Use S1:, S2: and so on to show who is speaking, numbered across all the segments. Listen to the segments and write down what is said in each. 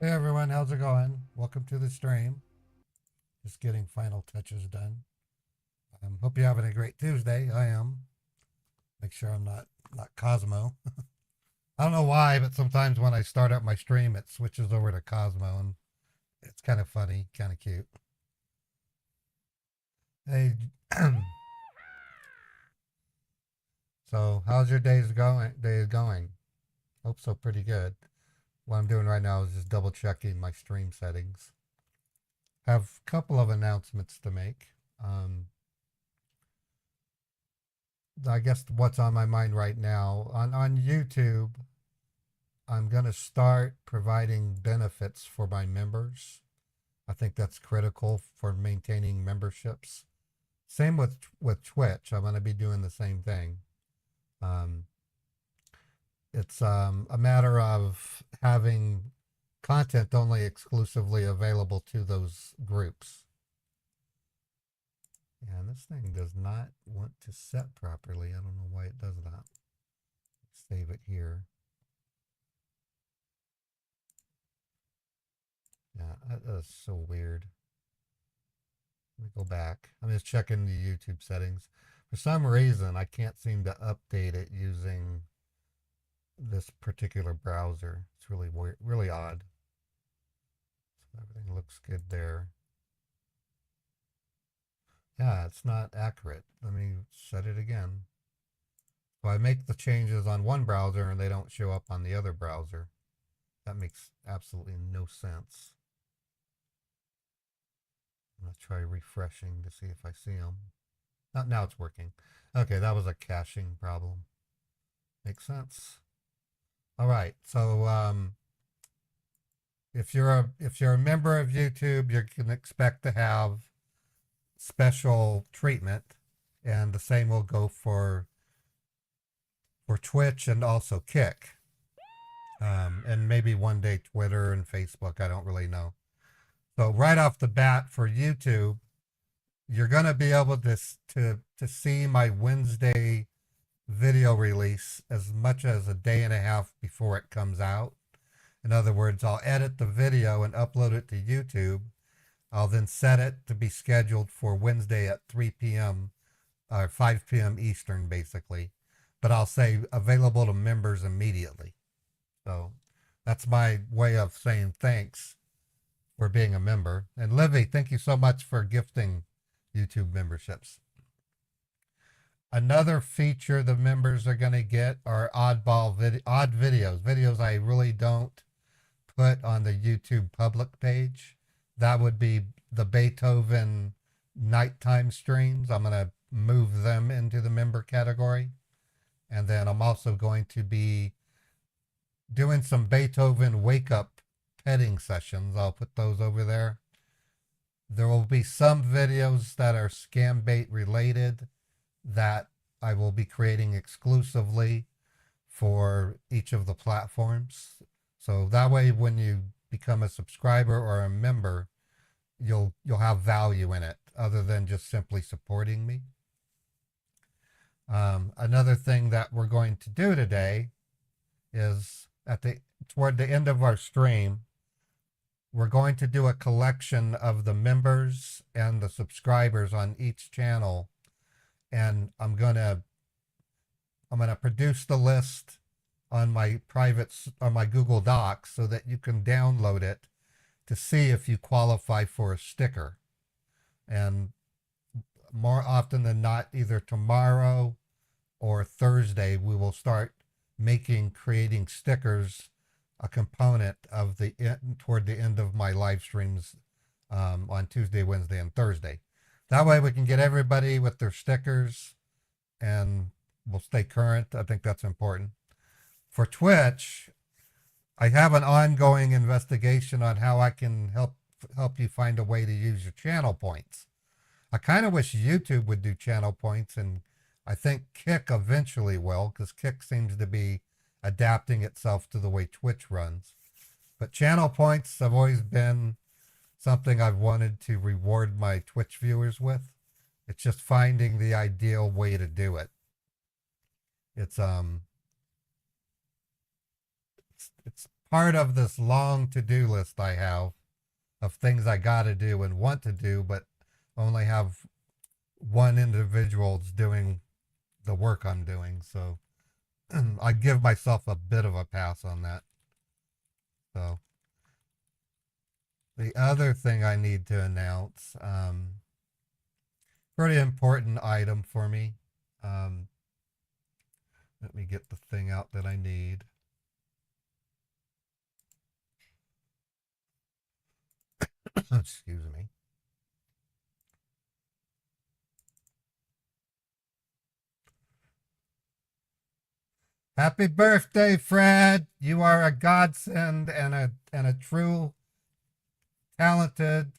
S1: Hey everyone, how's it going? Welcome to the stream. Just getting final touches done. Hope you're having a great Tuesday. I am. Make sure I'm not Cosmo. I don't know why, but sometimes when I start up my stream, it switches over to Cosmo, and it's kind of funny, kind of cute. Hey, so how's your days going? Day going? Hope so, pretty good. What I'm doing right now is just double checking my stream settings. Have a couple of announcements to make. Um, I guess what's on my mind right now on YouTube, I'm gonna start providing benefits for my members. I think that's critical for maintaining memberships. Same with Twitch. I'm gonna be doing the same thing. Um, it's a matter of having content only exclusively available to those groups. And this thing does not want to set properly. I don't know why it does that. Save it here. Yeah, that is so weird. Let me go back. I'm just checking the YouTube settings. For some reason, I can't seem to update it using this particular browser. It's really weird, really odd. So everything looks good there. Yeah, it's not accurate. Let me set it again. So I make the changes on one browser and they don't show up on the other browser. That makes absolutely no sense. I'm going to try refreshing to see if I see them. Now it's working. Okay, that was a caching problem. Makes sense. All right. So if you're a member of YouTube, you can expect to have special treatment, and the same will go for Twitch and also Kick, and maybe one day Twitter and Facebook. I don't really know. So right off the bat for YouTube, you're gonna be able to see my Wednesday video release as much as a day and a half before it comes out. In other words, I'll edit the video and upload it to YouTube. I'll then set it to be scheduled for Wednesday at 3 p.m. or 5 p.m. Eastern, basically. But I'll say available to members immediately. So that's my way of saying thanks for being a member. And Livy, thank you so much for gifting YouTube memberships. Another feature the members are going to get are odd videos, videos I really don't put on the YouTube public page. That would be the Beethoven nighttime streams. I'm going to move them into the member category. And then I'm also going to be doing some Beethoven wake up petting sessions. I'll put those over there. There will be some videos that are Scambait related that I will be creating exclusively for each of the platforms. So that way, when you become a subscriber or a member, you'll have value in it other than just simply supporting me. Another thing that we're going to do today is toward the end of our stream, we're going to do a collection of the members and the subscribers on each channel, and I'm gonna produce the list on my Google Docs so that you can download it to see if you qualify for a sticker. And more often than not, either tomorrow or Thursday, we will start creating stickers a component of toward the end of my live streams on Tuesday, Wednesday, and Thursday. That way we can get everybody with their stickers and we'll stay current. I think that's important. For Twitch, I have an ongoing investigation on how I can help you find a way to use your channel points. I kind of wish YouTube would do channel points, and I think Kick eventually will, because Kick seems to be adapting itself to the way Twitch runs. But channel points have always been something I've wanted to reward my Twitch viewers with. It's just finding the ideal way to do it. It's part of this long to-do list I have of things I got to do and want to do, but only have one individual's doing the work I'm doing. So I give myself a bit of a pass on that. So the other thing I need to announce, pretty important item for me. Let me get the thing out that I need. Excuse me. Happy birthday, Fred. You are a godsend and a true, talented,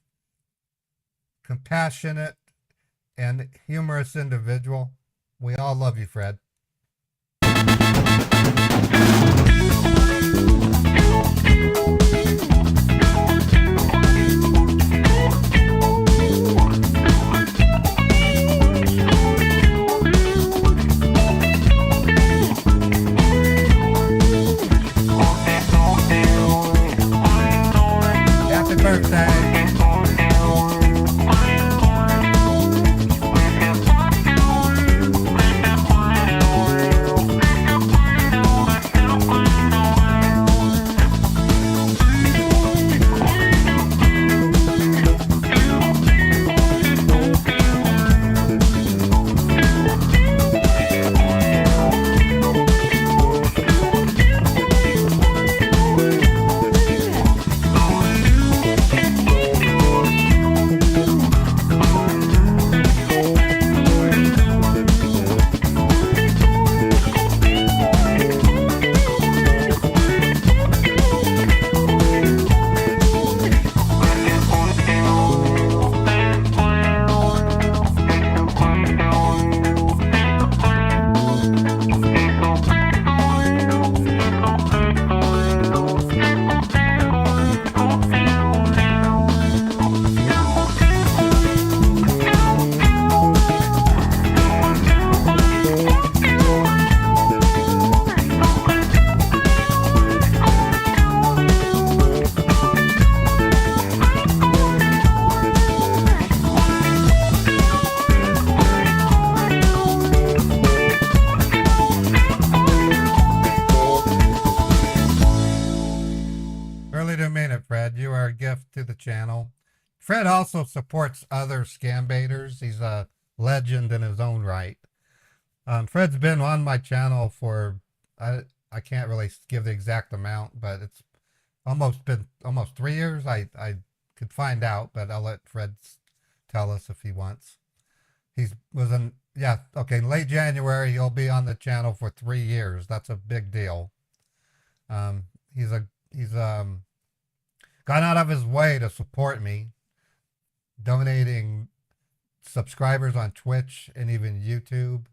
S1: compassionate, and humorous individual. We all love you, Fred. Happy birthday. Really didn't mean it, Fred. You are a gift to the channel. Fred also supports other scambaiters. He's a legend in his own right. Fred's been on my channel for, I can't really give the exact amount, but it's been almost 3 years. I could find out, but I'll let Fred tell us if he wants. Late January, he'll be on the channel for 3 years. That's a big deal. He's gone out of his way to support me, donating subscribers on Twitch and even YouTube,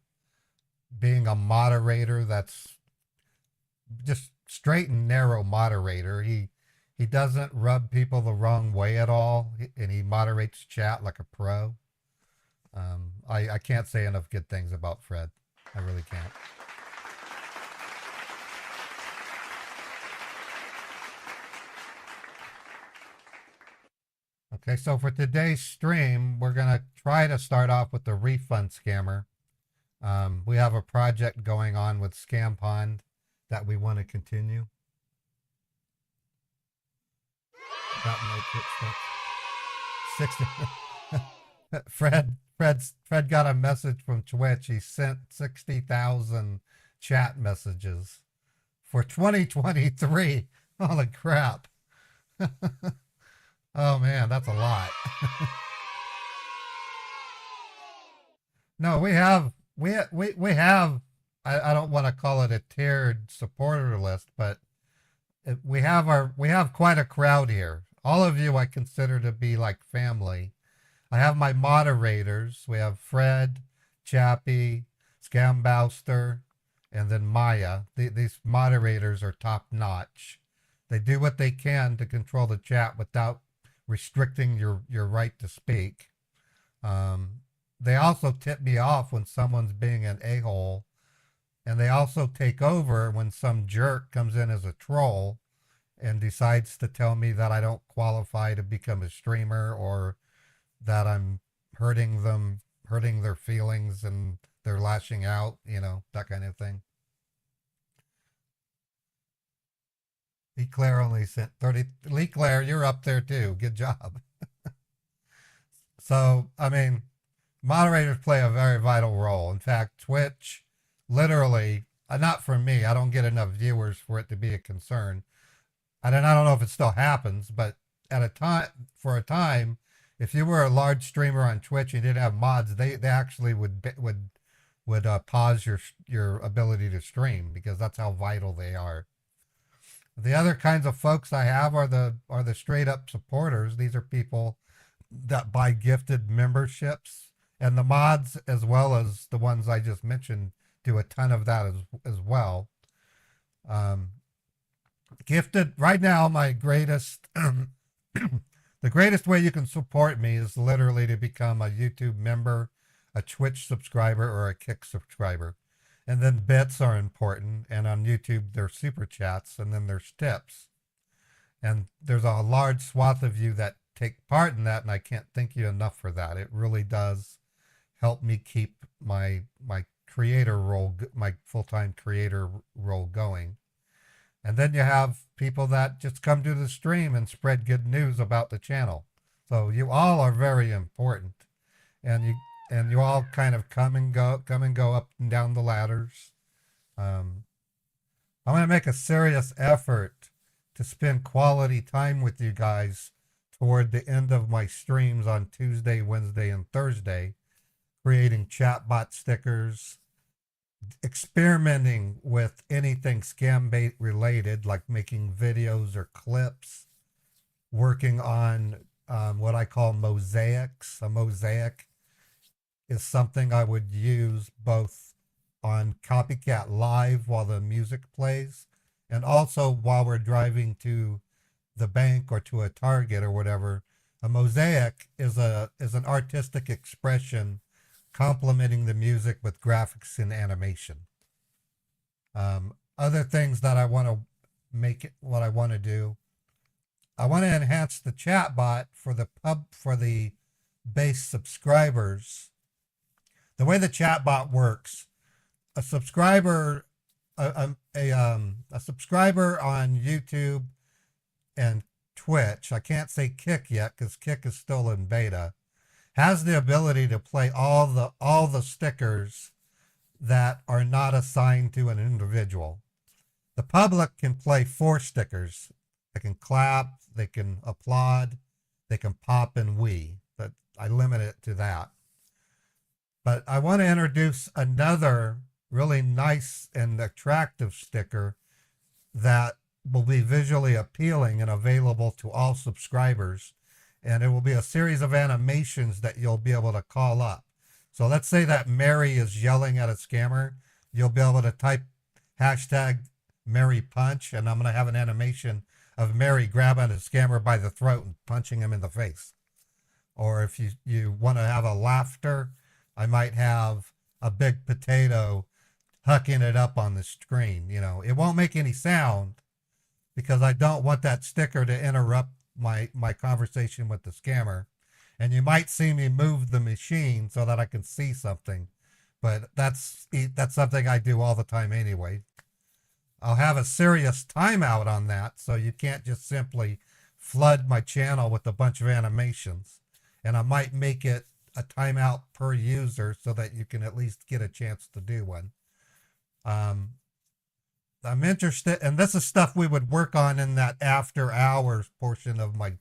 S1: being a moderator that's just straight and narrow moderator. He doesn't rub people the wrong way at all, and he moderates chat like a pro. I can't say enough good things about Fred. I really can't. Okay, so for today's stream, we're going to try to start off with the refund scammer. We have a project going on with Scampond that we want to continue. Got my 60. Fred got a message from Twitch. He sent 60,000 chat messages for 2023. Holy crap. Oh man, that's a lot. No, we have, I don't want to call it a tiered supporter list, but we have quite a crowd here. All of you I consider to be like family. I have my moderators. We have Fred, Chappie, Scambouster, and then Maya. These moderators are top notch. They do what they can to control the chat without restricting your right to speak. They also tip me off when someone's being an a-hole, and they also take over when some jerk comes in as a troll and decides to tell me that I don't qualify to become a streamer, or that I'm hurting them, hurting their feelings, and they're lashing out, that kind of thing. Leclaire only sent 30. Leclaire, you're up there too. Good job. So, I mean, moderators play a very vital role. In fact, Twitch literally, not for me, I don't get enough viewers for it to be a concern. And I don't know if it still happens, but at a time, for a time, if you were a large streamer on Twitch and you didn't have mods, they actually would pause your ability to stream, because that's how vital they are. The other kinds of folks I have are the straight up supporters. These are people that buy gifted memberships, and the mods, as well as the ones I just mentioned, do a ton of that as well. Gifted right now, my greatest the greatest way you can support me is literally to become a YouTube member, a Twitch subscriber, or a Kick subscriber. And then bits are important, and on YouTube there's super chats, and then there's tips. And there's a large swath of you that take part in that, and I can't thank you enough for that. It really does help me keep my creator role, my full-time creator role going. And then you have people that just come to the stream and spread good news about the channel. So you all are very important, and you all kind of come and go up and down the ladders. I'm going to make a serious effort to spend quality time with you guys toward the end of my streams on Tuesday, Wednesday, and Thursday, creating chatbot stickers, experimenting with anything Scambait related, like making videos or clips, working on what I call mosaics. A mosaic is something I would use both on Copycat Live while the music plays, and also while we're driving to the bank or to a Target or whatever. A mosaic is an artistic expression complementing the music with graphics and animation. Other things that I want to what I want to do, I want to enhance the chatbot for the base subscribers. The way the chatbot works, a subscriber on YouTube and Twitch, I can't say Kick yet because Kick is still in beta, has the ability to play all the stickers that are not assigned to an individual. The public can play 4 stickers. They can clap, they can applaud, they can pop and wee, but I limit it to that. But I want to introduce another really nice and attractive sticker that will be visually appealing and available to all subscribers. And it will be a series of animations that you'll be able to call up. So let's say that Mary is yelling at a scammer. You'll be able to type hashtag Mary punch, and I'm going to have an animation of Mary grabbing a scammer by the throat and punching him in the face. Or if you want to have a laughter, I might have a big potato hucking it up on the screen. It won't make any sound because I don't want that sticker to interrupt my conversation with the scammer. And you might see me move the machine so that I can see something, but that's something I do all the time anyway. I'll have a serious timeout on that, so you can't just simply flood my channel with a bunch of animations. And I might make it a timeout per user so that you can at least get a chance to do one. I'm interested, and this is stuff we would work on in that after hours portion of my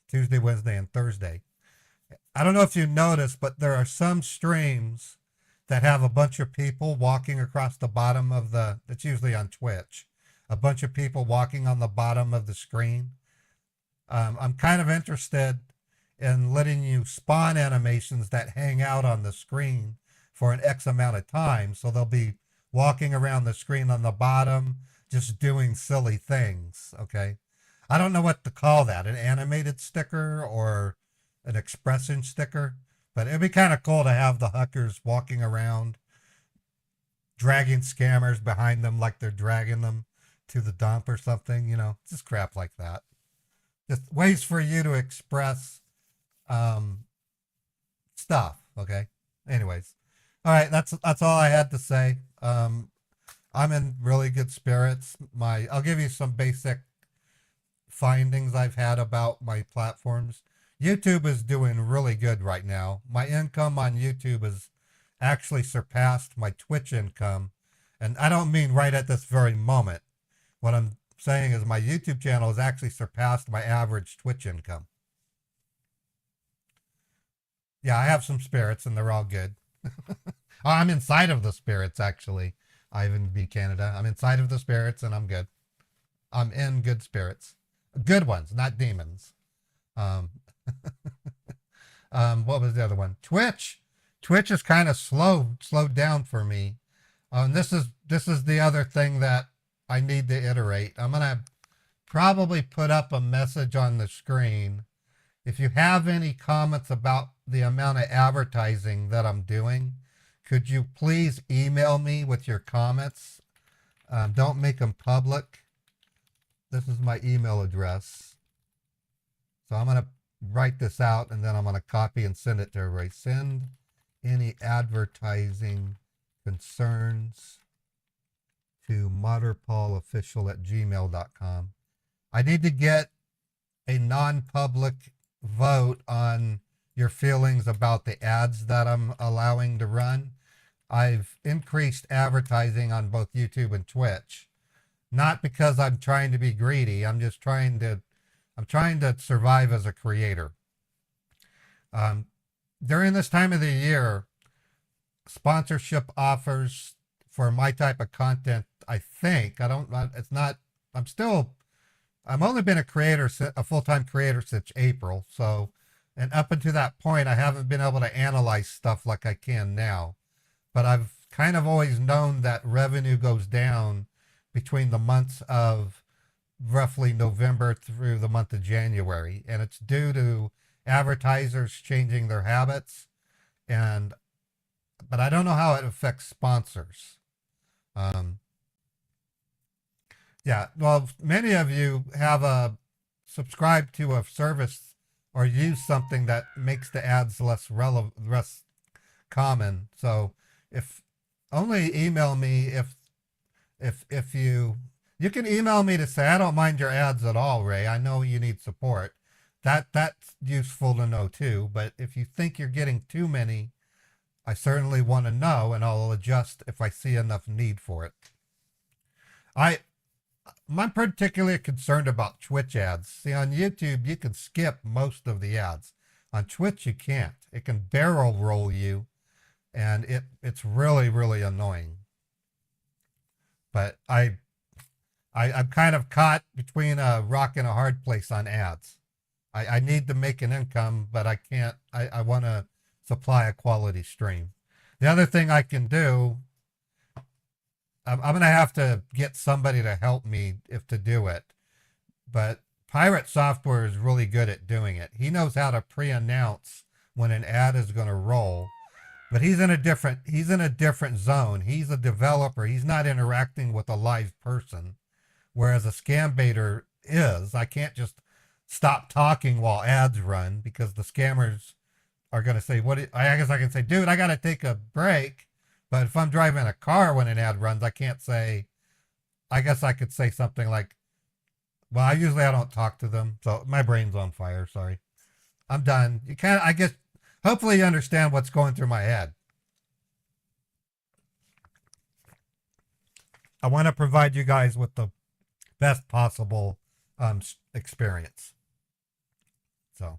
S1: Tuesday, Wednesday, and Thursday. I don't know if you noticed, but there are some streams that have a bunch of people walking across the bottom of it's usually on Twitch, a bunch of people walking on the bottom of the screen. I'm kind of interested in letting you spawn animations that hang out on the screen for an X amount of time. So they'll be walking around the screen on the bottom, just doing silly things, okay? I don't know what to call that, an animated sticker or an expression sticker, but it'd be kind of cool to have the hookers walking around, dragging scammers behind them like they're dragging them, to the dump or something, just crap like that. Just ways for you to express um, stuff. Okay. Anyways, all right. That's all I had to say. I'm in really good spirits. I'll give you some basic findings I've had about my platforms. YouTube is doing really good right now. My income on YouTube has actually surpassed my Twitch income. And I don't mean right at this very moment. What I'm saying is my YouTube channel has actually surpassed my average Twitch income. Yeah, I have some spirits and they're all good. I'm inside of the spirits, actually. Ivan B. Canada. I'm inside of the spirits and I'm good. I'm in good spirits. Good ones, not demons. Um, what was the other one? Twitch. Twitch is kind of slowed down for me. This is the other thing that I need to iterate. I'm gonna probably put up a message on the screen. If you have any comments about the amount of advertising that I'm doing, could you please email me with your comments? Don't make them public. This is my email address. So I'm going to write this out and then I'm going to copy and send it to everybody. Send any advertising concerns to modderpaulofficial@gmail.com. I need to get a non-public vote on your feelings about the ads that I'm allowing to run. I've increased advertising on both YouTube and Twitch. Not because I'm trying to be greedy. I'm trying to survive as a creator. During this time of the year, sponsorship offers for my type of content, I think, it's not, I've only been a full-time creator since April. So, and up until that point, I haven't been able to analyze stuff like I can now. But I've kind of always known that revenue goes down between the months of roughly November through the month of January. And it's due to advertisers changing their habits. But I don't know how it affects sponsors. Yeah, well, many of you have subscribed to a service or use something that makes the ads less common. So if only email me if you can email me to say I don't mind your ads at all, Ray. I know you need support. That's useful to know too. But if you think you're getting too many, I certainly want to know, and I'll adjust if I see enough need for it. I'm particularly concerned about Twitch ads. See, on YouTube, you can skip most of the ads. On Twitch, you can't. It can barrel roll you, and it's really, really annoying. But I'm kind of caught between a rock and a hard place on ads. I need to make an income, but I can't. I want to supply a quality stream. The other thing I can do, I'm going to have to get somebody to help me to do it. But Pirate Software is really good at doing it. He knows how to pre-announce when an ad is going to roll. But he's in a different zone. He's a developer. He's not interacting with a live person. Whereas a scambaiter is. I can't just stop talking while ads run because the scammers are going to say, I guess I can say, dude, I got to take a break. But if I'm driving a car when an ad runs, I can't say, I guess I could say something like, well, I don't talk to them. So my brain's on fire. Sorry. I'm done. I guess, hopefully you understand what's going through my head. I want to provide you guys with the best possible experience. So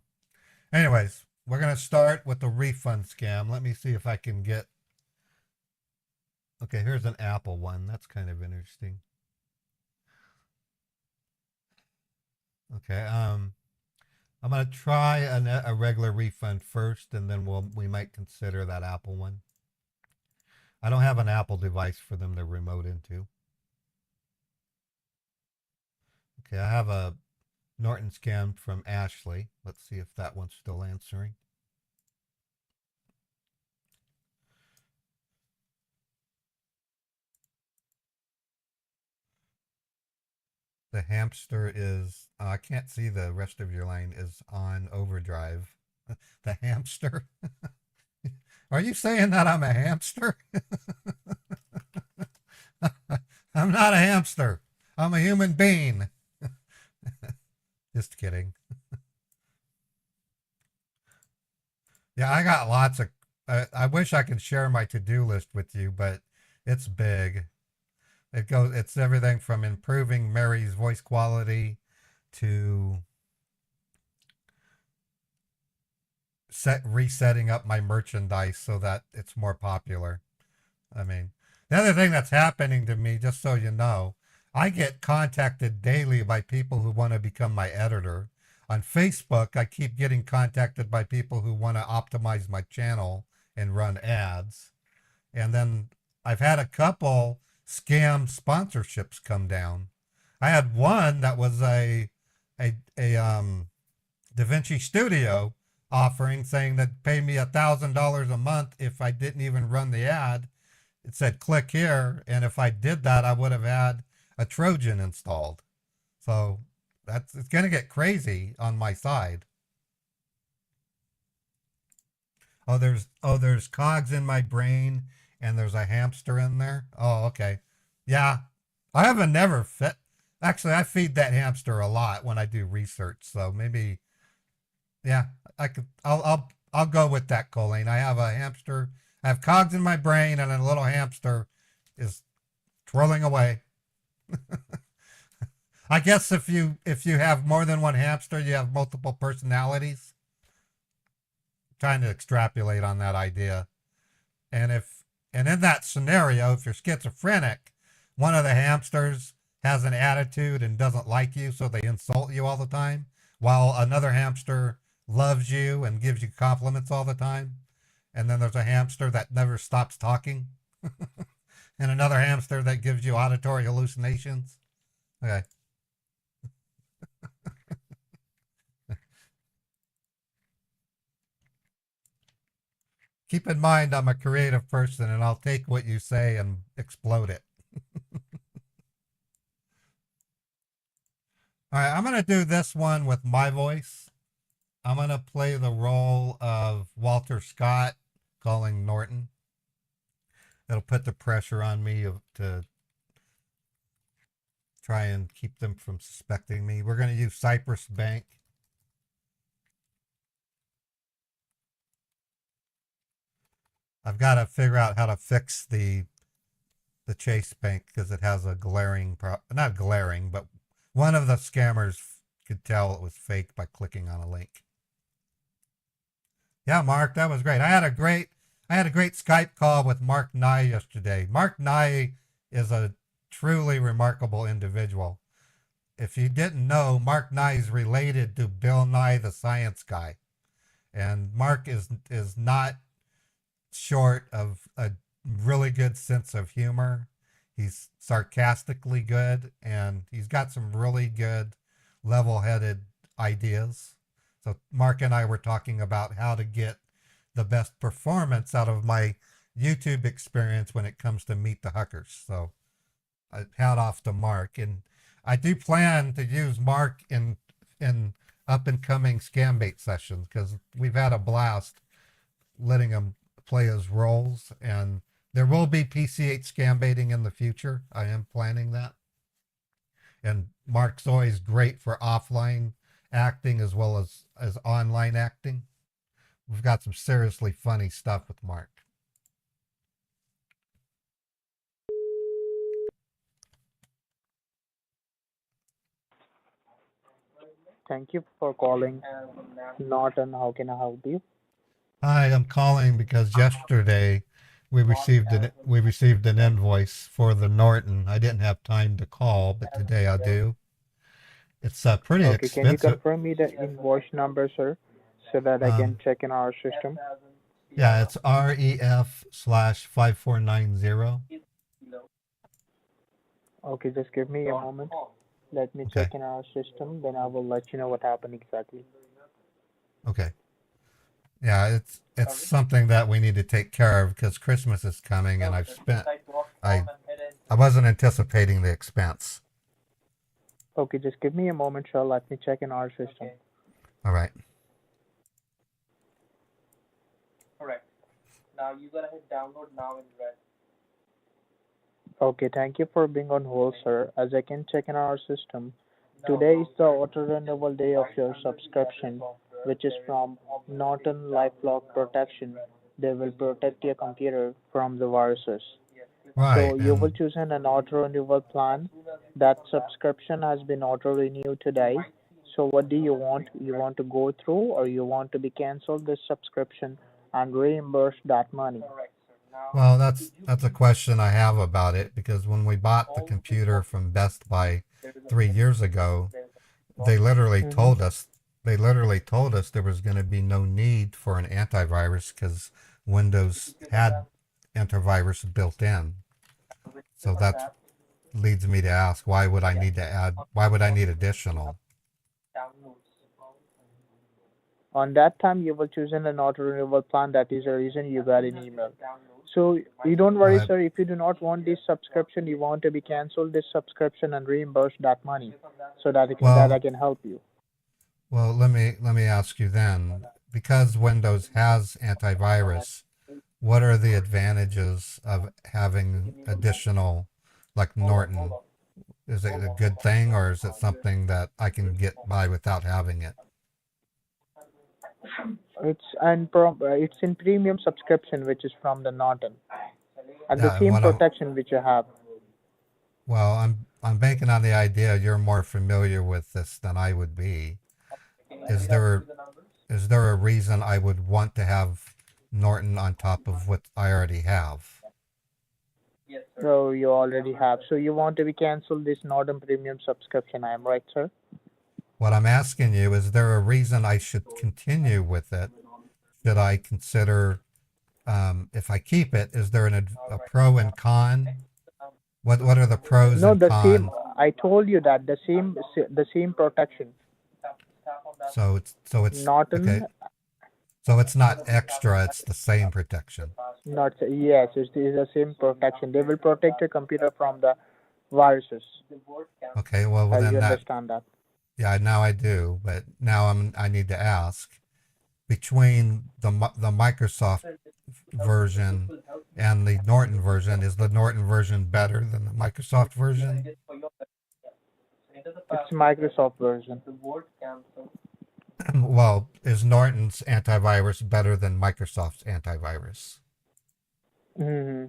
S1: anyways, we're going to start with the refund scam. Let me see if I can get, okay, here's an Apple one. That's kind of interesting. Okay, I'm going to try a regular refund first, and then we might consider that Apple one. I don't have an Apple device for them to remote into. Okay, I have a Norton scam from Ashley. Let's see if that one's still answering. The hamster is, I can't see the rest of your line, is on overdrive. The hamster? Are you saying that I'm a hamster? I'm not a hamster. I'm a human being. Just kidding. Yeah, I got lots of. I wish I could share my to-do list with you, but it's big. It's everything from improving Mary's voice quality to resetting up my merchandise so that it's more popular. I mean, the other thing that's happening to me, just so you know, I get contacted daily by people who want to become my editor. On Facebook, I keep getting contacted by people who want to optimize my channel and run ads. And then I've had a couple scam sponsorships come down. I had one that was a DaVinci Studio offering, saying that pay me $1,000 a month if I didn't even run the ad. It said click here, and if I did that, I would have had a Trojan installed. So it's going to get crazy on my side. There's cogs in my brain, and there's a hamster in there. Oh, okay. Yeah, I haven't never fit. Actually, I feed that hamster a lot when I do research. So maybe, yeah, I'll go with that, Colleen. I have a hamster. I have cogs in my brain, and a little hamster is twirling away. I guess if you have more than one hamster, you have multiple personalities. Trying to extrapolate on that idea. And in that scenario, if you're schizophrenic, one of the hamsters has an attitude and doesn't like you, so they insult you all the time, while another hamster loves you and gives you compliments all the time. And then there's a hamster that never stops talking. And another hamster that gives you auditory hallucinations. Okay. Keep in mind, I'm a creative person, and I'll take what you say and explode it. All right, I'm going to do this one with my voice. I'm going to play the role of Walter Scott calling Norton. It'll put the pressure on me to try and keep them from suspecting me. We're going to use Cypress Bank. I've got to figure out how to fix the Chase Bank because it has a glaring, not glaring, but one of the scammers could tell it was fake by clicking on a link. Yeah, Mark, that was great. I had a great Skype call with Mark Nye yesterday. Mark Nye is a truly remarkable individual. If you didn't know, Mark Nye is related to Bill Nye the Science Guy. And Mark is not short of a really good sense of humor. He's sarcastically good, and he's got some really good level-headed ideas. So Mark and I were talking about how to get the best performance out of my YouTube experience when it comes to Meet the Huckers. So I hat off to Mark, and I do plan to use Mark in up and coming Scambait sessions because we've had a blast letting him play his roles, and there will be PC8 Scambaiting in the future. I am planning that. And Mark's always great for offline acting as well as online acting. We've got some seriously funny stuff with Mark.
S2: Thank you for calling Norton. How can I help you?
S1: Hi, I'm calling because yesterday we received an invoice for the Norton. I didn't have time to call, but today I do. It's pretty
S2: Okay, can you
S1: expensive.
S2: confirm me the invoice number, sir, so that I can check in our system?
S1: Yeah, it's REF/5490.
S2: Okay, just give me a moment. Let me
S1: Okay.
S2: check in our system, then I will let you know what happened exactly.
S1: Okay. Yeah, it's something that we need to take care of because Christmas is coming, and I wasn't anticipating the expense.
S2: Okay, just give me a moment, sir. Let me check in our system.
S1: All right.
S2: Okay, thank you for being on hold, sir. As I can check in our system, today is the auto renewal day of your subscription, which is from Norton LifeLock Protection. They will protect your computer from the viruses. So
S1: Right.
S2: you will
S1: And
S2: choose an auto renewal plan. That subscription has been auto renewed today. So what do you want? You want to go through, or you want to be canceled this subscription and reimburse that money?
S1: well, that's a question I have about it because when we bought the computer from Best Buy 3 years ago, they literally
S2: Mm-hmm.
S1: told us they literally told us there was going to be no need for an antivirus because Windows had antivirus built in. So that leads me to ask, why would I need additional?
S2: On that time, you will choose an auto renewal plan. That is the reason you got an email. So you don't worry,
S1: Uh,
S2: sir. If you do not want this subscription, you want to be canceled this subscription and reimburse that money, so that I
S1: well,
S2: can help you.
S1: well, let me ask you then, because Windows has antivirus, what are the advantages of having additional, like Norton? Is it a good thing, or is it something that I can get by without having it?
S2: It's in premium subscription, which is from the Norton, and the
S1: Yeah, and
S2: same
S1: what I'm
S2: protection which you have.
S1: well, I'm banking on the idea you're more familiar with this than I would be. Is there is there a reason I would want to have Norton on top of what I already have?
S2: So you already have. So you want to be cancel this Norton premium subscription. I am right, sir?
S1: What I'm asking you is there a reason I should continue with it? Should I consider if I keep it? Is there a pro and con? What are the pros
S2: No,
S1: and
S2: the same.
S1: cons?
S2: I told you that the same protection.
S1: So it's
S2: Norton,
S1: okay. So it's not extra; it's the same protection.
S2: not yes, it is the same protection. They will protect your computer from the viruses,
S1: Okay, well
S2: as you
S1: then that
S2: understand that.
S1: yeah now I do, but now I need to ask between the Microsoft version and the Norton version, is the Norton version better than the Microsoft version?
S2: It's Microsoft version.
S1: Well, is Norton's antivirus better than Microsoft's antivirus?
S2: Hmm.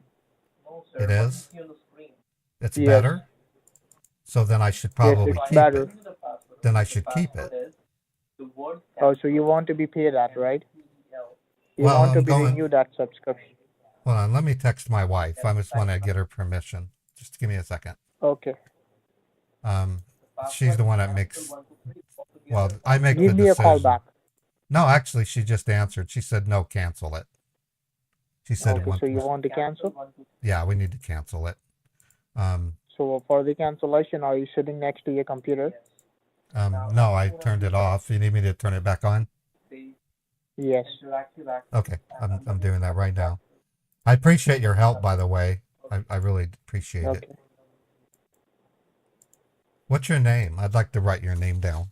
S1: It is. It's
S2: Yes,
S1: better. So then I should
S2: yes,
S1: probably
S2: it's
S1: keep
S2: better.
S1: it. Then I should keep it.
S2: Oh, so you want to be paid that, right? You
S1: Well,
S2: want to
S1: I'm
S2: be
S1: going.
S2: renew that subscription.
S1: Hold on. Let me text my wife. I just want to get her permission. Just give me a second.
S2: Okay.
S1: Um, she's the one that makes. Well, I make the
S2: Give me a call
S1: decision.
S2: back.
S1: No, actually, she just answered. She said no, cancel it. She said it
S2: Okay,
S1: went.
S2: so you want to cancel?
S1: Yeah, we need to cancel it. Um,
S2: So for the cancellation, are you sitting next to your computer?
S1: no, I turned it off. You need me to turn it back on?
S2: Yes.
S1: Okay, I'm doing that right now. I appreciate your help, by the way. I really appreciate it.
S2: Okay.
S1: What's your name? I'd like to write your name down.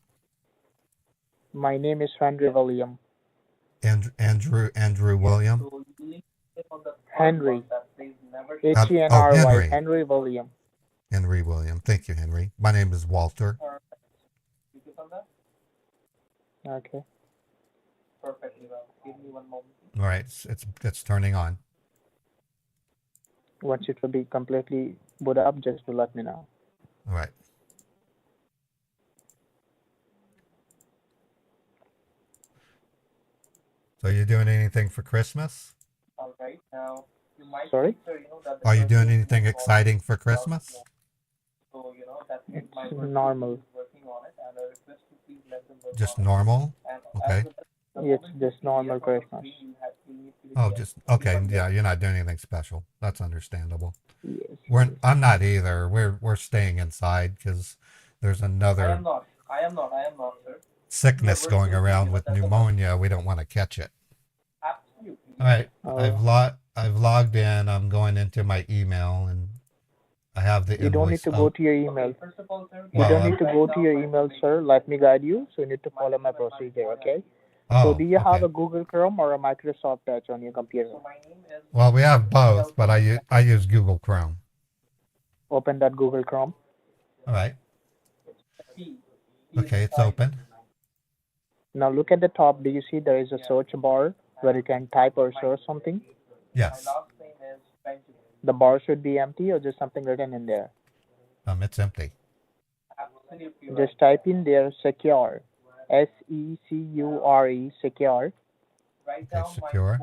S2: My name is Henry William.
S1: Andrew William.
S2: Henry.
S1: Oh,
S2: Henry.
S1: Henry.
S2: Henry William.
S1: Henry William. Thank you, Henry. My name is Walter.
S2: Okay.
S1: All right, it's turning on.
S2: Once it will be completely boot up, just to let me know.
S1: All right. So you doing anything for Christmas?
S2: Sorry?
S1: Are you doing anything exciting for Christmas?
S2: It's normal.
S1: Just normal? Okay.
S2: It's just normal Christmas.
S1: Oh, just okay. Yeah, you're not doing anything special. That's understandable.
S2: Yes.
S1: I'm not either. We're staying inside because there's another sickness going around with pneumonia. We don't want to catch it. All right.
S2: Oh,
S1: I've logged in. I'm going into my email and I have the
S2: You don't need
S1: invoice.
S2: to go to your email. You
S1: Well,
S2: don't need to go to your email, sir. Let me guide you. So you need to follow my procedure, okay? So do you have
S1: okay.
S2: a Google Chrome or a Microsoft Edge on your computer?
S1: Well, we have both, but I use Google Chrome.
S2: Open that Google Chrome.
S1: All right. Okay, it's open.
S2: Now look at the top. Do you see there is a search bar where you can type or search something?
S1: Yes.
S2: The bar should be empty or just something written in there.
S1: It's empty.
S2: Just type in there secure. SECURE secure
S1: Okay, secure.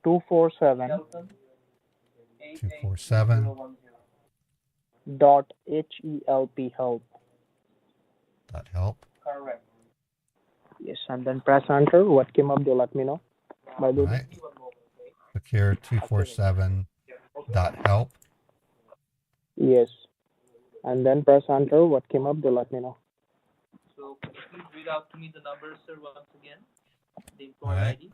S2: 247
S1: 247
S2: dot HELP help.
S1: .help.
S2: Yes, and then press enter. What came up, do let me know. By
S1: All
S2: the
S1: right. Secure 247 .help.
S2: Yes, and then press enter. What came up, do let me know.
S3: So could you please read out to me the numbers, sir, once again? The
S1: All
S3: employee
S1: right.
S3: ID.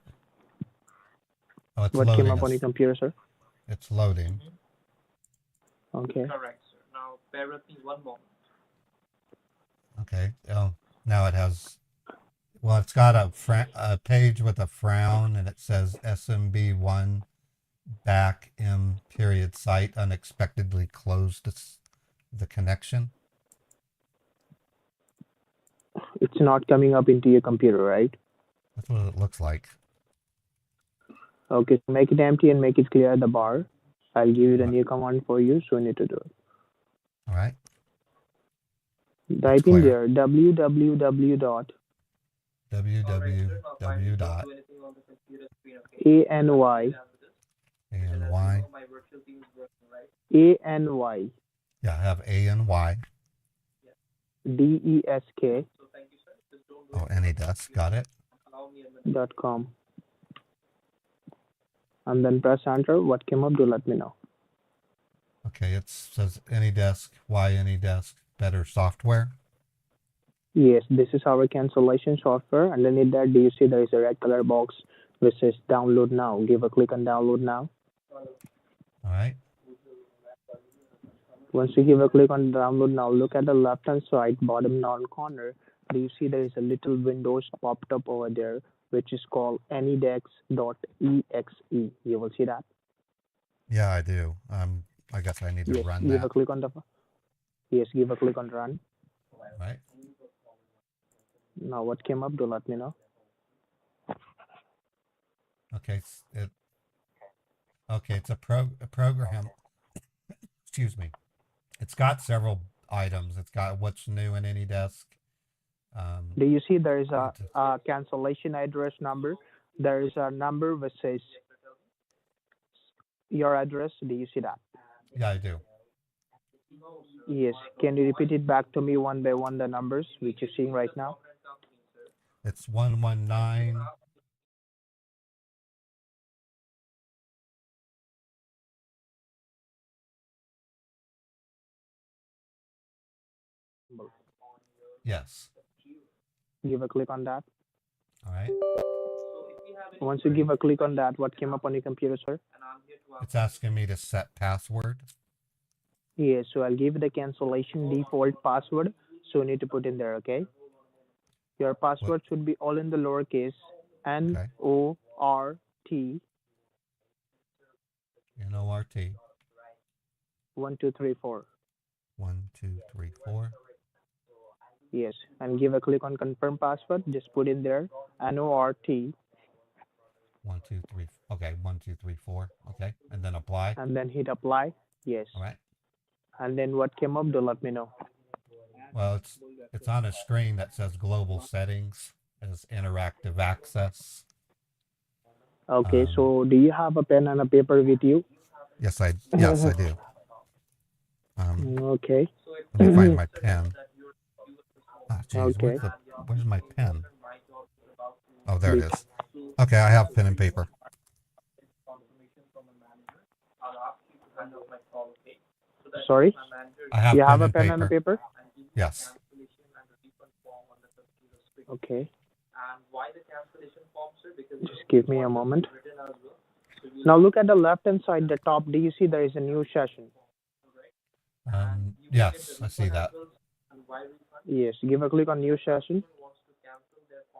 S1: Oh, it's
S2: What came
S1: loading
S2: up on your
S1: us.
S2: computer, sir?
S1: It's loading.
S2: Okay.
S3: Correct, sir. Now bear with me one moment.
S1: Okay. Oh, now it has. Well, it's got a page with a frown, and it says SMB1 back M period site unexpectedly closed the connection.
S2: It's not coming up into your computer, right?
S1: That's what it looks like.
S2: Okay, so make it empty and make it clear at the bar. I'll give you the
S1: Right.
S2: new command for you, so you need to do it.
S1: All right.
S2: Type in
S1: clear.
S2: there www dot
S1: www dot
S3: Do anything on the computer screen, okay?
S2: ANY
S1: ANY.
S3: My virtual team is working, right?
S2: ANY
S1: Yeah, I have ANY.
S2: DESK
S3: So thank you, sir. Just don't do
S1: Oh, AnyDesk. Got it.
S3: allow me a minute.
S2: .com. And then press enter. What came up, do let me know.
S1: Okay, it says AnyDesk. Why AnyDesk? Better software.
S2: Yes, this is our cancellation software. Underneath that, do you see there is a red color box which says download now? Give a click on download now.
S1: All right.
S2: Once you give a click on download now, look at the left hand side bottom down corner. Do you see there is a little windows popped up over there which is called anydex.exe? You will see that.
S1: Yeah, I do. I guess I need to
S2: Yes,
S1: run
S2: give a
S1: that.
S2: click on the. Yes, give a click on run.
S1: Right.
S2: Now what came up? Do let me know.
S1: Okay. It's a program. Excuse me. It's got several items. It's got what's new in AnyDesk.
S2: Do you see there is
S1: It's
S2: a cancellation address number? There is a number which says your address. Do you see that?
S1: Yeah, I do.
S2: Yes. Can you repeat it back to me one by one, the numbers which you're seeing right now?
S1: It's 119. Yes.
S2: Give a click on that.
S1: All right.
S2: Once you give a click on that, what came up on your computer, sir?
S1: It's asking me to set password.
S2: Yes. So I'll give you the cancellation default password. So you need to put in there, okay? Your password should be all in the lowercase NORT
S1: NORT.
S2: 1234.
S1: 1, 2, 3, 4.
S2: Yes, and give a click on confirm password. Just put in there NORT
S1: 1, 2, 3. Okay, 1, 2, 3, 4. Okay, and then apply.
S2: and then hit apply. Yes.
S1: All right.
S2: And then what came up? Do let me know.
S1: Well, it's on a screen that says global settings as interactive access.
S2: Okay, so do you have a pen and a paper with you?
S1: Yes, I do.
S2: Okay.
S1: Let me find my pen. Ah, geez,
S2: Okay.
S1: where's my pen? Oh, there it is. Okay, I have pen and paper.
S2: Sorry?
S1: I have
S2: You
S1: pen
S2: have a
S1: and
S2: pen
S1: paper.
S2: and a paper?
S1: Yes.
S2: Okay.
S3: And why the cancellation form, sir? Because
S2: Just give me a moment.
S3: written as well. So
S2: Now look at the left hand side, the top. Do you see there is a new session?
S1: Yes, I see that.
S2: Yes, give a click on new session,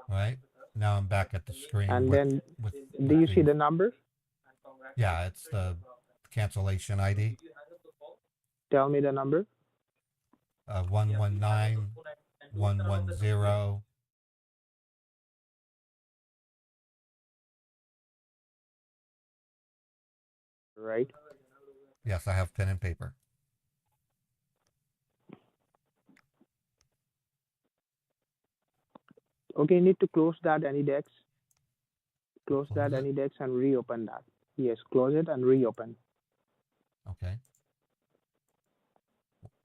S1: All right. Now I'm back at the screen
S2: and then
S1: with
S2: do you see
S1: the
S2: the number?
S1: yeah, it's the cancellation ID.
S2: Tell me the number.
S1: 119110.
S2: Right.
S1: Yes, I have pen and paper.
S2: Okay, you need to close that AnyDex. Close that
S1: Close it.
S2: AnyDex and reopen that. Yes, close it and reopen.
S1: Okay.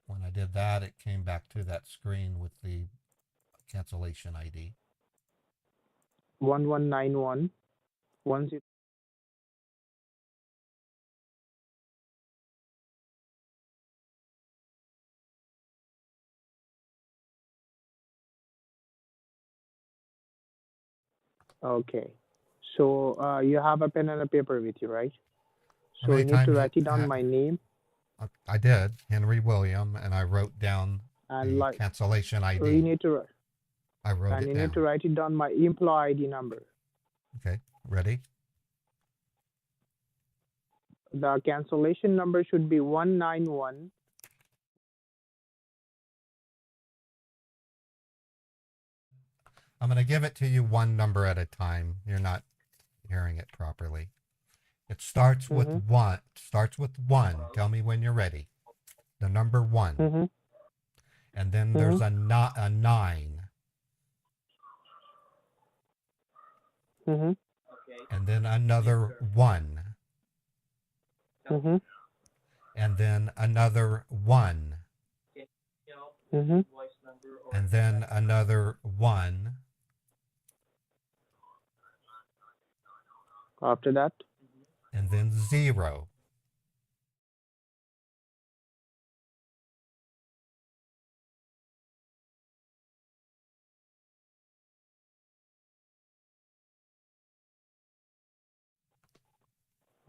S1: When I did that, it came back to that screen with the cancellation ID.
S2: 119110. Okay. So you have a pen and a paper with you, right?
S1: How
S2: So
S1: many
S2: you need to
S1: times?
S2: write it down my name
S1: I did Henry William, and I wrote down
S2: and
S1: the
S2: like
S1: cancellation
S2: you
S1: ID.
S2: need to
S1: I wrote
S2: and
S1: it
S2: you need to
S1: down.
S2: write it down my employee ID number.
S1: Okay, ready?
S2: The cancellation number should be 191.
S1: I'm going to give it to you one number at a time. You're not hearing it properly. It starts with one. Starts with one. Tell me when you're ready. The number one.
S2: Mm-hmm.
S1: And then there's a 9.
S2: Mm-hmm.
S1: And then another 1.
S2: Mm-hmm.
S1: And then another 1.
S2: Mm-hmm.
S1: And then another 1.
S2: After that,
S1: And then 0.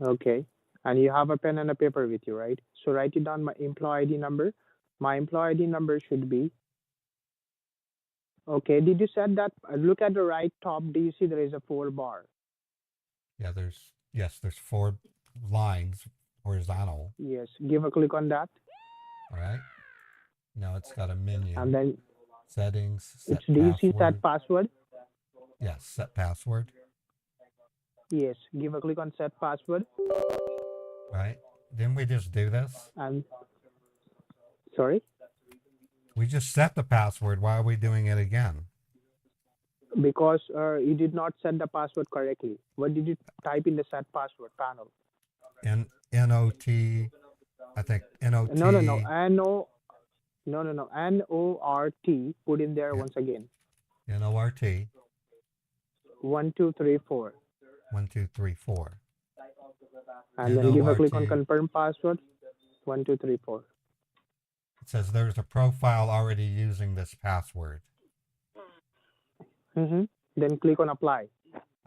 S2: okay. And you have a pen and a paper with you, right? So write it down my employee ID number. My employee ID number should be. Okay. Did you set that? Look at the right top. Do you see there is a 4 bar?
S1: Yeah, there's 4 lines horizontal.
S2: Yes. Give a click on that.
S1: All right. Now it's got a menu.
S2: And then
S1: Settings, set
S2: do you see
S1: password.
S2: set password?
S1: Yes, set password.
S2: Yes. Give a click on set password.
S1: Right? Didn't we just do this?
S2: And sorry,
S1: We just set the password. Why are we doing it again?
S2: because you did not set the password correctly. What did you type in the set password panel?
S1: NOT, I think NOT.
S2: No. NORT. Put in there
S1: Yeah.
S2: once again.
S1: NORT.
S2: 1 2 3 4.
S1: 1 2 3 4.
S2: And then give a click on
S1: NORT.
S2: confirm password. 1 2 3 4.
S1: It says there's a profile already using this password.
S2: Mm-hmm. Then click on apply.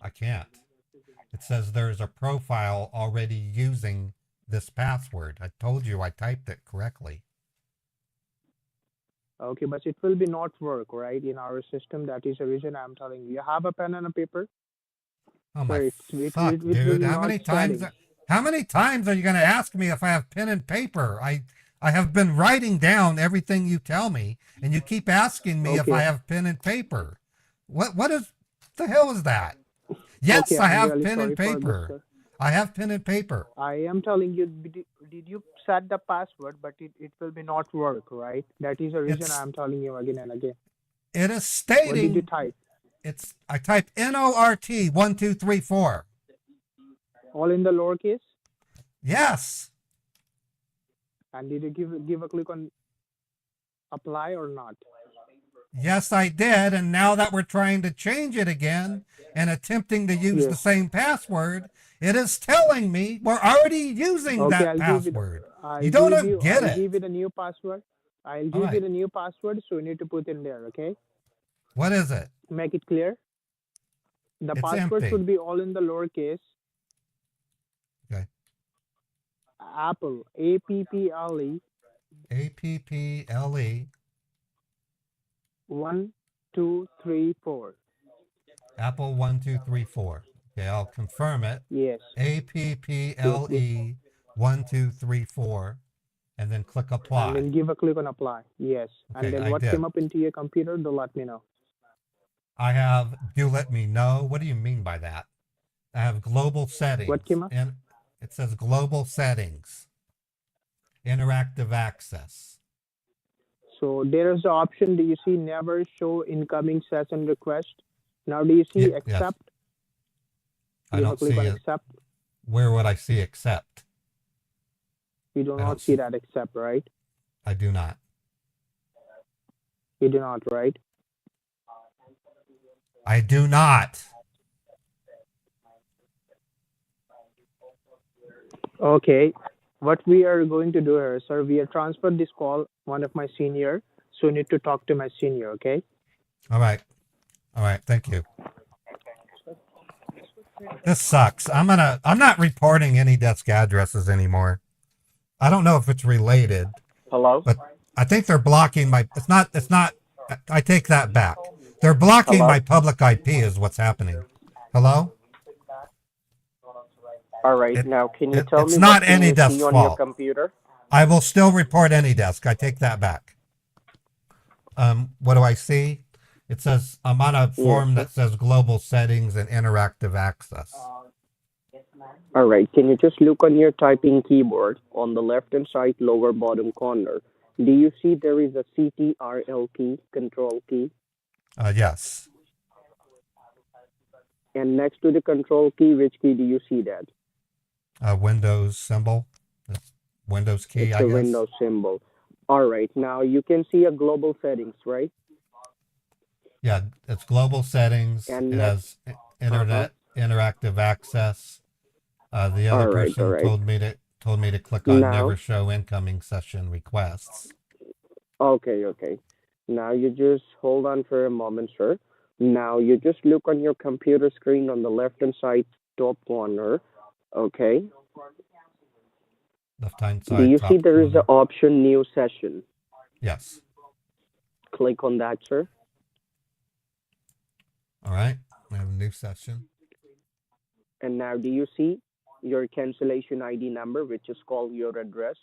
S1: I can't. It says there's a profile already using this password. I told you I typed it correctly.
S2: Okay, but it will be not work, right? In our system, that is the reason I'm telling you. You have a pen and a paper?
S1: Oh my
S2: Sir,
S1: fuck,
S2: it will
S1: dude!
S2: be
S1: How
S2: not
S1: many times?
S2: standing.
S1: How many times are you going to ask me if I have pen and paper? I have been writing down everything you tell me, and you keep asking me if I
S2: Okay.
S1: have pen and paper. What is the hell is that? Yes,
S2: Okay,
S1: I
S2: I'm
S1: have
S2: really
S1: pen and
S2: sorry for this,
S1: paper.
S2: sir.
S1: I have pen and paper.
S2: I am telling you, did you set the password, but it will be not work, right? That is the reason
S1: It's
S2: I'm telling you again and again.
S1: it is
S2: What did you
S1: stating
S2: type?
S1: I type NORT 1 2 3 4.
S2: All in the lowercase?
S1: Yes.
S2: And did you give a click on apply or not?
S1: Yes, I did. And now that we're trying to change it again and attempting to use the
S2: Yes.
S1: same password, it is telling me we're already using
S2: Okay,
S1: that password.
S2: I'll
S1: You don't
S2: I'll
S1: get it.
S2: give you the new password. I'll
S1: All
S2: give you
S1: right.
S2: the new password, so you need to put in there, okay?
S1: What is it?
S2: Make it clear. The
S1: It's
S2: password
S1: empty.
S2: should be all in the lowercase.
S1: Okay.
S2: Apple, APPLE,
S1: APPLE
S2: 1, 2, 3, 4.
S1: Apple 1234. Okay, I'll confirm it.
S2: Yes. Yes, yes.
S1: APPLE 1234, and then click
S2: And
S1: apply.
S2: then give a click on apply. Yes. And
S1: Okay,
S2: then
S1: I
S2: what came
S1: did.
S2: up into your computer, do let me know.
S1: I have do let me know. What do you mean by that? I have global
S2: What
S1: settings,
S2: came up?
S1: and it says global settings, interactive access.
S2: So there is the option. Do you see never show incoming session request? Now do you see
S1: Yes,
S2: accept?
S1: I
S2: Give a
S1: don't
S2: click
S1: see
S2: on
S1: it.
S2: accept.
S1: Where would I see accept?
S2: You do
S1: I
S2: not
S1: don't
S2: see
S1: see.
S2: that accept, right?
S1: I do not.
S2: You do not, right?
S1: I do not.
S2: Okay. What we are going to do here, sir, we are transferred this call one of my senior, so you need to talk to my senior, okay?
S1: All right. All right. Thank you. This sucks. I'm not reporting AnyDesk addresses anymore. I don't know if it's related,
S4: Hello?
S1: but I think they're blocking my. It's not. I take that back. They're blocking
S4: Hello?
S1: my public IP is what's happening. Hello?
S4: All right.
S1: It,
S4: Now, can you tell
S1: it's
S4: me
S1: not
S4: what can you see
S1: AnyDesk's
S4: on your
S1: fault.
S4: computer?
S1: I will still report AnyDesk. I take that back. What do I see? It says I'm on a
S4: Yes,
S1: form
S4: sir.
S1: that says global settings and interactive access.
S4: All right. Can you just look on your typing keyboard on the left-hand side lower bottom corner? Do you see there is a CTRL key, control key?
S1: Yes.
S4: And next to the control key, which key do you see that?
S1: Windows symbol. That's Windows key,
S4: It's
S1: I
S4: the
S1: guess.
S4: Windows symbol. All right. Now, you can see a global settings, right?
S1: Yeah, it's global settings.
S4: And
S1: It
S4: next,
S1: has internet interactive access. The other
S4: all right, all
S1: person
S4: right.
S1: told me to click on
S4: Now,
S1: never show incoming session requests.
S4: okay, okay. Now you just hold on for a moment, sir. Now you just look on your computer screen on the left-hand side top corner, okay?
S1: Left hand
S4: Do
S1: side
S4: you see
S1: top
S4: there is the
S1: corner.
S4: option new session?
S1: Yes.
S4: Click on that, sir.
S1: All right. I have a new session.
S4: And now do you see your cancellation ID number, which is called your address?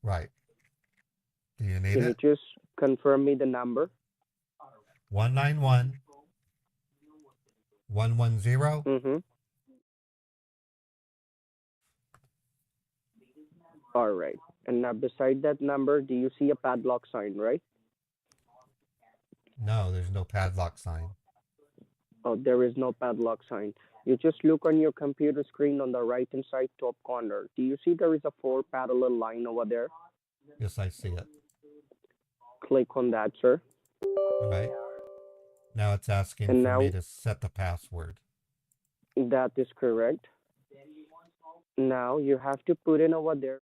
S1: Right. Do you need
S4: Can you
S1: it?
S4: just confirm me the number?
S1: 191 110.
S4: Mm-hmm. All right. And now beside that number, do you see a padlock sign, right?
S1: No, there's no padlock sign.
S4: Oh, there is no padlock sign. You just look on your computer screen on the right hand side top corner. Do you see there is a 4 parallel line over there?
S1: Yes, I see it.
S4: Click on that, sir.
S1: All right. Now it's asking
S4: And
S1: for me
S4: now
S1: to set the password.
S4: that is correct. Now you have to put in over there.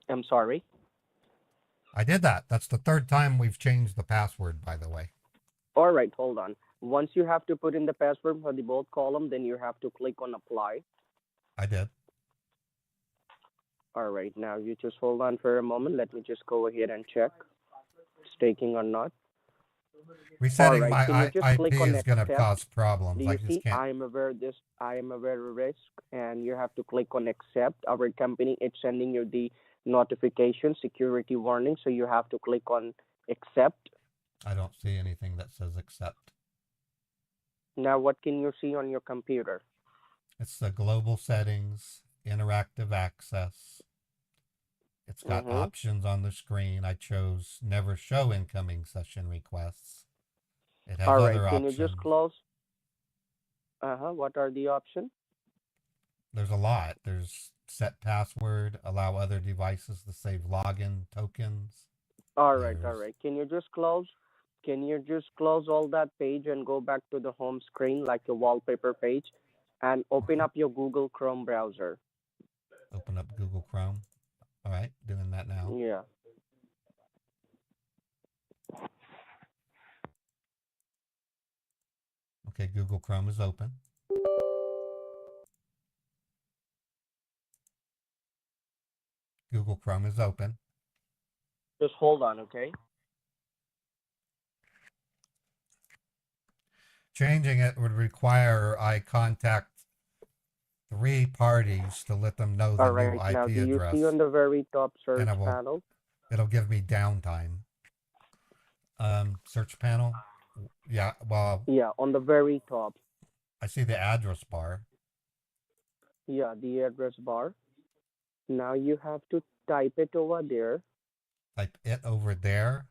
S4: I'm sorry.
S1: I did that. That's the third time we've changed the password, by the way.
S4: All right, hold on. Once you have to put in the password for the both column, then you have to click on apply.
S1: I did.
S4: All right, now you just hold on for a moment. Let me just go ahead and check it's taking or not. All
S1: Resetting
S4: right,
S1: my
S4: can you just
S1: IP
S4: click on
S1: is going to
S4: accept?
S1: cause problems.
S4: Do
S1: I
S4: you
S1: just
S4: see
S1: can't.
S4: I am aware of risk, and you have to click on accept. Our company it's sending you the notification security warning, so you have to click on accept.
S1: I don't see anything that says accept.
S4: Now, what can you see on your computer?
S1: It's the global settings, interactive access. It's got
S4: Mm-hmm.
S1: options on the screen. I chose never show incoming session requests. It has
S4: All right.
S1: other
S4: Can you just
S1: options.
S4: close? What are the options?
S1: There's a lot. There's set password, allow other devices to save login tokens.
S4: All right. All
S1: There's
S4: right. Can you just close? Can you just close all that page and go back to the home screen, like your wallpaper page, and open
S1: okay.
S4: up your Google Chrome browser?
S1: Open up Google Chrome. All right, doing that now.
S4: Yeah.
S1: Okay, Google Chrome is open. Google Chrome is open.
S4: Just hold on, okay?
S1: Changing it would require I contact 3 parties to let them know the
S4: All
S1: new
S4: right. Now,
S1: IP
S4: do you see
S1: address,
S4: on the very top
S1: and
S4: search panel?
S1: it'll give me downtime. Search panel. Yeah, well,
S4: Yeah, on the very top.
S1: I see the address bar.
S4: Yeah, the address bar. Now you have to type it over there.
S1: Type it over there.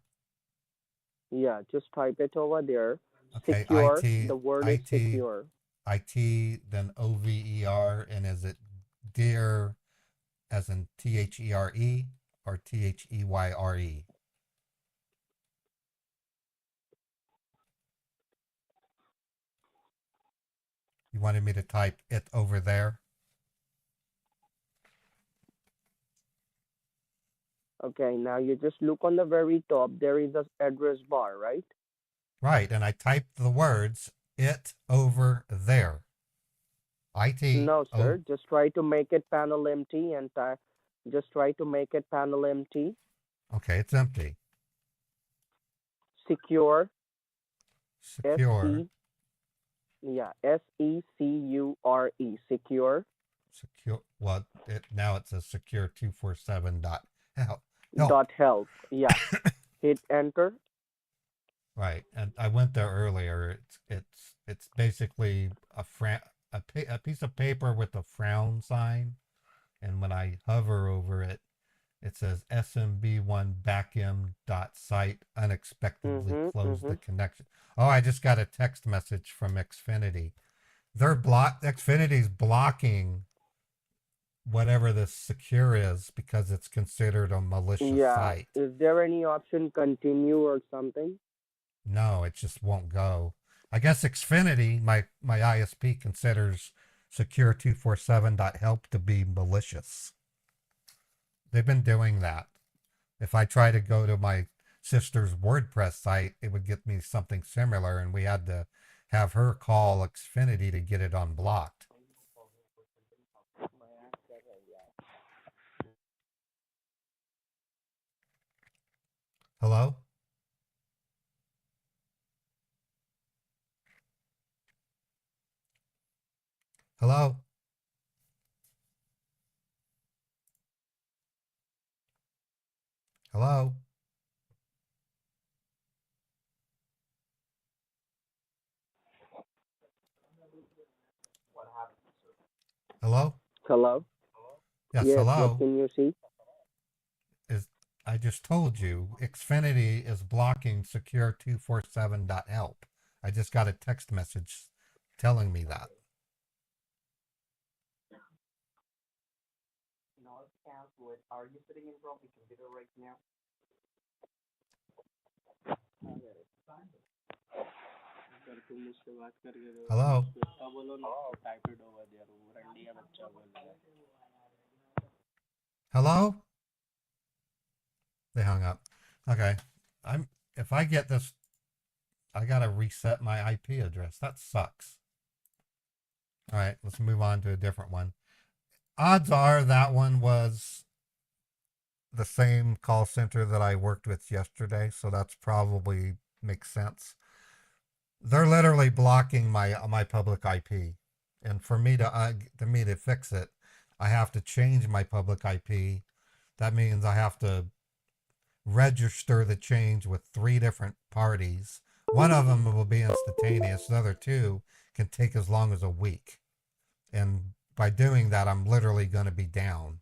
S4: Yeah, just type it over there.
S1: Okay,
S4: Secure. The word is
S1: IT,
S4: secure.
S1: then OVER, and is it dear as in THERE or THEYRE? You wanted me to type it over there?
S4: Okay, now you just look on the very top. There is a address bar, right?
S1: Right, and I typed the words it over there. IT.
S4: No,
S1: Oh,
S4: sir. Just try to make it panel empty and just try to make it panel empty.
S1: okay, it's empty.
S4: Secure.
S1: Secure.
S4: SECURE. Secure.
S1: Secure. Well, now it says secure 247 dot help.
S4: Dot help. Yeah. Hit enter.
S1: Right, and I went there earlier. It's basically a piece of paper with a frown sign, and when I hover over it, it says SMB1 backend.site unexpectedly closed the connection. Oh, I just got a text message from Xfinity. Xfinity's blocking whatever this secure is because it's considered a malicious
S4: Yeah.
S1: site.
S4: Is there any option continue or something?
S1: No, it just won't go. I guess Xfinity, my ISP, considers secure 247.help to be malicious. They've been doing that. If I try to go to my sister's WordPress site, it would get me something similar, and we had to have her call Xfinity to get it unblocked. Hello? Hello? Hello? Hello?
S4: Hello?
S1: Yes,
S4: Yes,
S1: hello.
S4: what can you see?
S1: I just told you, Xfinity is blocking secure 247.help. I just got a text message telling me that.
S4: Are you sitting in front of the computer right now?
S1: Hello? Hello? They hung up. Okay. If I get this, I gotta reset my IP address. That sucks. All right, let's move on to a different one. Odds are that one was the same call center that I worked with yesterday, so that's probably makes sense. They're literally blocking my public IP, and for me to fix it, I have to change my public IP. That means I have to register the change with 3 different parties, One of them will be instantaneous. The other two can take as long as a week. And by doing that, I'm literally going to be down.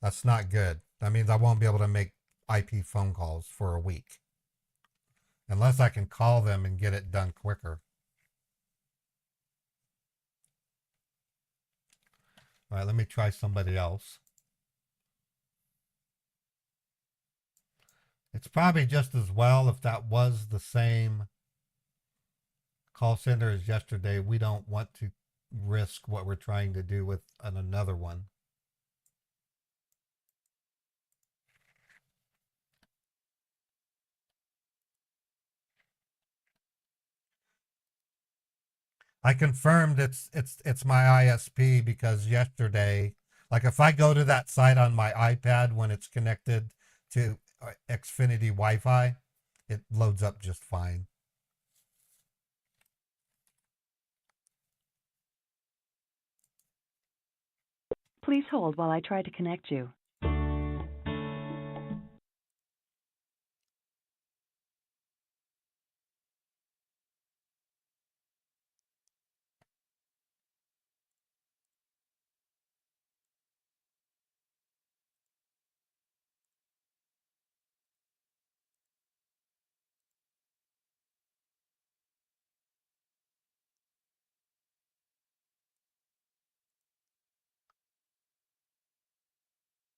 S1: That's not good. That means I won't be able to make IP phone calls for a week. Unless I can call them and get it done quicker. All right, let me try somebody else. It's probably just as well if that was the same call center as yesterday. We don't want to risk what we're trying to do with another one. I confirmed it's my ISP because yesterday, like if I go to that site on my iPad when it's connected to Xfinity Wi-Fi, it loads up just fine.
S5: Please hold while I try to connect you.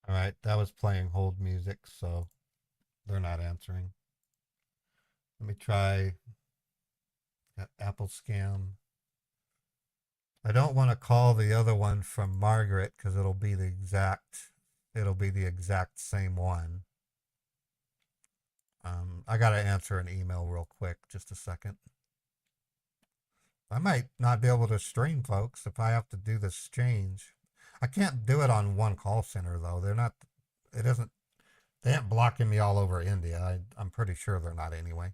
S1: All right, that was playing hold music, so they're not answering. Let me try Apple Scam. I don't want to call the other one from Margaret because it'll be the exact same one. I got to answer an email real quick. Just a second. I might not be able to stream, folks, if I have to do this change. I can't do it on one call center though. They ain't blocking me all over India. I'm pretty sure they're not anyway.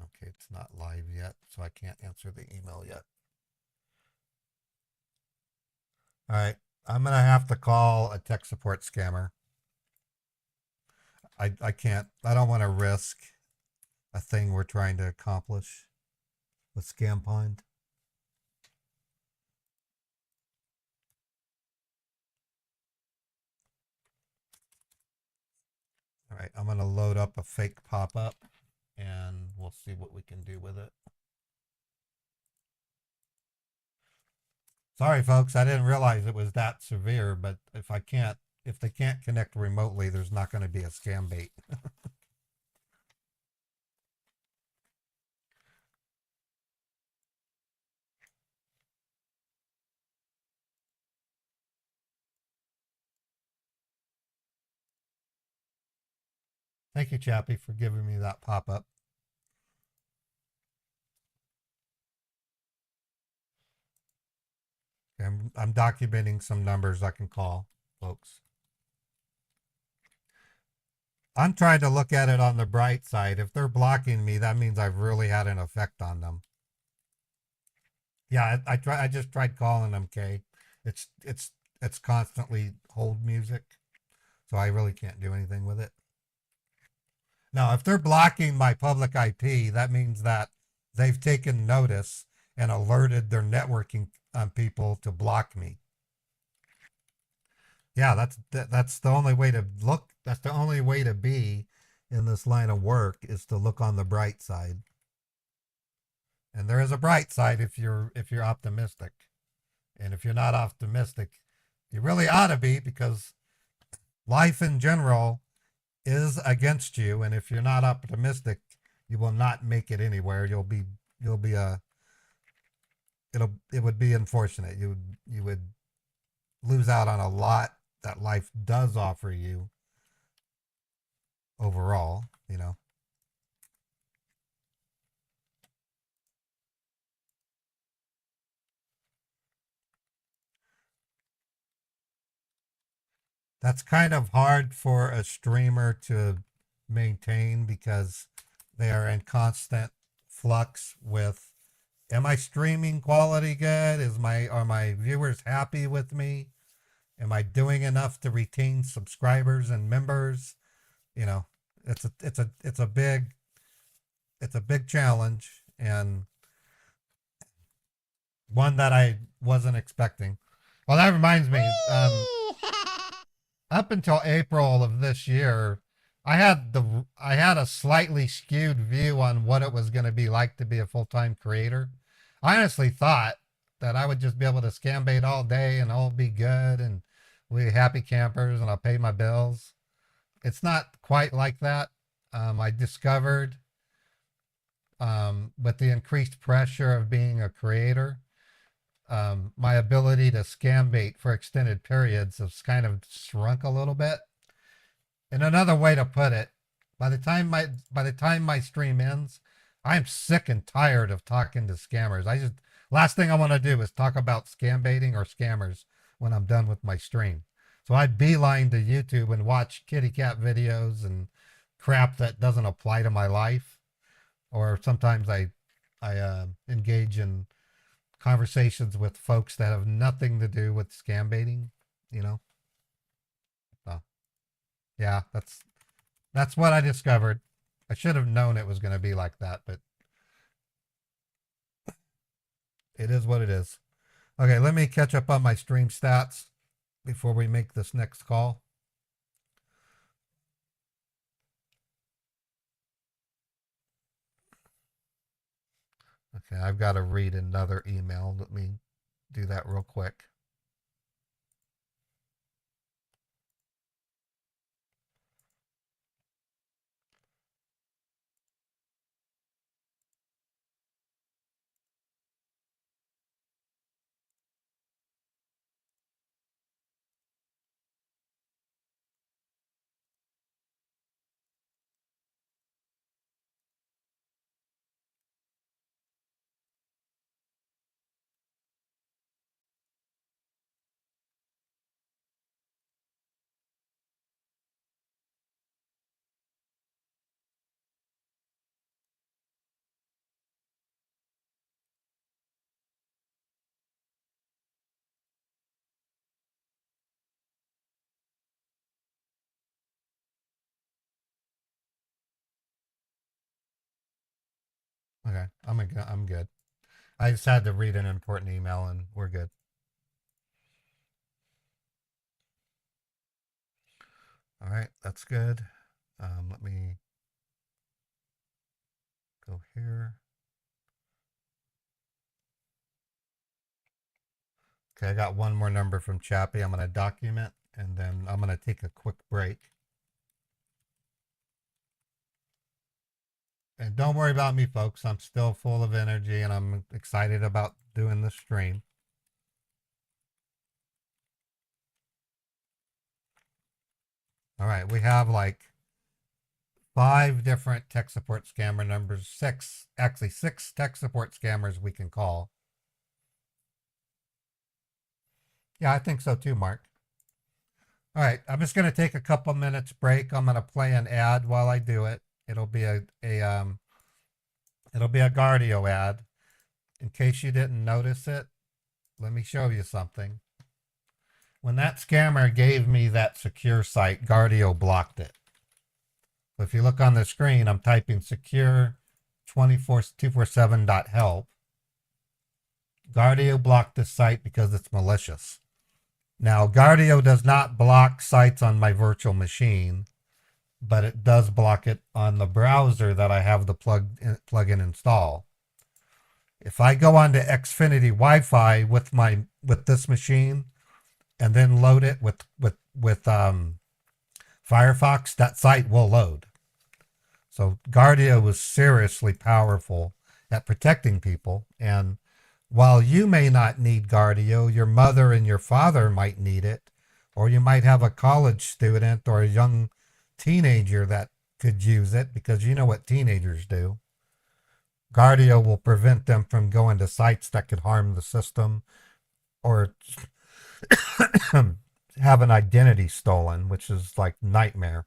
S1: Okay, it's not live yet, so I can't answer the email yet. All right, I'm going to have to call a tech support scammer. I can't, I don't want to risk a thing we're trying to accomplish with Scambics. All right, I'm going to load up a fake pop-up and we'll see what we can do with it. Sorry, folks, I didn't realize it was that severe, but if they can't connect remotely, there's not going to be a scam bait. Thank you, Chappie, for giving me that pop-up. I'm documenting some numbers I can call, folks. I'm trying to look at it on the bright side. If they're blocking me, that means I've really had an effect on them. Yeah, I just tried calling them, Kay. It's constantly hold music, so I really can't do anything with it. Now, if they're blocking my public IP, that means that they've taken notice and alerted their networking people to block me. Yeah, that's the only way to look. That's the only way to be in this line of work is to look on the bright side. And there is a bright side if you're optimistic. And if you're not optimistic, you really ought to be, because life in general is against you, and if you're not optimistic, you will not make it anywhere. It would be unfortunate. You would lose out on a lot that life does offer you overall, you know. That's kind of hard for a streamer to maintain because they are in constant flux with am I streaming quality good? Are my viewers happy with me? Am I doing enough to retain subscribers and members? You know, it's a big challenge, and one that I wasn't expecting. Well, that reminds me, up until April of this year, I had a slightly skewed view on what it was going to be like to be a full-time creator. I honestly thought that I would just be able to scam bait all day and all be good and we happy campers and I'll pay my bills. It's not quite like that. I discovered, with the increased pressure of being a creator, my ability to scam bait for extended periods has kind of shrunk a little bit. And another way to put it, by the time my stream ends, I'm sick and tired of talking to scammers. Last thing I want to do is talk about scam baiting or scammers when I'm done with my stream. So I beeline to YouTube and watch kitty cat videos and crap that doesn't apply to my life. Or sometimes I engage in conversations with folks that have nothing to do with scam baiting, you know. So yeah, that's what I discovered. I should have known it was going to be like that, but it is what it is. Okay, let me catch up on my stream stats before we make this next call. Okay, I've got to read another email. Let me do that real quick. Okay, I'm good. I just had to read an important email and we're good. All right, that's good. Let me go here. Okay, I got one more number from Chappie. I'm going to document and then I'm going to take a quick break. And don't worry about me, folks. I'm still full of energy and I'm excited about doing this stream. All right, we have like 5 different tech support scammer numbers, 6 tech support scammers we can call. Yeah, I think so too, Mark. All right, I'm just going to take a couple minutes break. I'm going to play an ad while I do it. It'll be a Guardio ad. In case you didn't notice it, let me show you something. When that scammer gave me that secure site, Guardio blocked it. So if you look on the screen, I'm typing secure 247.help. Guardio blocked this site because it's malicious. Now, Guardio does not block sites on my virtual machine, but it does block it on the browser that I have the plugin install. If I go onto Xfinity Wi-Fi with this machine and then load it with Firefox, that site will load. So Guardio was seriously powerful at protecting people. And while you may not need Guardio, your mother and your father might need it, or you might have a college student or a young teenager that could use it, because you know what teenagers do. Guardio will prevent them from going to sites that could harm the system or have an identity stolen, which is like nightmare.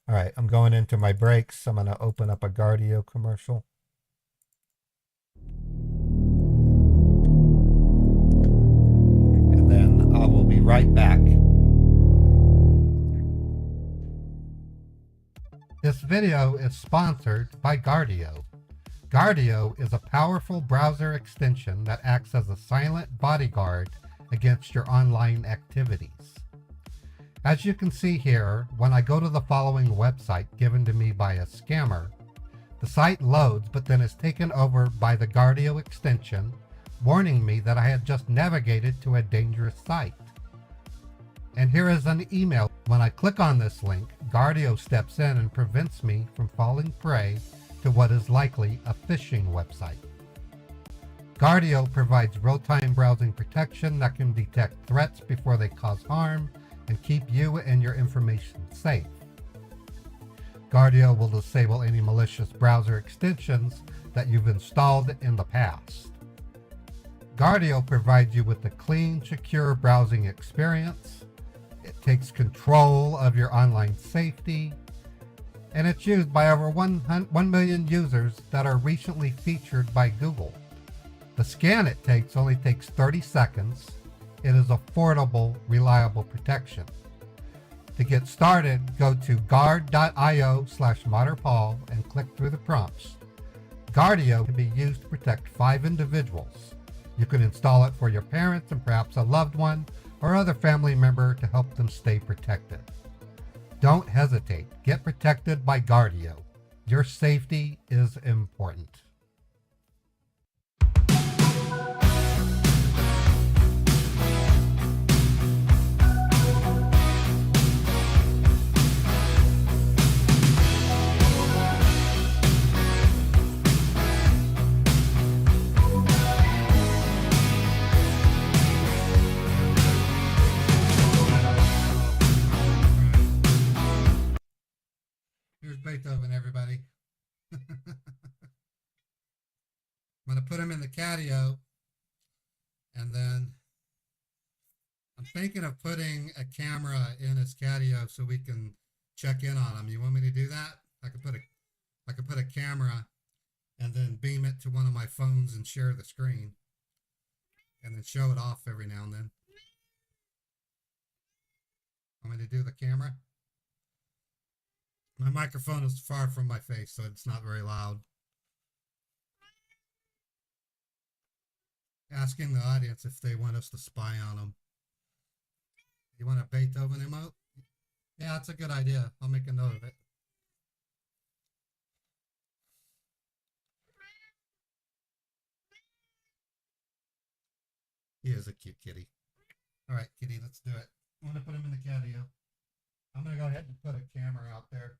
S1: All right, I'm going into my breaks. I'm going to open up a Guardio commercial. right back. This video is sponsored by Guardio. Guardio is a powerful browser extension that acts as a silent bodyguard against your online activities. As you can see here, when I go to the following website given to me by a scammer, the site loads but then is taken over by the Guardio extension, warning me that I had just navigated to a dangerous site. And here is an email. When I click on this link, Guardio steps in and prevents me from falling prey to what is likely a phishing website. Guardio provides real-time browsing protection that can detect threats before they cause harm and keep you and your information safe. Guardio will disable any malicious browser extensions that you've installed in the past. Guardio provides you with a clean, secure browsing experience. It takes control of your online safety, and it's used by over 1 million users that are recently featured by Google. The scan it takes only takes 30 seconds. It is affordable, reliable protection. To get started, go to guard.io/modderpaul and click through the prompts. Guardio can be used to protect 5 individuals. You can install it for your parents and perhaps a loved one or other family member to help them stay protected. Don't hesitate. Get protected by Guardio. Your safety is important. Here's Beethoven, everybody. I'm going to put him in the catio, and then I'm thinking of putting a camera in his catio so we can check in on him. You want me to do that? I could put a camera and then beam it to one of my phones and share the screen, and then show it off every now and then. Want me to do the camera? My microphone is far from my face, so it's not very loud. Asking the audience if they want us to spy on them. You want a Beethoven emote? Yeah, that's a good idea. I'll make a note of it. He is a cute kitty. All right, kitty, let's do it. I'm going to put him in the catio. I'm going to go ahead and put a camera out there.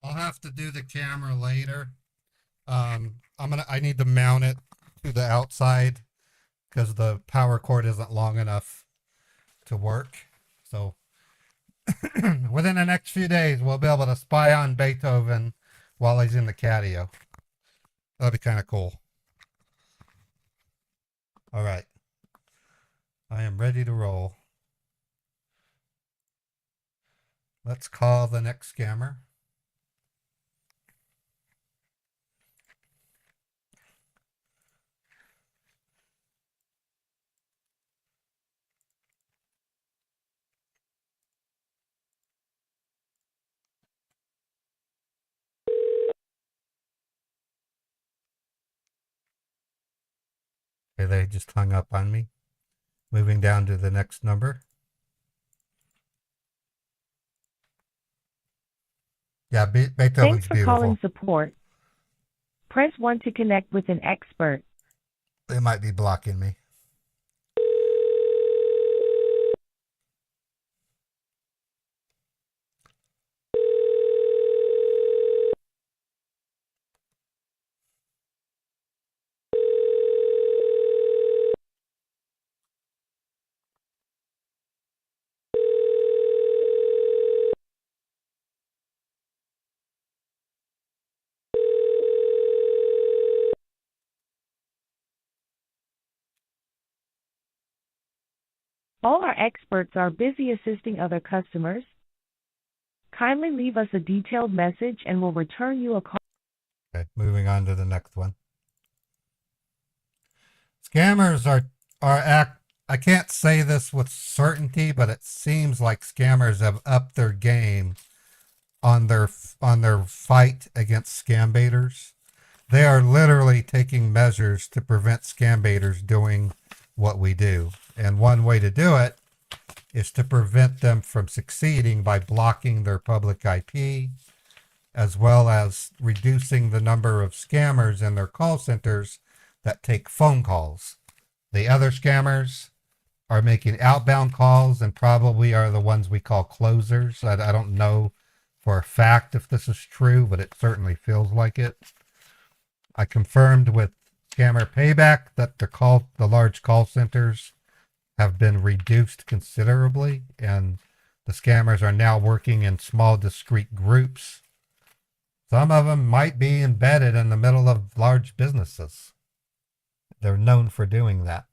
S1: I'll have to do the camera later. I need to mount it to the outside because the power cord isn't long enough to work. So within the next few days, we'll be able to spy on Beethoven while he's in the catio. That'll be kind of cool. All right. I am ready to roll. Let's call the next scammer. Okay, they just hung up on me. Moving down to the next number. Yeah,
S5: Thanks
S1: Beethoven's
S5: for calling
S1: beautiful.
S5: support. Press 1 to connect with an expert.
S1: They might be blocking me.
S5: All our experts are busy assisting other customers. Kindly leave us a detailed message and we'll return you a call.
S1: Okay, moving on to the next one. Scammers I can't say this with certainty, but it seems like scammers have upped their game on their fight against scambaiters. They are literally taking measures to prevent scambaiters doing what we do. And one way to do it is to prevent them from succeeding by blocking their public IP, as well as reducing the number of scammers in their call centers that take phone calls. The other scammers are making outbound calls and probably are the ones we call closers. I don't know for a fact if this is true, but it certainly feels like it. I confirmed with Scammer Payback that the large call centers have been reduced considerably, and the scammers are now working in small, discrete groups. Some of them might be embedded in the middle of large businesses. They're known for doing that.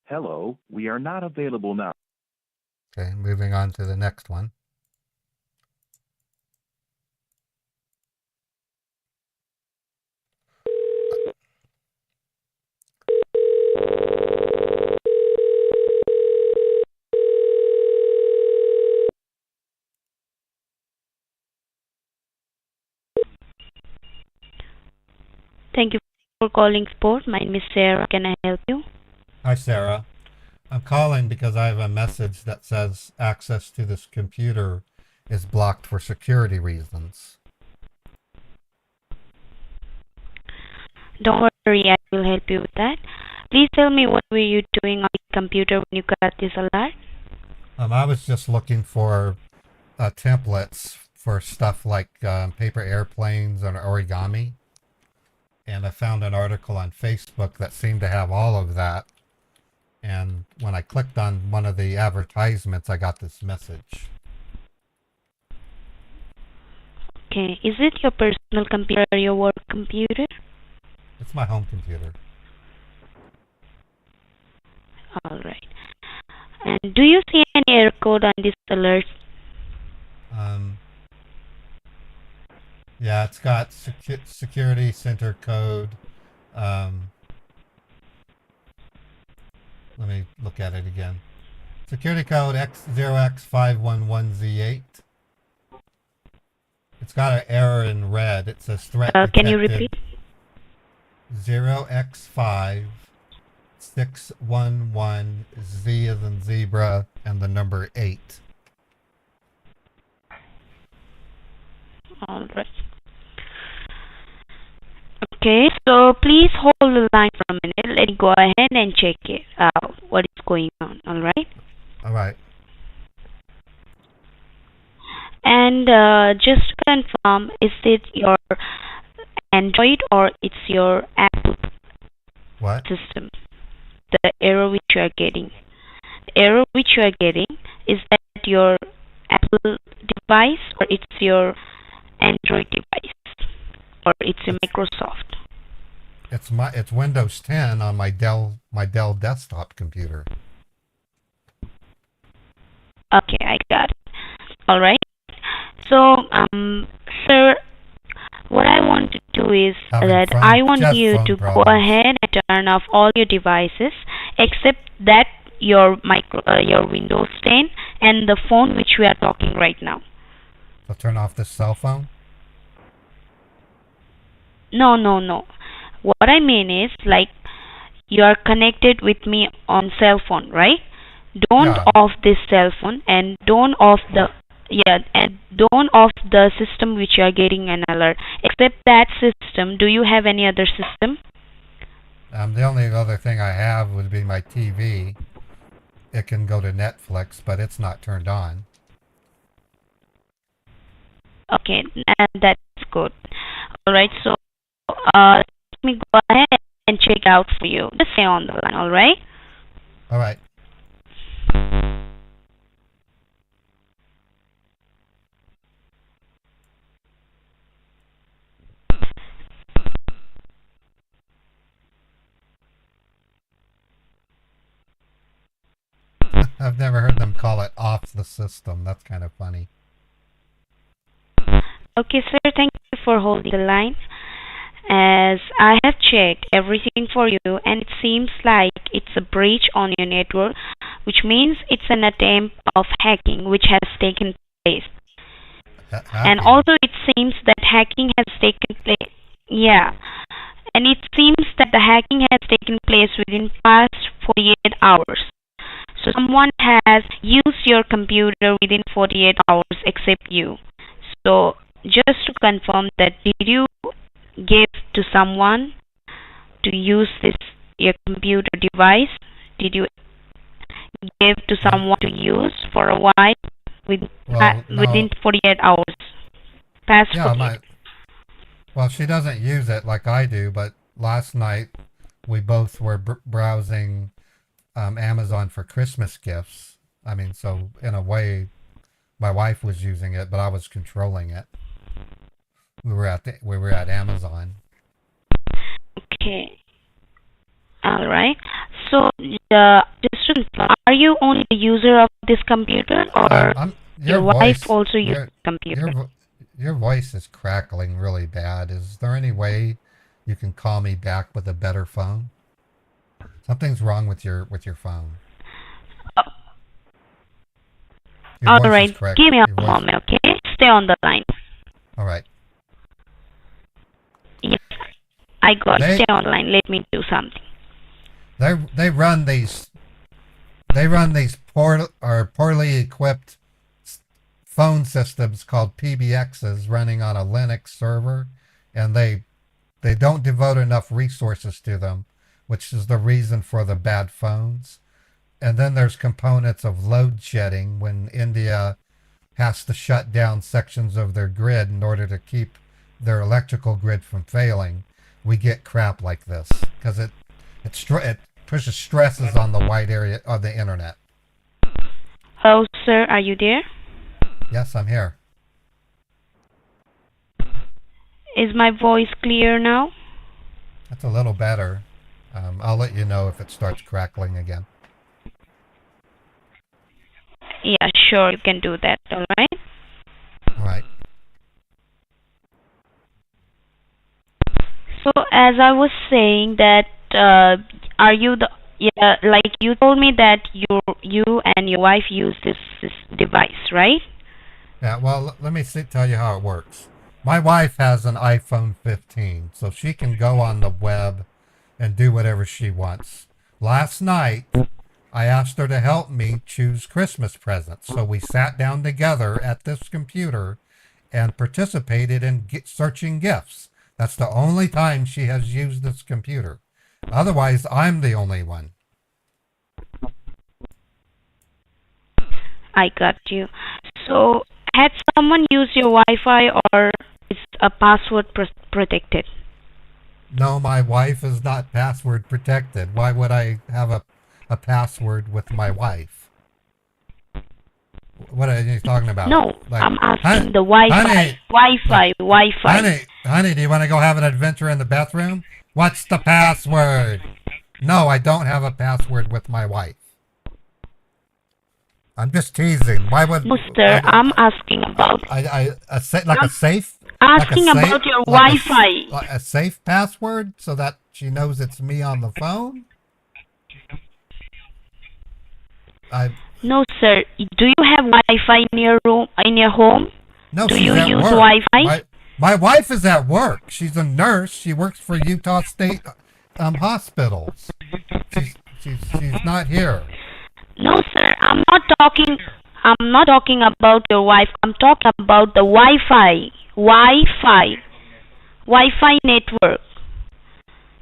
S6: Hello, we are not available now.
S1: Okay, moving on to the next one.
S7: Thank you for calling Sport. My name is Sarah. Can I help you?
S1: Hi, Sarah. I'm calling because I have a message that says access to this computer is blocked for security reasons.
S7: Don't worry, I will help you with that. Please tell me what were you doing on the computer when you got this alert?
S1: I was just looking for templates for stuff like paper airplanes and origami. And I found an article on Facebook that seemed to have all of that. And when I clicked on one of the advertisements, I got this message.
S7: Okay, is it your personal computer or your work computer?
S1: It's my home computer.
S7: Alright. And do you see any error code on this alert?
S1: Yeah, it's got security center code. Let me look at it again. Security code X0X511Z8. It's got an error in red. It says threat detected.
S7: Can you repeat?
S1: 0x5611 Z as in zebra and the number 8.
S7: Alright. Okay, so please hold the line for a minute. Let me go ahead and check it out. What is going on? Alright.
S1: Alright.
S7: And just to confirm, is it your Android or it's your Apple
S1: What?
S7: system? The error which you are getting. The error which you are getting, is that your Apple device or it's your Android device or it's your
S1: It's
S7: Microsoft?
S1: it's Windows 10 on my Dell desktop computer.
S7: Okay, I got it. All right. So, sir, what I want to do is
S1: Having
S7: that I want
S1: just
S7: you
S1: phone
S7: to go
S1: problems.
S7: ahead and turn off all your devices except that your Windows 10 and the phone which we are talking right now.
S1: So turn off this cell phone.
S7: No, no, no. What I mean is like you are connected with me on cell phone, right? Don't
S1: Yeah.
S7: off this cell phone and don't off the system which you are getting an alert. Except that system, do you have any other system?
S1: The only other thing I have would be my TV. It can go to Netflix, but it's not turned on.
S7: Okay, and that's good. All right, so let me go ahead and check out for you. Just stay on the line, all right?
S1: All right. I've never heard them call it off the system. That's kind of funny.
S7: Okay, sir, thank you for holding the line. As I have checked everything for you, and it seems like it's a breach on your network, which means it's an attempt of hacking which has taken place. And
S1: Hacking.
S7: also, it seems that hacking has taken place. Yeah, and it seems that the hacking has taken place within past 48 hours. So someone has used your computer within 48 hours except you. So just to confirm that, did you give to someone to use this your computer device? Did you give to
S1: Um,
S7: someone to use for a while with
S1: well,
S7: within
S1: no.
S7: 48 hours? Past
S1: Yeah,
S7: 48.
S1: well, she doesn't use it like I do, but last night we both were browsing Amazon for Christmas gifts. I mean, so in a way, my wife was using it, but I was controlling it. We were at Amazon.
S7: Okay. All right. So, just to confirm, are you only the user of this computer, or
S1: I'm
S7: your wife also uses the computer?
S1: your voice is crackling really bad. Is there any way you can call me back with a better phone? Something's wrong with your phone.
S7: Uh,
S1: Your
S7: all
S1: voice is
S7: right.
S1: correct.
S7: Give me
S1: Your
S7: a
S1: voice.
S7: moment, okay? Stay on the line.
S1: All right.
S7: Yes, I got it.
S1: They
S7: Stay on the line. Let me do something.
S1: they run these poorly equipped phone systems called PBXs running on a Linux server, and they don't devote enough resources to them, which is the reason for the bad phones. And then there's components of load shedding when India has to shut down sections of their grid in order to keep their electrical grid from failing. We get crap like this because it pushes stresses on the wide area of the internet.
S7: Hello, sir. Are you there?
S1: Yes, I'm here.
S7: Is my voice clear now?
S1: That's a little better. I'll let you know if it starts crackling again.
S7: Yeah, sure. You can do that. All right.
S1: All right.
S7: So as I was saying that, are you the like you told me that you and your wife use this device, right?
S1: Yeah, well, let me tell you how it works. My wife has an iPhone 15, so she can go on the web and do whatever she wants. Last night, I asked her to help me choose Christmas presents, so we sat down together at this computer and participated in searching gifts. That's the only time she has used this computer. Otherwise, I'm the only one.
S7: I got you. So had someone used your Wi-Fi, or is a password protected?
S1: No, my wife is not password protected. Why would I have a password with my wife? What are you talking about?
S7: No,
S1: Like,
S7: I'm asking the
S1: honey,
S7: Wi-Fi.
S1: honey, do you want to go have an adventure in the bathroom? What's the password? No, I don't have a password with my wife. I'm just teasing. Why would
S7: Mister, I'm asking about
S1: a safe?
S7: asking about your Wi-Fi.
S1: A safe password so that she knows it's me on the phone?
S7: No, sir. Do you have Wi-Fi in your room, in your home?
S1: No,
S7: Do
S1: she's
S7: you
S1: at
S7: use
S1: work.
S7: Wi-Fi?
S1: My wife is at work. She's a nurse. She works for Utah State hospitals. She's not here.
S7: No, sir. I'm not talking about your wife. I'm talking about the Wi-Fi. Wi-Fi network.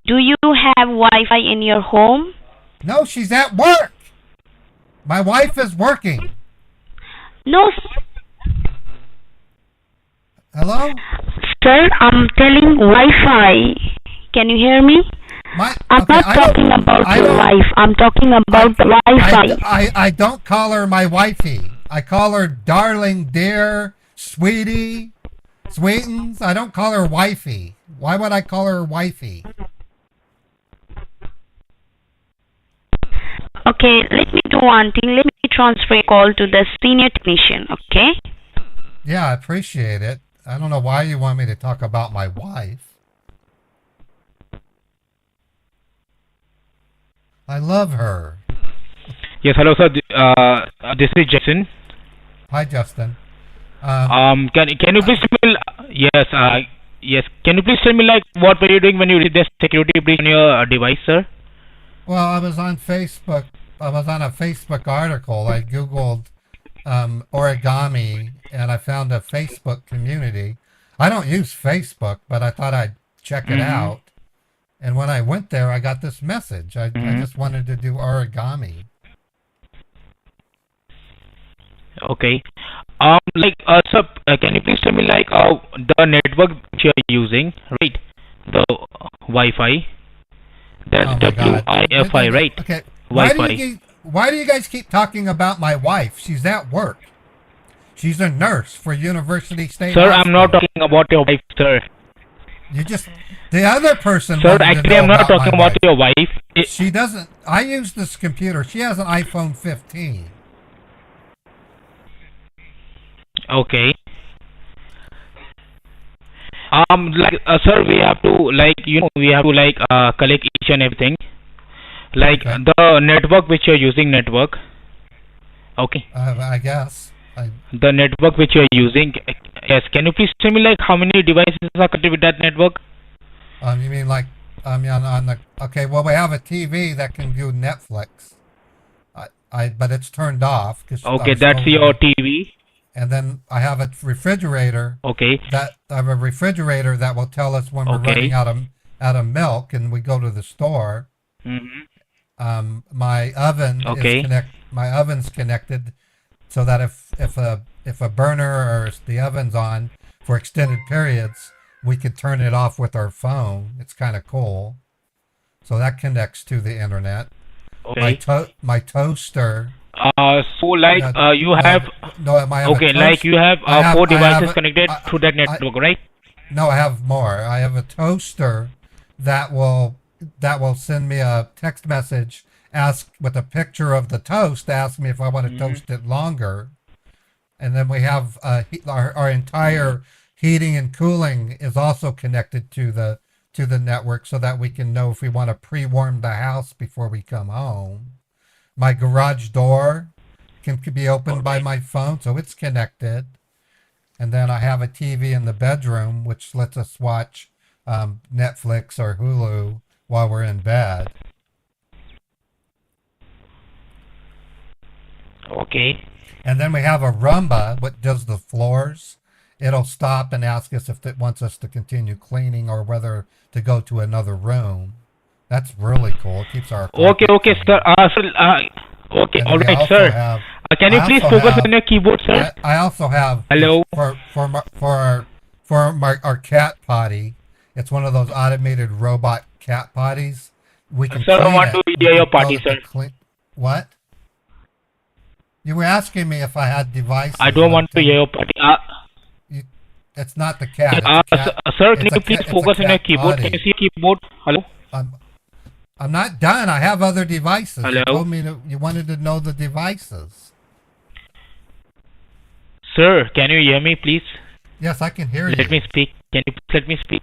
S7: Do you have Wi-Fi in your home?
S1: No, she's at work. My wife is working.
S7: No,
S1: Hello?
S7: sir. I'm telling Wi-Fi. Can you hear me? I'm not talking about your wife. I'm talking about the Wi-Fi.
S1: I don't call her my wifey. I call her darling, dear, sweetie, sweetens. I don't call her wifey. Why would I call her wifey?
S7: Okay, let me do one thing. Let me transfer a call to the senior technician, okay?
S1: Yeah, I appreciate it. I don't know why you want me to talk about my wife. I love her.
S8: Yes, hello, sir. This is Jason.
S1: Hi, Justin.
S8: Can you please tell me? Yes. Can you please tell me like what were you doing when you did this security breach on your device, sir?
S1: Well, I was on Facebook. I was on a Facebook article. I Googled origami, and I found a Facebook community. I don't use Facebook, but I thought I'd check it out. And when I went there, I got this message. I just wanted to do origami.
S8: Okay. Sir, can you please tell me like the network which you are using, right? The Wi-Fi. That's WIFI, right?
S1: Okay.
S8: Wi-Fi.
S1: Why do you guys keep talking about my wife? She's at work. She's a nurse for University State
S8: Sir,
S1: Hospital.
S8: I'm not talking about your wife, sir.
S1: The other person.
S8: Sir, actually, I'm not talking about your wife.
S1: She doesn't. I use this computer. She has an iPhone 15.
S8: Okay. Sir, we have to collect each and everything. The network which you're using, Okay.
S1: I guess.
S8: The network which you're using, yes. Can you please tell me like how many devices are connected with that network?
S1: You mean like on the? Okay. Well, we have a TV that can do Netflix. But it's turned off.
S8: Okay, that's your TV.
S1: And then I have a refrigerator.
S8: Okay.
S1: I have a refrigerator that will tell us when we're running out of milk, and we go to the store. My oven my oven's connected, so that if a burner or the oven's on for extended periods, we could turn it off with our phone. It's kind of cool. So that connects to the internet.
S8: Okay.
S1: My toaster.
S8: You have. You have 4 devices connected to that network, right?
S1: No, I have more. I have a toaster that will send me a text message with a picture of the toast, ask me if I want to toast it longer. And then we have our entire heating and cooling is also connected to the network, so that we can know if we want to pre-warm the house before we come home. My garage door can be opened by my phone, so it's connected. And then I have a TV in the bedroom, which lets us watch Netflix or Hulu while we're in bed.
S8: Okay.
S1: And then we have a Roomba, what does the floors. It'll stop and ask us if it wants us to continue cleaning or whether to go to another room. That's really cool. It keeps our
S8: okay, sir. Okay, all right, sir. Can you please focus on your keyboard, sir?
S1: I also have
S8: hello
S1: for our cat potty. It's one of those automated robot cat potties. We can
S8: Sir, I
S1: clean
S8: want
S1: it.
S8: to
S1: We
S8: hear your
S1: can tell
S8: party,
S1: it to
S8: sir.
S1: clean. What? You were asking me if I had devices.
S8: I don't
S1: and I'm
S8: want to
S1: telling
S8: hear your party.
S1: you, it's not the cat. It's a cat.
S8: Sir, can
S1: It's
S8: you
S1: a
S8: please
S1: cat. It's a
S8: focus on your
S1: cat
S8: keyboard? Can you
S1: potty.
S8: see your keyboard? Hello?
S1: I'm not done. I have other devices. You
S8: Hello?
S1: told me you wanted to know the devices.
S8: Sir, can you hear me, please?
S1: Yes, I can hear you.
S8: Let me speak. Can you please let me speak?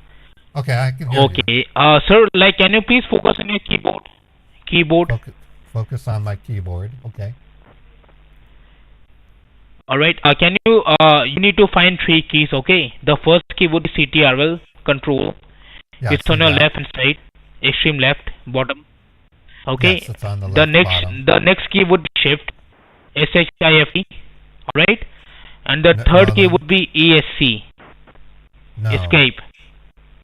S1: Okay, I can hear you.
S8: Okay. Sir, like, can you please focus on your keyboard? Keyboard.
S1: Focus on my keyboard. Okay.
S8: All right. Can you? You need to find three keys. Okay. The first key would be CTRL control.
S1: Yeah, I
S8: It's
S1: see
S8: on your
S1: that.
S8: left hand side, extreme left, bottom. Okay.
S1: Yes, it's on the
S8: the
S1: left
S8: next,
S1: bottom.
S8: the next key would be shift, SHIFT. All right. And the
S1: No,
S8: third key
S1: no.
S8: would be ESC,
S1: No.
S8: escape.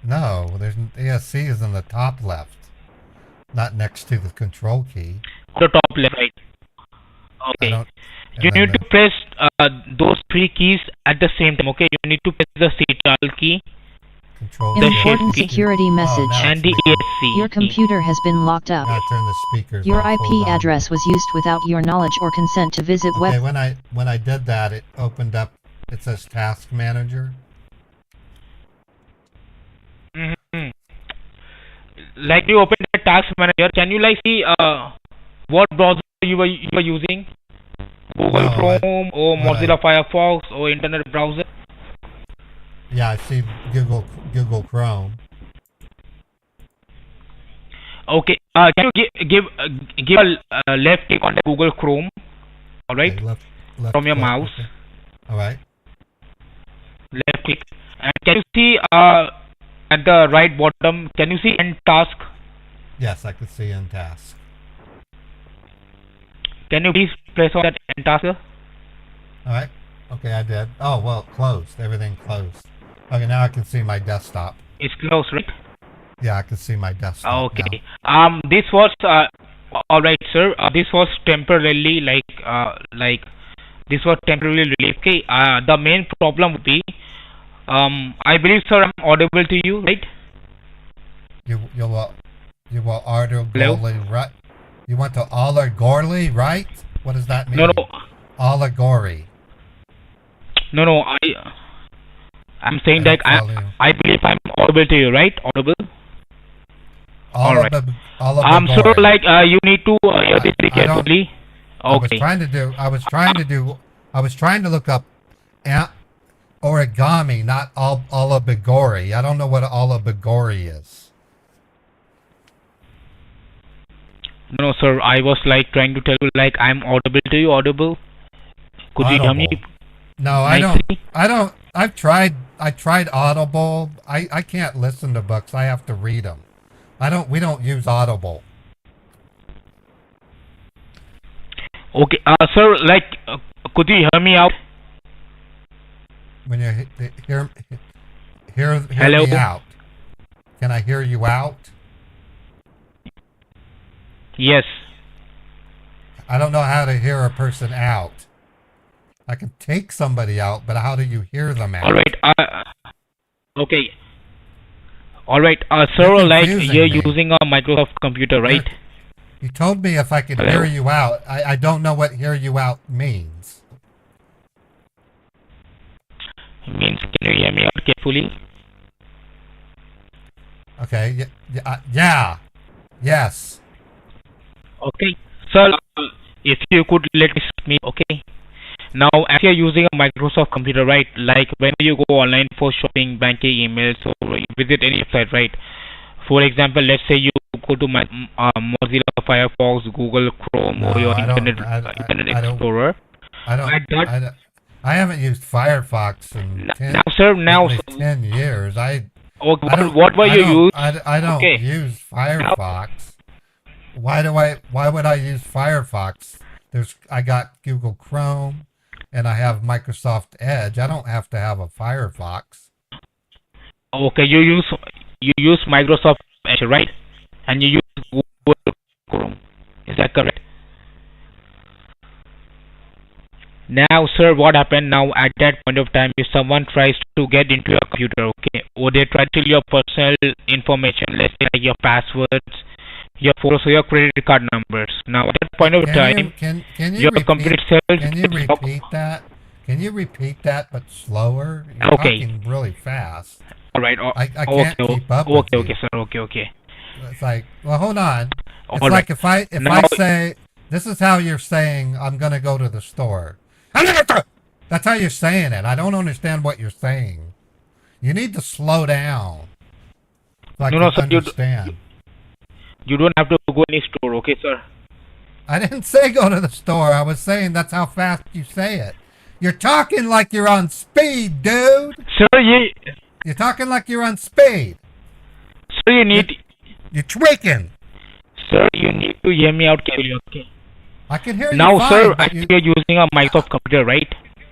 S1: No, there's ESC is in the top left, not next to the control key.
S8: The top left, right.
S1: I
S8: Okay.
S1: don't.
S8: You
S1: and then
S8: need to press those three keys at the same time. Okay. You need to press the CTRL key
S1: control
S8: The
S1: key.
S9: Important
S8: shift key.
S9: security message.
S1: now
S8: and
S1: it's
S8: the
S1: making-
S8: ESC.
S9: Your computer has been locked up.
S1: Now turn the speakers
S9: Your
S1: off.
S9: IP
S1: Hold on.
S9: address was used without your knowledge or consent to visit
S1: Okay,
S9: web.
S1: when I did that, it opened up. It says Task Manager.
S8: Mhm. Like you open the task manager, can you like see what browser you were using? Google
S1: No,
S8: Chrome or
S1: what
S8: Mozilla Firefox or Internet browser?
S1: Yeah, I see Google Chrome.
S8: Okay. Can you give a left click on the Google Chrome? All right.
S1: Okay, left
S8: From your
S1: click,
S8: mouse.
S1: okay. All right.
S8: Left click. And can you see at the right bottom? Can you see end task?
S1: Yes, I can see in task.
S8: Can you please press on that end task?
S1: All right. Okay, I did. Oh well, closed. Everything closed. Okay, now I can see my desktop.
S8: It's closed, right?
S1: Yeah, I can see my desktop.
S8: Okay.
S1: now.
S8: This was all right, sir. This was temporarily like this was temporarily relief. Okay. The main problem would be, I believe, sir, I'm audible to you, right?
S1: You will order
S8: Hello?
S1: Gorley, right? You want to allegory, right? What does that mean?
S8: No, no,
S1: Allegory.
S8: no. I'm saying
S1: I
S8: that
S1: don't follow you.
S8: I believe I'm audible to you, right? Audible. All right.
S1: Allegory.
S8: So like you need to hear this very
S1: I don't-
S8: carefully.
S1: I was
S8: Okay.
S1: trying to look up origami, not allegory. I don't know what allegory is.
S8: No, sir. I was like trying to tell you like I'm audible to you. Audible. Could you hear me?
S1: No,
S8: nicely?
S1: I don't. I tried Audible. I can't listen to books. I have to read them. We don't use Audible.
S8: Okay, sir, like, could you hear me out?
S1: When you hear
S8: Hello?
S1: me out. Can I hear you out?
S8: Yes.
S1: I don't know how to hear a person out. I can take somebody out, but how do you hear them out?
S8: All right. Okay. All right. Sir,
S1: You're
S8: like
S1: confusing
S8: you're
S1: me.
S8: using a Microsoft computer, right?
S1: You told me if I could
S8: Hello?
S1: hear you out. I don't know what hear you out means.
S8: Means, can you hear me out carefully?
S1: Okay. Yeah. Yes.
S8: Okay. Sir, if you could let me speak, okay. Now, as you're using a Microsoft computer, right? Like when you go online for shopping, banking, emails, or visit any website, right? For example, let's say you go to my Mozilla Firefox, Google Chrome,
S1: No,
S8: or your
S1: I don't-
S8: Internet
S1: I don't-
S8: Explorer.
S1: I haven't used Firefox in
S8: Now, sir, now,
S1: at least 10 years.
S8: what were you using?
S1: I don't
S8: Okay.
S1: use Firefox. Why would I use Firefox? I got Google Chrome and I have Microsoft Edge. I don't have to have a Firefox.
S8: Okay, you use Microsoft Edge, right? And you use Google Chrome. Is that correct? Now, sir, what happened now at that point of time if someone tries to get into your computer, okay, or they try to steal your personal information, let's say like your passwords, your photos, or your credit card numbers. Now, at that point of time,
S1: Can you
S8: your
S1: repeat?
S8: computer itself
S1: Can you
S8: gets locked.
S1: repeat that? Can you repeat that but slower? You're
S8: Okay.
S1: talking really fast.
S8: All right.
S1: I can't keep up with
S8: okay,
S1: you.
S8: sir. Okay.
S1: It's like, well, hold on. It's
S8: All
S1: like
S8: right.
S1: if
S8: Now,
S1: I say, this is how you're saying I'm gonna go to the store. That's how you're saying it. I don't understand what you're saying. You need to slow down. So I
S8: no,
S1: can
S8: sir.
S1: understand.
S8: You don't have to go any store, okay, sir?
S1: I didn't say go to the store. I was saying that's how fast you say it. You're talking like you're on speed, dude.
S8: Sir,
S1: You're talking like you're on speed.
S8: sir, you need,
S1: You're tweaking.
S8: sir, you need to hear me out carefully, okay?
S1: I can hear you
S8: Now,
S1: fine,
S8: sir,
S1: but
S8: actually you're using a Microsoft computer, right?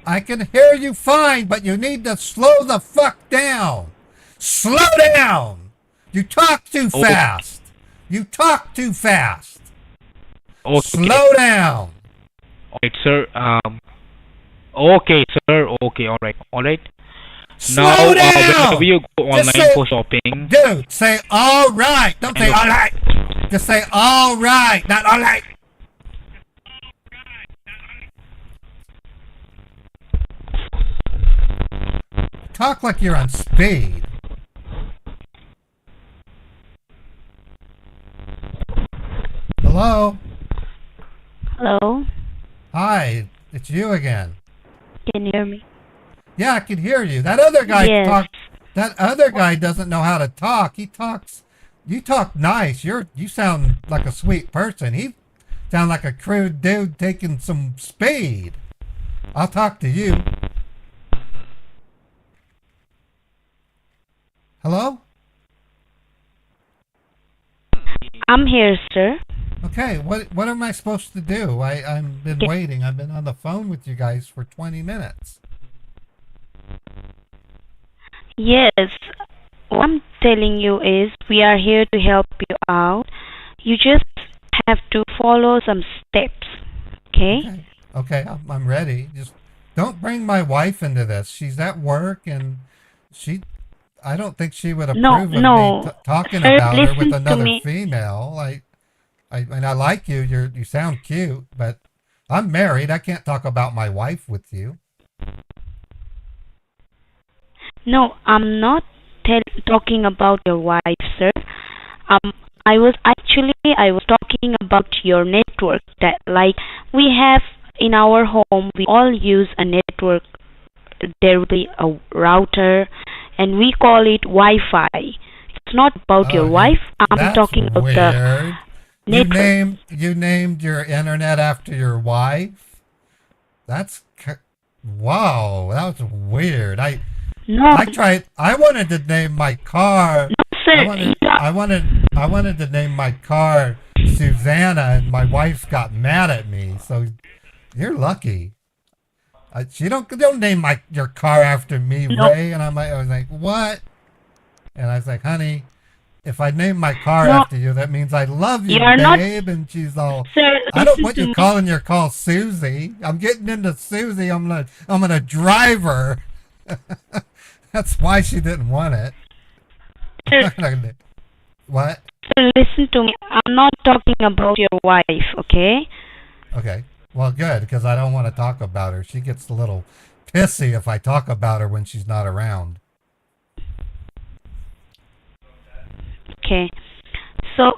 S1: I can hear you fine, but you need to slow the fuck down. Slow down. You talk too
S8: Oh.
S1: fast. You talk too fast.
S8: Okay.
S1: Slow down.
S8: All right, sir. Okay, sir. Okay, all right.
S1: Slow
S8: Now,
S1: down.
S8: whenever you go
S1: Just
S8: online
S1: say-
S8: for shopping,
S1: Dude, say all right. Don't say all right. Just say all right, not all right. Talk like you're on speed. Hello?
S7: Hello?
S1: Hi, it's you again.
S7: Can you hear me?
S1: Yeah, I can hear you. That other guy
S7: Yes.
S1: talks. That other guy doesn't know how to talk. He talks. You talk nice. You sound like a sweet person. He sound like a crude dude taking some speed. I'll talk to you. Hello?
S7: I'm here, sir.
S1: Okay. What am I supposed to do? I've been waiting. I've been on the phone with you guys for 20 minutes.
S7: Yes. What I'm telling you is we are here to help you out. You just have to follow some steps. Okay?
S1: Okay, I'm ready. Just don't bring my wife into this. She's at work and I don't think she would approve of me talking
S7: Sir,
S1: about her with
S7: listen to
S1: another
S7: me.
S1: female. I mean, I like you. You sound cute, but I'm married. I can't talk about my wife with you.
S7: No, I'm not talking about your wife, sir. I was talking about your network. That like we have in our home, we all use a network. There will be a router, and we call it Wi-Fi. It's not about your wife. I'm
S1: That's
S7: talking about
S1: weird.
S7: the network.
S1: You named your internet after your wife? Wow, that was weird. I wanted to name my car.
S7: No, sir.
S1: I wanted to name my car Susanna, and my wife got mad at me. So you're lucky. She don't name your car after me,
S7: No.
S1: Ray. And I was like, what? And I was like, honey, if I name my car
S7: No.
S1: after you, that means I love you,
S7: You're not-
S1: babe. And she's all,
S7: Sir,
S1: I don't
S7: listen
S1: want
S7: to
S1: you
S7: me.
S1: calling your call Susie. I'm getting into Susie. I'm gonna drive her. That's why she didn't want it.
S7: Sir,
S1: What?
S7: sir, listen to me. I'm not talking about your wife, okay?
S1: Okay. Well, good, because I don't want to talk about her. She gets a little pissy if I talk about her when she's not around.
S7: Okay. So,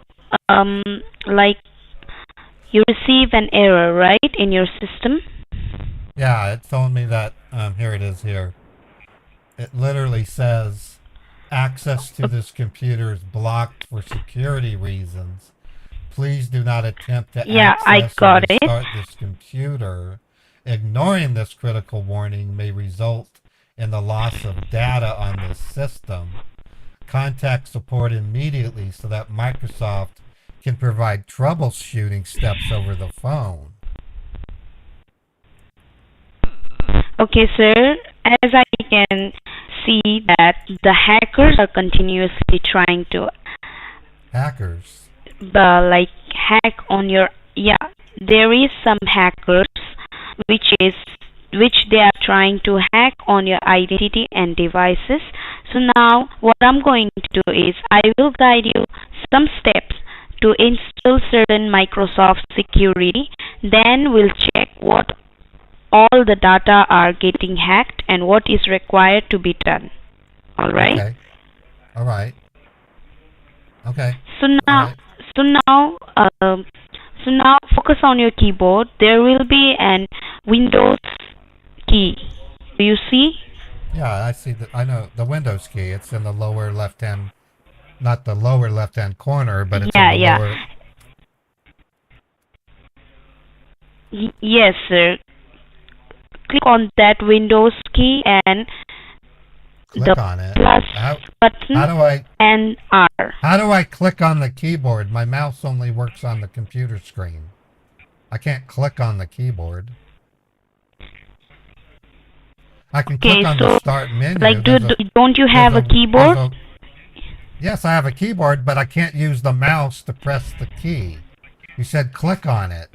S7: like, you receive an error, right, in your system?
S1: Yeah, it's telling me that, here it is here. It literally says, access to this computer is blocked for security reasons. Please do not attempt to
S7: Yeah, I
S1: access
S7: got
S1: or
S7: it.
S1: restart this computer. Ignoring this critical warning may result in the loss of data on this system. Contact support immediately so that Microsoft can provide troubleshooting steps over the phone.
S7: Okay, sir. As I can see that the hackers are continuously trying to
S1: Hackers.
S7: hack on your, there is some hackers which is which they are trying to hack on your identity and devices. So now what I'm going to do is I will guide you some steps to install certain Microsoft security. Then we'll check what all the data are getting hacked and what is required to be done. All right?
S1: Okay. All right. Okay.
S7: So now,
S1: right.
S7: so now, so now focus on your keyboard. There will be an Windows key. Do you see?
S1: Yeah, I see that. I know the Windows key. It's in the lower left-hand, not the lower left-hand corner, but it's in the lower.
S7: Yes, sir. Click on that Windows key and
S1: Click
S7: the
S1: on it.
S7: plus button
S1: How do I?
S7: and R.
S1: How do I click on the keyboard? My mouse only works on the computer screen. I can't click on the keyboard. I can click on the start menu.
S7: Like, don't you have a keyboard?
S1: Yes, I have a keyboard, but I can't use the mouse to press the key. You said click on it.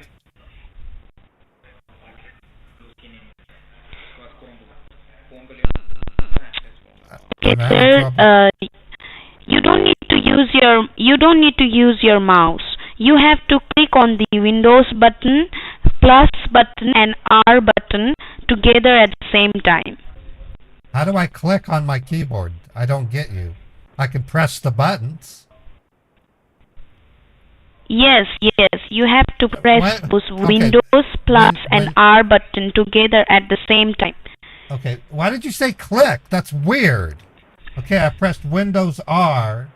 S7: Okay, sir. You don't need to use your mouse. You have to click on the Windows button, plus button, and R button together at the same time.
S1: How do I click on my keyboard? I don't get you. I can press the buttons.
S7: Yes, you have to press those Windows plus and R button together at the same time.
S1: Okay, why did you say click? That's weird. Okay, I pressed Windows R.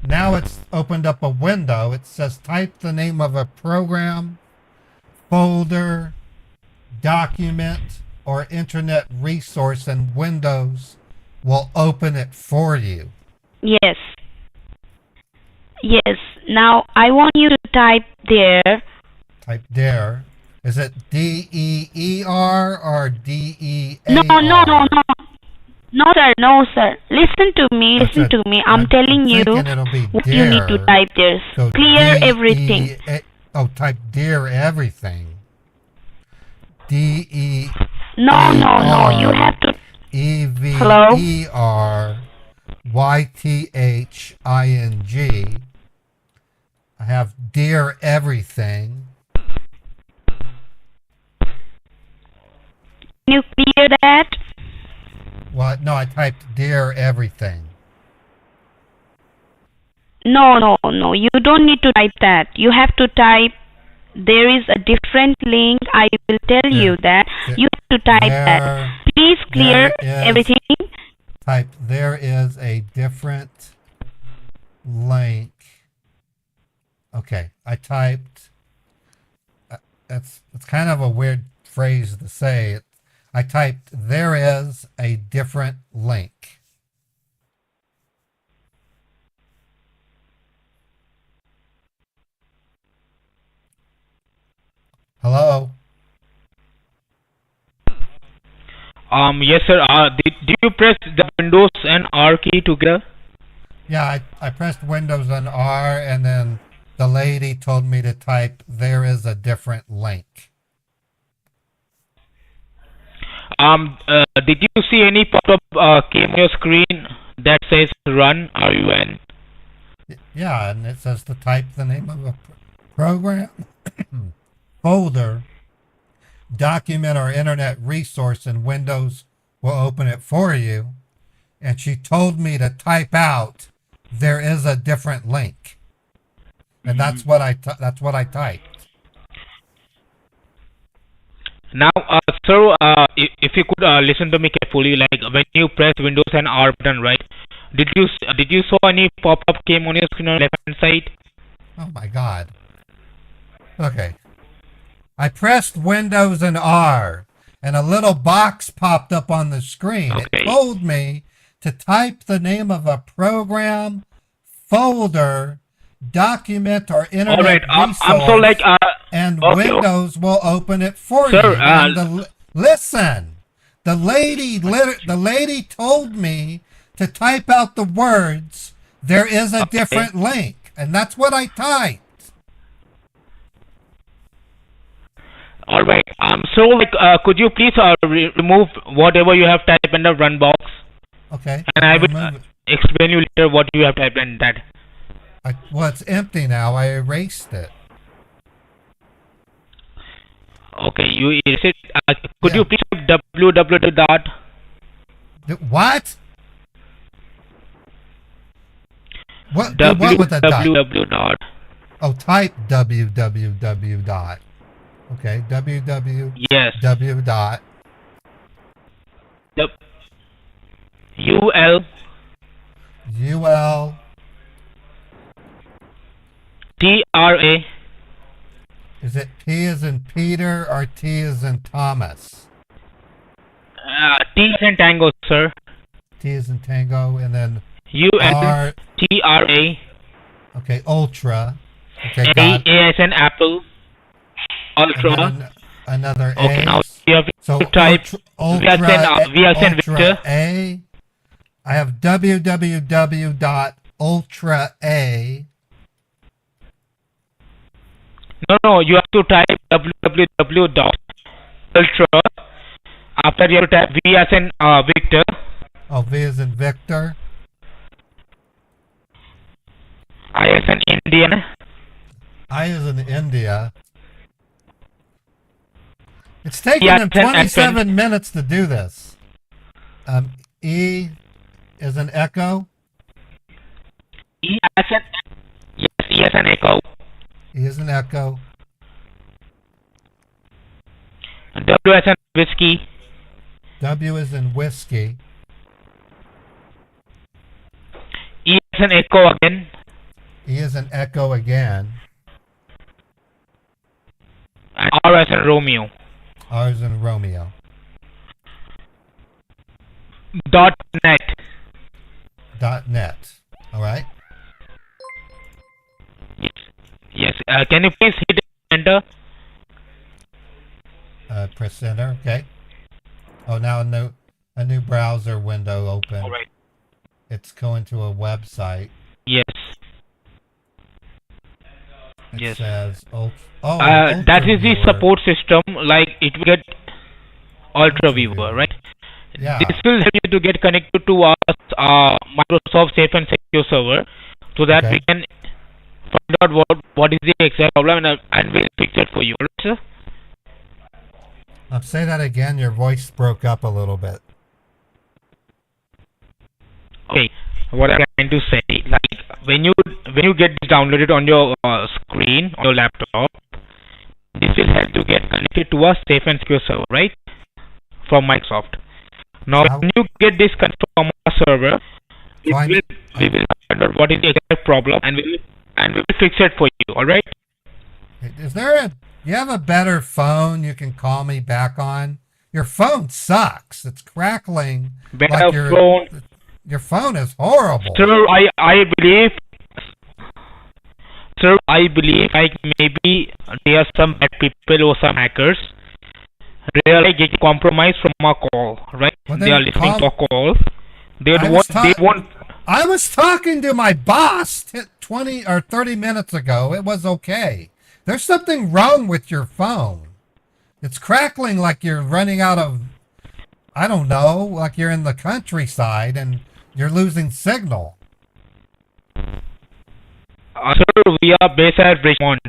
S1: Now it's opened up a window. It says type the name of a program, folder, document, or internet resource, and Windows will open it for you.
S7: Yes. Now I want you to type there.
S1: Type there. Is it D-E-E-R or D-E-A-R?
S7: No, sir. Listen to me. I'm telling you what you need to type there.
S1: So
S7: Clear everything.
S1: Type dear everything. D-E.
S7: No. You have to.
S1: E-V-E-R-Y-T-H-I-N-G. I have dear everything.
S7: Can you clear that?
S1: What? No, I typed dear everything.
S7: No. You don't need to type that. You have to type. There is a different link. I will tell you that. You have to type that. Please clear everything.
S1: Type there is a different link. Okay, I typed. It's kind of a weird phrase to say. I typed there is a different link. Hello?
S8: Yes, sir. Did you press the Windows and R key together?
S1: Yeah, I pressed Windows and R, and then the lady told me to type there is a different link.
S8: Did you see any pop-up came on your screen that says run RUN?
S1: Yeah, and it says to type the name of a program, folder, document, or internet resource, and Windows will open it for you. And she told me to type out there is a different link, and that's what I typed.
S8: Now, sir, if you could listen to me carefully, like when you press Windows and R button, right? Did you saw any pop-up came on your screen on the left-hand side?
S1: Oh my God. Okay. I pressed Windows and R, and a little box popped up on the screen.
S8: Okay.
S1: It told me to type the name of a program, folder, document, or internet resource.
S8: I'm so like
S1: and Windows will open it for you. And listen, the lady told me to type out the words, there is a different link. And that's what I typed.
S8: All right. So like, could you please remove whatever you have typed in the run box,
S1: Okay.
S8: and I will
S1: remove it.
S8: explain you later what you have typed in that.
S1: Well, it's empty now. I erased it.
S8: Okay. You erase it. Could
S1: Yeah.
S8: you please type www dot
S1: What? What? Do what with a dot?
S8: www dot.
S1: Oh, type www dot. Okay.
S8: Yes.
S1: www dot.
S8: UL
S1: ul.
S8: TRA.
S1: Is it P as in Peter or T as in Thomas?
S8: T as in Tango, sir.
S1: T as in Tango, and then
S8: ULTRA.
S1: Okay, ultra. Okay,
S8: A
S1: got it.
S8: as in Apple.
S1: And
S8: Ultra.
S1: then another A.
S8: Okay, now you have
S1: So
S8: to type
S1: ultra,
S8: V as in
S1: ultra
S8: Victor.
S1: A. I have www dot ultra A.
S8: No, you have to type www dot ultra. After you have to type V as in Victor.
S1: Oh, V as in Victor.
S8: I as in Indian.
S1: I as in India. It's taken
S8: Yeah,
S1: him
S8: ten
S1: 27 minutes to do this. E is an echo.
S8: E as in yes, E as in echo.
S1: E is an echo.
S8: W as in whiskey.
S1: W is in whiskey.
S8: E as in echo again.
S1: E is an echo again.
S8: And R as in Romeo.
S1: R is in Romeo.
S8: .net.
S1: .net. All right.
S8: Yes. Can you please hit enter?
S1: Press enter. Okay. Oh, now a new browser window open.
S8: All right.
S1: It's going to a website.
S8: Yes.
S1: It
S8: Yes.
S1: says
S8: that is the
S1: Ultraviewer.
S8: support system. Like it will get Ultraviewer, right?
S1: Yeah.
S8: This will help you to get connected to our Microsoft Safe and Secure server, so that
S1: Okay.
S8: we can find out what is the exact problem and we'll fix it for you, right, sir?
S1: Say that again. Your voice broke up a little bit.
S8: Okay. What I'm trying to say, like when you get this downloaded on your screen on your laptop, this will help to get connected to a Safe and Secure server, right? From Microsoft. Now, when you get this connected from our server, we will find out what is the exact problem and we will fix it for you. All right?
S1: Is there you have a better phone you can call me back on? Your phone sucks. It's crackling.
S8: Better
S1: like
S8: phone.
S1: Your phone is horrible.
S8: Sir, I believe like maybe there are some bad people or some hackers. They are like getting compromised from our call, right?
S1: Well,
S8: they are listening to our call. They want.
S1: I was talking to my boss 20 or 30 minutes ago. It was okay. There's something wrong with your phone. It's crackling like you're running out of, I don't know, like you're in the countryside and you're losing signal.
S8: Sir, we are based at Richmond,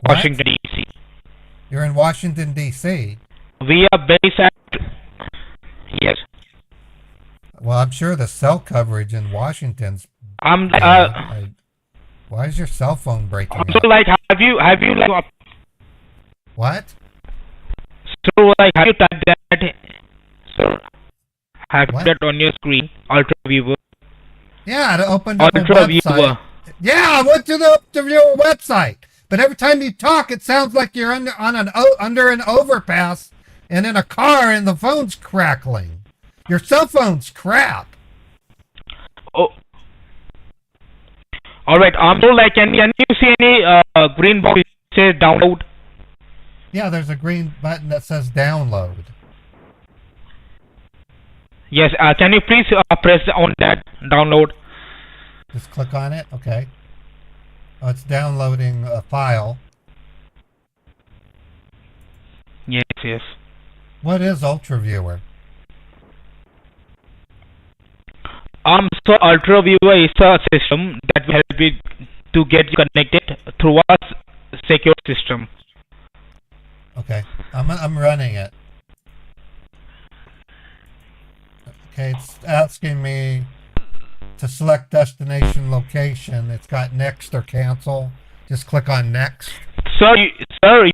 S8: Washington, D.C.
S1: You're in Washington, D.C.?
S8: We are based at... Yes.
S1: Well, I'm sure the cell coverage in Washington's... why is your cell phone breaking up?
S8: So, like, have you like...
S1: What?
S8: So, like, have you typed that... Sir, have
S1: What?
S8: that on your screen, Ultraviewer?
S1: Yeah, it opened up a
S8: Ultraviewer.
S1: website. Yeah, I went to the Ultraviewer website. But every time you talk, it sounds like you're under an overpass and in a car and the phone's crackling. Your cell phone's crap.
S8: Oh. All right. So, like, can you see any green box that says download?
S1: Yeah, there's a green button that says download.
S8: Yes. Can you please press on that download?
S1: Just click on it. Okay. Oh, it's downloading a file.
S8: yes.
S1: What is UltraViewer?
S8: So UltraViewer is a system that will help you to get connected through a secure system.
S1: Okay, I'm running it. Okay, it's asking me to select destination location. It's got next or cancel. Just click on next.
S8: Sir,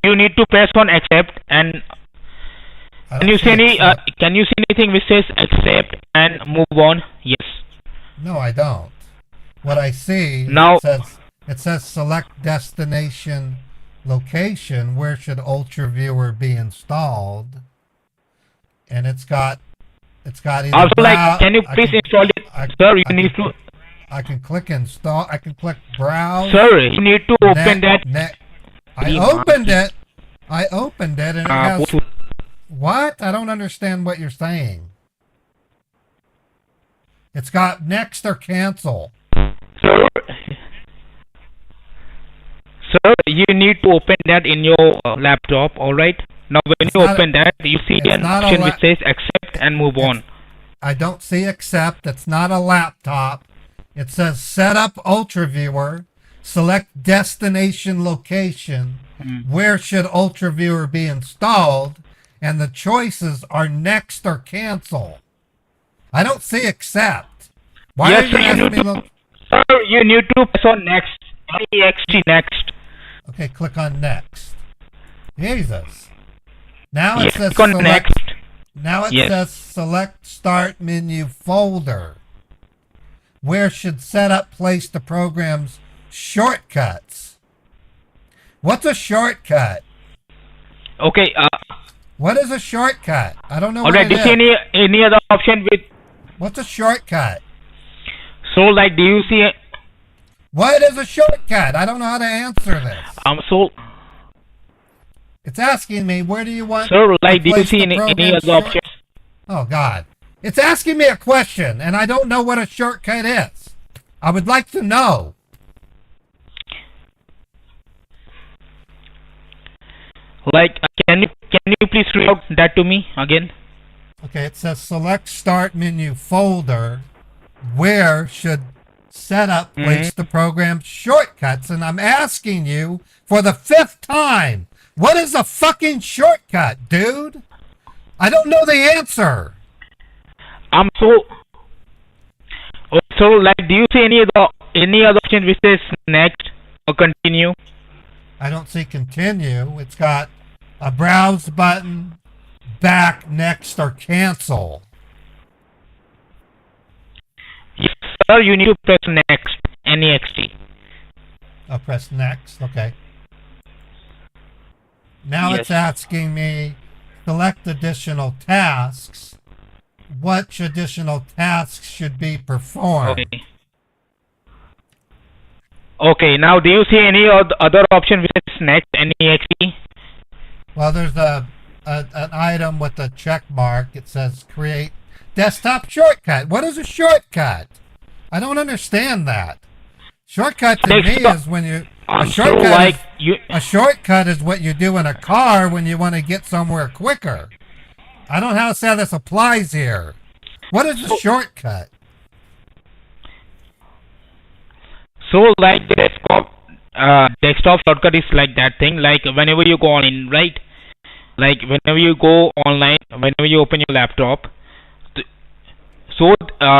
S8: you need to press on accept, and can you see anything which says accept and move on? Yes.
S1: No, I don't. What I see
S8: now
S1: it says select destination location. Where should UltraViewer be installed? And it's got either
S8: also like, can you please install it, sir? You need to.
S1: I can click install. I can click browse.
S8: Sir, you need to open that.
S1: I opened it. And it has. What? I don't understand what you're saying. It's got next or cancel.
S8: Sir, you need to open that in your laptop. All right. Now, when you open that, you see an option which says accept and move on.
S1: I don't see accept. It's not a laptop. It says set up UltraViewer, select destination location. Where should UltraViewer be installed? And the choices are next or cancel. I don't see accept. Why
S8: yes,
S1: are you asking me?
S8: Sir, you need to press on next. Next.
S1: Okay, click on next. Jesus. Now it
S8: yes,
S1: says
S8: click on
S1: select.
S8: Next.
S1: Now it says select start menu folder. Where should setup place the program's shortcuts? What's a shortcut?
S8: Okay.
S1: What is a shortcut? I don't know.
S8: Alright, do you see any other option with?
S1: What's a shortcut?
S8: So, like, do you see?
S1: What is a shortcut? I don't know how to answer this.
S8: So.
S1: It's asking me, where do you want?
S8: Sir, like, do you see any other options?
S1: Oh God! It's asking me a question, and I don't know what a shortcut is. I would like to know.
S8: Like, can you please read out that to me again?
S1: Okay, it says select start menu folder. Where should setup place the program's shortcuts? And I'm asking you for the 5th time, what is a fucking shortcut, dude? I don't know the answer.
S8: So like, do you see any other option which says next or continue?
S1: I don't see continue. It's got a browse button, back, next, or cancel.
S8: Yes, sir, you need to press next, NEXT.
S1: I'll press next, okay. Now
S8: yes.
S1: It's asking me, select additional tasks. What additional tasks should be performed?
S8: Okay, now do you see any other option which is next, NEXT?
S1: Well, there's an item with a check mark. It says create desktop shortcut. What is a shortcut? I don't understand that. Shortcut to me is when you a shortcut is what you do in a car when you want to get somewhere quicker. I don't know how to say this applies here. What is a shortcut?
S8: So like the desktop shortcut is like that thing, like whenever you go online, right? Like whenever you go online, whenever you open your laptop, so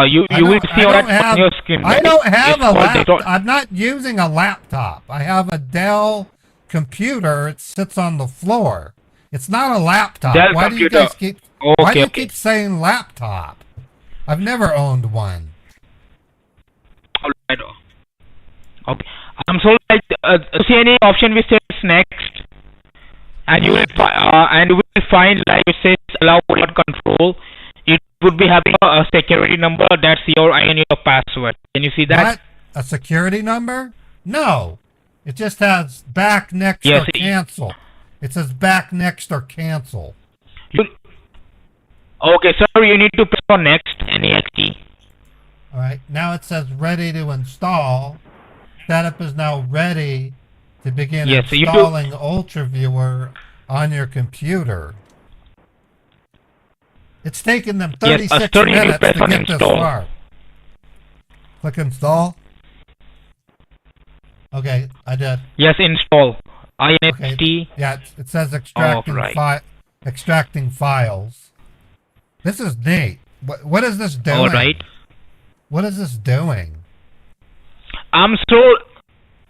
S8: you will see on your screen. Right?
S1: I don't have a laptop. I'm not using a laptop. I have a Dell computer. It sits on the floor. It's not a laptop.
S8: Dell
S1: why
S8: computer.
S1: Do you guys keep? Why do you keep saying laptop? I've never owned one.
S8: Alright. Okay. So like see any option which says next, and you will find like it says allow remote control. It would be having a security number that's your and your password. Can you see that?
S1: What? A security number? No. It just has back, next, or cancel. It says back, next, or cancel.
S8: Okay, sir, you need to press on next, NEXT.
S1: Alright, now it says ready to install. Setup is now ready to begin installing UltraViewer on your computer. It's taken them
S8: Yes,
S1: 36
S8: sir, you
S1: minutes
S8: press
S1: to
S8: on
S1: get this
S8: install.
S1: far. Click install. Okay, I did.
S8: Yes, install.
S1: Okay.
S8: INST.
S1: Yeah, it says extracting
S8: Alright.
S1: extracting files. This is neat. What is this doing?
S8: Alright.
S1: What is this doing?
S8: I'm so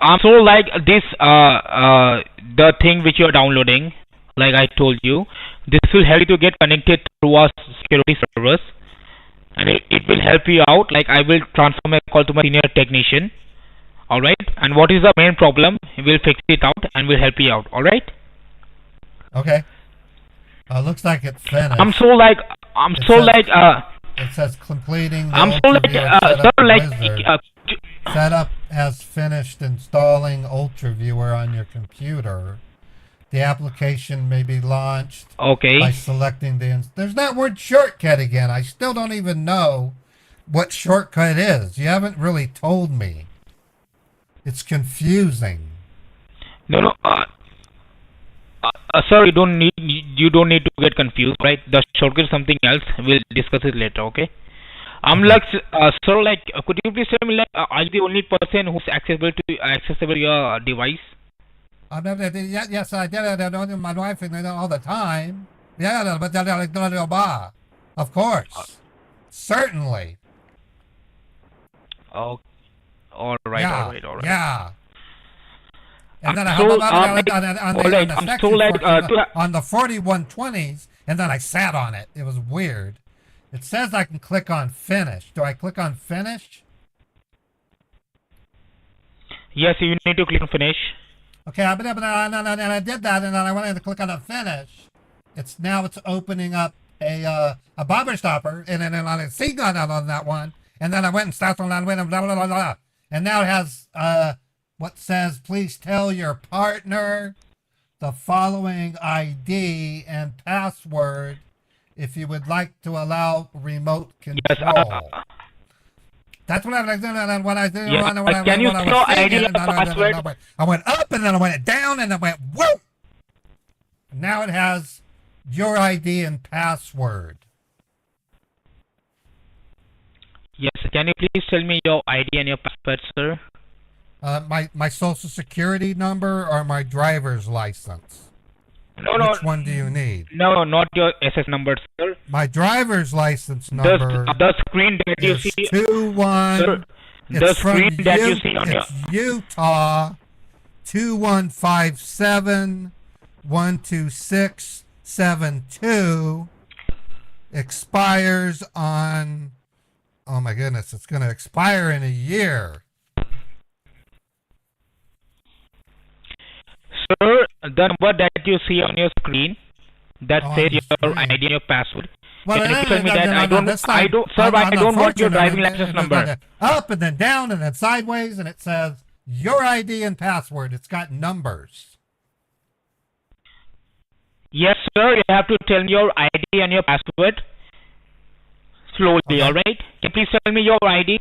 S8: like this the thing which you're downloading, like I told you, this will help you to get connected through our security servers, and it will help you out. Like I will transfer my call to my senior technician. Alright? And what is the main problem? We'll fix it out and we'll help you out. Alright?
S1: Okay. Looks like it's finished. It says completing the Ultraviewer Setup has finished installing Ultraviewer on your computer. The application may be launched by selecting there's that word shortcut again. I still don't even know what shortcut is. You haven't really told me. It's confusing.
S8: No, sir, you don't need to get confused, right? The shortcut is something else. We'll discuss it later, okay? Sir, could you please tell me, are you the only person who's accessible your device?
S1: Yes, I did it. I know my wife and all the time. Yeah, but of course, certainly.
S8: Oh, all right.
S1: Yeah. And then on the 4120s, and then I sat on it. It was weird. It says I can click on finish. Do I click on finish?
S8: Yes, you need to click on finish.
S1: Okay, and I did that, and then I went in to click on the finish. It's opening up a bobber stopper, and then I see on that one, and then I went and stopped on that one, and blah blah blah blah, and now it has what says, please tell your partner the following ID and password if you would like to allow remote control.
S8: Yes,
S1: that's what I was doing, and when I did,
S8: yes, can you throw ID and password?
S1: I went up, and then I went down, and I went whoop. Now it has your ID and password.
S8: Yes, can you please tell me your ID and your password, sir?
S1: My social security number or my driver's license? Which one do you need?
S8: No, not your SS number, sir.
S1: My driver's license number.
S8: The screen that you see.
S1: 21.
S8: Sir, the screen that you see on your.
S1: It's Utah 2157 12672. Expires on. Oh my goodness! It's going to expire in a year.
S8: Sir, the number that you see on your screen that says your ID and your password.
S1: Well,
S8: can you tell me that? I don't want your driving license number.
S1: Up and then down and then sideways, and it says your ID and password. It's got numbers.
S8: Yes, sir. You have to tell me your ID and your password slowly. Okay. All right. Can you please tell me your ID?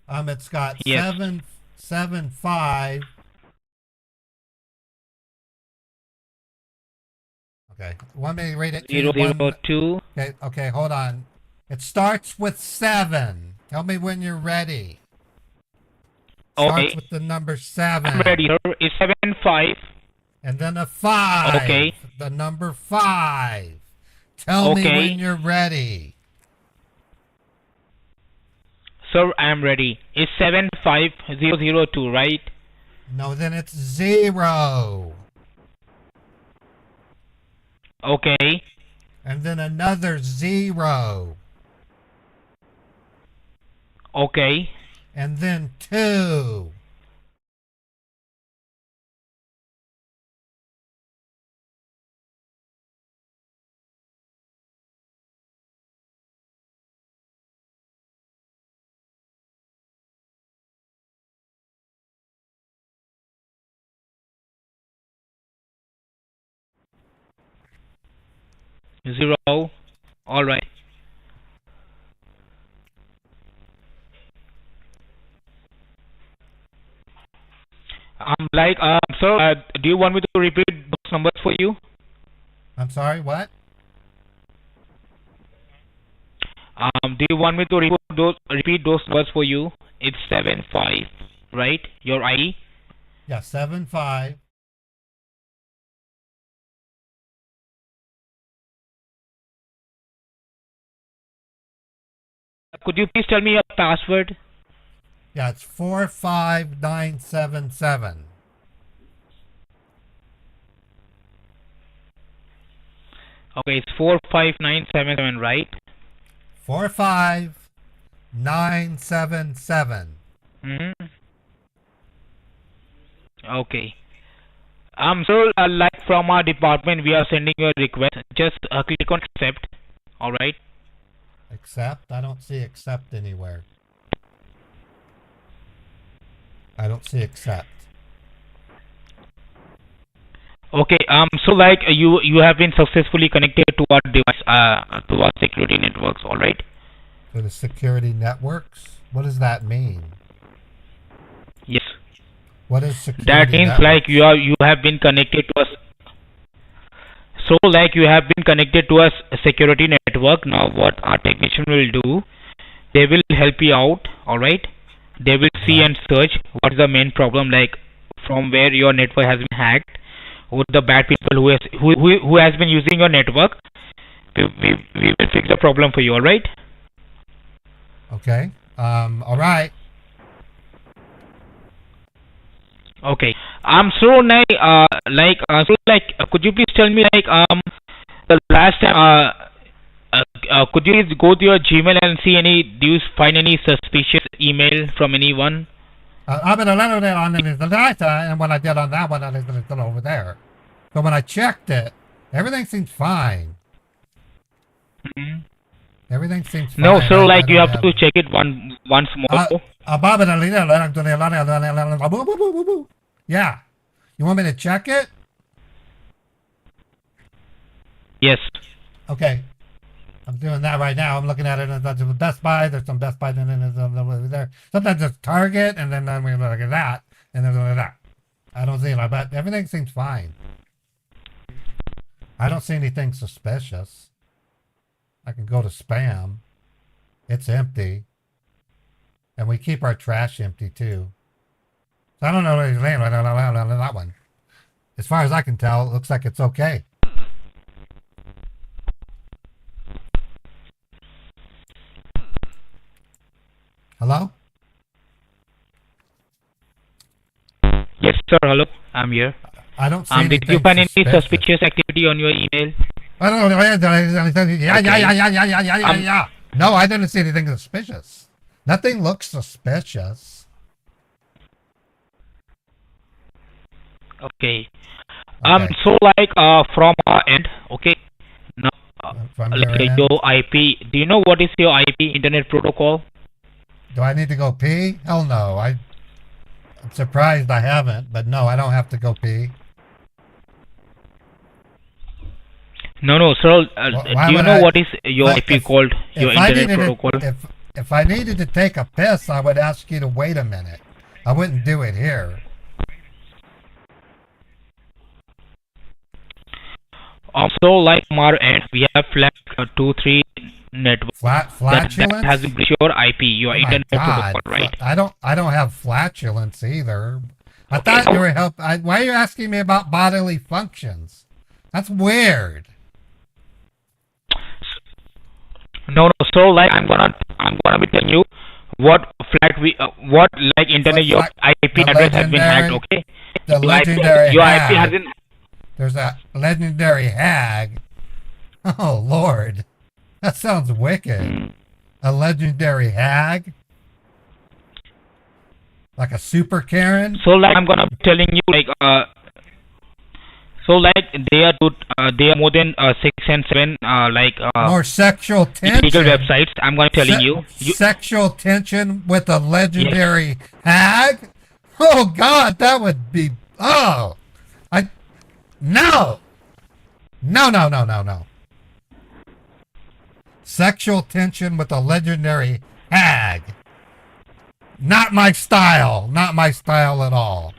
S1: It's got 775. Okay. Want me to read it?
S8: 002.
S1: Okay, hold on. It starts with 7. Tell me when you're ready. Starts with the number 7.
S8: I'm ready, sir. It's 75.
S1: And then a 5.
S8: Okay.
S1: The number 5. Tell me when you're ready.
S8: Sir, I'm ready. It's 75002, right?
S1: No, then it's 0.
S8: Okay.
S1: And then another 0.
S8: Okay.
S1: And then 2.
S8: Zero. All right. Sir, do you want me to repeat those numbers for you?
S1: I'm sorry, what?
S8: Do you want me to repeat those numbers for you? It's 75, right? Your ID.
S1: Yeah, 75.
S8: Could you please tell me your password?
S1: Yeah, it's 45977.
S8: Okay, it's 45977, right?
S1: 45977.
S8: Mm-hmm. Okay. So, like from our department, we are sending you a request. Just click on accept. All right.
S1: Accept? I don't see accept anywhere. I don't see accept.
S8: Okay. So like you have been successfully connected to our device, to our security networks. All right.
S1: To the security networks? What does that mean?
S8: Yes.
S1: What is security
S8: That means
S1: networks?
S8: like you have been connected to us. So like you have been connected to a security network. Now what our technician will do, they will help you out. All right. They will see and search what is the main problem, like from where your network has been hacked, who are the bad people who has been using your network. We will fix the problem for you. All right.
S1: Okay. All right.
S8: Okay. Could you please tell me the last time could you please go to your Gmail and see do you find any suspicious email from anyone?
S1: I've been on it on the data, and when I did on that one, I did it over there. But when I checked it, everything seems fine.
S8: Mm-hmm.
S1: Everything seems fine.
S8: No, so like you have to check it once more.
S1: Yeah. You want me to check it?
S8: Yes.
S1: Okay. I'm doing that right now. I'm looking at it. There's Best Buy. There's some Best Buy. And then there's over there. Sometimes it's Target, and then we look at that, and then look at that. I don't see it, but everything seems fine. I don't see anything suspicious. I can go to spam. It's empty. And we keep our trash empty too. So I don't know what he's laying on that one. As far as I can tell, it looks like it's okay. Hello?
S8: Yes, sir. Hello. I'm here.
S1: I don't see anything
S8: did you find any
S1: suspicious.
S8: suspicious activity on your email?
S1: I don't know. Yeah. No, I didn't see anything suspicious. Nothing looks suspicious.
S8: Okay. So like from our end, okay. Now,
S1: From
S8: like
S1: your end?
S8: your IP. Do you know what is your IP, Internet Protocol?
S1: Do I need to go pee? Hell no. I'm surprised I haven't, but no, I don't have to go pee.
S8: No, sir.
S1: Why
S8: Do you
S1: would
S8: know
S1: I-
S8: what is your IP called? Your
S1: If I
S8: Internet
S1: needed
S8: Protocol?
S1: if I needed to take a piss, I would ask you to wait a minute. I wouldn't do it here.
S8: Also, like from our end, we have flagged 2-3 networks that
S1: Flatulence?
S8: has breached your IP, your
S1: Oh my
S8: Internet
S1: God.
S8: Protocol, right?
S1: I don't have flatulence either. I thought you were why are you asking me about bodily functions? That's weird.
S8: No. So like I'm gonna be telling you what internet your IP address has been hacked. Okay.
S1: The
S8: Your IP
S1: legendary
S8: your
S1: hag.
S8: IP hasn't.
S1: There's a legendary hag. Oh Lord, that sounds wicked. A legendary hag, like a super Karen.
S8: So like I'm gonna be telling you so like they are more than 6 and 7
S1: More sexual tension.
S8: illegal websites. I'm gonna telling you.
S1: Sexual tension with a legendary hag. Oh God, that would be. Oh, no. Sexual tension with a legendary hag. Not my style. Not my style at all.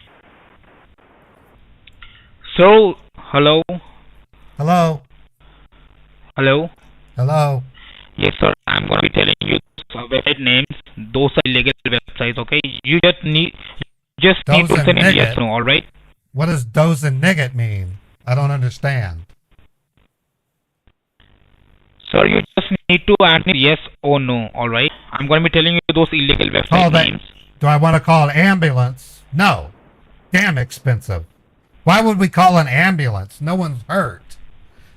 S8: So hello.
S1: Hello.
S8: Hello.
S1: Hello.
S8: Yes, sir. I'm gonna be telling you website names. Those are illegal websites. Okay, you just need to say yes or no. All right.
S1: What does dose and nigget mean? I don't understand.
S8: Sir, you just need to answer yes or no. All right. I'm gonna be telling you those illegal website names.
S1: Do I want to call an ambulance? No. Damn expensive. Why would we call an ambulance? No one's hurt.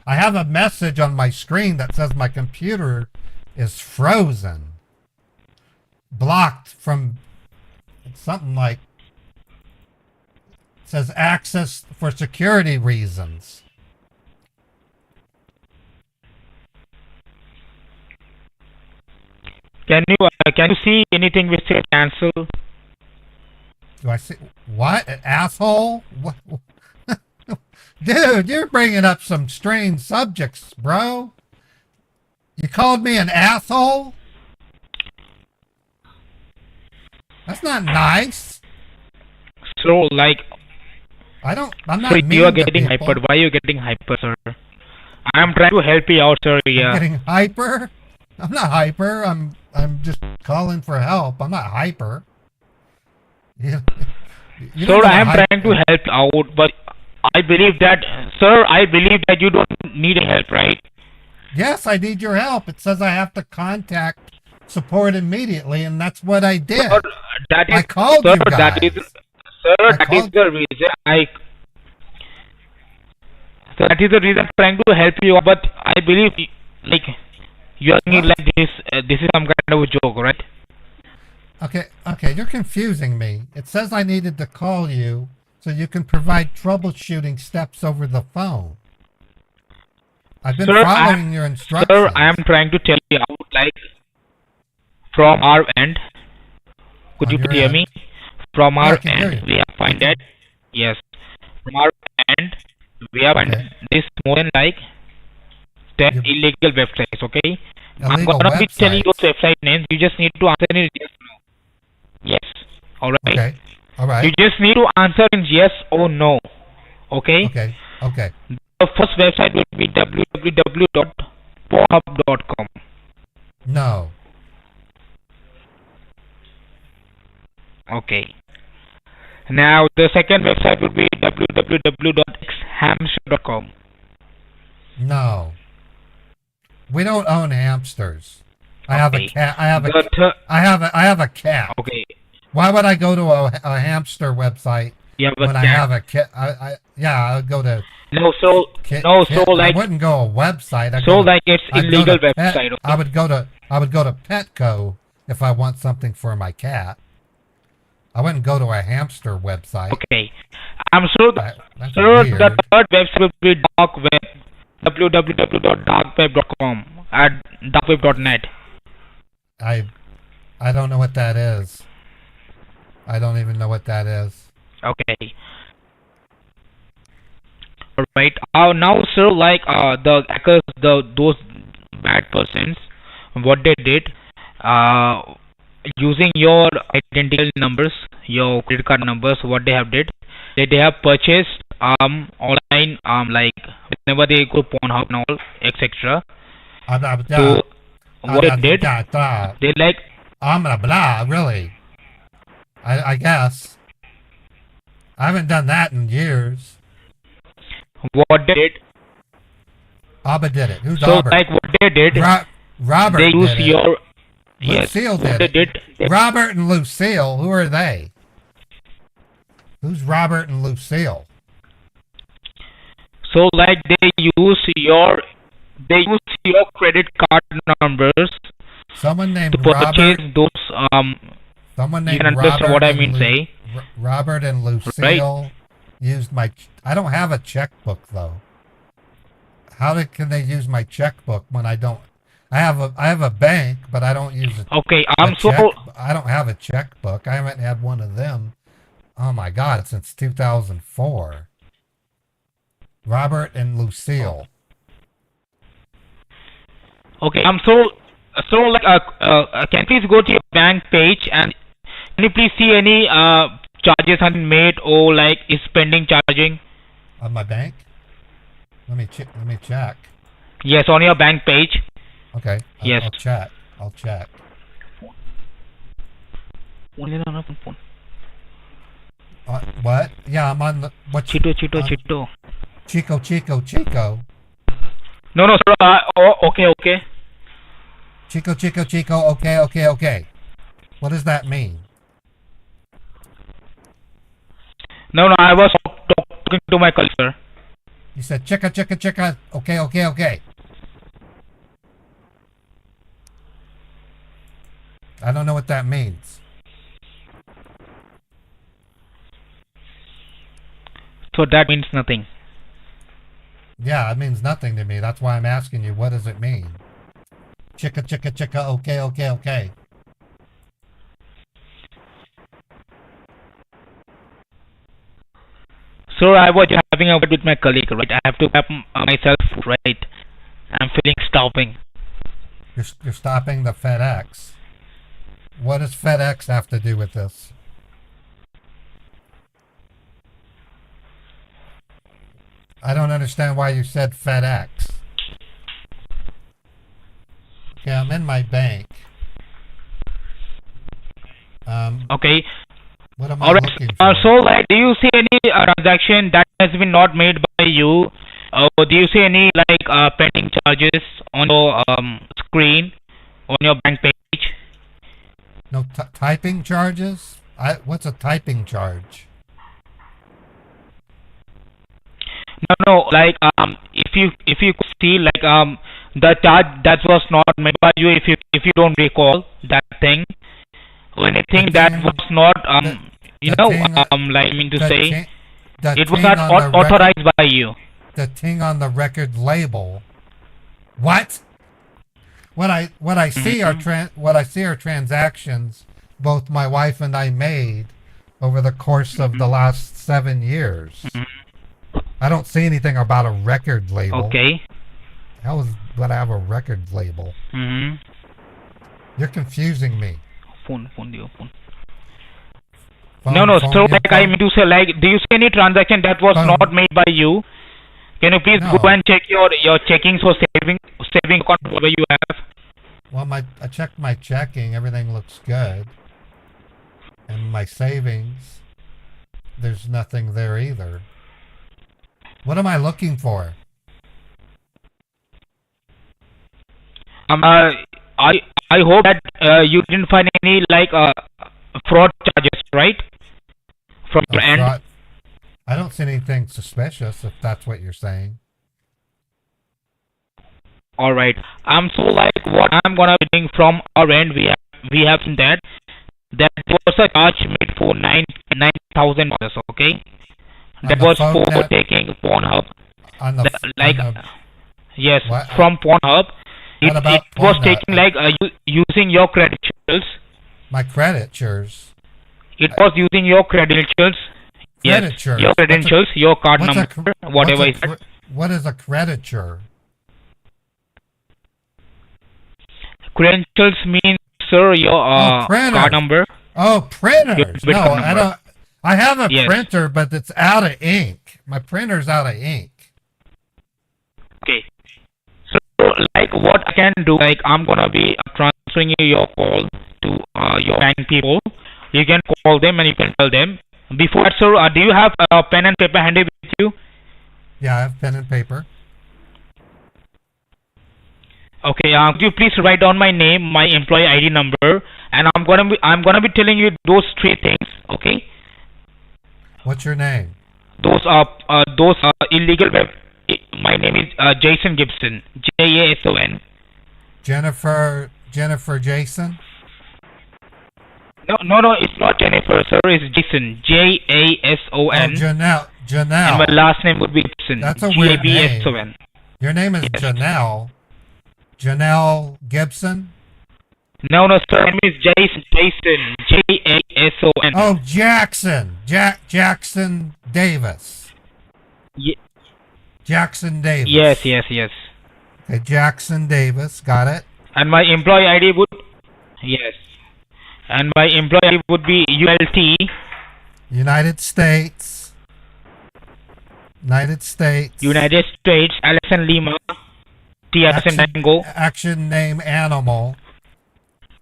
S1: I have a message on my screen that says my computer is frozen. Blocked from something like, it says access for security reasons.
S8: Can you see anything which says cancel?
S1: Do I see what? An asshole? What? Dude, you're bringing up some strange subjects, bro. You called me an asshole? That's not nice.
S8: So, like,
S1: I'm not
S8: so
S1: mean
S8: you are
S1: to
S8: getting
S1: people.
S8: hyper. Why are you getting hyper, sir? I am trying to help you out, sir. Yeah.
S1: I'm getting hyper? I'm not hyper. I'm just calling for help. I'm not hyper. You
S8: Sir, I am trying to help you out, but I believe that, sir, you don't need help, right?
S1: Yes, I need your help. It says I have to contact support immediately, and that's what I did.
S8: Sir,
S1: I called you guys.
S8: That is the reason that is the reason I'm trying to help you, but I believe, like, you are thinking like this is some kind of a joke, right?
S1: Okay, you're confusing me. It says I needed to call you so you can provide troubleshooting steps over the phone. I've been following your instructions.
S8: Sir, I am trying to tell you out, like, from our end. Could you hear me? From our end, we have find that. Yes. From our end, we have find this more than like 10 illegal websites, okay? I'm gonna be telling you those website names. You just need to answer in yes or no. Yes. Alright.
S1: Okay. Alright.
S8: You just need to answer in yes or no. Okay?
S1: Okay.
S8: The first website will be www.pornhub.com.
S1: No.
S8: Okay. Now the second website will be www.xhamster.com.
S1: No. We don't own hamsters. I have a cat. I have a cat.
S8: Okay.
S1: Why would I go to a hamster website when I have a cat? I would go to.
S8: Like,
S1: I wouldn't go a website.
S8: It's illegal website. Okay?
S1: I would go to Petco if I want something for my cat. I wouldn't go to a hamster website.
S8: Okay. I'm sure the third website will be dark web. www.darkweb.com at darkweb.net.
S1: I don't know what that is. I don't even know what that is.
S8: Okay. Alright. Now, sir, like the hackers, those bad persons, what they did, using your identical numbers, your credit card numbers, what they have did, they have purchased online, like whenever they go to Pornhub and all, etc. So what they did, they like
S1: really. I guess I haven't done that in years.
S8: What they did,
S1: Abba did it. Who's
S8: so
S1: Abba?
S8: like what they did,
S1: Robert
S8: they used
S1: did
S8: your
S1: it. Lucille did it. Robert and Lucille, who are they? Who's Robert and Lucille?
S8: So like they use your credit card numbers.
S1: Someone named
S8: to purchase
S1: Robert.
S8: Those
S1: Someone named
S8: you can understand
S1: Robert
S8: what I mean say.
S1: Robert and Lucille used my. I don't have a checkbook though. How can they use my checkbook when I don't? I have a bank, but I don't use it.
S8: Okay,
S1: I don't have a checkbook. I haven't had one of them. Oh my God, since 2004. Robert and Lucille.
S8: Okay, so like can you please go to your bank page and can you please see any charges have been made or like is pending charging?
S1: On my bank? Let me check.
S8: Yes, on your bank page.
S1: Okay.
S8: Yes.
S1: I'll check. I'll check. What? Yeah, I'm on the. What's
S8: Chito.
S1: Chico.
S8: No, sir. Okay.
S1: Chico. Okay. What does that mean?
S8: No, I was talking to my colleague, sir.
S1: You said chicka. Okay. I don't know what that means.
S8: So that means nothing.
S1: Yeah, it means nothing to me. That's why I'm asking you, what does it mean? Chicka, okay.
S8: Sir, I was having a word with my colleague, right? I have to grab myself, right? I'm feeling stopping.
S1: You're stopping the FedEx. What does FedEx have to do with this? I don't understand why you said FedEx. Okay, I'm in my bank.
S8: Okay.
S1: What am I looking for?
S8: So, like, do you see any transaction that has been not made by you? Do you see any, like, pending charges on your screen, on your bank page?
S1: No typing charges? What's a typing charge?
S8: No, like, if you could see, like, the charge that was not made by you, if you don't recall that thing, or anything that was not, like, I mean to say, it was not authorized by you.
S1: The thing on the record label. What? What I see are transactions both my wife and I made over the course of the last 7 years. I don't see anything about a record label.
S8: Okay.
S1: How would I have a record label? You're confusing me.
S8: Phone. No. So, like, I mean to say, like, do you see any transaction that was not made by you? Can you please go and check your checkings or saving account whatever you have?
S1: Well, I checked my checking. Everything looks good. And my savings, there's nothing there either. What am I looking for?
S8: I hope that you didn't find any, like, fraud charges, right? From your end.
S1: I don't see anything suspicious, if that's what you're saying.
S8: All right. So, like, what I'm gonna be doing from our end, we have seen that was a charge made for $9,000. Okay. That was for taking Pornhub. Yes, from Pornhub. It was taking, like, using your credentials.
S1: My credentials?
S8: It was using your credentials. Yes, your credentials, your card number, whatever is that.
S1: What is a creditor?
S8: Credentials means, sir, your card number.
S1: Oh, printers. No, I don't. I have a printer, but it's out of ink. My printer's out of ink.
S8: Okay. So, like, what I can do, like, I'm gonna be transferring you your call to your bank people. You can call them and you can tell them. Before that, sir, do you have a pen and paper handy with you?
S1: Yeah, I have pen and paper.
S8: Okay, could you please write down my name, my employee ID number, and I'm gonna be telling you those three things. Okay.
S1: What's your name?
S8: Those are illegal web. My name is Jason Gibson. Jason.
S1: Jennifer Jason.
S8: No, it's not Jennifer, sir. It's Jason. Jason.
S1: Oh, Janelle.
S8: And my last name would be Gibson.
S1: That's a weird name.
S8: Gibson.
S1: Your name is Janelle. Janelle Gibson?
S8: No, sir. My name is Jason. Jason.
S1: Oh, Jackson. Jackson Davis. Jackson Davis.
S8: Yes.
S1: Okay, Jackson Davis. Got it.
S8: And my employee ID would... Yes. And my employee ID would be ULT.
S1: United States.
S8: United States. Alexan Lima. T as in Tango.
S1: Action name animal.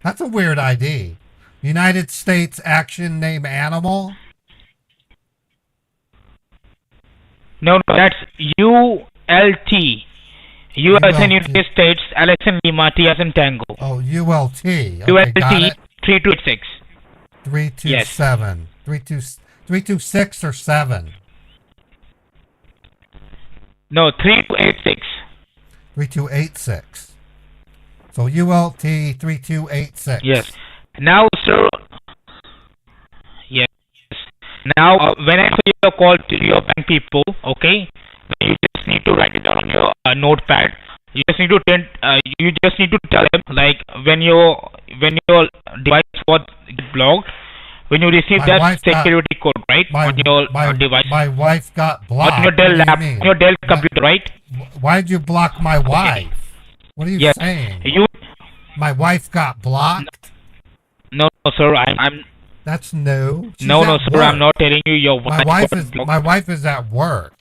S1: That's a weird ID. United States Action Name Animal.
S8: No, that's ULT. U as in
S1: ULT.
S8: United States, Alex and Lima, T as in Tango.
S1: Oh, ULT. Okay,
S8: ULT
S1: got it.
S8: 3286.
S1: 327. 326 or 7.
S8: No, 3286.
S1: 3286. So ULT 3286.
S8: Yes. Now, sir. Yes. Now, when I say your call to your bank people, okay, you just need to write it down on your notepad. You just need to tell them, like, when your device was blocked, when you receive that security code, right, on your device.
S1: My wife got blocked.
S8: On your Dell laptop, on your Dell computer, right?
S1: Why'd you block my wife?
S8: Okay.
S1: What are you saying? My wife got blocked?
S8: No, sir, I'm.
S1: That's new. She's
S8: no,
S1: at
S8: sir,
S1: work.
S8: I'm not telling you your wife.
S1: My wife is at work.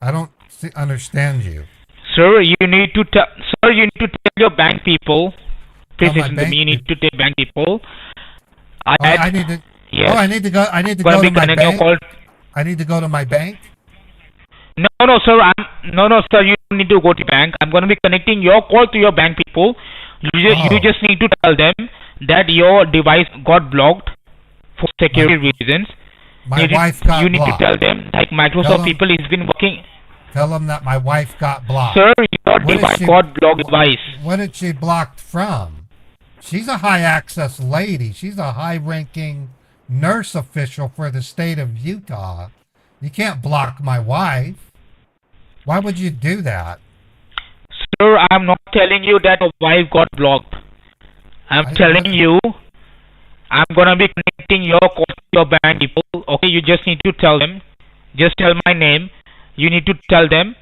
S1: I don't understand you.
S8: Sir, you need to tell your bank people. Please listen to me. You need to tell bank people.
S1: I need to.
S8: Yes.
S1: Oh, I need to go. I need to go to my bank. I need to go to my bank.
S8: No, sir. No, sir. You don't need to go to bank. I'm going to be connecting your call to your bank people. You just need to tell them that your device got blocked for security reasons.
S1: My wife got blocked.
S8: You need to tell them, like Microsoft people has been working.
S1: Tell them that my wife got blocked.
S8: Sir, your device got blocked device.
S1: What did she blocked from? She's a high access lady. She's a high ranking nurse official for the state of Utah. You can't block my wife. Why would you do that?
S8: Sir, I'm not telling you that your wife got blocked. I'm telling you, I'm gonna be connecting your call to your bank people. Okay, you just need to tell them. Just tell my name. You need to tell them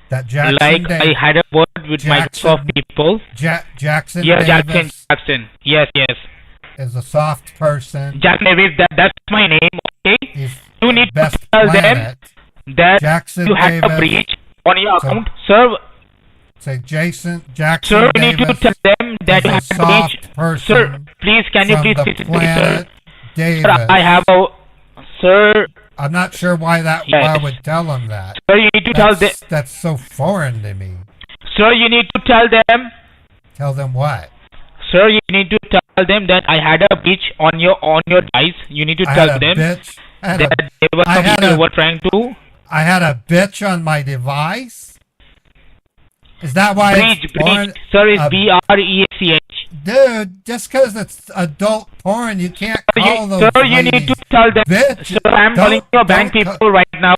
S1: that Jackson
S8: like I had a word with Microsoft people.
S1: Jackson.
S8: Yeah,
S1: Davis
S8: Jackson. Yes.
S1: Is a soft person.
S8: Jackson Davis. That's my name. Okay. You need to tell them that
S1: Jackson
S8: you had
S1: Davis.
S8: a breach on your account, sir.
S1: Say Jackson Davis.
S8: Sir, you need to tell them that you have a breach.
S1: Person
S8: sir, please, can you please listen to me, sir?
S1: Davis.
S8: Sir, I have a sir.
S1: I'm not sure why I would tell them that.
S8: Sir, you need to tell them.
S1: That's so foreign to me.
S8: Sir, you need to tell them.
S1: Tell them what?
S8: Sir, you need to tell them that I had a breach on your device. You need to tell them that there was some people were trying to.
S1: I had a bitch on my device. Is that why?
S8: Breach. Sir, it's BREACH.
S1: Dude, just because it's adult porn, you can't call those
S8: Sir, you need to tell them.
S1: Bitch.
S8: Sir, I'm calling your bank people right now.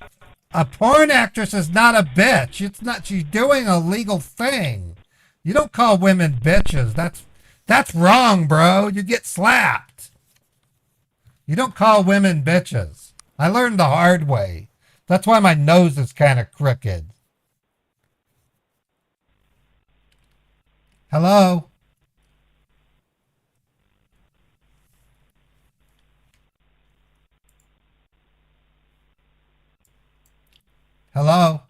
S1: A porn actress is not a bitch. It's not. She's doing a legal thing. You don't call women bitches. That's wrong, bro. You get slapped. You don't call women bitches. I learned the hard way. That's why my nose is kind of crooked. Hello? Hello?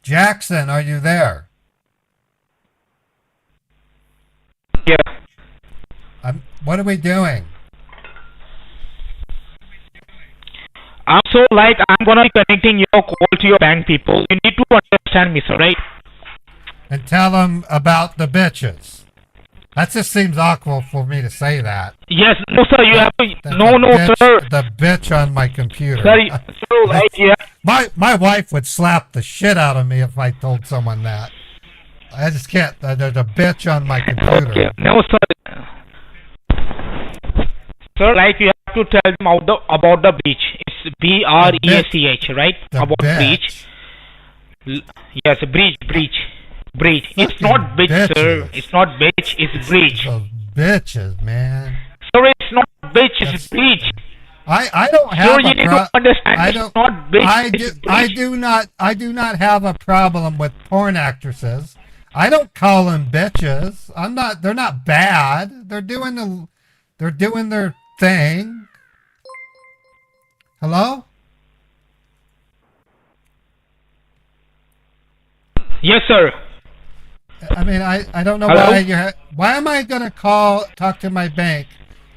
S1: Jackson, are you there?
S8: Yeah.
S1: What are we doing?
S8: I'm gonna be connecting your call to your bank people. You need to understand me, sir, right?
S1: And tell them about the bitches. That just seems awkward for me to say that.
S8: Yes, no, sir. You have to. No,
S1: bitch,
S8: sir.
S1: The bitch on my computer.
S8: Sir, like, yeah.
S1: My wife would slap the shit out of me if I told someone that. I just can't. There's a bitch on my computer.
S8: Okay. No, sir. Sir, like you have to tell them about the breach. It's BREACH, right? About
S1: bitch.
S8: Breach. Yes, breach. It's not bitch,
S1: bitches.
S8: sir. It's not bitch. It's breach.
S1: Those bitches, man.
S8: Sir, it's not bitch. It's breach.
S1: I don't have.
S8: Sir, you need to understand. It's not bitch.
S1: I do not have a problem with porn actresses. I don't call them bitches. They're not bad. They're doing their thing. Hello?
S8: Yes, sir.
S1: I mean, I don't know
S8: Hello?
S1: why am I going to talk to my bank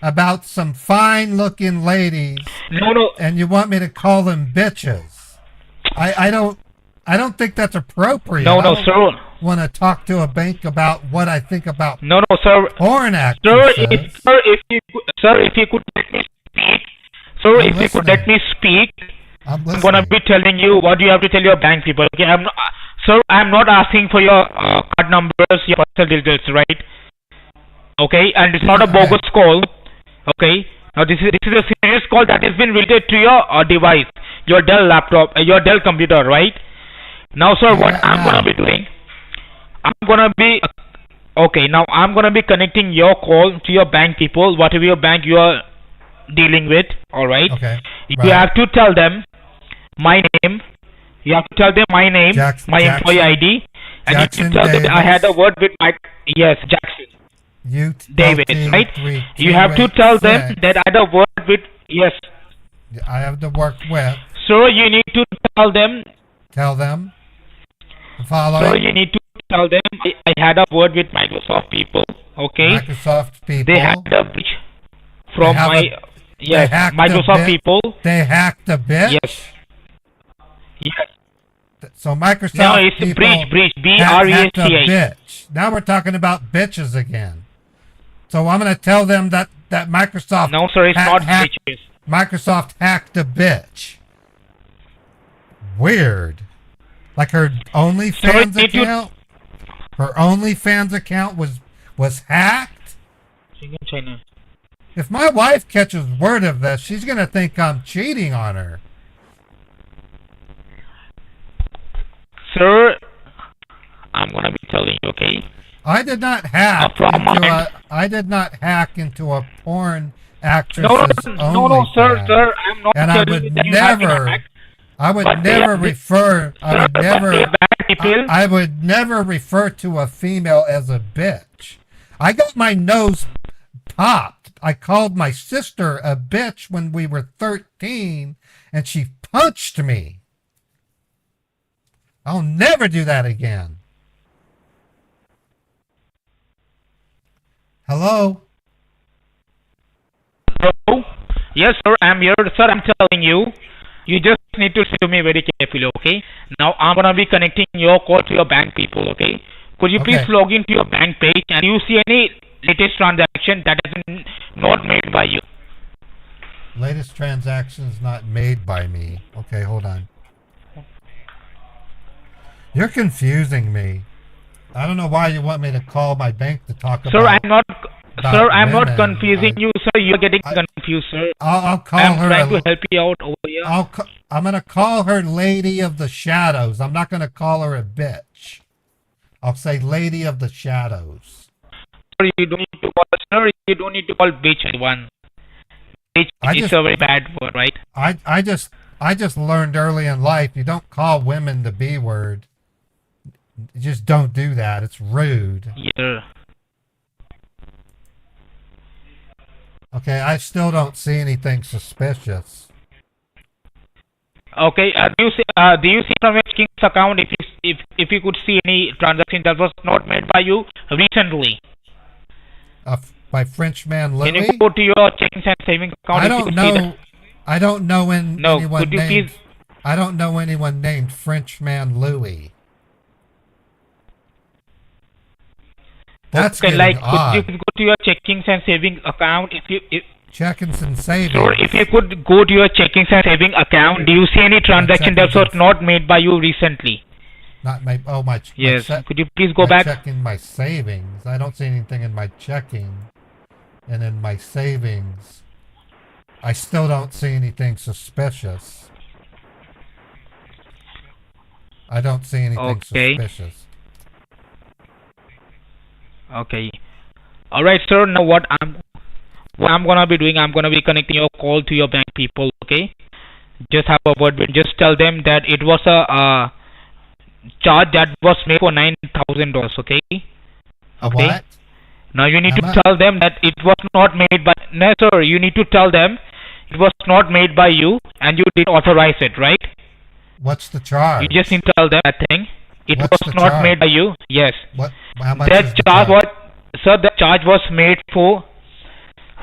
S1: about some fine-looking ladies
S8: No.
S1: and you want me to call them bitches? I don't think that's appropriate.
S8: No,
S1: I don't
S8: sir.
S1: want to talk to a bank about what I think about
S8: No, sir.
S1: porn
S8: Sir,
S1: actresses.
S8: if you could let me speak. Sir,
S1: I'm
S8: if you could let me speak,
S1: I'm
S8: I'm gonna
S1: listening.
S8: be telling you what you have to tell your bank people. Okay, sir, I'm not asking for your card numbers, your personal details, right? Okay, and it's not a bogus call. Okay, now this is a serious call that has been related to your device, your Dell laptop, your Dell computer, right? Now, sir, what I'm gonna be doing, I'm gonna be okay. Now I'm gonna be connecting your call to your bank people, whatever your bank you are dealing with. All right.
S1: Okay.
S8: You have to tell them my name. You have to tell them my name, my employee ID, and
S1: Jackson
S8: you tell them I had a word with my Jackson Davis, right? You have to tell them that I had a word with
S1: I have to work with.
S8: So you need to tell them.
S1: Tell them. Follow.
S8: So you need to tell them I had a word with Microsoft people. Okay.
S1: Microsoft people.
S8: They had a bitch from Microsoft people.
S1: They hacked a bitch.
S8: Yes.
S1: So Microsoft
S8: No, it's
S1: people
S8: breach.
S1: hacked a
S8: BREACH.
S1: bitch. Now we're talking about bitches again. So I'm going to tell them that Microsoft.
S8: No, sir, it's not bitches.
S1: Microsoft hacked a bitch. Weird. Like her OnlyFans account. Her OnlyFans account was hacked.
S8: China.
S1: If my wife catches word of this, she's going to think I'm cheating on her.
S8: Sir, I'm gonna be telling you, okay?
S1: I did not hack into a porn actress's
S8: No, sir, I'm not
S1: and
S8: telling you that you have been hacked.
S1: I would never refer to a female as a bitch. I got my nose popped. I called my sister a bitch when we were 13 and she punched me. I'll never do that again. Hello?
S8: Hello? Yes, sir, I'm here. Sir, I'm telling you. You just need to listen to me very carefully, okay? Now, I'm going to be connecting your call to your bank people, okay? Could you please log into your bank page and you see any latest transaction that has been not made by you?
S1: Latest transactions not made by me. Okay, hold on. You're confusing me. I don't know why you want me to call my bank to talk about.
S8: I'm not confusing you, sir. You're getting confused, sir.
S1: I'll call her.
S8: I'm trying to help you out over here.
S1: I'm gonna call her Lady of the Shadows. I'm not gonna call her a bitch. I'll say Lady of the Shadows.
S8: Sir, you don't need to call bitch anyone. Bitch is a very bad word, right?
S1: I just learned early in life you don't call women the B word. You just don't do that. It's rude.
S8: Yeah.
S1: Okay, I still don't see anything suspicious.
S8: Okay, do you see from your King's account if you could see any transaction that was not made by you recently?
S1: By Frenchman Louis?
S8: Can you go to your checking and savings account?
S1: I don't know anyone named Frenchman Louis. That's
S8: okay, like
S1: odd.
S8: could you go to your checkings and savings account
S1: checkings and savings.
S8: Sure, if you could go to your checkings and savings account, do you see any transaction that was not made by you recently?
S1: Not my
S8: yes. Could you please go back?
S1: Checking my savings. I don't see anything in my checking, and in my savings, I still don't see anything suspicious. I don't see anything suspicious.
S8: Okay. All right, sir. Now what I'm gonna be doing, I'm gonna be connecting your call to your bank people. Okay. Just have a word with. Just tell them that it was a charge that was made for $9,000. Okay. Okay.
S1: What?
S8: Now you need to tell them that it was not made by. No, sir. You need to tell them it was not made by you, and you didn't authorize it, right?
S1: What's the charge?
S8: You just need to tell them that thing. It
S1: What's
S8: was
S1: the
S8: not
S1: charge?
S8: made by you. Yes.
S1: What? How much
S8: That
S1: is the
S8: charge
S1: charge?
S8: was, sir. That charge was made for,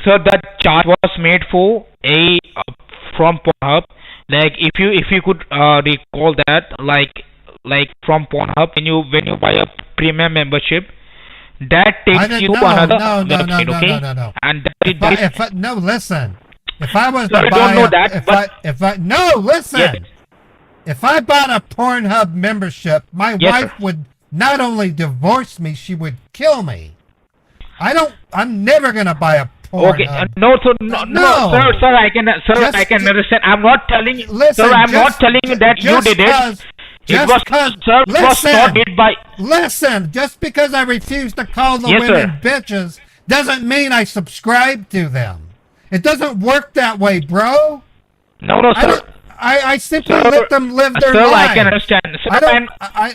S8: sir. That charge was made for a from Pornhub. Like if you could recall that, like from Pornhub, when you buy a premium membership, that
S1: I
S8: takes
S1: didn't.
S8: you to
S1: No,
S8: another
S1: no, no, no,
S8: website.
S1: no,
S8: Okay,
S1: no, no, no.
S8: and
S1: No, listen. If I was
S8: Sir,
S1: to
S8: I
S1: buy
S8: don't know
S1: a,
S8: that,
S1: if I no, listen.
S8: Yes.
S1: If I bought a Pornhub membership, my
S8: Yes,
S1: wife
S8: sir.
S1: would not only divorce me, she would kill me. I'm never gonna buy a Pornhub.
S8: Okay, no, sir, no, sir, I can understand. I'm not telling you,
S1: Listen,
S8: sir, I'm not telling you that you did it. It was, sir, it was not made by.
S1: Listen, just because I refuse to call the
S8: Yes,
S1: women
S8: sir.
S1: bitches doesn't mean I subscribe to them. It doesn't work that way, bro.
S8: No, sir.
S1: I simply
S8: Sir,
S1: let them live their
S8: sir,
S1: lives.
S8: I can understand. Sir,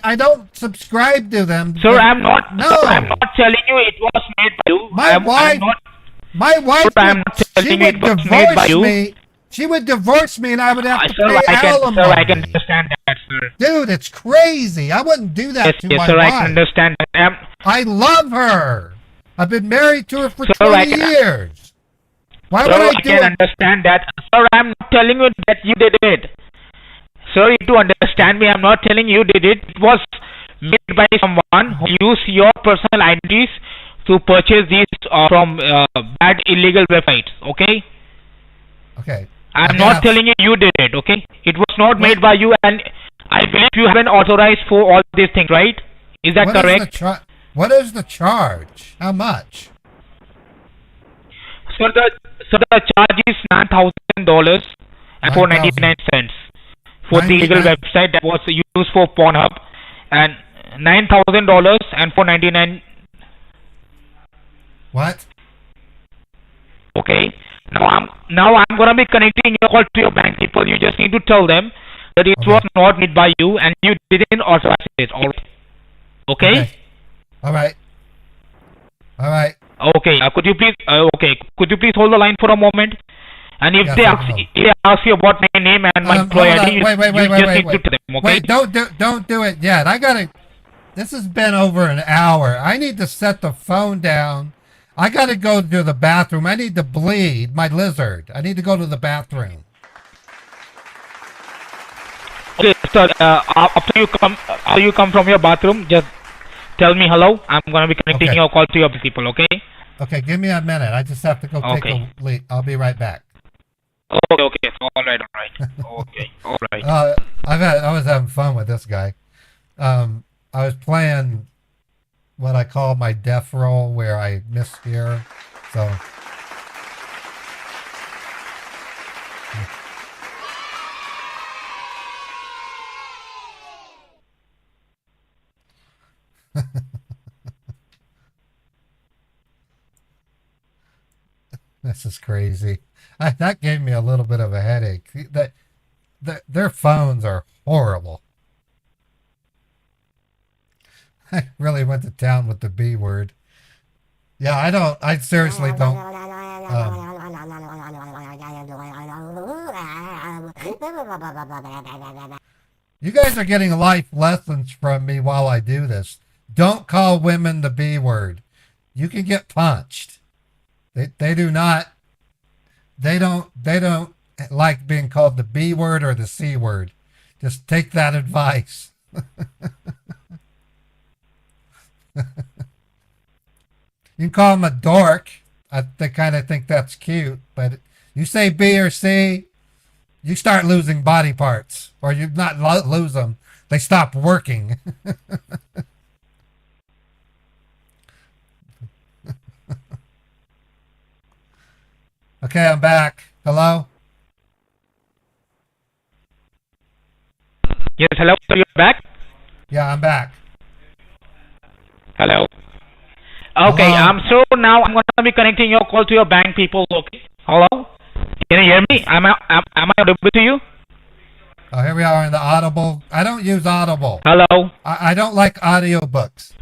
S1: I don't subscribe to them.
S8: Sir, I'm not.
S1: No.
S8: Sir, I'm not telling you it was made by you. I'm not,
S1: My wife,
S8: Sir, I'm not
S1: she
S8: telling you
S1: would
S8: it was made by
S1: divorce
S8: you.
S1: me. She would divorce me, and I would have to
S8: sir,
S1: pay alimony.
S8: I can understand that, sir.
S1: Dude, it's crazy. I wouldn't do that
S8: Yes,
S1: to
S8: yes,
S1: my
S8: sir,
S1: wife.
S8: I can understand that.
S1: I love her. I've been married to her for
S8: Sir,
S1: 20 years. Why
S8: Sir,
S1: would I
S8: I
S1: do
S8: can
S1: it?
S8: understand that. Sir, I'm not telling you that you did it. Sir, you do understand me. I'm not telling you did it. It was made by someone who used your personal identities to purchase these from bad illegal websites. Okay?
S1: Okay.
S8: I'm not telling you you did it. Okay? It was not made by you, and I believe you haven't authorized for all these things, right? Is that correct?
S1: What is the charge? How much?
S8: Sir, the charge is $9,000 and $4.99 for the illegal website that was used for Pornhub, and $9,000 and $4.99.
S1: What?
S8: Okay. Now I'm gonna be connecting your call to your bank people. You just need to tell them that it was not made by you and you didn't authorize it. All right. Okay.
S1: All right. All right.
S8: Okay. Could you please hold the line for a moment? And if
S1: Yes,
S8: they
S1: I
S8: ask you about my name and my employer
S1: hold on.
S8: ID, you
S1: Wait,
S8: just need to tell them. Okay.
S1: Wait, don't do it yet. This has been over an hour. I need to set the phone down. I gotta go to the bathroom. I need to bleed my lizard. I need to go to the bathroom.
S8: Okay, so after you come from your bathroom, just tell me hello. I'm gonna be connecting your call to your people. Okay.
S1: Okay, give me a minute. I just have to go take a leak. I'll be right back.
S8: Okay. All right. Okay. All right.
S1: I was having fun with this guy. I was playing what I call my death roll, where I miss here. So. This is crazy. That gave me a little bit of a headache. Their phones are horrible. I really went to town with the B word. Yeah, I seriously don't. You guys are getting life lessons from me while I do this. Don't call women the B word. You can get punched. They don't like being called the B word or the C word. Just take that advice. You can call them a dork. They kind of think that's cute, but you say B or C, you start losing body parts, or you not lose them. They stop working. Okay, I'm back. Hello?
S8: Yes, hello. So you're back?
S1: Yeah, I'm back.
S8: Hello. Okay, so now I'm gonna be connecting your call to your bank people. Okay. Hello. Can you hear me? Am I audible to you?
S1: Oh, here we are in the Audible. I don't use Audible.
S8: Hello.
S1: I don't like audiobooks.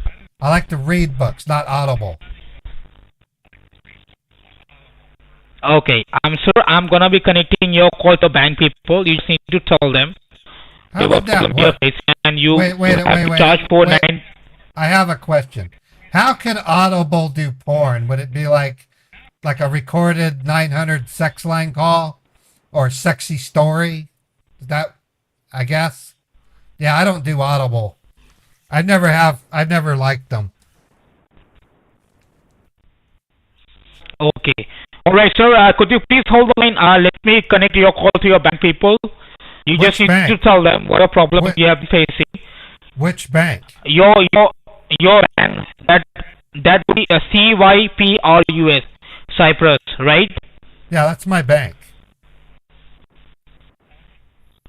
S1: I like to read books, not Audible.
S8: Okay, I'm gonna be connecting your call to bank people. You just need to tell them
S1: How would that
S8: you're
S1: work?
S8: facing, and you
S1: Wait,
S8: have to charge $4.99.
S1: I have a question. How can Audible do porn? Would it be like a recorded 900 sex line call or sexy story? Is that, I guess? Yeah, I don't do Audible. I've never liked them.
S8: Okay. All right, sir. Could you please hold the line? Let me connect your call to your bank people. You
S1: Which
S8: just need
S1: bank?
S8: to tell them what a problem you have facing.
S1: Which bank?
S8: Your bank. That would be a CYPRUS, Cyprus, right?
S1: Yeah, that's my bank.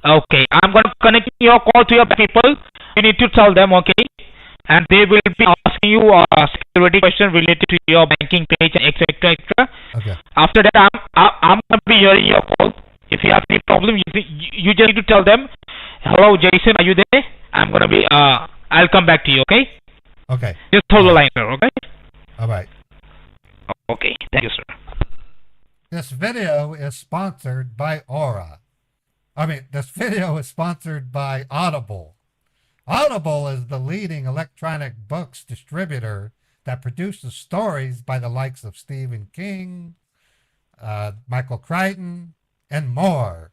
S8: Okay. I'm going to connect your call to your bank people. You need to tell them, okay? And they will be asking you a security question related to your banking page, etc., etc.
S1: Okay.
S8: After that, I'm going to be hearing your call. If you have any problem, you just need to tell them, hello, Jason, are you there? I'm going to be, I'll come back to you, okay?
S1: Okay.
S8: Just hold the line, sir, okay?
S1: All right.
S8: Okay. Thank you, sir.
S1: This video is sponsored by this video is sponsored by Audible. Audible is the leading electronic books distributor that produces stories by the likes of Stephen King, Michael Crichton, and more.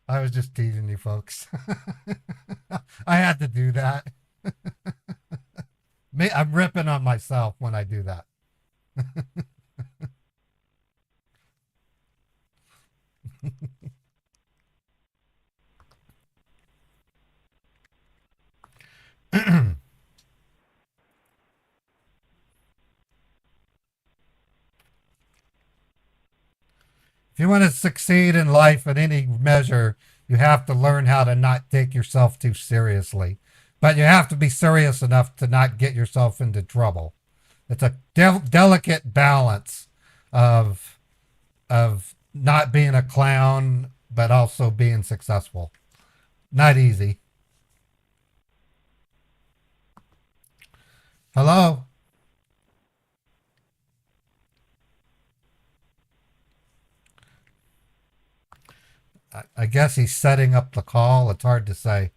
S1: I was just teasing you folks. I had to do that. I'm ripping on myself when I do that. If you want to succeed in life at any measure, you have to learn how to not take yourself too seriously. But you have to be serious enough to not get yourself into trouble. It's a delicate balance of not being a clown, but also being successful. Not easy. Hello? I guess he's setting up the call. It's hard to say.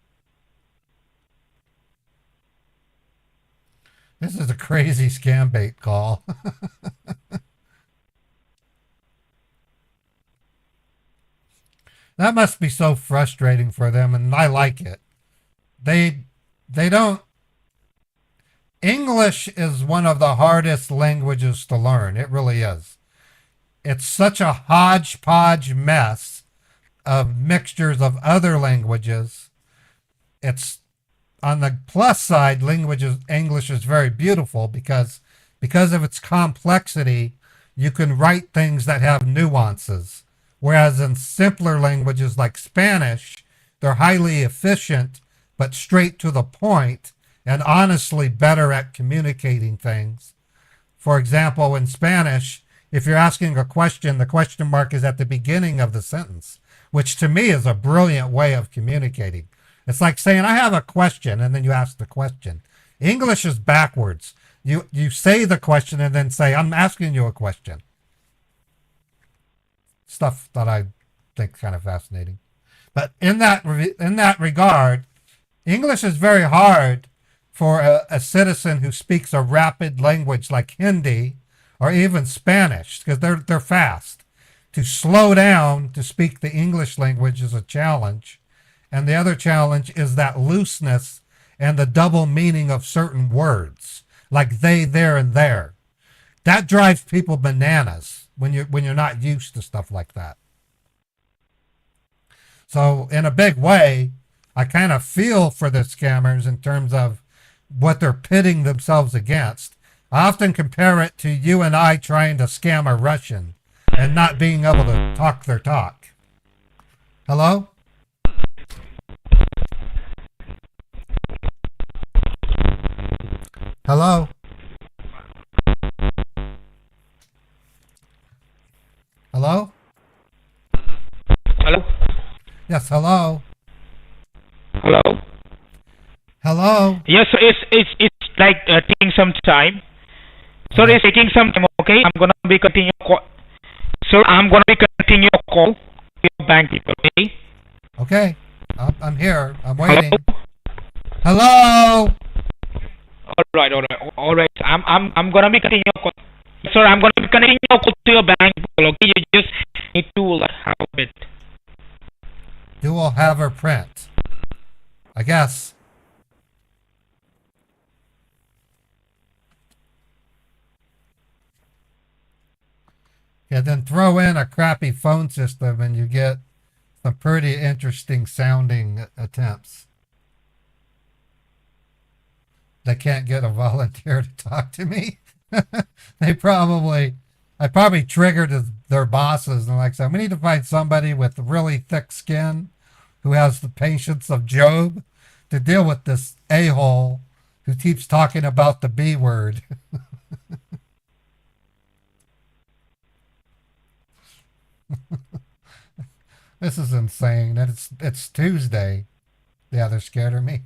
S1: This is a crazy Scambait call. That must be so frustrating for them, and I like it. They don't. English is one of the hardest languages to learn. It really is. It's such a hodgepodge mess of mixtures of other languages. It's on the plus side, English is very beautiful because of its complexity, you can write things that have nuances. Whereas in simpler languages like Spanish, they're highly efficient, but straight to the point, and honestly better at communicating things. For example, in Spanish, if you're asking a question, the question mark is at the beginning of the sentence, which to me is a brilliant way of communicating. It's like saying, I have a question, and then you ask the question. English is backwards. You say the question and then say, I'm asking you a question. Stuff that I think kind of fascinating. But in that regard, English is very hard for a citizen who speaks a rapid language like Hindi or even Spanish, because they're fast. To slow down to speak the English language is a challenge. And the other challenge is that looseness and the double meaning of certain words, like they, there, and there. That drives people bananas when you're not used to stuff like that. So in a big way, I kind of feel for the scammers in terms of what they're pitting themselves against. I often compare it to you and I trying to scam a Russian and not being able to talk their talk. Hello? Hello? Hello?
S8: Hello?
S1: Yes, hello?
S8: Hello?
S1: Hello?
S8: Yes, it's like taking some time. Sir, it's taking some time. Okay, I'm gonna be continuing. Sir, I'm gonna be continuing your call to your bank people. Okay.
S1: Okay. I'm here. I'm waiting. Hello.
S8: All right. I'm gonna be continuing your call. Sir, I'm gonna be connecting your call to your bank people. Okay, you just need to have it.
S1: Dual haver print. I guess. Yeah, then throw in a crappy phone system and you get some pretty interesting sounding attempts. They can't get a volunteer to talk to me. I probably triggered their bosses and like said, we need to find somebody with really thick skin who has the patience of Job to deal with this a-hole who keeps talking about the B word. This is insane. That it's Tuesday. Yeah, they're scared of me.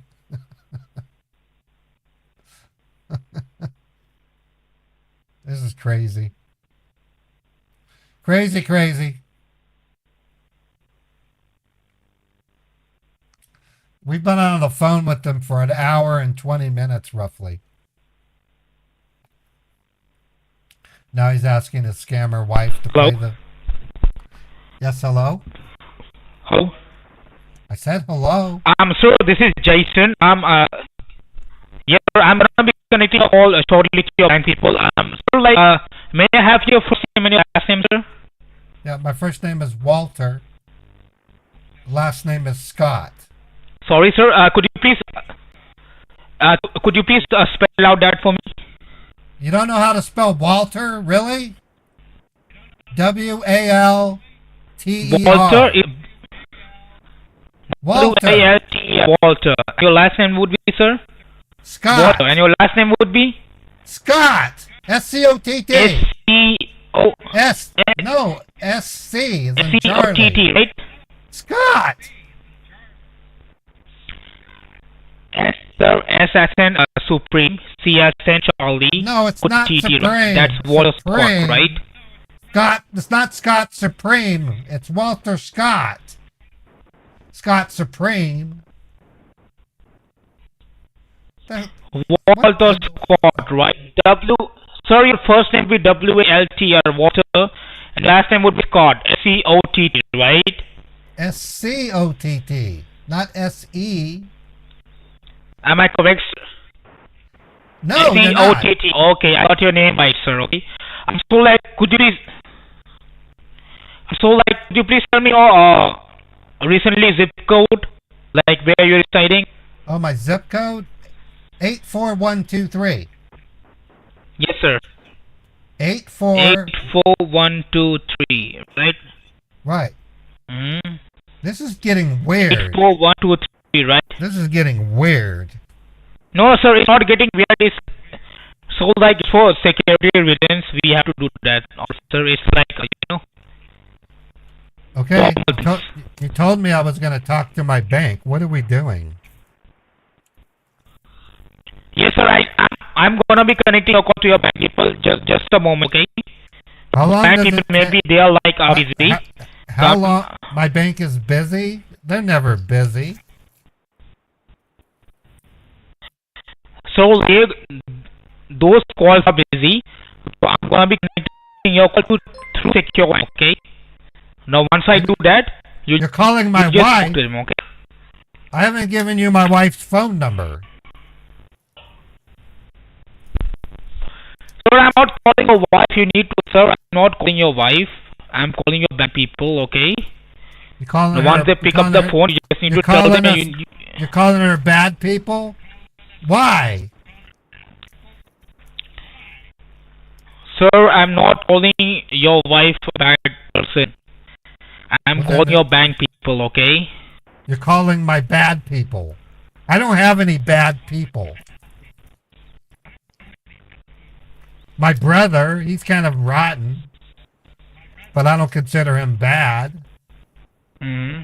S1: This is crazy. Crazy. We've been on the phone with them for an hour and 20 minutes, roughly. Now he's asking his scammer wife to play the... Yes, hello?
S8: Hello?
S1: I said hello.
S8: Sir, this is Jason. Yeah, sir, I'm gonna be connecting all shortly to your bank people. Sir, may I have your first name and your last name, sir?
S1: Yeah, my first name is Walter. Last name is Scott.
S8: Sorry, sir. Could you please spell out that for me?
S1: You don't know how to spell Walter, really? W-A-L-T-E-R. Walter.
S8: W-A-L-T-E-R. Walter. Your last name would be, sir?
S1: Scott.
S8: Walter. And your last name would be?
S1: Scott. S-C-O-T-T.
S8: S-C-O...
S1: S. No. S-C is in Charlie.
S8: S-C-O-T-T, right?
S1: Scott.
S8: S, sir. S as in Supreme. C as in Charlie.
S1: No, it's not Supreme.
S8: That's Walter
S1: Supreme.
S8: Scott, right?
S1: Scott. It's not Scott Supreme. It's Walter Scott. Scott Supreme.
S8: Walter Scott, right? Sir, your first name would be W-A-L-T-R, Walter, and last name would be Scott, S-C-O-T-T, right?
S1: S-C-O-T-T, not S-E.
S8: Am I correct, sir?
S1: No, you're not.
S8: S-C-O-T-T. Okay, I got your name right, sir, okay. Could you please tell me your recently zip code, like where you're residing?
S1: Oh, my zip code? 84123.
S8: Yes, sir. 84123, right?
S1: Right.
S8: Mm.
S1: This is getting weird.
S8: 84123, right?
S1: This is getting weird.
S8: No, sir, it's not getting weird. It's so for security reasons, we have to do that. Sir, it's
S1: Okay, you told me I was going to talk to my bank. What are we doing?
S8: Yes, sir. I'm gonna be connecting your call to your bank people. Just a moment, okay?
S1: How long
S8: bank
S1: does
S8: people
S1: it
S8: maybe they are busy.
S1: How long? My bank is busy? They're never busy.
S8: So those calls are busy. So I'm gonna be connecting your call through secure, okay? Now once I do that, you're
S1: calling my wife.
S8: Talk to them, okay?
S1: I haven't given you my wife's phone number.
S8: Sir, I'm not calling your wife. You need to, sir. I'm not calling your wife. I'm calling your bank people, okay? Once they pick up the phone, you just need to tell them.
S1: You're calling her bad people? Why?
S8: Sir, I'm not calling your wife a bad person. I'm calling your bank people, okay?
S1: You're calling my bad people. I don't have any bad people. My brother, he's kind of rotten, but I don't consider him bad.
S8: Mm-hmm.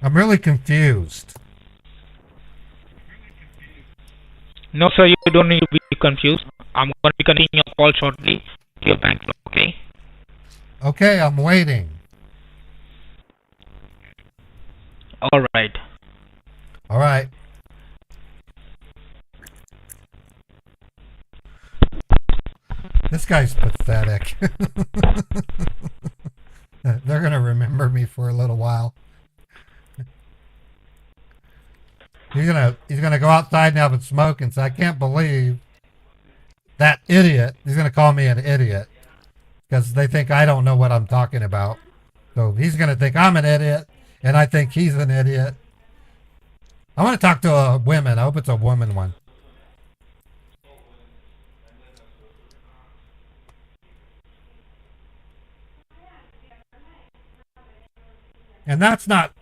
S1: I'm really confused.
S8: No, sir, you don't need to be confused. I'm going to be connecting your call shortly to your bank, okay?
S1: Okay, I'm waiting.
S8: All right.
S1: All right. This guy's pathetic. They're going to remember me for a little while. He's gonna go outside and have a smoke and say, I can't believe that idiot. He's gonna call me an idiot because they think I don't know what I'm talking about. So he's gonna think I'm an idiot and I think he's an idiot. I want to talk to a woman. I hope it's a woman one. And that's not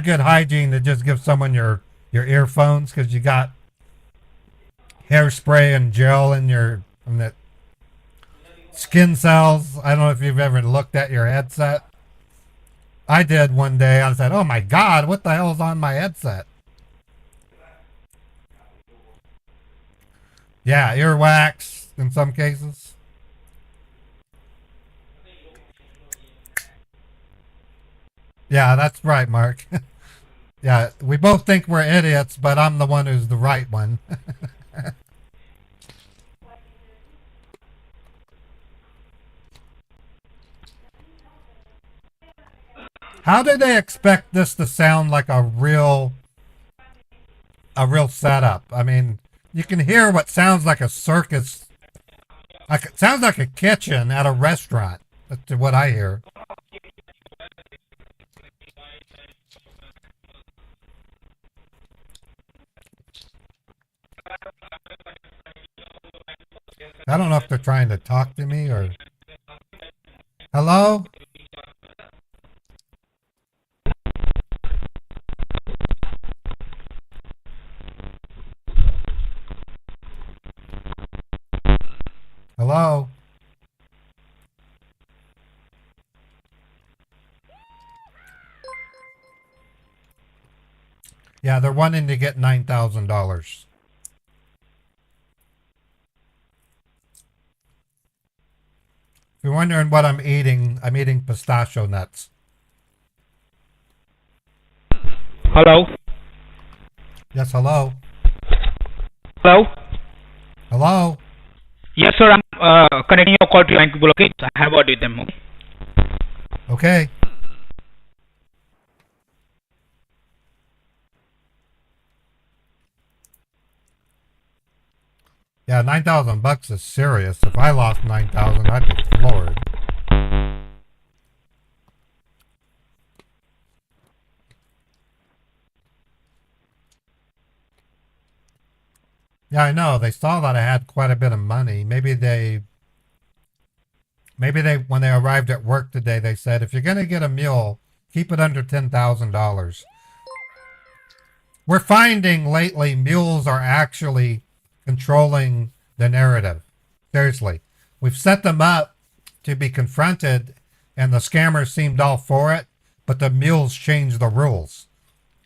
S1: good hygiene to just give someone your earphones because you got hairspray and gel in the skin cells. I don't know if you've ever looked at your headset. I did one day. I said, oh my God, what the hell is on my headset? Yeah, earwax in some cases. Yeah, that's right, Mark. Yeah, we both think we're idiots, but I'm the one who's the right one. How do they expect this to sound like a real setup? I mean, you can hear what sounds like a circus. It sounds like a kitchen at a restaurant. That's what I hear. I don't know if they're trying to talk to me or... Hello? Hello? Yeah, they're wanting to get $9,000. If you're wondering what I'm eating pistachio nuts.
S8: Hello?
S1: Yes, hello?
S8: Hello?
S1: Hello?
S8: Yes, sir, I'm connecting your call to your bank people, okay? I have a word with them, okay?
S1: Okay. Yeah, $9,000 is serious. If I lost 9,000, I'd be floored. Yeah, I know. They saw that I had quite a bit of money. Maybe they, when they arrived at work today, they said, if you're going to get a mule, keep it under $10,000. We're finding lately mules are actually controlling the narrative. Seriously. We've set them up to be confronted, and the scammers seemed all for it, but the mules changed the rules.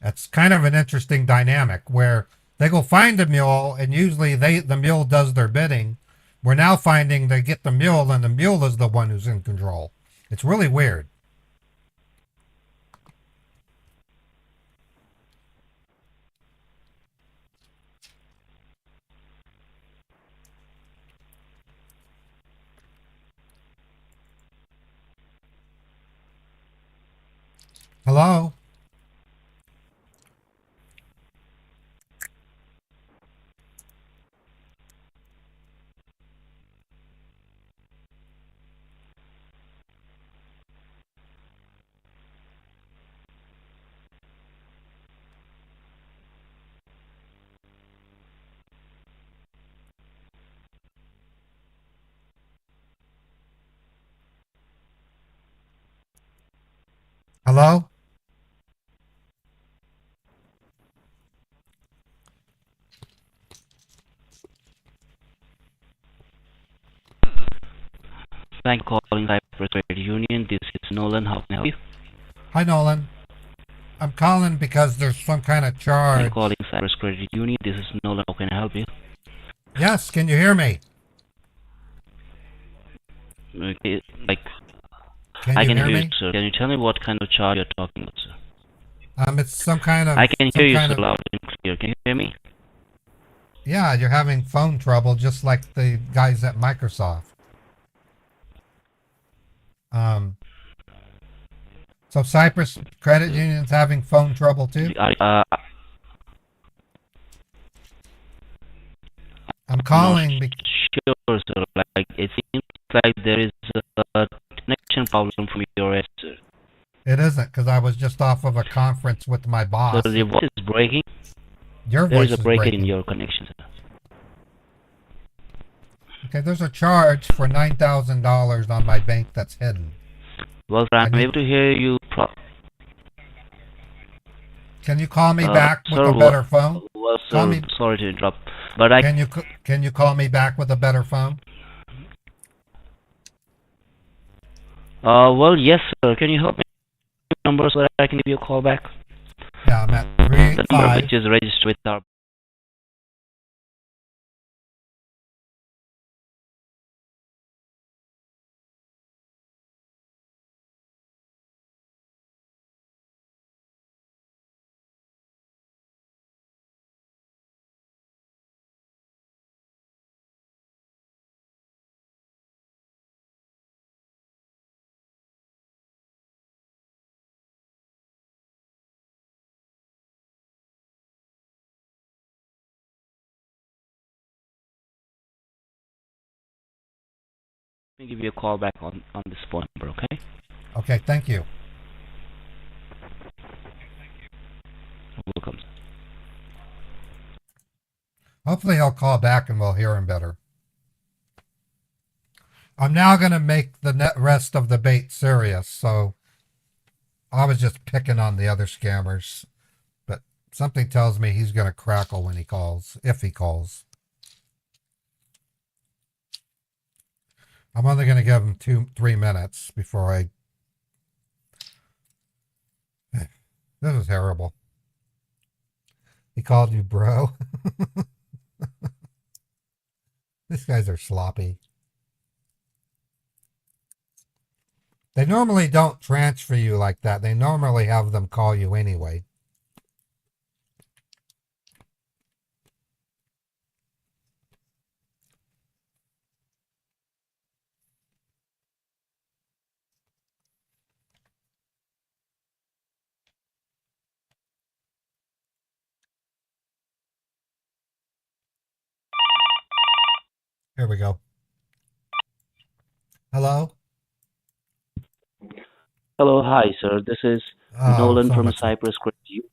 S1: That's kind of an interesting dynamic where they go find a mule, and usually the mule does their bidding. We're now finding they get the mule, and the mule is the one who's in control. It's really weird. Hello? Hello?
S10: Thank you for calling Cypress Credit Union. This is Nolan. How can I help you?
S1: Hi, Nolan. I'm calling because there's some kind of
S10: I'm
S1: charge.
S10: calling Cybersecurity Unit. This is Nolan. How can I help you?
S1: Yes, can you hear me?
S10: Okay, like
S1: Can
S10: I
S1: you
S10: can
S1: hear
S10: hear you,
S1: me?
S10: sir. Can you tell me what kind of charge you're talking about, sir?
S1: It's some kind
S10: I
S1: of
S10: can hear you so loud and clear. Can you hear me?
S1: yeah, you're having phone trouble just like the guys at Microsoft. Um, so Cyprus Credit Union's having phone trouble too? I'm
S10: not
S1: calling
S10: sure, sir. Like it seems like there is a connection problem from your end, sir.
S1: It isn't because I was just off of a conference with my boss.
S10: So the voice is breaking.
S1: Your
S10: There is
S1: voice
S10: a
S1: is
S10: break in
S1: breaking.
S10: your connection, sir.
S1: Okay, there's a charge for $9,000 on my bank that's hidden.
S10: Well, sir, I'm able to hear you.
S1: Can you call me back with a better phone?
S10: Well,
S1: Call
S10: sir,
S1: me.
S10: sorry to interrupt, but I
S1: Can you call me back with a better phone?
S10: well, yes, sir. Can you help me with the number so that I can give you a call back?
S1: Yeah, I'm at
S10: The number
S1: 385.
S10: which is registered with our. Let me give you a call back on this phone number, okay?
S1: Okay, thank you.
S10: Welcome.
S1: Hopefully he'll call back and we'll hear him better. I'm now going to make the rest of the bait serious, so I was just picking on the other scammers, but something tells me he's going to crackle when he calls, if he calls. I'm only going to give him 2-3 minutes before I... This is terrible. He called you bro. These guys are sloppy. They normally don't transfer you like that. They normally have them call you anyway. Here we go. Hello?
S10: Hello, hi, sir. This is Nolan
S1: so
S10: from
S1: much.
S10: Cyprus Credit Union.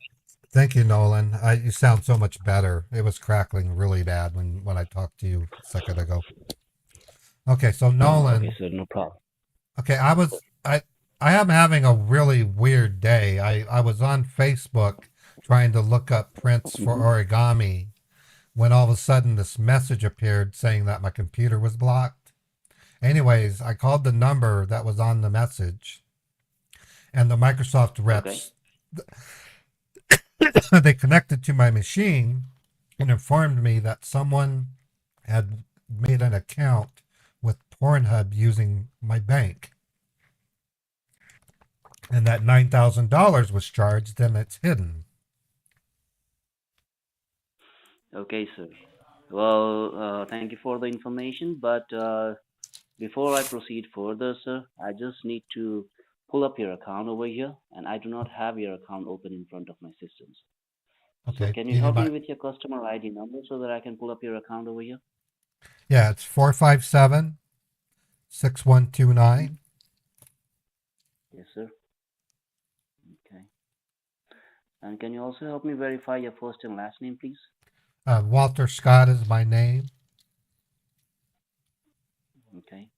S1: Thank you, Nolan. You sound so much better. It was crackling really bad when I talked to you a second ago. Okay, so Nolan.
S10: Okay, sir, no problem.
S1: Okay, I am having a really weird day. I was on Facebook trying to look up prints for origami when all of a sudden this message appeared saying that my computer was blocked. Anyways, I called the number that was on the message, and the Microsoft reps, they connected to my machine and informed me that someone had made an account with Pornhub using my bank, and that $9,000 was charged and it's hidden.
S10: Okay, sir. Well, thank you for the information, but before I proceed further, sir, I just need to pull up your account over here, and I do not have your account open in front of my systems.
S1: Okay.
S10: So can you help me with your customer ID number so that I can pull up your account over here?
S1: Yeah, it's 457-6129.
S10: Yes, sir. Okay. And can you also help me verify your first and last name, please?
S1: Walter Scott is my name.
S10: Okay.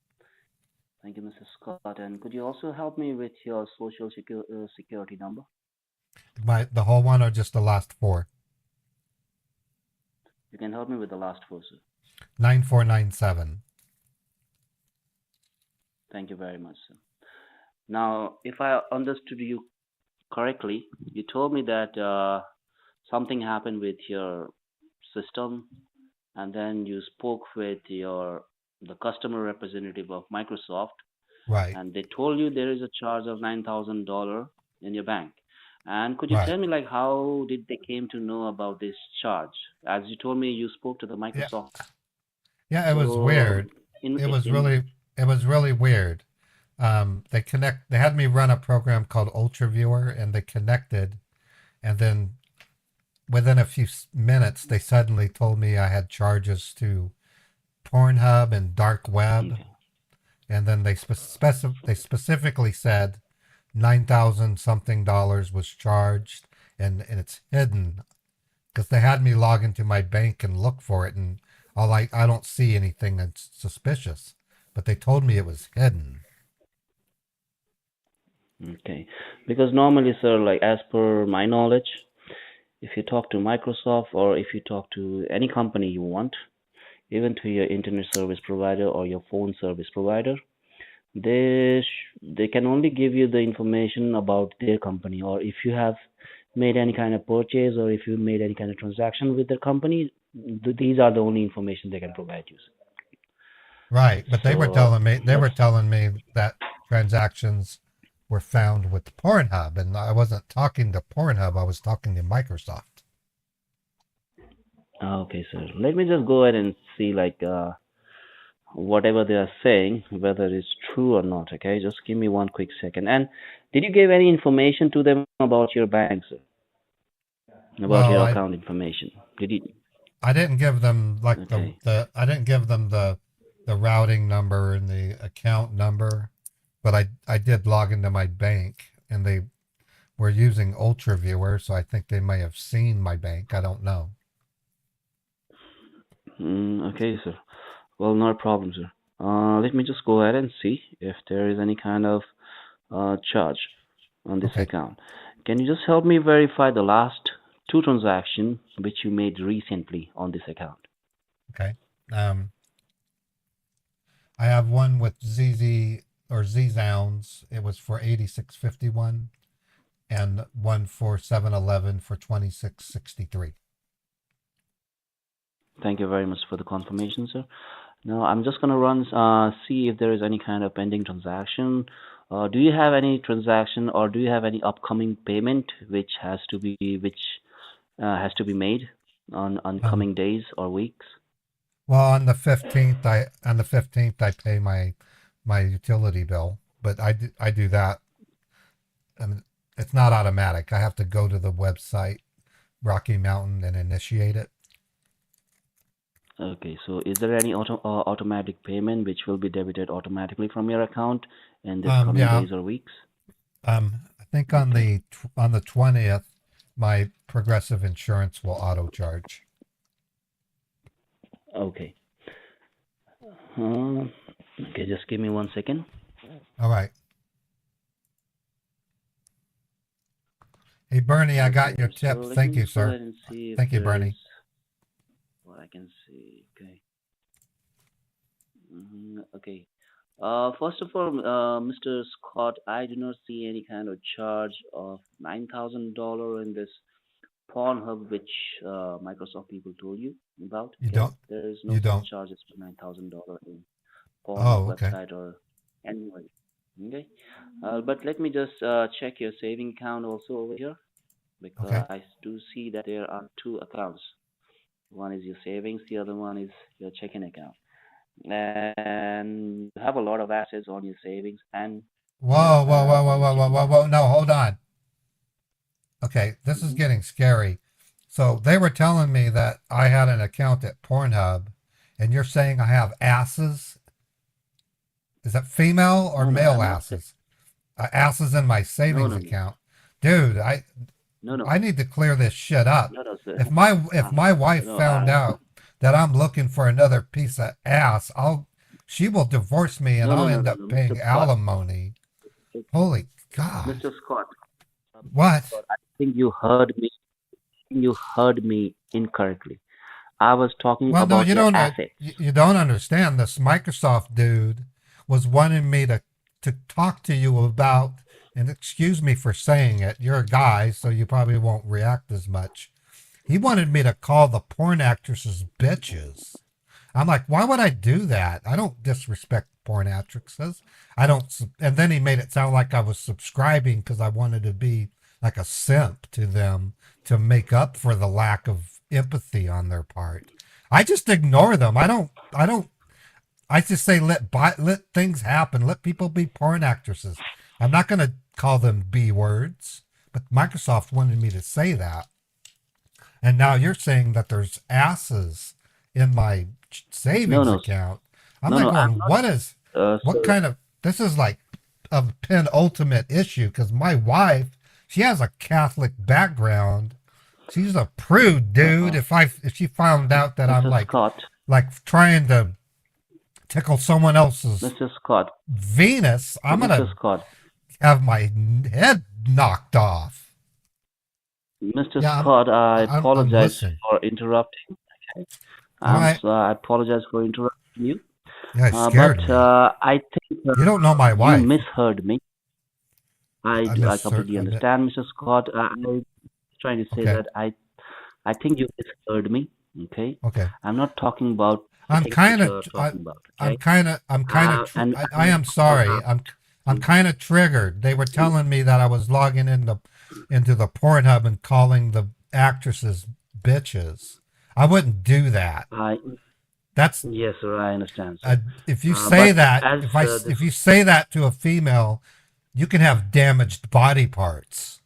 S10: Thank you, Mr. Scott. And could you also help me with your social security number?
S1: The whole one or just the last four?
S10: You can help me with the last four, sir.
S1: 9497.
S10: Thank you very much, sir. Now, if I understood you correctly, you told me that something happened with your system, and then you spoke with the customer representative of Microsoft,
S1: Right.
S10: and they told you there is a charge of $9,000 in your bank. And could you
S1: Right.
S10: tell me like how did they came to know about this charge? As you told me, you spoke to the
S1: Yeah.
S10: Microsoft.
S1: Yeah. It was
S10: So
S1: weird.
S10: in
S1: It was
S10: in
S1: really. It was really weird. They had me run a program called UltraViewer, and they connected, and then within a few minutes, they suddenly told me I had charges to Pornhub and dark web,
S10: okay.
S1: and then they specifically said 9,000 something dollars was charged, and it's hidden because they had me log into my bank and look for it, and I don't see anything that's suspicious, but they told me it was hidden.
S10: Okay. Because normally, sir, like as per my knowledge, if you talk to Microsoft or if you talk to any company you want, even to your internet service provider or your phone service provider, they can only give you the information about their company, or if you have made any kind of purchase or if you made any kind of transaction with their company, these are the only information they can provide you.
S1: Right, but
S10: So
S1: they
S10: let's
S1: were telling me that transactions were found with Pornhub, and I wasn't talking to Pornhub. I was talking to Microsoft.
S10: okay, sir. Let me just go ahead and see like whatever they are saying, whether it's true or not. Okay, just give me one quick second. And did you give any information to them about your bank, sir? About
S1: Well,
S10: your account information? Did you?
S1: I didn't give them like
S10: Okay.
S1: I didn't give them the routing number and the account number, but I did log into my bank, and they were using UltraViewer, so I think they may have seen my bank. I don't know.
S10: Okay, sir. Well, not a problem, sir. Let me just go ahead and see if there is any kind of charge on this
S1: Okay.
S10: account. Can you just help me verify the last two transactions which you made recently on this account?
S1: Okay. I have one with ZZ or ZZounds. It was for 86.51, and one for 7-Eleven for 26.63.
S10: Thank you very much for the confirmation, sir. Now I'm just gonna run see if there is any kind of pending transaction. Do you have any transaction or do you have any upcoming payment which has to be made on coming days or weeks?
S1: Well, on the 15th, I pay my utility bill, but I do that. I mean, it's not automatic. I have to go to the website, Rocky Mountain, and initiate it.
S10: Okay, so is there any automatic payment which will be debited automatically from your account in this coming
S1: Yeah.
S10: days or weeks?
S1: I think on the 20th, my Progressive Insurance will auto charge.
S10: Okay. Okay, just give me 1 second.
S1: All right. Hey, Bernie, I got your tip.
S10: So let
S1: Thank
S10: me
S1: you,
S10: just go
S1: sir.
S10: ahead and see if
S1: Thank you,
S10: there
S1: Bernie.
S10: is what I can see. Okay. Okay. First of all, Mr. Scott, I do not see any kind of charge of $9,000 in this Pornhub, which Microsoft people told you about.
S1: You
S10: Okay,
S1: don't.
S10: there is no
S1: You
S10: such
S1: don't.
S10: charges for $9,000 in Pornhub
S1: Oh, okay.
S10: website or anywhere. Okay, but let me just check your saving account also over here, because
S1: Okay.
S10: I do see that there are two accounts. One is your savings, the other one is your checking account, and you have a lot of assets on your savings, and you
S1: Whoa, whoa,
S10: have
S1: whoa, whoa,
S10: on your
S1: whoa, whoa,
S10: checking
S1: whoa,
S10: account.
S1: whoa. No, hold on. Okay, this is
S10: Hmm.
S1: getting scary. So they were telling me that I had an account at Pornhub, and you're saying I have asses? Is that female or
S10: No, no,
S1: male
S10: I'm not saying.
S1: asses? Asses in my
S10: No,
S1: savings
S10: no, no,
S1: account. Dude,
S10: no, no,
S1: I need to clear this shit up.
S10: no, no, sir.
S1: If my wife
S10: No,
S1: found out that I'm looking for another piece of ass, she will divorce me, and
S10: no, no,
S1: I'll
S10: no,
S1: end
S10: no,
S1: up
S10: no,
S1: paying
S10: Mr. Scott.
S1: alimony. Holy God.
S10: Mr. Scott,
S1: What?
S10: I think you heard me. You heard me incorrectly. I was talking
S1: Well, no,
S10: about your assets.
S1: you don't understand. This Microsoft dude was wanting me to talk to you about and excuse me for saying it, you're a guy, so you probably won't react as much. He wanted me to call the porn actresses bitches. I'm like, why would I do that? I don't disrespect porn actresses. I don't. And then he made it sound like I was subscribing because I wanted to be like a simp to them to make up for the lack of empathy on their part. I just ignore them. I don't. I just say let things happen. Let people be porn actresses. I'm not going to call them B words, but Microsoft wanted me to say that. And now you're saying that there's asses in my
S10: No,
S1: savings
S10: no,
S1: account. I'm
S10: no,
S1: like
S10: no. I'm
S1: going,
S10: not.
S1: what
S10: Sir,
S1: kind of, this is like a penultimate issue because my wife, she has a Catholic background. She's a prude, dude. If she found out that I'm
S10: Mr. Scott,
S1: like trying to tickle someone else's
S10: Mr. Scott,
S1: Venus, I'm going
S10: Mr.
S1: to
S10: Scott,
S1: have my head knocked off.
S10: Mr.
S1: Yeah,
S10: Scott. I
S1: I'm
S10: apologize
S1: listening.
S10: for interrupting. Okay.
S1: All right.
S10: I apologize for interrupting you.
S1: Yeah, it
S10: But
S1: scared me.
S10: I think
S1: You don't know my
S10: you
S1: wife.
S10: misheard me. I completely
S1: admit.
S10: understand, Mr. Scott. I'm trying to say
S1: Okay.
S10: that I think you misheard me. Okay,
S1: Okay.
S10: I'm not talking about the
S1: I'm
S10: things
S1: kind
S10: which
S1: of,
S10: you're talking about.
S1: I'm
S10: Okay,
S1: kind of, I'm kind of,
S10: and
S1: I am sorry. I'm kind of triggered. They were telling me that I was logging into the Pornhub and calling the actresses bitches. I wouldn't do that.
S10: I
S1: That's
S10: yes, sir. I understand, sir.
S1: if you say
S10: But
S1: that,
S10: as this
S1: if you say that to a female, you can have damaged body parts.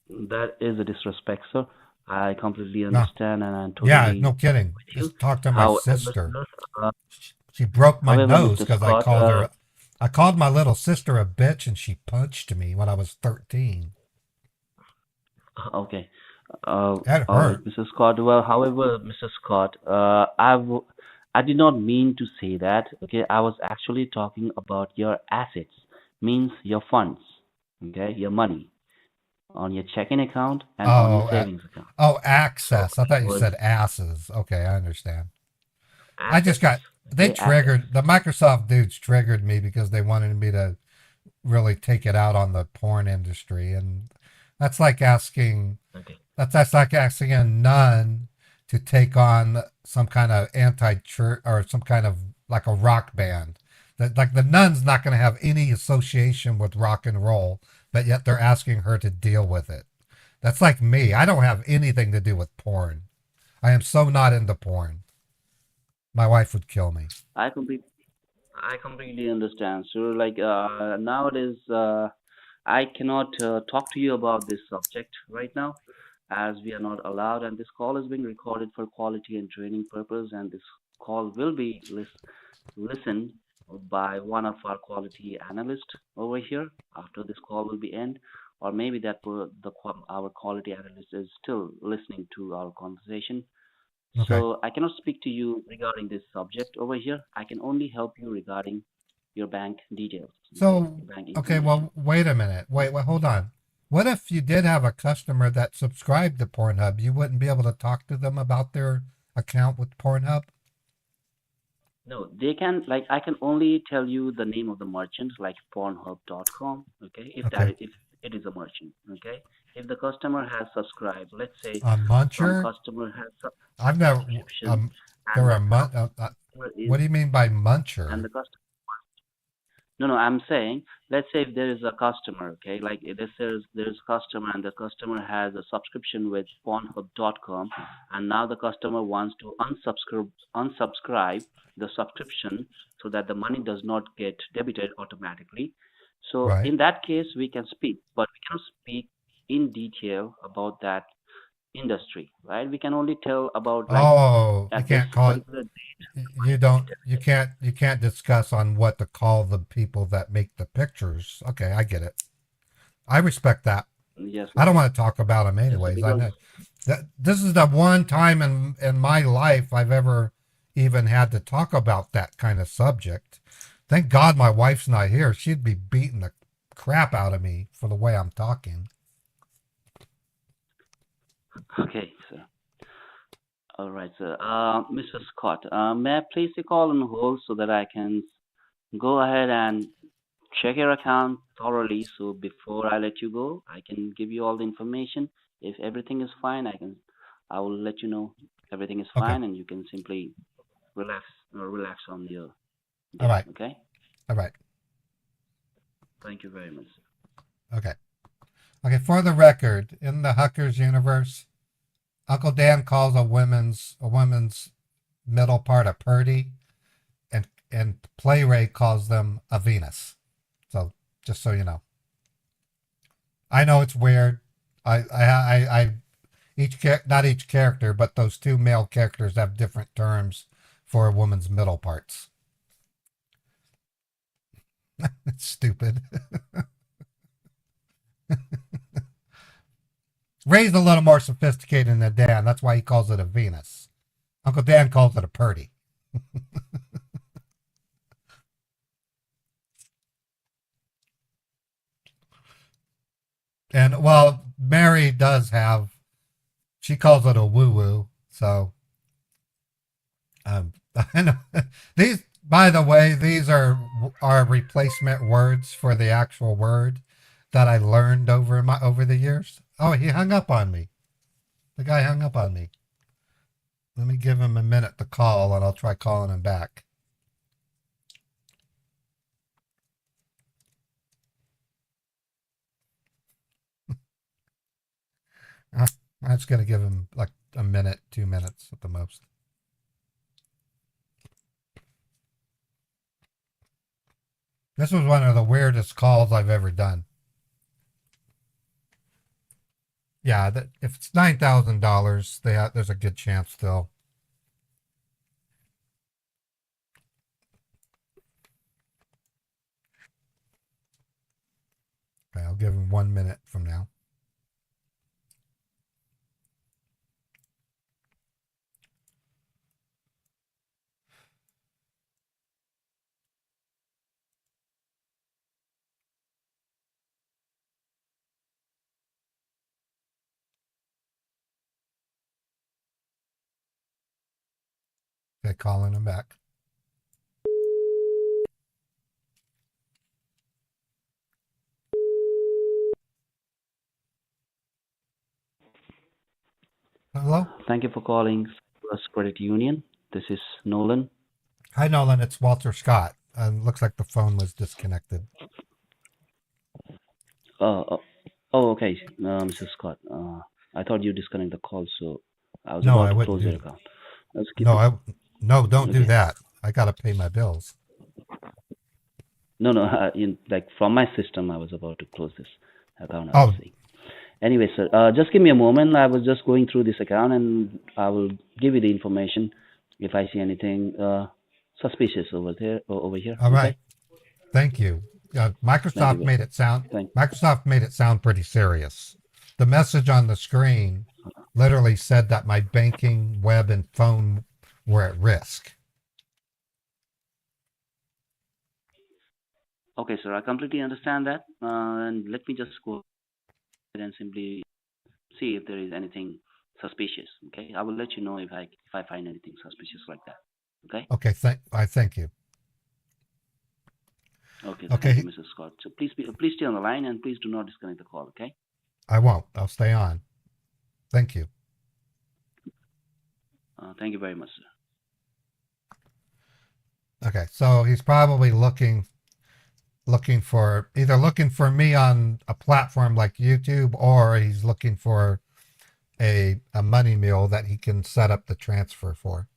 S10: that is a disrespect, sir. I completely
S1: No.
S10: understand, and I'm
S1: Yeah,
S10: totally
S1: no kidding.
S10: with you.
S1: Just talk to my
S10: However,
S1: sister.
S10: sir, uh,
S1: She broke my
S10: however,
S1: nose
S10: Mr.
S1: because I
S10: Scott,
S1: called her. I called my little sister a bitch and she punched me when I was 13.
S10: okay.
S1: That
S10: All right,
S1: hurt.
S10: Mr. Scott. Well, however, Mr. Scott, I did not mean to say that. Okay, I was actually talking about your assets, means your funds. Okay, your money on your checking account and on your
S1: Oh,
S10: savings account. So
S1: access. I thought
S10: I
S1: you
S10: was
S1: said asses. Okay, I understand. I just
S10: assets.
S1: got, they
S10: Okay, assets.
S1: triggered, the Microsoft dudes triggered me because they wanted me to really take it out on the porn industry. And that's like asking,
S10: Okay.
S1: that's like asking a nun to take on some kind of anti-church or some kind of like a rock band. That like the nun's not going to have any association with rock and roll, but yet they're asking her to deal with it. That's like me. I don't have anything to do with porn. I am so not into porn. My wife would kill me.
S10: I completely, I completely understand. So, like nowadays, I cannot talk to you about this subject right now, as we are not allowed, and this call is being recorded for quality and training purpose, and this call will be listened by one of our quality analysts over here after this call will be end, or maybe our quality analyst is still listening to our conversation.
S1: Okay.
S10: So I cannot speak to you regarding this subject over here. I can only help you regarding your bank details, okay?
S1: So,
S10: Your bank
S1: okay,
S10: information.
S1: well, wait a minute. Wait, hold on. What if you did have a customer that subscribed to Pornhub? You wouldn't be able to talk to them about their account with Pornhub?
S10: No, they can like I can only tell you the name of the merchant like Pornhub.com, okay?
S1: Okay.
S10: If it is a merchant, okay? If the customer has subscribed, let's say
S1: A
S10: some
S1: muncher?
S10: customer has
S1: I've never,
S10: subscription
S1: there
S10: and
S1: are
S10: the customer is
S1: what do you mean by
S10: and
S1: muncher?
S10: the customer No, no, I'm saying, let's say if there is a customer, okay, like there's a customer and the customer has a subscription with Pornhub.com, and now the customer wants to unsubscribe the subscription so that the money does not get debited automatically. So
S1: Right.
S10: in that case, we can speak, but we cannot speak in detail about that industry, right? We can only tell about like
S1: Oh, you
S10: at this
S1: can't call it,
S10: particular date,
S1: you don't, you can't discuss on what to call the people that make the pictures. Okay, I get it. I respect that.
S10: yes,
S1: I don't want to talk about them
S10: yes,
S1: anyways. I
S10: because
S1: know that this is the one time in my life I've ever even had to talk about that kind of subject. Thank God my wife's not here. She'd be beating the crap out of me for the way I'm talking.
S10: okay, sir. All right, sir. Mr. Scott, may I place your call on hold so that I can go ahead and check your account thoroughly. So before I let you go, I can give you all the information. If everything is fine, I will let you know everything is
S1: Okay.
S10: fine, and you can simply relax on your
S1: All
S10: day.
S1: right.
S10: Okay.
S1: All right.
S10: Thank you very much.
S1: Okay. Okay. For the record, in the Huckers universe, Uncle Dan calls a woman's middle part a Purdy, and Playwright calls them a Venus. So just so you know, I know it's weird. I not each character, but those two male characters have different terms for a woman's middle parts. It's stupid. Ray's a little more sophisticated than Dan. That's why he calls it a Venus. Uncle Dan calls it a Purdy. And well, Mary does have. She calls it a woo woo. So, I know these. By the way, these are replacement words for the actual word that I learned over the years. Oh, he hung up on me. The guy hung up on me. Let me give him a minute to call, and I'll try calling him back. I'm just going to give him like a minute, 2 minutes at the most. This was one of the weirdest calls I've ever done. Yeah, if it's $9,000, there's a good chance still. Okay, I'll give him 1 minute from now. Okay, calling him back. Hello?
S10: Thank you for calling First Credit Union. This is Nolan.
S1: Hi, Nolan. It's Walter Scott. Looks like the phone was disconnected.
S10: Okay, Mrs. Scott. I thought you disconnected the call, so I was
S1: No,
S10: about
S1: I
S10: to
S1: wouldn't
S10: close your
S1: do.
S10: account. Let's keep it.
S1: No, don't do
S10: Okay.
S1: that. I got to pay my bills.
S10: No, like from my system, I was about to close this account. I was
S1: Oh,
S10: saying. Anyway, sir, just give me a moment. I was just going through this account, and I will give you the information if I see anything suspicious over here.
S1: all right.
S10: Okay.
S1: Thank you.
S10: Thank you.
S1: Microsoft made it sound pretty serious. The message on the screen literally said that my banking, web, and phone were at risk.
S10: Okay, sir. I completely understand that, and let me just go ahead and simply see if there is anything suspicious. Okay, I will let you know if I find anything suspicious like that. Okay.
S1: Okay, I thank you.
S10: Okay. Thank you,
S1: Okay,
S10: Mrs. Scott. So please stay on the line and please do not disconnect the call. Okay.
S1: I won't. I'll stay on. Thank you.
S10: Thank you very much, sir.
S1: Okay, so he's probably looking for me on a platform like YouTube, or he's looking for a money mule that he can set up the transfer for.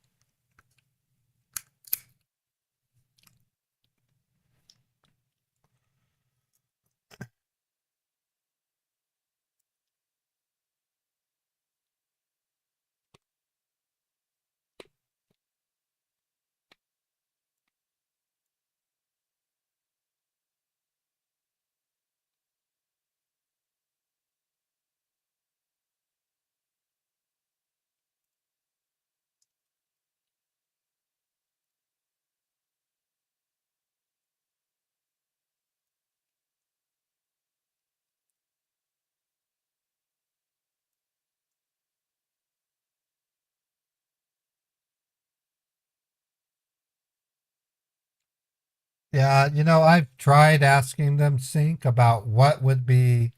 S1: Yeah, I've tried asking them sync about what would be.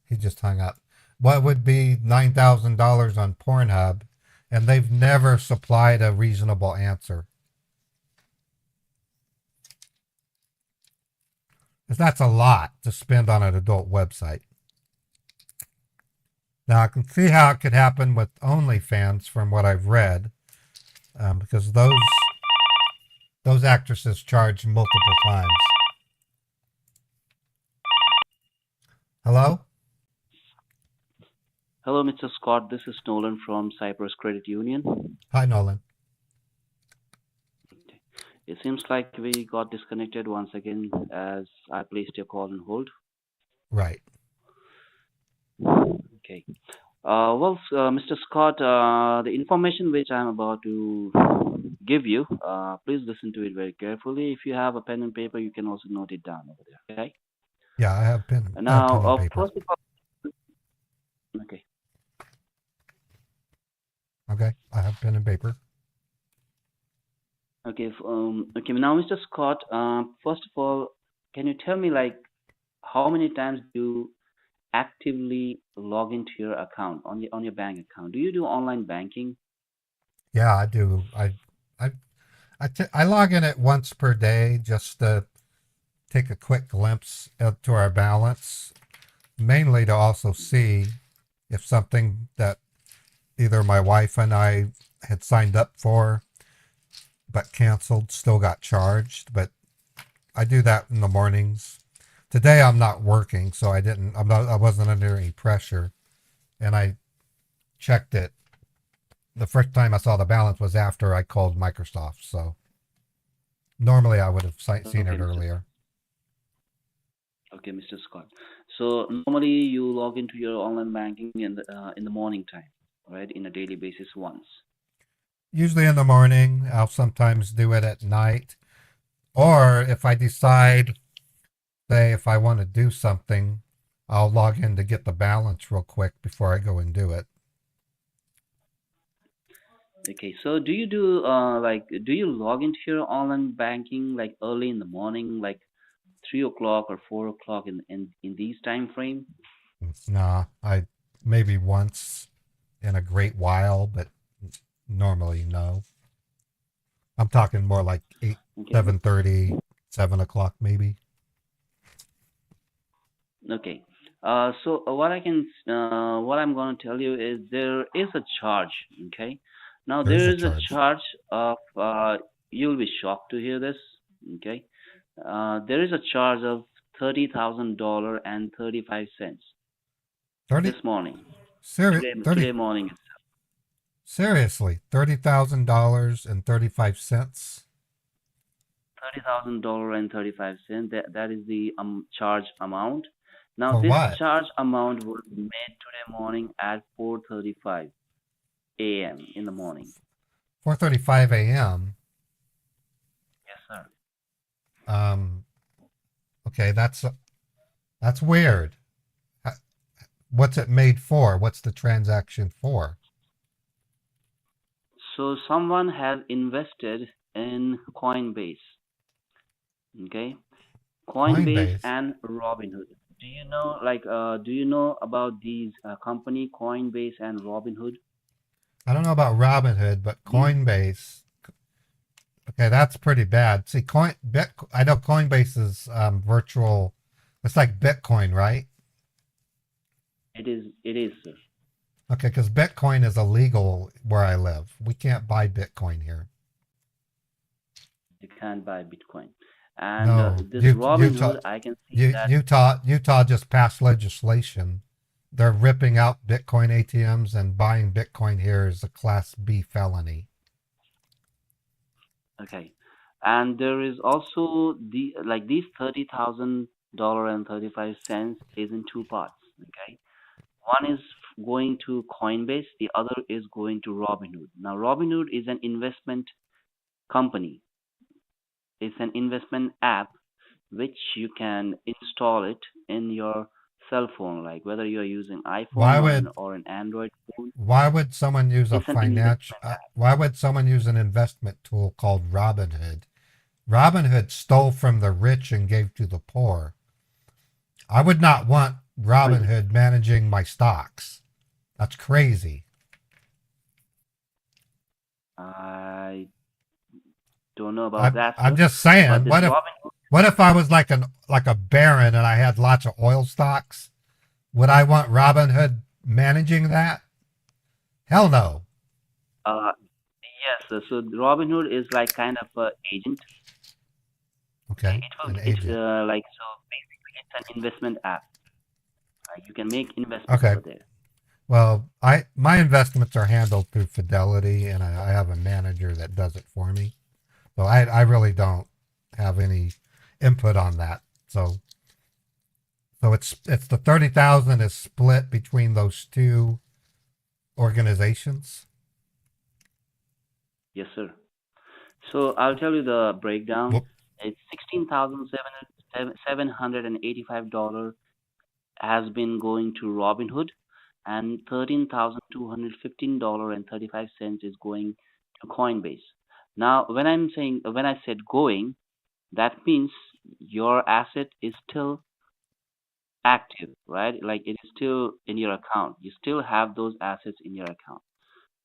S1: He just hung up. What would be $9,000 on Pornhub, and they've never supplied a reasonable answer. 'Cause that's a lot to spend on an adult website. Now I can see how it could happen with OnlyFans from what I've read, because those actresses charge multiple times. Hello?
S10: Hello, Mr. Scott. This is Nolan from Cyprus Credit Union.
S1: Hi, Nolan.
S10: It seems like we got disconnected once again as I placed your call on hold.
S1: Right.
S10: Okay. Mr. Scott, the information which I'm about to give you, please listen to it very carefully. If you have a pen and paper, you can also note it down over there. Okay.
S1: Yeah, I have pen and paper.
S10: First of all, okay.
S1: Okay, I have pen and paper.
S10: Okay. Okay. Now, Mr. Scott, first of all, can you tell me like how many times do you actively log into your account on your bank account? Do you do online banking?
S1: Yeah, I do. I log in it once per day just to take a quick glimpse to our balance, mainly to also see if something that either my wife and I had signed up for but canceled still got charged. But I do that in the mornings. Today I'm not working, so I wasn't under any pressure, and I checked it. The first time I saw the balance was after I called Microsoft, so normally I would have seen it earlier.
S10: Okay, Mr. Scott. So normally you log into your online banking in the morning time, right? In a daily basis once.
S1: Usually in the morning. I'll sometimes do it at night, or if I decide, say, if I want to do something, I'll log in to get the balance real quick before I go and do it.
S10: Okay, so do you do do you log into your online banking like early in the morning, like 3 o'clock or 4 o'clock in these time frame?
S1: Nah, I maybe once in a great while, but normally no. I'm talking more like 8,
S10: Okay.
S1: 7:30, 7 o'clock maybe.
S10: Okay. So what I'm going to tell you is there is a charge. Okay. Now
S1: There is
S10: there
S1: a
S10: is a
S1: charge.
S10: charge of you'll be shocked to hear this. Okay. There is a charge of $30,000.35
S1: 30
S10: this morning.
S1: Seri-
S10: Today
S1: 30
S10: morning.
S1: seriously, $30,000.35.
S10: $30,000.35. That is the charge amount. Now
S1: For
S10: this
S1: what?
S10: charge amount was made today morning at 4:35 a.m. in the morning.
S1: 4:35 a.m.
S10: Yes, sir.
S1: Okay, that's weird. What's it made for? What's the transaction for?
S10: So someone has invested in Coinbase. Okay, Coinbase and Robinhood. Do you know about these company Coinbase and Robinhood?
S1: I don't know about Robinhood, but Coinbase. Okay, that's pretty bad. See, I know Coinbase is virtual. It's like Bitcoin, right?
S10: It is, sir.
S1: Okay, because Bitcoin is illegal where I live. We can't buy Bitcoin here.
S10: You can't buy Bitcoin. And
S1: No,
S10: this Robinhood, I can see that
S1: Utah just passed legislation. They're ripping out Bitcoin ATMs, and buying Bitcoin here is a Class B felony.
S10: Okay, and there is also these $30,000.35 is in two parts. Okay, one is going to Coinbase, the other is going to Robinhood. Now, Robinhood is an investment company. It's an investment app which you can install it in your cell phone, like whether you're using iPhone or an Android phone.
S1: Why would someone use
S10: It's an investment app.
S1: why would someone use an investment tool called Robinhood Robinhood stole from the rich and gave to the poor. I would not want Robinhood managing my stocks. That's crazy.
S10: I don't know about that,
S1: I'm
S10: sir.
S1: just
S10: But
S1: saying,
S10: this Robin,
S1: what if I was like a baron and I had lots of oil stocks? Would I want Robinhood managing that? Hell no.
S10: uh, yes, sir. So Robinhood is like kind of a agent.
S1: Okay, an
S10: It's
S1: agent.
S10: like so basically it's an investment app. You can make investments
S1: Okay.
S10: over there.
S1: Well, my investments are handled through Fidelity, and I have a manager that does it for me. So I really don't have any input on that. So it's the 30,000 is split between those two organizations.
S10: Yes, sir. So I'll tell you the breakdown.
S1: Whoop.
S10: It's $16,785 has been going to Robinhood, and $13,215.35 is going to Coinbase. Now, when I said going, that means your asset is still active, right? Like it is still in your account. You still have those assets in your account,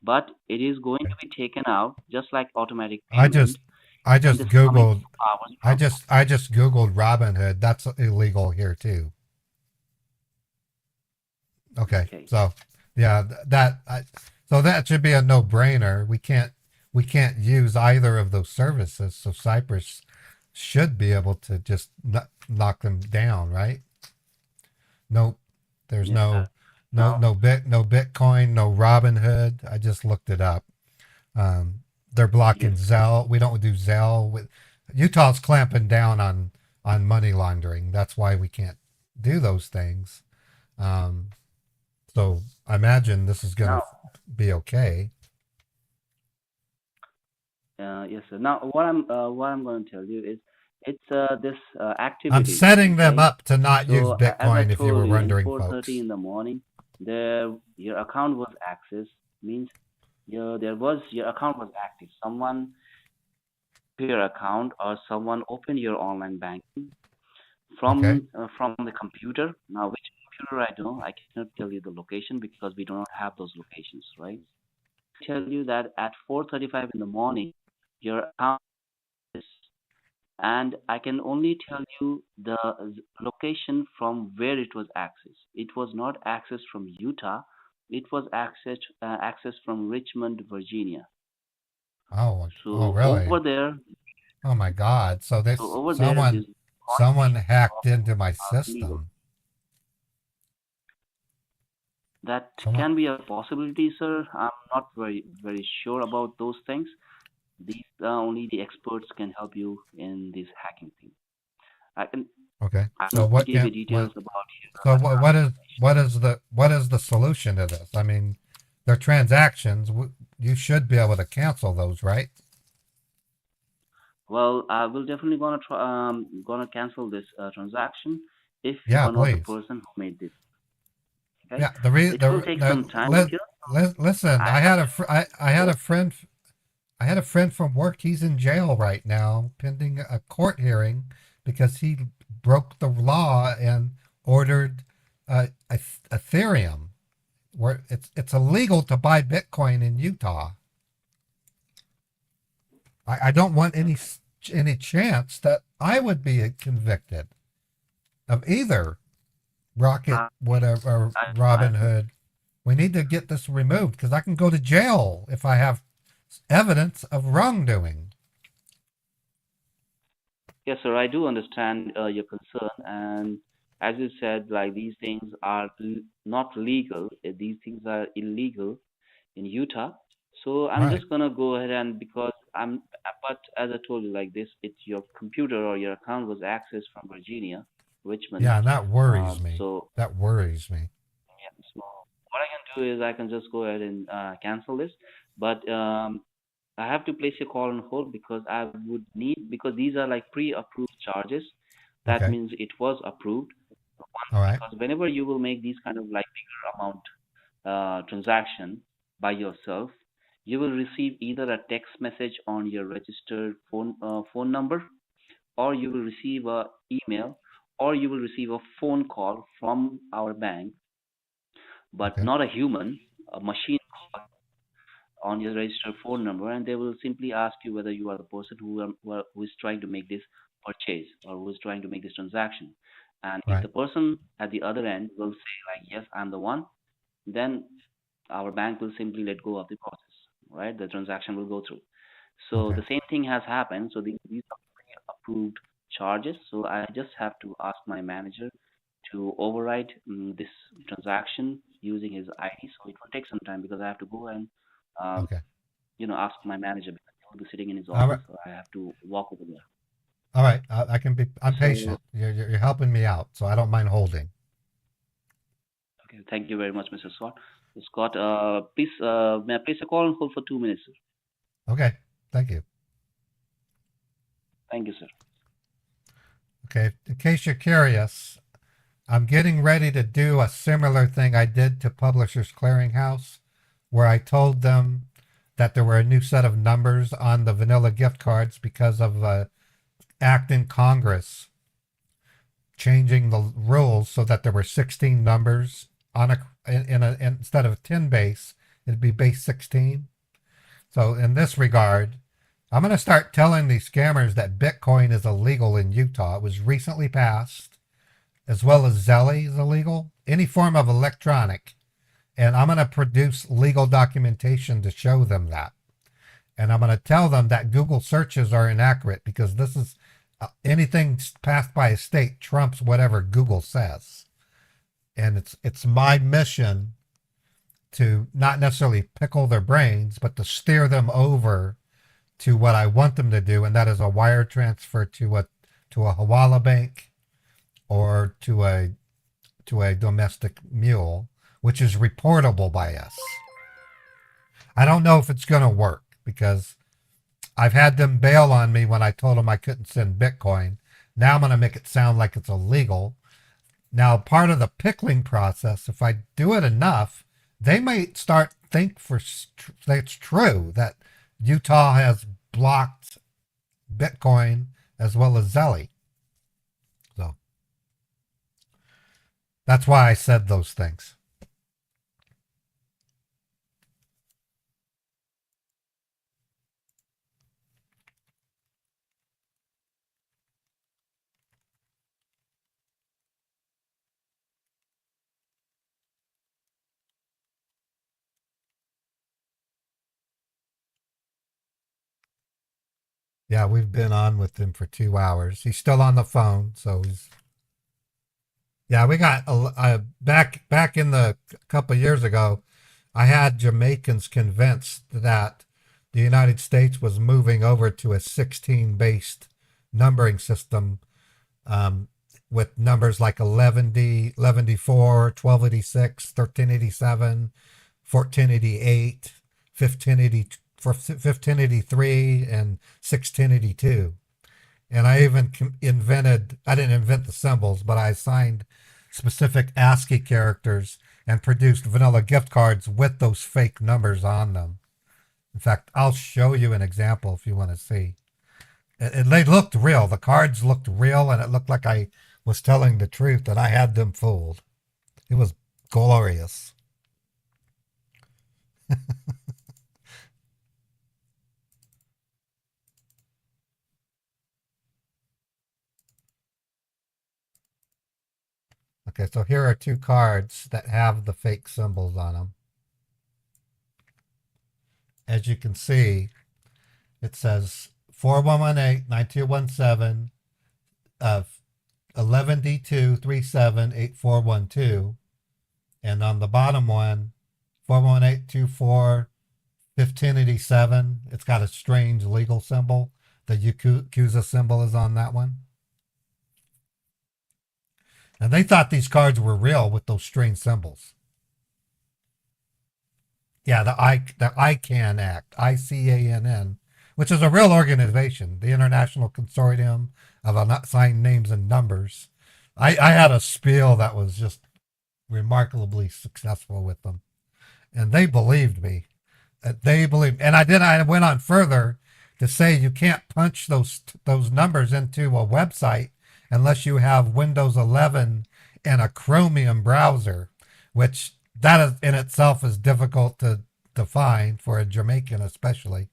S10: but it is going to be taken out just like automatic
S1: I
S10: payment
S1: just I
S10: in
S1: just
S10: this coming
S1: googled
S10: 2 hours
S1: I
S10: from
S1: just I just googled Robinhood. That's illegal here too.
S10: now.
S1: Okay,
S10: Okay.
S1: so yeah, so that should be a no-brainer. We can't use either of those services, so Cyprus should be able to just knock them down, right? No, there's
S10: Yes, sir. Now,
S1: no Bitcoin, no Robinhood. I just looked it up. They're blocking
S10: yes,
S1: Zelle. We don't do Zelle. Utah's clamping down on money laundering. That's why we can't do those things. Um, so I imagine this is going
S10: now,
S1: to be okay.
S10: yes, sir. Now, what I'm going to tell you is it's this
S1: I'm
S10: activity.
S1: setting them
S10: Okay.
S1: up to not use
S10: So as I
S1: Bitcoin if you were
S10: told you, in
S1: wondering,
S10: 4:30
S1: folks.
S10: in the morning, there your account was accessed. Means your account was active. Someone to your account or someone opened your online banking
S1: Okay.
S10: from the computer. Now, which computer I don't know, I cannot tell you the location because we do not have those locations, right? Tell you that at 4:35 in the morning, your account is, and I can only tell you the location from where it was accessed. It was not accessed from Utah. It was accessed from Richmond, Virginia.
S1: Oh,
S10: So
S1: really?
S10: over there,
S1: Oh my God. So
S10: so
S1: this
S10: over there, this
S1: someone
S10: Coinbase and
S1: hacked into my
S10: Robinhood are legal.
S1: system.
S10: That
S1: Someone.
S10: can be a possibility, sir. I'm not very sure about those things. These only the experts can help you in this hacking thing. I can
S1: Okay.
S10: I
S1: So
S10: cannot give you details about
S1: so what is the solution to this? I mean, they're transactions. You should be able to cancel those, right?
S10: Well, I will definitely gonna cancel this transaction if you
S1: Yeah,
S10: are not the
S1: please.
S10: person who made this. Okay,
S1: Yeah.
S10: it will take some time here.
S1: Listen.
S10: I have to
S1: I had
S10: go.
S1: a friend. I had a friend from work. He's in jail right now, pending a court hearing because he broke the law and ordered Ethereum, where it's illegal to buy Bitcoin in Utah. I don't want any chance that I would be convicted of either Rocket,
S10: I,
S1: whatever, or
S10: I
S1: Robinhood. We need to get this removed because I can go to jail if I have evidence of wrongdoing.
S10: yes, sir. I do understand your concern, and as you said, like these things are not legal. These things are illegal in Utah. So I'm
S1: Right.
S10: just gonna go ahead and because but as I told you, like this, it's your computer or your account was accessed from Virginia, Richmond.
S1: Yeah, and that worries me.
S10: So
S1: That worries me.
S10: yeah, so what I can do is I can just go ahead and cancel this, but I have to place a call on hold because I would need because these are like pre-approved charges. That
S1: Okay.
S10: means it was approved.
S1: All right.
S10: Because whenever you will make these kind of like bigger amount transaction by yourself, you will receive either a text message on your registered phone number, or you will receive a email, or you will receive a phone call from our bank, but
S1: Okay.
S10: not a human, a machine call on your registered phone number, and they will simply ask you whether you are the person who is trying to make this purchase or who is trying to make this transaction. And if
S1: Right.
S10: the person at the other end will say like, yes, I'm the one, then our bank will simply let go of the process, right? The transaction will go through. So
S1: Okay.
S10: the same thing has happened. So these are approved charges. So I just have to ask my manager to override this transaction using his ID. So it will take some time because I have to go and um,
S1: Okay.
S10: ask my manager because he will be sitting in his
S1: All right.
S10: office. So I have to walk over there.
S1: All right. I can be. I'm
S10: So
S1: patient. You're helping me out, so I don't mind holding.
S10: okay, thank you very much, Mr. Scott. Scott, please may I place a call on hold for 2 minutes, sir?
S1: Okay. Thank you.
S10: Thank you, sir.
S1: Okay. In case you're curious, I'm getting ready to do a similar thing I did to Publishers Clearinghouse, where I told them that there were a new set of numbers on the vanilla gift cards because of act in Congress changing the rules so that there were 16 numbers on instead of 10 base, it'd be base 16. So in this regard, I'm going to start telling these scammers that Bitcoin is illegal in Utah. It was recently passed, as well as Zelly is illegal, any form of electronic. And I'm going to produce legal documentation to show them that. And I'm going to tell them that Google searches are inaccurate because this is anything passed by a state trumps whatever Google says. And it's my mission to not necessarily pickle their brains, but to steer them over to what I want them to do, and that is a wire transfer to a Hawala bank or to a domestic mule, which is reportable by us. I don't know if it's going to work because I've had them bail on me when I told them I couldn't send Bitcoin. Now I'm going to make it sound like it's illegal. Now, part of the pickling process, if I do it enough, they might start think it's true that Utah has blocked Bitcoin as well as Zelly. So that's why I said those things. Yeah, we've been on with him for 2 hours. He's still on the phone, so he's. Yeah, we got back in the couple of years ago. I had Jamaicans convinced that the United States was moving over to a 16-based numbering system with numbers like 1184, 1286, 1387, 1488, 1583, and 1682. And I even I didn't invent the symbols, but I assigned specific ASCII characters and produced vanilla gift cards with those fake numbers on them. In fact, I'll show you an example if you want to see. They looked real. The cards looked real, and it looked like I was telling the truth, and I had them fooled. It was glorious. Okay, so here are 2 cards that have the fake symbols on them. As you can see, it says 4118 9217 11D2 37 8412. And on the bottom one, 41824 1587. It's got a strange legal symbol. The Yakuza symbol is on that one. And they thought these cards were real with those strange symbols. Yeah, the ICANN Act, ICANN, which is a real organization, the International Consortium of Unassigned Names and Numbers. I had a spiel that was just remarkably successful with them. And they believed me. They believe, and I went on further to say you can't punch those numbers into a website unless you have Windows 11 and a Chromium browser, which that is, in itself is difficult to define for a Jamaican, especially.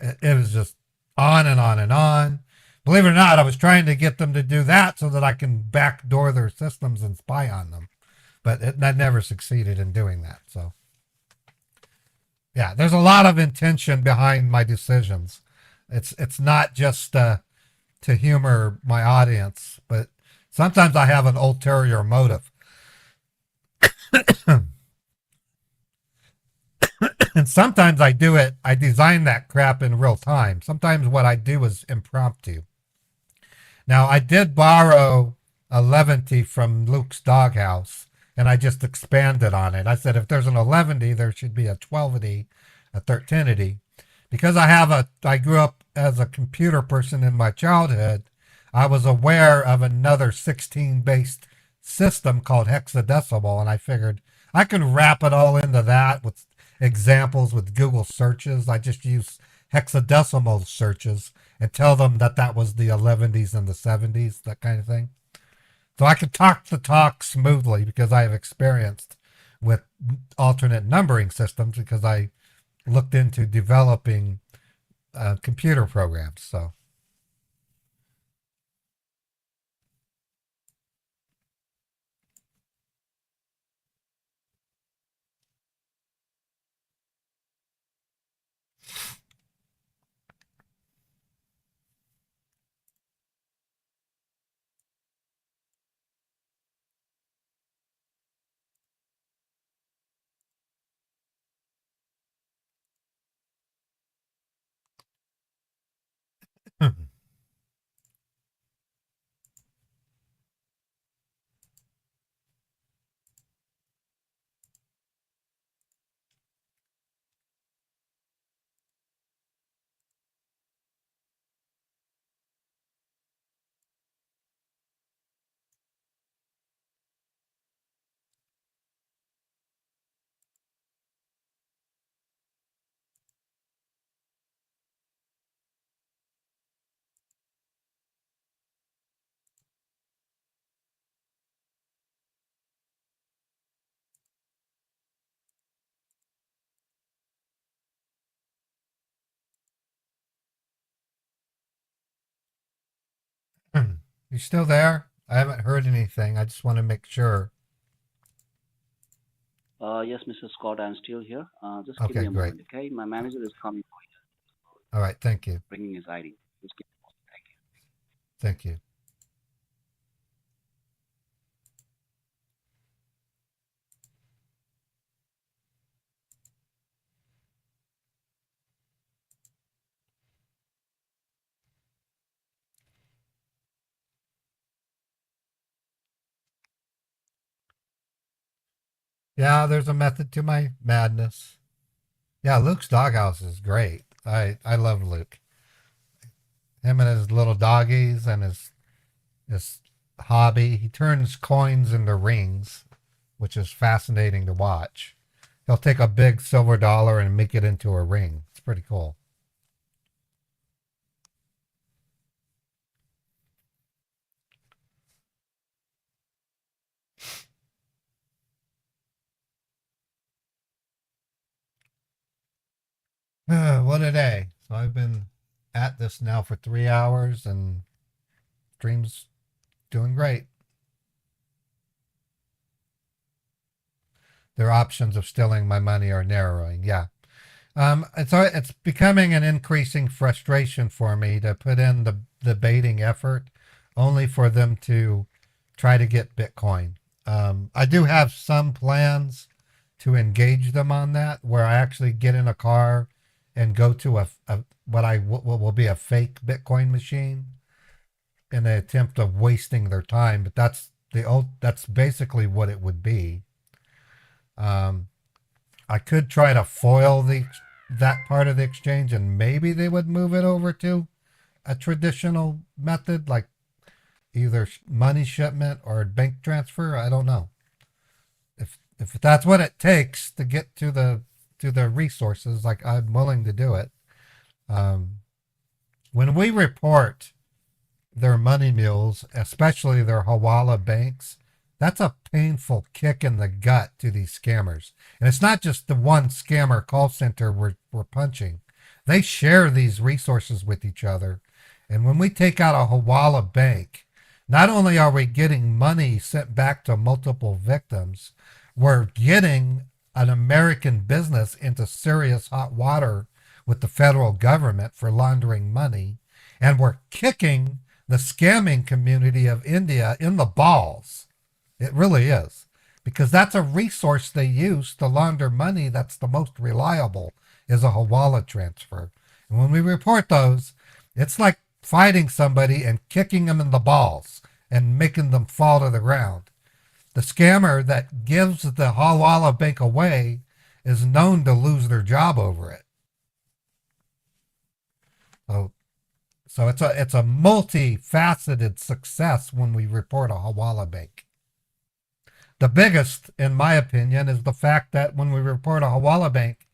S1: It was just on and on and on. Believe it or not, I was trying to get them to do that so that I can backdoor their systems and spy on them, but I never succeeded in doing that. So, yeah, there's a lot of intention behind my decisions. It's not just to humor my audience, but sometimes I have an ulterior motive. And sometimes I design that crap in real time. Sometimes what I do is impromptu. Now, I did borrow a Levity from Luke's Doghouse, and I just expanded on it. I said, if there's an 11-ity, there should be a 12-ity, a 13-ity. Because I grew up as a computer person in my childhood, I was aware of another 16-based system called hexadecimal, and I figured I can wrap it all into that with examples with Google searches. I just use hexadecimal searches and tell them that was the 11s and the 70s, that kind of thing. So I can talk the talk smoothly because I have experience with alternate numbering systems because I looked into developing computer programs. So. You still there? I haven't heard anything. I just want to make sure.
S10: Yes, Mr. Scott, I'm still here. Just give
S1: Okay,
S10: me a
S1: great.
S10: moment, okay? My manager is coming,
S1: All right, thank you.
S10: bringing his ID. Just give me a moment. Thank you.
S1: Thank you. Yeah, there's a method to my madness. Yeah, Luke's Doghouse is great. I love Luke. Him and his little doggies and his hobby. He turns coins into rings, which is fascinating to watch. He'll take a big silver dollar and make it into a ring. It's pretty cool. What a day. So I've been at this now for 3 hours and Stream's doing great. Their options of stealing my money are narrowing. Yeah. It's becoming an increasing frustration for me to put in the baiting effort only for them to try to get Bitcoin. I do have some plans to engage them on that, where I actually get in a car and go to what will be a fake Bitcoin machine in the attempt of wasting their time. But that's basically what it would be. I could try to foil that part of the exchange, and maybe they would move it over to a traditional method, like either money shipment or bank transfer. I don't know. If that's what it takes to get to the to the resources, like I'm willing to do it. When we report their money mules, especially their Hawala banks, that's a painful kick in the gut to these scammers. And it's not just the one scammer call center we're punching. They share these resources with each other. And when we take out a Hawala bank, not only are we getting money sent back to multiple victims, we're getting an American business into serious hot water with the federal government for laundering money. And we're kicking the scamming community of India in the balls. It really is. Because that's a resource they use to launder money that's the most reliable, is a Hawala transfer. And when we report those, it's like fighting somebody and kicking them in the balls and making them fall to the ground. The scammer that gives the Hawala bank away is known to lose their job over it. So it's a multifaceted success when we report a Hawala bank. The biggest, in my opinion, is the fact that when we report a Hawala bank,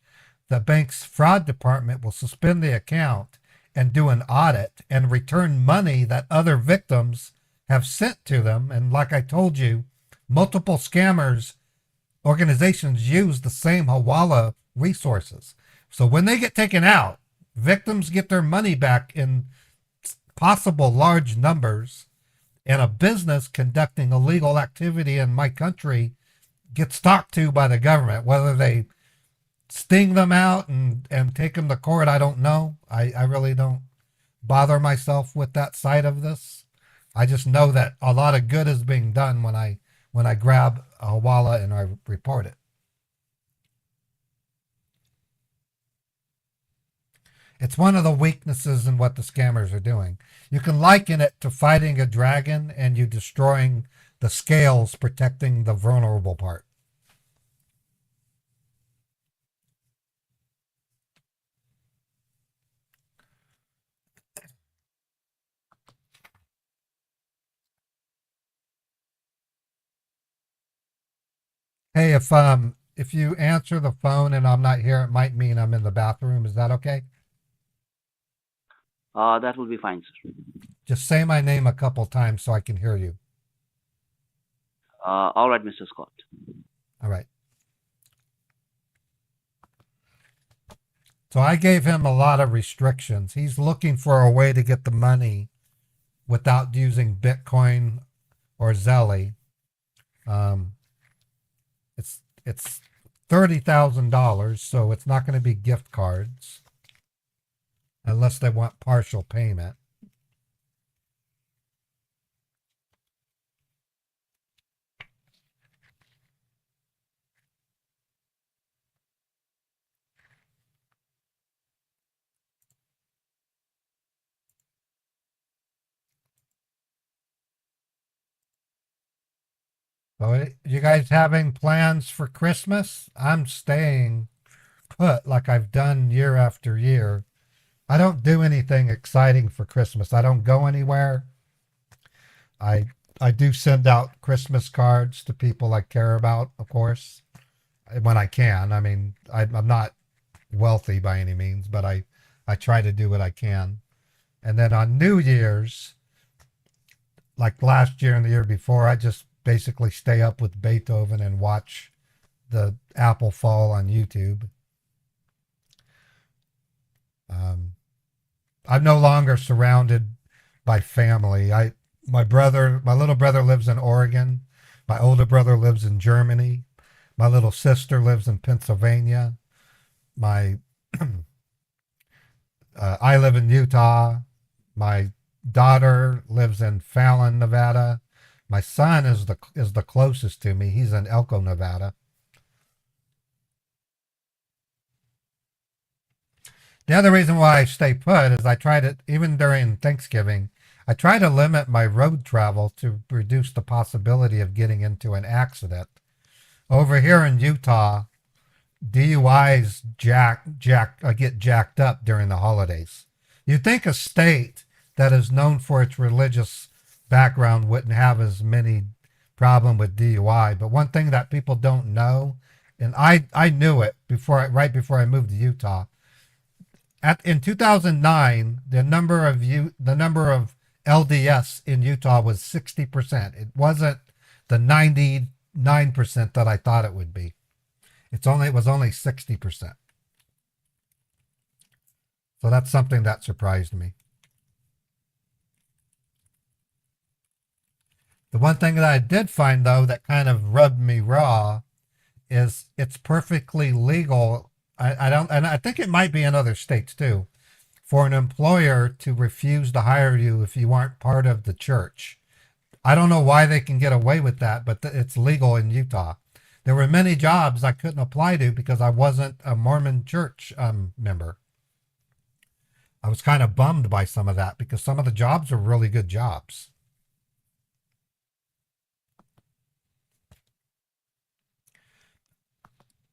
S1: the bank's fraud department will suspend the account and do an audit and return money that other victims have sent to them. And like I told you, multiple scammers organizations use the same Hawala resources. So when they get taken out, victims get their money back in possible large numbers, and a business conducting illegal activity in my country gets talked to by the government. Whether they sting them out and take them to court, I don't know. I really don't bother myself with that side of this. I just know that a lot of good is being done when I grab a Hawala and I report it. It's one of the weaknesses in what the scammers are doing. You can liken it to fighting a dragon and you destroying the scales protecting the vulnerable part. Hey, if you answer the phone and I'm not here, it might mean I'm in the bathroom. Is that okay?
S10: That will be fine, sir.
S1: Just say my name a couple times so I can hear you.
S10: All right, Mr. Scott.
S1: All right. So I gave him a lot of restrictions. He's looking for a way to get the money without using Bitcoin or Zelly. It's $30,000, so it's not going to be gift cards unless they want partial payment. So you guys having plans for Christmas? I'm staying put like I've done year after year. I don't do anything exciting for Christmas. I don't go anywhere. I do send out Christmas cards to people I care about, of course, when I can. I mean, I'm not wealthy by any means, but I try to do what I can. And then on New Year's, like last year and the year before, I just basically stay up with Beethoven and watch the apple fall on YouTube. I'm no longer surrounded by family. My little brother lives in Oregon. My older brother lives in Germany. My little sister lives in Pennsylvania. I live in Utah. My daughter lives in Fallon, Nevada. My son is the closest to me. He's in Elko, Nevada. The other reason why I stay put is I try to, even during Thanksgiving, I try to limit my road travel to reduce the possibility of getting into an accident. Over here in Utah, DUIs get jacked up during the holidays. You'd think a state that is known for its religious background wouldn't have as many problem with DUI, but one thing that people don't know and I knew it right before I moved to Utah. In 2009, the number of LDS in Utah was 60%. It wasn't the 99% that I thought it would be. It was only 60%. So that's something that surprised me. The one thing that I did find, though, that kind of rubbed me raw is it's perfectly legal. I don't, and I think it might be in other states too, for an employer to refuse to hire you if you aren't part of the church. I don't know why they can get away with that, but it's legal in Utah. There were many jobs I couldn't apply to because I wasn't a Mormon church member. I was kind of bummed by some of that because some of the jobs are really good jobs.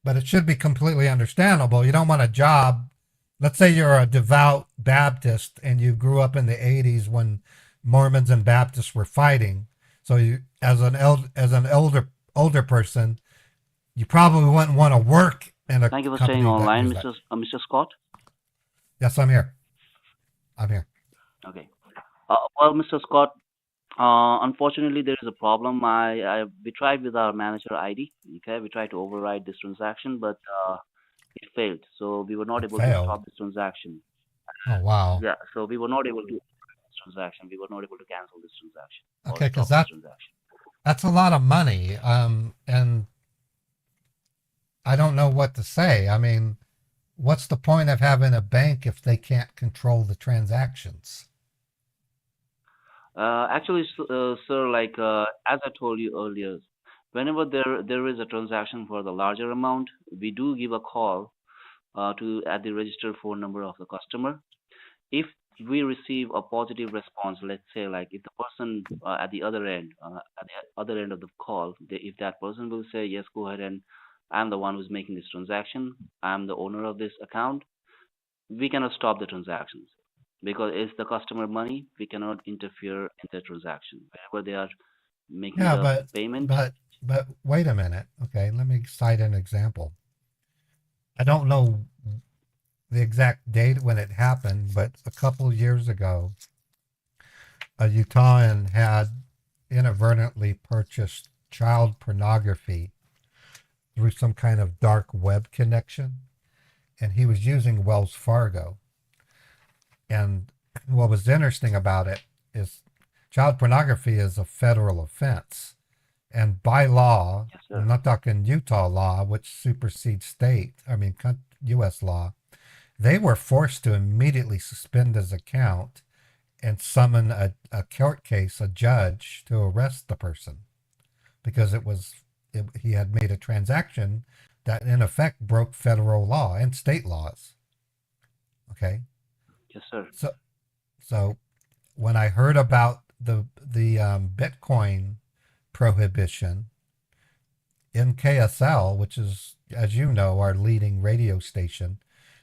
S1: But it should be completely understandable. You don't want a job. Let's say you're a devout Baptist and you grew up in the 80s when Mormons and Baptists were fighting. So you, as an older person, you probably wouldn't want to work in a
S10: Thank you for
S1: company
S10: staying
S1: that
S10: online,
S1: used that.
S10: Mr. Scott.
S1: Yes, I'm here. I'm here.
S10: Okay. Well, Mr. Scott, unfortunately, there is a problem. We tried with our manager ID. Okay, we tried to override this transaction, but it failed. So we were not
S1: It
S10: able to
S1: failed.
S10: stop this transaction.
S1: Oh, wow.
S10: Yeah. So we were not able to override this transaction. We were not able to cancel this transaction or
S1: Okay, because
S10: stop this transaction.
S1: that's a lot of money. And I don't know what to say. I mean, what's the point of having a bank if they can't control the transactions?
S10: Actually, sir, like as I told you earlier, whenever there is a transaction for the larger amount, we do give a call to at the registered phone number of the customer. If we receive a positive response, let's say like if the person at the other end, of the call, if that person will say yes, go ahead and I'm the one who's making this transaction, I'm the owner of this account, we cannot stop the transactions because it's the customer money. We cannot interfere in the transaction whenever they are making
S1: Yeah,
S10: the payment.
S1: but wait a minute. Okay, let me cite an example. I don't know the exact date when it happened, but a couple years ago, a Utahn had inadvertently purchased child pornography through some kind of dark web connection, and he was using Wells Fargo. And what was interesting about it is child pornography is a federal offense. And by law,
S10: Yes,
S1: I'm
S10: sir.
S1: not talking Utah law, which supersedes U.S. law, they were forced to immediately suspend his account and summon a court case, a judge, to arrest the person because he had made a transaction that in effect broke federal law and state laws. Okay.
S10: Yes, sir.
S1: So when I heard about the Bitcoin prohibition in KSL, which is, as you know, our leading radio station,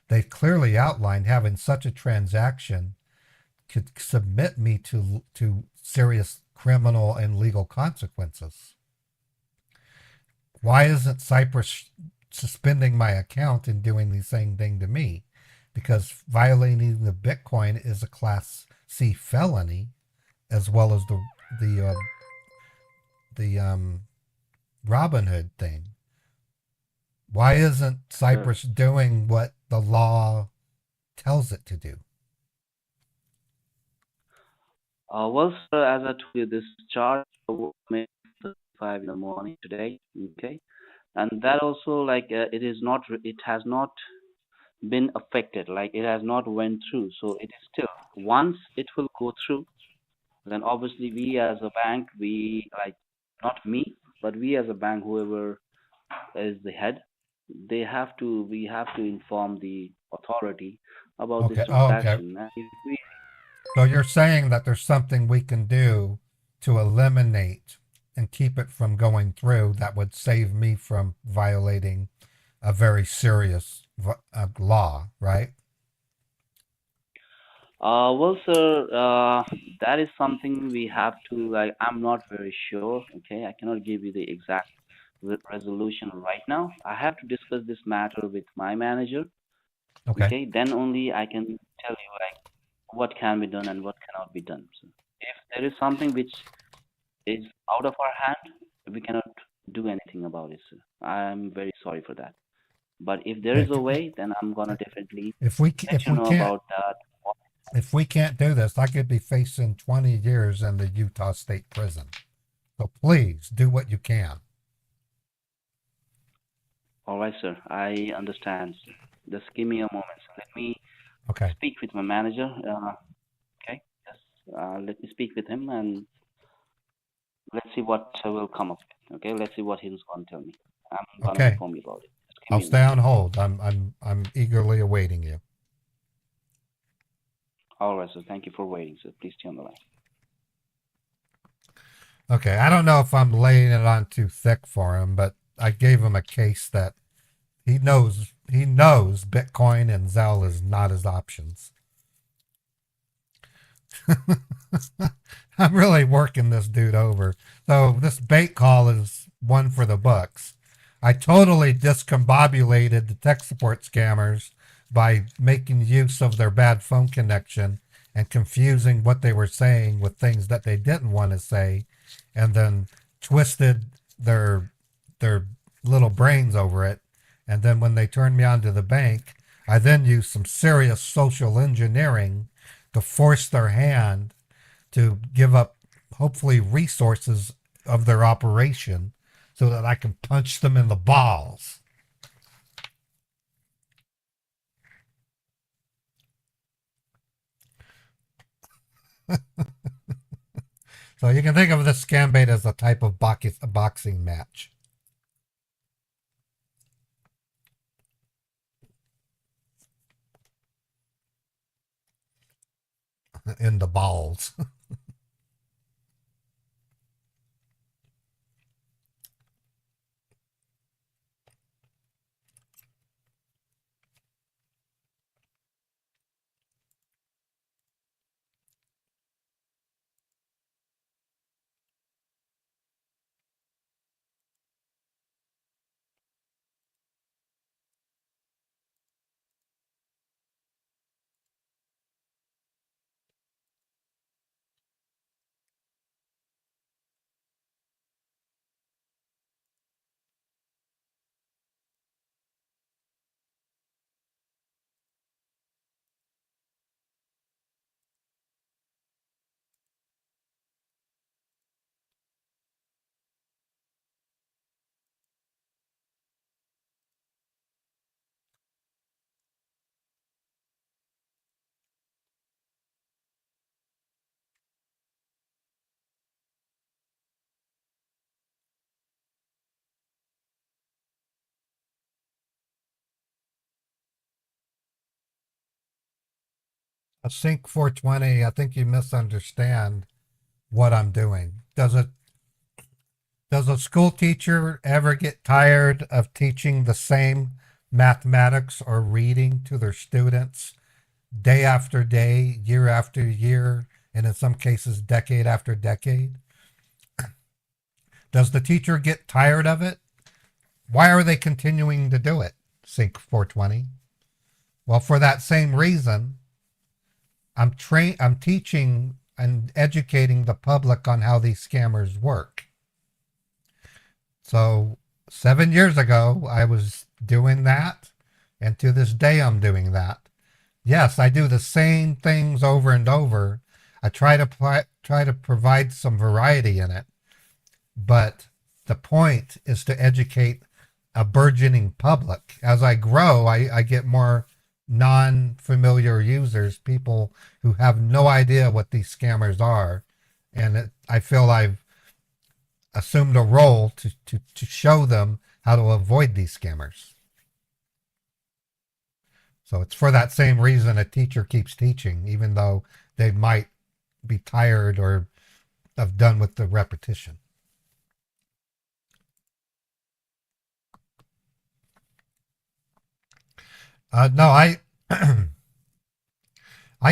S1: they clearly outlined having such a transaction could submit me to serious criminal and legal consequences. Why isn't Cyprus suspending my account and doing the same thing to me? Because violating the Bitcoin is a Class C felony, as well as the Robinhood thing. Why isn't Cyprus doing what the law tells it to do?
S10: Well, sir, as I told you, this charge was made 5 in the morning today. Okay, and that also like it has not been affected. Like it has not went through. So it is still once it will go through, then obviously we as a bank, we like not me, but we as a bank, whoever is the head, we have to inform the authority about this
S1: Okay. Oh, okay.
S10: transaction. And if we
S1: So you're saying that there's something we can do to eliminate and keep it from going through that would save me from violating a very serious law, right?
S10: Well, sir, that is something we have to like. I'm not very sure. Okay, I cannot give you the exact resolution right now. I have to discuss this matter with my manager.
S1: Okay.
S10: Okay, then only I can tell you like what can be done and what cannot be done. So if there is something which is out of our hand, we cannot do anything about it, sir. I'm very sorry for that. But if there is a way, then I'm gonna definitely
S1: If we
S10: let you know about that.
S1: if we can't do this, I could be facing 20 years in the Utah State Prison. So please do what you can.
S10: All right, sir. I understand, sir. Just give me a moment. Let me
S1: Okay.
S10: speak with my manager. Okay, just let me speak with him and let's see what will come of it. Okay, let's see what he's gonna tell me. I'm gonna
S1: Okay.
S10: inform you about it. Just give
S1: I'll
S10: me a
S1: stay
S10: minute.
S1: on hold. I'm eagerly awaiting you.
S10: All right, sir. Thank you for waiting, sir. Please stay on the line.
S1: Okay, I don't know if I'm laying it on too thick for him, but I gave him a case that he knows Bitcoin and Zelle is not his options. I'm really working this dude over. So this bait call is one for the books. I totally discombobulated the tech support scammers by making use of their bad phone connection and confusing what they were saying with things that they didn't want to say, and then twisted their little brains over it. And then when they turned me on to the bank, I then used some serious social engineering to force their hand to give up hopefully resources of their operation so that I can punch them in the balls. So you can think of this Scambait as a type of boxing match. In the balls. A Sync 420, I think you misunderstand what I'm doing. Does a school teacher ever get tired of teaching the same mathematics or reading to their students day after day, year after year, and in some cases decade after decade? Does the teacher get tired of it? Why are they continuing to do it? Sync 420. Well, for that same reason, I'm teaching and educating the public on how these scammers work. So 7 years ago, I was doing that, and to this day, I'm doing that. Yes, I do the same things over and over. I try to provide some variety in it, but the point is to educate a burgeoning public. As I grow, I get more non-familiar users, people who have no idea what these scammers are, and I feel I've assumed a role to show them how to avoid these scammers. So it's for that same reason a teacher keeps teaching, even though they might be tired or have done with the repetition. No, I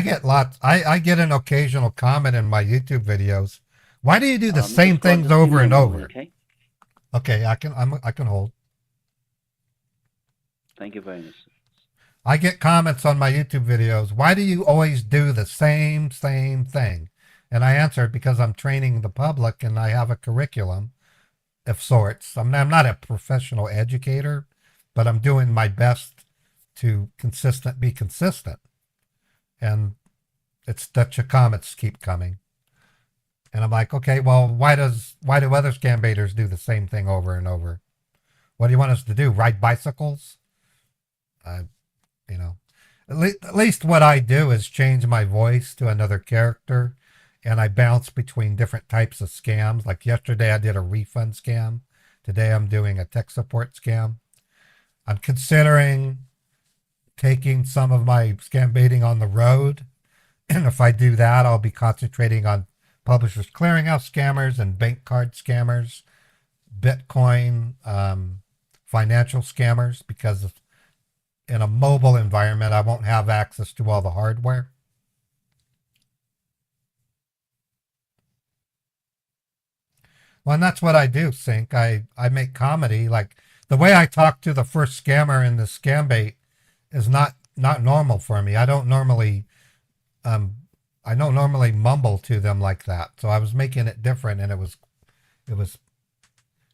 S1: get lots. I get an occasional comment in my YouTube videos. Why do you do the same things over and over?
S10: Okay.
S1: Okay, I can hold.
S10: Thank you very much, sir.
S1: I get comments on my YouTube videos. Why do you always do the same thing? And I answered because I'm training the public and I have a curriculum of sorts. I'm not a professional educator, but I'm doing my best to be consistent. And it's that your comments keep coming. And I'm like, okay, well, why do other scambaiters do the same thing over and over? What do you want us to do? Ride bicycles? I, you know, at least what I do is change my voice to another character, and I bounce between different types of scams. Like yesterday, I did a refund scam. Today, I'm doing a tech support scam. I'm considering taking some of my scam baiting on the road. And if I do that, I'll be concentrating on publishers clearinghouse scammers and bank card scammers, Bitcoin, financial scammers, because in a mobile environment, I won't have access to all the hardware. Well, and that's what I do, Sync. I make comedy. Like the way I talk to the first scammer in the scam bait is not normal for me. Um, I don't normally mumble to them like that. So I was making it different, and it was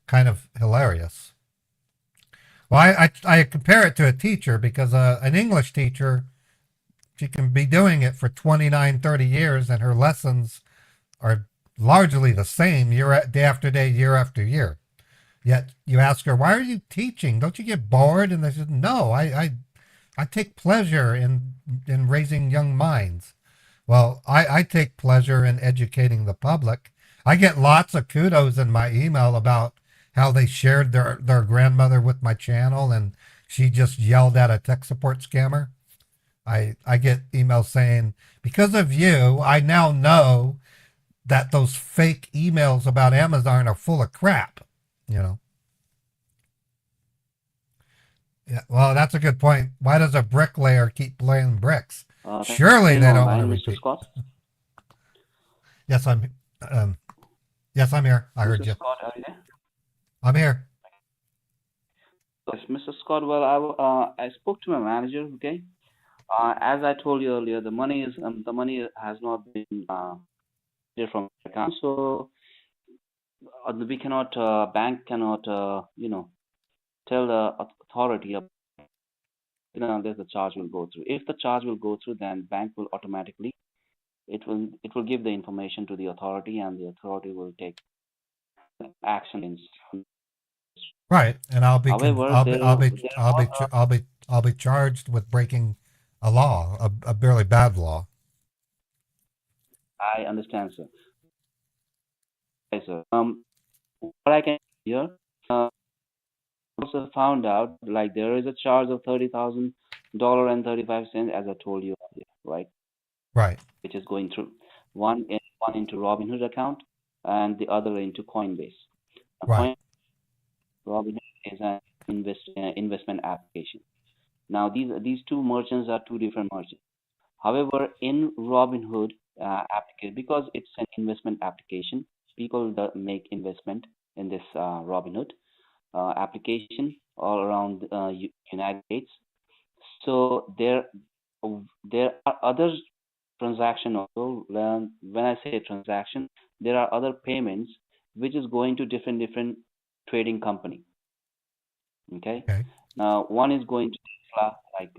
S1: kind of hilarious. Well, I compare it to a teacher because an English teacher, she can be doing it for 29, 30 years, and her lessons are largely the same day after day, year after year. Yet you ask her, why are you teaching? Don't you get bored? And they said, no, I take pleasure in raising young minds. Well, I take pleasure in educating the public. I get lots of kudos in my email about how they shared their grandmother with my channel and she just yelled at a tech support scammer. I get emails saying, because of you, I now know that those fake emails about Amazon are full of crap, you know. Yeah, well, that's a good point. Why does a bricklayer keep laying bricks? Surely they don't want to repeat.
S10: Scott?
S1: Yes, um, yes, I'm here. I heard
S10: Mr.
S1: you.
S10: Scott, are you there?
S1: I'm here.
S10: Yes, Mr. Scott. Well, I spoke to my manager. Okay. As I told you earlier, the money has not been from the account, so we cannot bank cannot tell the authority unless the charge will go through. If the charge will go through, then bank will automatically it will give the information to the authority, and the authority will take action.
S1: Right, and
S10: However,
S1: I'll be charged with breaking a law, a really bad law.
S10: I understand, sir. Okay, sir. What I can hear, also found out like there is a charge of $30,000 and 35 cents, as I told you earlier, right?
S1: Right.
S10: Which is going through one into Robinhood account and the other into Coinbase.
S1: Right.
S10: Robinhood is an investment application. Now these two merchants are two different merchants. However, in Robinhood application, because it's an investment application, people that make investment in this Robinhood application all around United States. So there are other transaction also. When I say transaction, there are other payments which is going to different trading company. Okay. Now one is going to Tesla, like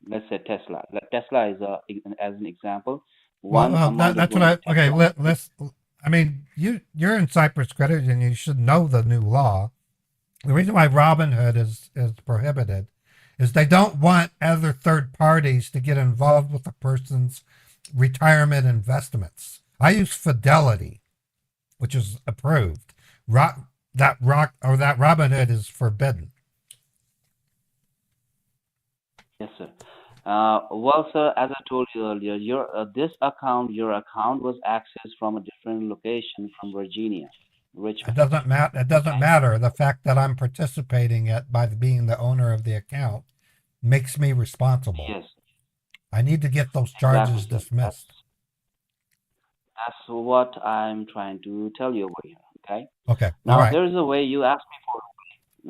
S10: let's say Tesla. Tesla is as an example.
S1: That's what let's. I mean, you're in Cyprus Credit, and you should know the new law. The reason why Robinhood is prohibited is they don't want other third parties to get involved with a person's retirement investments. I use Fidelity, which is approved. That Robinhood is forbidden.
S10: Yes, sir. Well, sir, as I told you earlier, your account was accessed from a different location from Virginia, Richmond.
S1: It doesn't matter. The fact that I'm participating by being the owner of the account makes me responsible.
S10: Yes.
S1: I need to get those charges dismissed.
S10: That's what I'm trying to tell you over here. Okay.
S1: Okay. All
S10: Now
S1: right.
S10: there is a way you asked me for.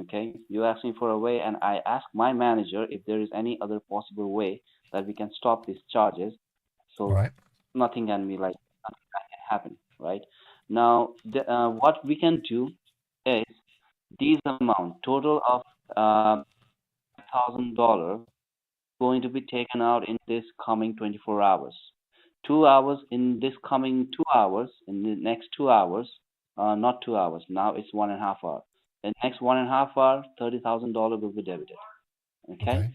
S10: Okay, you asked me for a way, and I asked my manager if there is any other possible way that we can stop these charges,
S1: All
S10: so
S1: right.
S10: nothing can be like nothing can happen, right? Now, what we can do is these amount total of $1,000 going to be taken out in this coming 24 hours. 2 hours in this coming 2 hours, in the next 2 hours, not 2 hours, now it's 1.5 hour. The next 1.5 hour, $30,000 will be debited. Okay.
S1: Okay.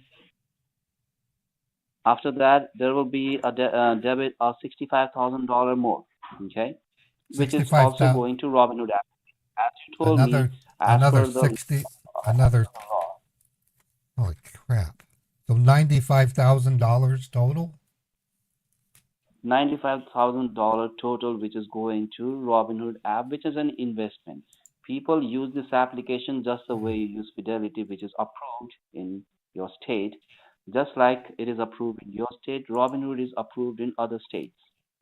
S10: After that, there will be a debit of $65,000 more. Okay, which is
S1: 65,000.
S10: also going to Robinhood app. As you told me,
S1: Another
S10: as
S1: another
S10: per the
S1: 60. Another.
S10: law,
S1: Holy crap. So $95,000 total.
S10: $95,000 total, which is going to Robinhood app, which is an investment. People use this application just the way you use Fidelity, which is approved in your state. Just like it is approved in your state, Robinhood is approved in other states,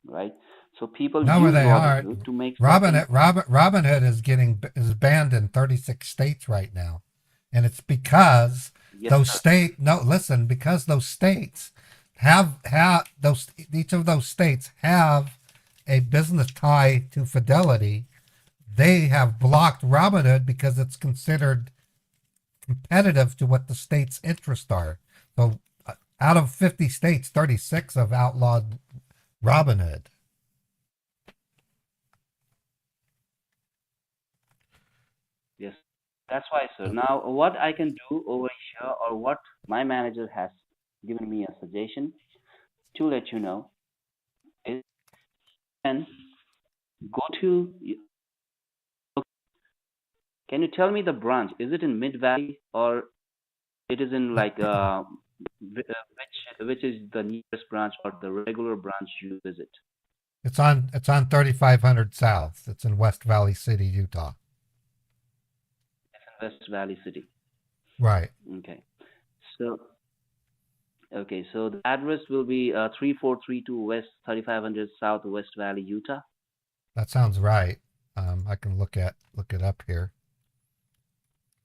S10: right? So people
S1: No,
S10: use
S1: they aren't.
S10: Robinhood to make certain.
S1: Robinhood is banned in 36 states right now, and it's because
S10: Yes, sir.
S1: because those states have those each of those states have a business tie to Fidelity. They have blocked Robinhood because it's considered competitive to what the state's interests are. So out of 50 states, 36 have outlawed Robinhood.
S10: Yes, that's why, sir. Now, what I can do over here, or what my manager has given me a suggestion to let you know, is then go to. Can you tell me the branch? Is it in Mid Valley or it is in like which is the nearest branch or the regular branch you visit?
S1: It's on 3500 South. It's in West Valley City, Utah.
S10: It's in West Valley City.
S1: Right.
S10: Okay. So so the address will be 3432 West 3500 South West Valley, Utah.
S1: That sounds right. I can look it up here.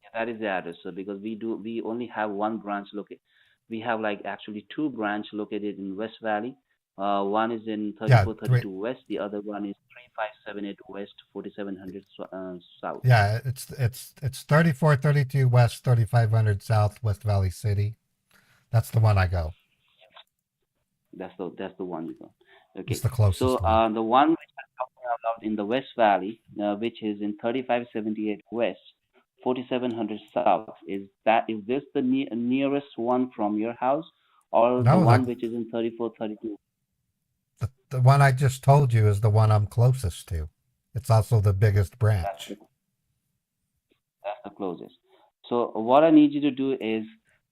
S10: Yeah, that is the address. So because we only have one branch located. We have like actually two branch located in West Valley. One is in
S1: Yeah,
S10: 3432 West. The other one is 3578 West 4700 South.
S1: yeah, it's 3432 West, 3500 South, West Valley City. That's the one I go.
S10: That's the one you go.
S1: It's
S10: Okay.
S1: the
S10: So
S1: closest one.
S10: the one which I'm talking about in the West Valley, which is in 3578 West, 4700 South, is this the nearest one from your house, or the
S1: No,
S10: one which is in 3432?
S1: the one I just told you is the one I'm closest to. It's also the biggest
S10: That's
S1: branch.
S10: the, that's the closest. So what I need you to do is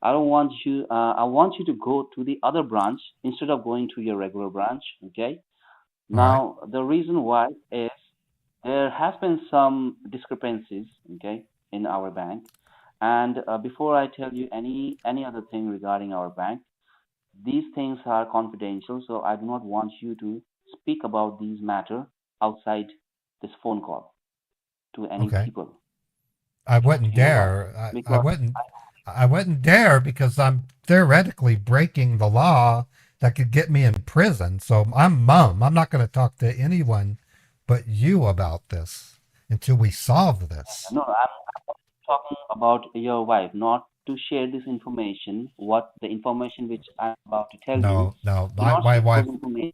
S10: I don't want you. I want you to go to the other branch instead of going to your regular branch. Okay.
S1: All right.
S10: Now, the reason why is there has been some discrepancies, okay, in our bank. And before I tell you any other thing regarding our bank, these things are confidential, so I do not want you to speak about these matter outside this phone call to any
S1: Okay.
S10: people.
S1: I wouldn't
S10: You know why?
S1: dare. I
S10: Because
S1: wouldn't. I wouldn't dare because I'm theoretically breaking the law that could get me in prison. So I'm mum. I'm not going to talk to anyone but you about this until we solve this.
S10: no, I'm talking about your wife, not to share this information. What the information which I'm about to tell you,
S1: No, no.
S10: do
S1: My
S10: not
S1: my
S10: share
S1: wife.
S10: those information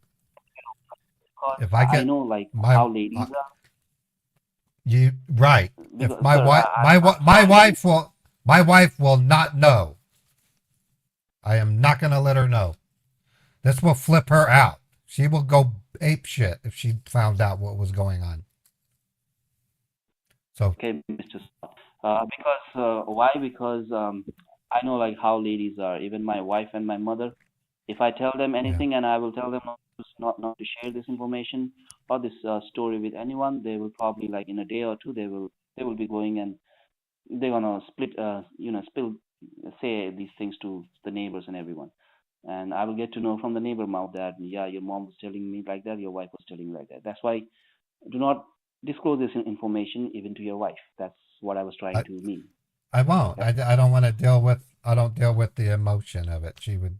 S10: because
S1: If I
S10: I
S1: get
S10: know like
S1: my
S10: how ladies are.
S1: you right. If
S10: Because sir,
S1: my wife will not know. I am not going to let her know. This will flip her out. She will go ape shit if she found out what was going on. So
S10: okay, Mr. Scott. Because why? Because I know like how ladies are. Even my wife and my mother. If I tell them
S1: yeah,
S10: anything and I will tell them not to share this information or this story with anyone, they will probably like in a day or two they will be going and they're gonna split spill say these things to the neighbors and everyone. And I will get to know from the neighbor mouth that yeah, your mom was telling me like that, your wife was telling me like that. That's why do not disclose this information even to your wife. That's what I was trying
S1: I,
S10: to mean.
S1: I won't.
S10: Okay.
S1: I don't want to deal with. I don't deal with the emotion of it. She would.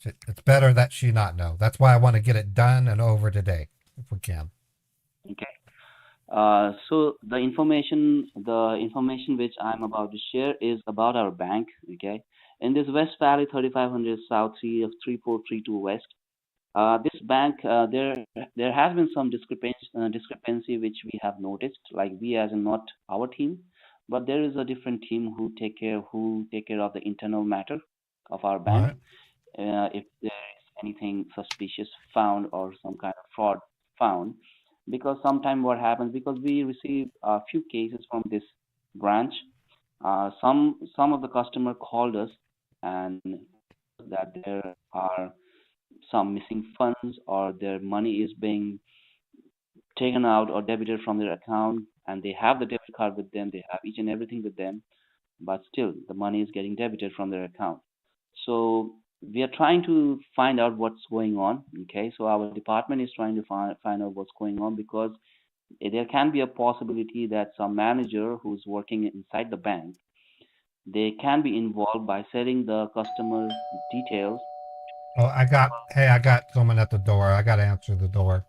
S1: It's better that she not know. That's why I want to get it done and over today, if we can.
S10: Okay. So the information which I'm about to share is about our bank. Okay. In this West Valley 3500 South C of 3432 West, this bank, there has been some discrepancy which we have noticed. Like we, as in not our team, but there is a different team who take care of the internal matter of our
S1: All
S10: bank.
S1: right.
S10: If there is anything suspicious found or some kind of fraud found, because sometimes what happens, because we receive a few cases from this branch, some of the customer called us and that there are some missing funds or their money is being taken out or debited from their account, and they have the debit card with them, they have each and everything with them, but still the money is getting debited from their account. So we are trying to find out what's going on. Okay, so our department is trying to find out what's going on, because there can be a possibility that some manager who's working inside the bank, they can be involved by selling the customer details.
S1: Oh, Hey, I got someone at the door. I got to answer the door.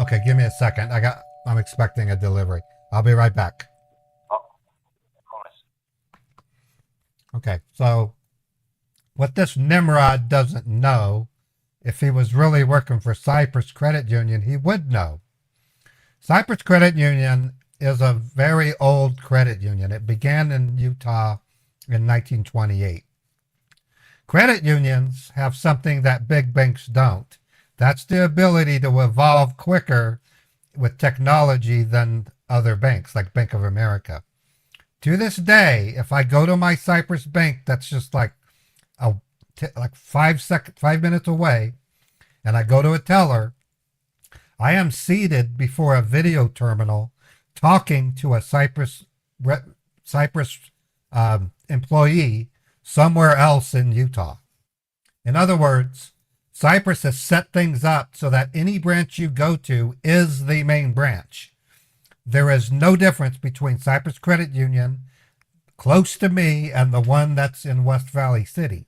S1: Okay, give me a second. I'm expecting a delivery. I'll be right back.
S10: Oh, of course.
S1: Okay, so what this Nimrod doesn't know, if he was really working for Cypress Credit Union, he would know. Cypress Credit Union is a very old credit union. It began in Utah in 1928. Credit unions have something that big banks don't. That's the ability to evolve quicker with technology than other banks, like Bank of America. To this day, if I go to my Cypress bank, that's just like like 5 minutes away, and I go to a teller, I am seated before a video terminal talking to a Cypress employee somewhere else in Utah. In other words, Cypress has set things up so that any branch you go to is the main branch. There is no difference between Cypress Credit Union, close to me, and the one that's in West Valley City.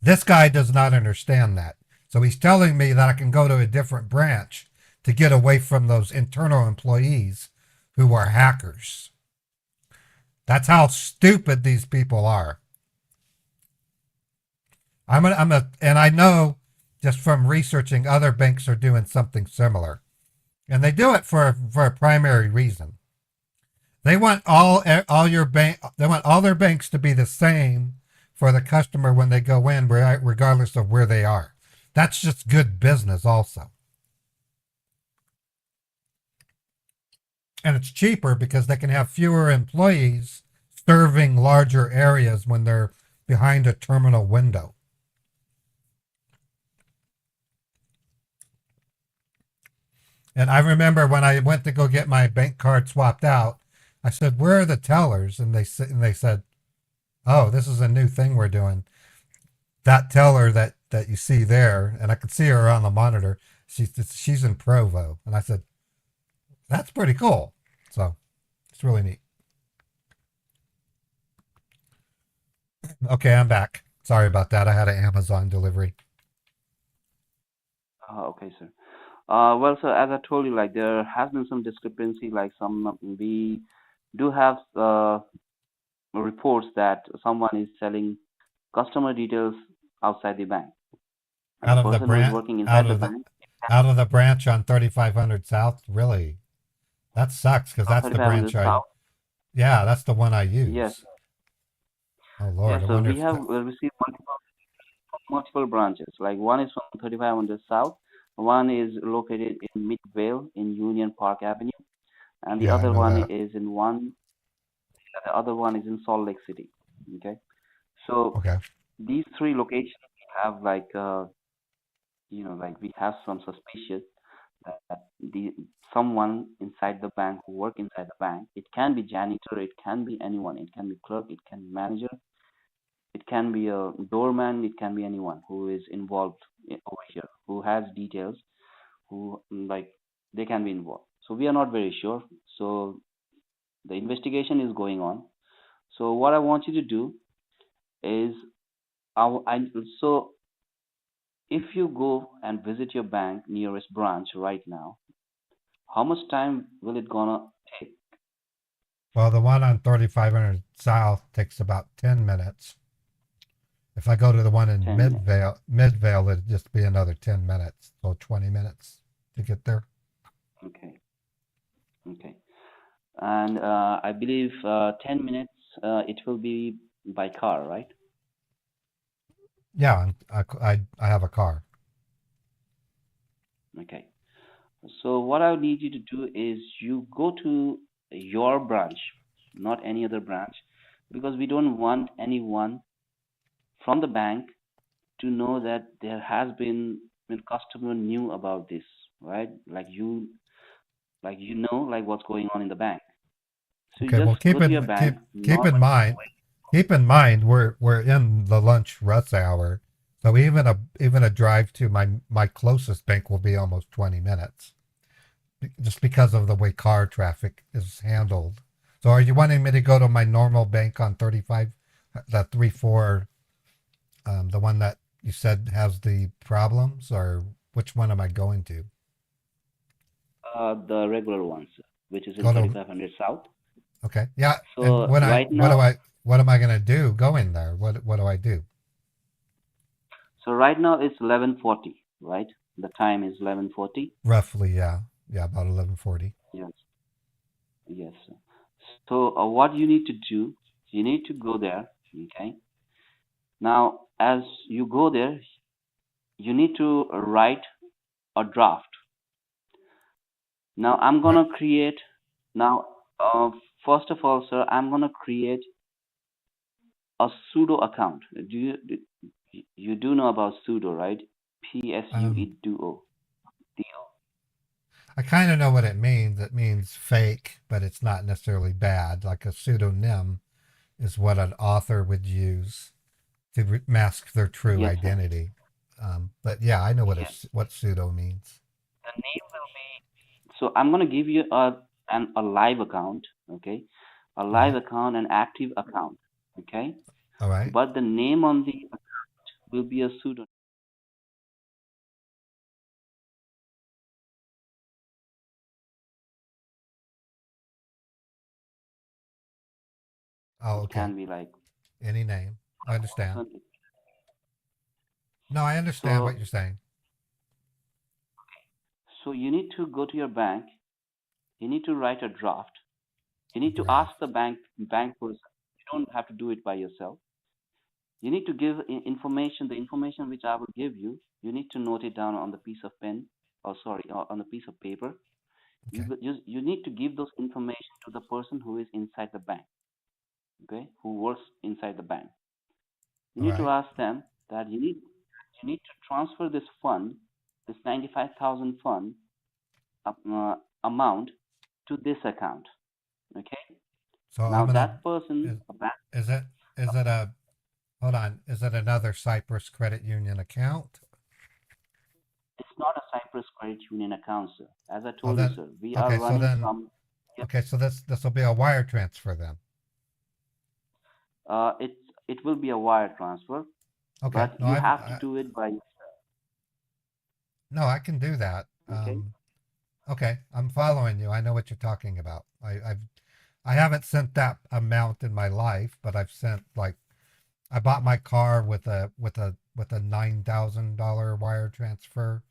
S1: This guy does not understand that. So he's telling me that I can go to a different branch to get away from those internal employees who are hackers. That's how stupid these people are. And I know just from researching, other banks are doing something similar, and they do it for a primary reason. They want They want all their banks to be the same for the customer when they go in, regardless of where they are. That's just good business, also. And it's cheaper because they can have fewer employees serving larger areas when they're behind a terminal window. And I remember when I went to go get my bank card swapped out, I said, "Where are the tellers?" And they said, "Oh, this is a new thing we're doing. That teller that you see there," and I could see her on the monitor. She's in Provo, and I said, "That's pretty cool." So it's really neat. Okay, I'm back. Sorry about that. I had an Amazon delivery.
S10: Okay, sir. Well, sir, as I told you, like there has been some discrepancy. Like we do have reports that someone is selling customer details outside the bank, and the
S1: Out of the
S10: person who is
S1: branch,
S10: working inside the bank,
S1: out of the branch on 3500 South. Really, that sucks because that's the
S10: 3500
S1: branch
S10: South.
S1: Yeah, that's the one I
S10: Yes,
S1: use. Oh Lord,
S10: yes,
S1: I
S10: sir.
S1: wonder
S10: We
S1: if
S10: have received multiple branches. Like one is from 3500 South, one is located in Midvale in Union Park Avenue, and
S1: Yeah, I know that.
S10: the other one is in Salt Lake City. Okay, so
S1: Okay,
S10: these three locations have like like we have some suspicious that the someone inside the bank who work inside the bank. It can be janitor, it can be anyone, it can be clerk, it can be manager, it can be a doorman, it can be anyone who is involved over here who has details. who like they can be involved. So we are not very sure. So the investigation is going on. So what I want you to do is, so if you go and visit your bank nearest branch right now, how much time will it gonna take?
S1: Well, the one on 3500 South takes about 10 minutes. If I go to the one in
S10: 10 minutes.
S1: Midvale, it'd just be another 10 minutes, so 20 minutes to get there.
S10: Okay. Okay. And I believe 10 minutes it will be by car, right?
S1: Yeah, I have a car.
S10: Okay. So what I would need you to do is you go to your branch, not any other branch, because we don't want anyone from the bank to know that there has been when customer knew about this, right? Like you know, like what's going on in the bank. So you
S1: Okay, well
S10: just go to your bank,
S1: keep
S10: not
S1: in mind we're in the lunch rush hour, so even a drive to my closest bank will be almost 20 minutes, just because of the way car traffic is handled. So are you wanting me to go to my normal bank on 35, the 34, the one that you said has the problems, or which one am I going to?
S10: the regular ones, which is in
S1: Go to
S10: 3500 South.
S1: Okay, yeah, and
S10: So right now,
S1: what am I gonna do going there? What do I do?
S10: so right now it's 11:40, right? The time is 11:40.
S1: Roughly, yeah, about 11:40.
S10: Yes, yes. So what you need to do, you need to go there. Okay. Now, as you go there, you need to write a draft. Now, I'm
S1: Right.
S10: gonna create. Now, first of all, sir, I'm gonna create a pseudo account. You do know about pseudo, right?
S1: Um,
S10: PSUEDO.
S1: I kind of know what it means. It means fake, but it's not necessarily bad. Like a pseudonym is what an author would use to mask their true
S10: Yes, sir.
S1: identity. But yeah, I know
S10: Yes.
S1: what pseudo means.
S10: The name will be. So I'm gonna give you a live account, okay? A live
S1: Right.
S10: account, an active account, okay?
S1: All right.
S10: But the name on the account will be a pseudo.
S1: Oh,
S10: It
S1: okay.
S10: can be like
S1: Any name. I understand.
S10: person.
S1: No, I understand what
S10: So
S1: you're saying.
S10: so you need to go to your bank. You need to write a draft. You need to ask
S1: Draft.
S10: the bank person. You don't have to do it by yourself. You need to give information. The information which I will give you, you need to note it down on the piece of pen, or sorry, on a piece of paper.
S1: Okay.
S10: You need to give those information to the person who is inside the bank, okay, who works inside the bank. You
S1: All
S10: need to
S1: right.
S10: ask them that you need to transfer this fund, this 95,000 fund amount to this account. Okay.
S1: So
S10: Now
S1: I'm gonna.
S10: that person,
S1: Is,
S10: a bank,
S1: is it is it a hold on? Is it another Cyprus Credit Union account?
S10: it's not a Cyprus Credit Union account, sir. As I
S1: Oh,
S10: told you,
S1: then
S10: sir, we are
S1: okay. So
S10: running
S1: then
S10: from. Yep.
S1: okay. So this will be a wire transfer then.
S10: It it will be a wire transfer,
S1: Okay.
S10: but
S1: No,
S10: you have to do it by.
S1: no, I can do that.
S10: Okay.
S1: Okay, I'm following you. I know what you're talking about. I haven't sent that amount in my life, but I've sent like I bought my car with a $9,000 wire transfer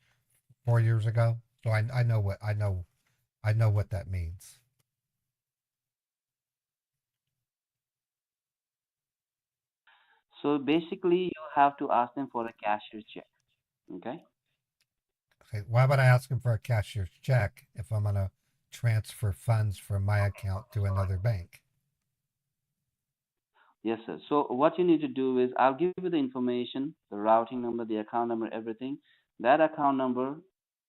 S1: 4 years ago. So I know what that means.
S10: So basically, you have to ask them for a cashier check. Okay.
S1: Okay, why would I ask him for a cashier's check if I'm gonna transfer funds from my account to another bank?
S10: Yes, sir. So what you need to do is I'll give you the information, the routing number, the account number, everything. That account number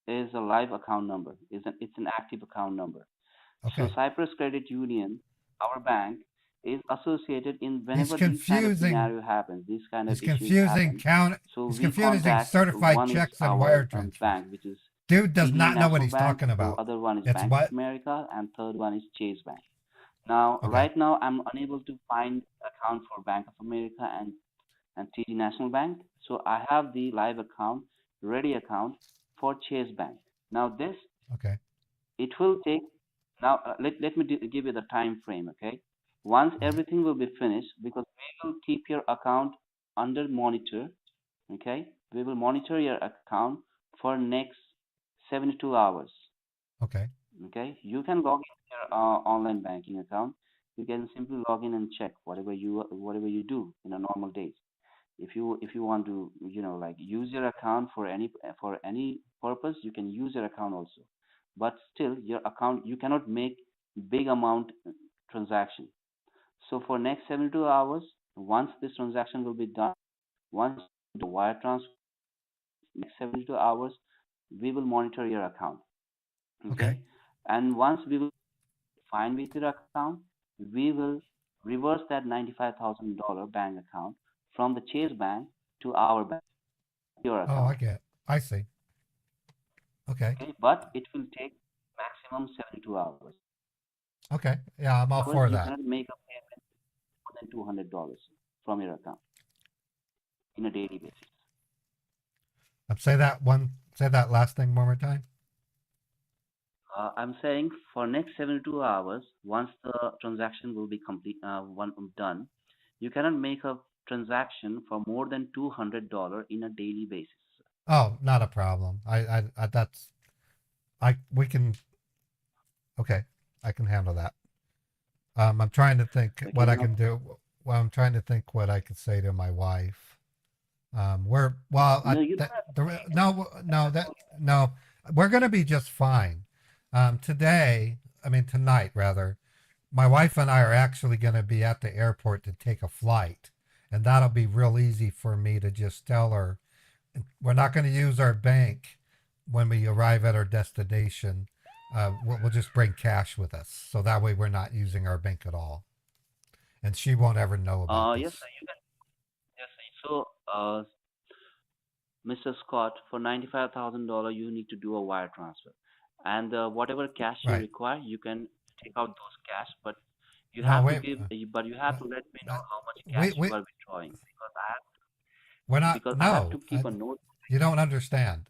S10: is a live account number. It's an active account number. So
S1: Okay,
S10: Cyprus Credit Union, our bank, is associated in
S1: he's
S10: whenever these kind of
S1: confusing.
S10: scenario happens, these kind of
S1: He's
S10: issues
S1: confusing
S10: happen.
S1: count.
S10: So
S1: He's
S10: we
S1: confusing
S10: contact
S1: certified
S10: one is
S1: checks and
S10: our
S1: wire transfers.
S10: bank, which is
S1: Dude does
S10: TD
S1: not know what
S10: National
S1: he's
S10: Bank,
S1: talking
S10: the
S1: about.
S10: other one is
S1: It's
S10: Bank of
S1: what?
S10: America, and third one is Chase Bank. Now,
S1: Okay.
S10: right now, I'm unable to find account for Bank of America and TD National Bank. So I have the live account, ready account for Chase Bank. Now this,
S1: Okay.
S10: it will take, now let me give you the time frame, okay? Once
S1: All right.
S10: everything will be finished, because we will keep your account under monitor, okay? We will monitor your account for next 72 hours.
S1: Okay.
S10: Okay, you can log in your online banking account. You can simply log in and check whatever you do in a normal days. If you want to like use your account for any purpose, you can use your account also. But still, your account, you cannot make big amount transaction. So for next 72 hours, once this transaction will be done, once the wire transfer, next 72 hours, we will monitor your account.
S1: Okay.
S10: Okay, and once we will fine with your account, we will reverse that $95,000 bank account from the Chase Bank to our bank, your
S1: Oh, I
S10: account.
S1: get. I see. Okay.
S10: Okay, but it will take maximum 72 hours.
S1: Okay. Yeah, I'm all
S10: Hours,
S1: for
S10: you
S1: that.
S10: cannot make a payment more than $200 from your account in a daily basis.
S1: Say that last thing one more time.
S10: I'm saying for next 72 hours, once the transaction will be complete, done, you cannot make a transaction for more than $200 in a daily basis.
S1: Oh, not a problem. I that's I we can okay. I can handle that. I'm trying to think
S10: Okay,
S1: what I
S10: now
S1: can do. Well, I'm trying to think what I could say to my wife. We're well,
S10: no, you don't have to say
S1: no,
S10: anything.
S1: no, that no, we're gonna be just fine. Today, I mean tonight rather. My wife and I are actually going to be at the airport to take a flight, and that'll be real easy for me to just tell her we're not going to use our bank when we arrive at our destination. We'll just bring cash with us, so that way we're not using our bank at all, and she won't ever know about
S10: Yes,
S1: this.
S10: sir, you can. Yes, sir. So, Mr. Scott, for $95,000, you need to do a wire transfer, and whatever cash you
S1: Right?
S10: require, you can take out those cash, but you
S1: No,
S10: have to
S1: wait.
S10: give, but you have
S1: Uh,
S10: to let me know
S1: uh,
S10: how much cash
S1: we
S10: you are withdrawing, because
S1: we're not.
S10: I have to
S1: No,
S10: keep a note.
S1: you don't understand.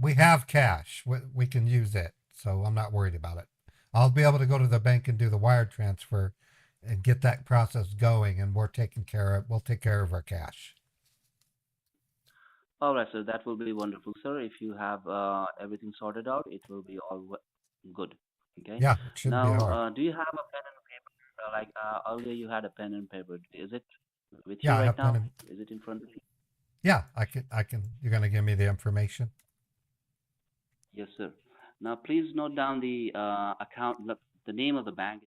S1: We have cash. We can use it, so I'm not worried about it. I'll be able to go to the bank and do the wire transfer and get that process going, and we'll take care of our cash.
S10: All right, sir, that will be wonderful, sir. If you have everything sorted out, it will be all good. Okay.
S1: Yeah, it shouldn't be
S10: Now,
S1: hard.
S10: do you have a pen and paper? Like earlier, you had a pen and paper. Is it with you
S1: Yeah, I
S10: right
S1: have pen
S10: now?
S1: and
S10: Is it in front of you?
S1: yeah, I can. You're gonna give me the information.
S10: Yes, sir. Now, please note down the account, the name of the bank.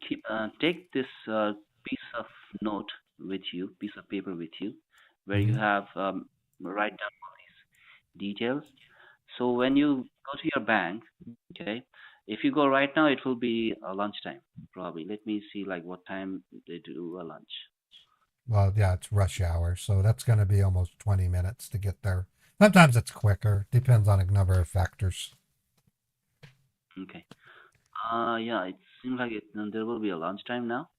S10: keep take this piece of note with you, piece of paper with you, where you
S1: Mhm.
S10: have write down all these details. So when you go to your bank, okay, if you go right now, it will be lunchtime probably. Let me see like what time they do a lunch.
S1: Well, yeah, it's rush hour, so that's going to be almost 20 minutes to get there. Sometimes it's quicker, depends on a number of factors.
S10: Okay. Yeah, it seems like there will be a lunchtime now.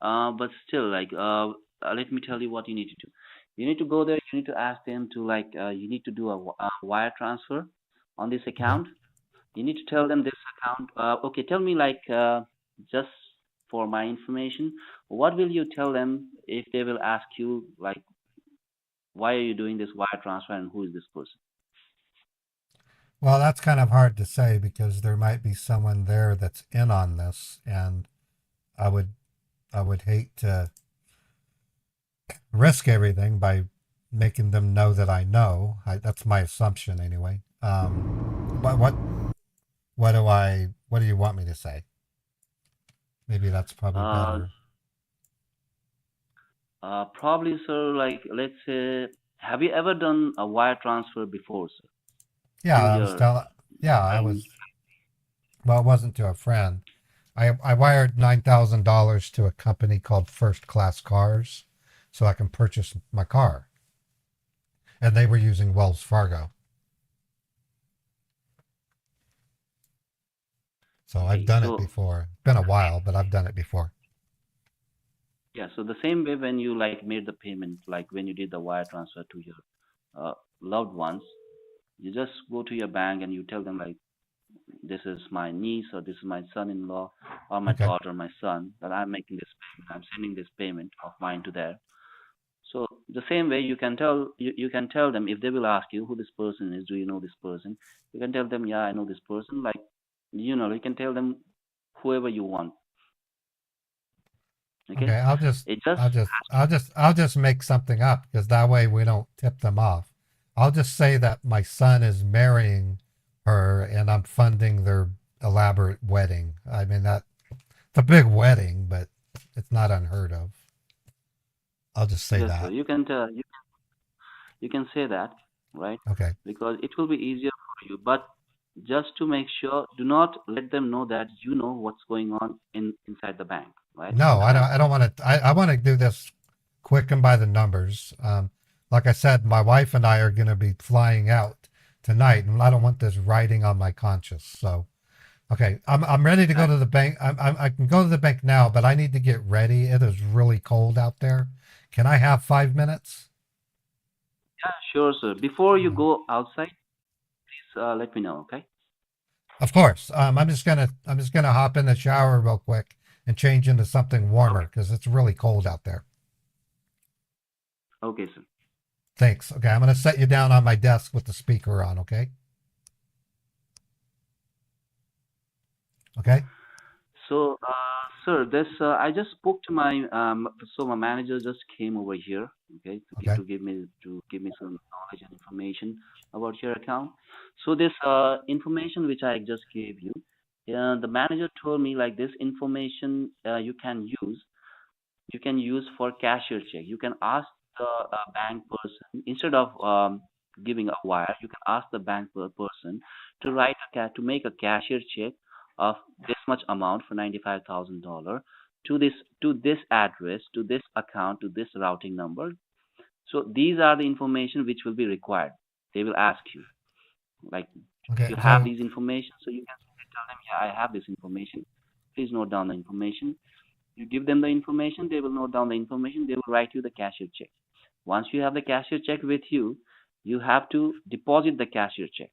S10: But still, like, let me tell you what you need to do. You need to go there. You need to ask them to like, you need to do a wire transfer on this
S1: Okay.
S10: account. You need to tell them this account. Okay, tell me like, just for my information, what will you tell them if they will ask you like, why are you doing this wire transfer and who is this person?
S1: Well, that's kind of hard to say because there might be someone there that's in on this, and I would I would hate to risk everything by making them know that I know. That's my assumption anyway. What do you want me to say? Maybe that's probably
S10: Uh,
S1: better.
S10: Probably, sir. Like, let's say, have you ever done a wire transfer before, sir,
S1: Yeah,
S10: to
S1: I was
S10: your
S1: telling. Yeah, I
S10: friend?
S1: was. Well, it wasn't to a friend. I wired $9,000 to a company called First Class Cars, so I can purchase my car, and they were using Wells Fargo. So I've
S10: Okay,
S1: done it
S10: so
S1: before. Been a while, but I've done it before.
S10: yeah, so the same way when you like made the payment, like when you did the wire transfer to your loved ones, you just go to your bank and you tell them like, this is my niece or this is my son-in-law or my
S1: Okay.
S10: daughter, my son, that I'm making this payment. I'm sending this payment of mine to there. So the same way you can tell them if they will ask you who this person is, do you know this person? You can tell them, yeah, I know this person. Like, you can tell them whoever you want. Okay,
S1: Okay.
S10: it just has to.
S1: I'll just make something up because that way we don't tip them off. I'll just say that my son is marrying her and I'm funding their elaborate wedding. I mean that it's a big wedding, but it's not unheard of. I'll just say
S10: Yes, sir.
S1: that.
S10: You can tell you can say that, right?
S1: Okay.
S10: Because it will be easier for you. But just to make sure, do not let them know that you know what's going on inside the bank, right?
S1: No,
S10: Inside
S1: I don't want to. I want to do this quick and by the numbers. Like I said, my wife and I are going to be flying out tonight, and I don't want this riding on my conscience. So, okay, I'm ready to go to the bank. I can go to the bank now, but I need to get ready. It is really cold out there. Can I have 5 minutes?
S10: Yeah, sure, sir. Before you
S1: Mm.
S10: go outside, please let me know, okay?
S1: Of course. I'm just gonna hop in the shower real quick and change into something warmer
S10: Okay.
S1: because it's really cold out there.
S10: Okay, sir.
S1: Thanks. Okay, I'm gonna set you down on my desk with the speaker on. Okay. Okay.
S10: So, sir, this I just spoke to my manager just came over here, okay,
S1: Okay.
S10: to give me some knowledge and information about your account. So this information which I just gave you, the manager told me like this information you can use for cashier check. You can ask the bank person instead of giving a wire. You can ask the person to to make a cashier check of this much amount for $95,000 to this address, to this account, to this routing number. So these are the information which will be required. They will ask you like,
S1: Okay.
S10: you have
S1: So
S10: these information, so you can tell them, yeah, I have this information. Please note down the information. You give them the information, they will note down the information, they will write you the cashier check. Once you have the cashier check with you, you have to deposit the cashier check,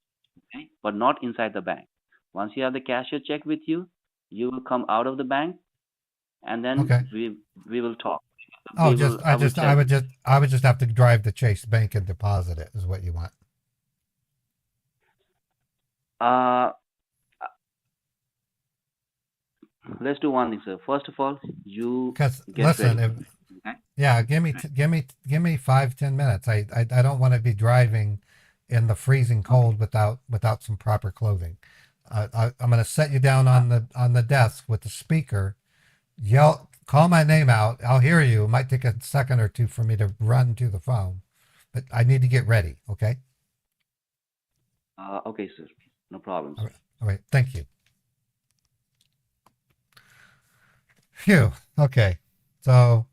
S10: okay? But not inside the bank. Once you have the cashier check with you, you will come out of the bank and then
S1: okay.
S10: we will talk.
S1: Oh, just
S10: I will tell you.
S1: I would just have to drive to Chase Bank and deposit it. Is what you want?
S10: Uh let's do one thing, sir. First of all, you
S1: Because
S10: get
S1: listen,
S10: ready.
S1: if
S10: Okay?
S1: yeah, give me 5 10 minutes. I don't want to be driving in the freezing
S10: Okay.
S1: cold without some proper clothing. I'm going to set you down on the desk with the speaker. Yell, call my name out. I'll hear you. It might take a second or two for me to run to the phone, but I need to get ready. Okay.
S10: Okay, sir. No problem, sir.
S1: All right. Thank you. Phew. Okay. So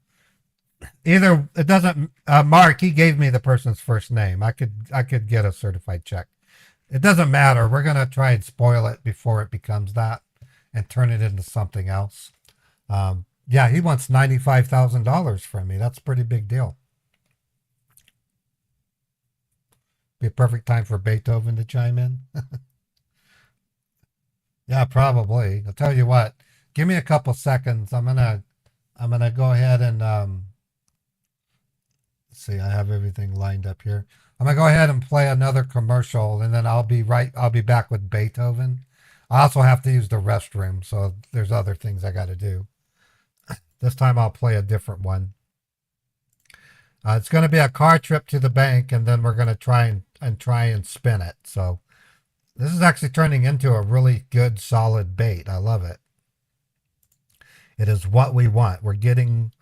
S1: either it doesn't. Mark, he gave me the person's first name. I could get a certified check. It doesn't matter. We're gonna try and spoil it before it becomes that, and turn it into something else. Yeah, he wants $95,000 from me. That's a pretty big deal. Be a perfect time for Beethoven to chime in. Yeah, probably. I'll tell you what. Give me a couple seconds. I'm gonna go ahead and let's see. I have everything lined up here. I'm gonna go ahead and play another commercial, and then I'll be back with Beethoven. I also have to use the restroom, so there's other things I got to do. This time I'll play a different one. It's going to be a car trip to the bank, and then we're going to try and spin it. So this is actually turning into a really good, solid bait. I love it. It is what we want. We're getting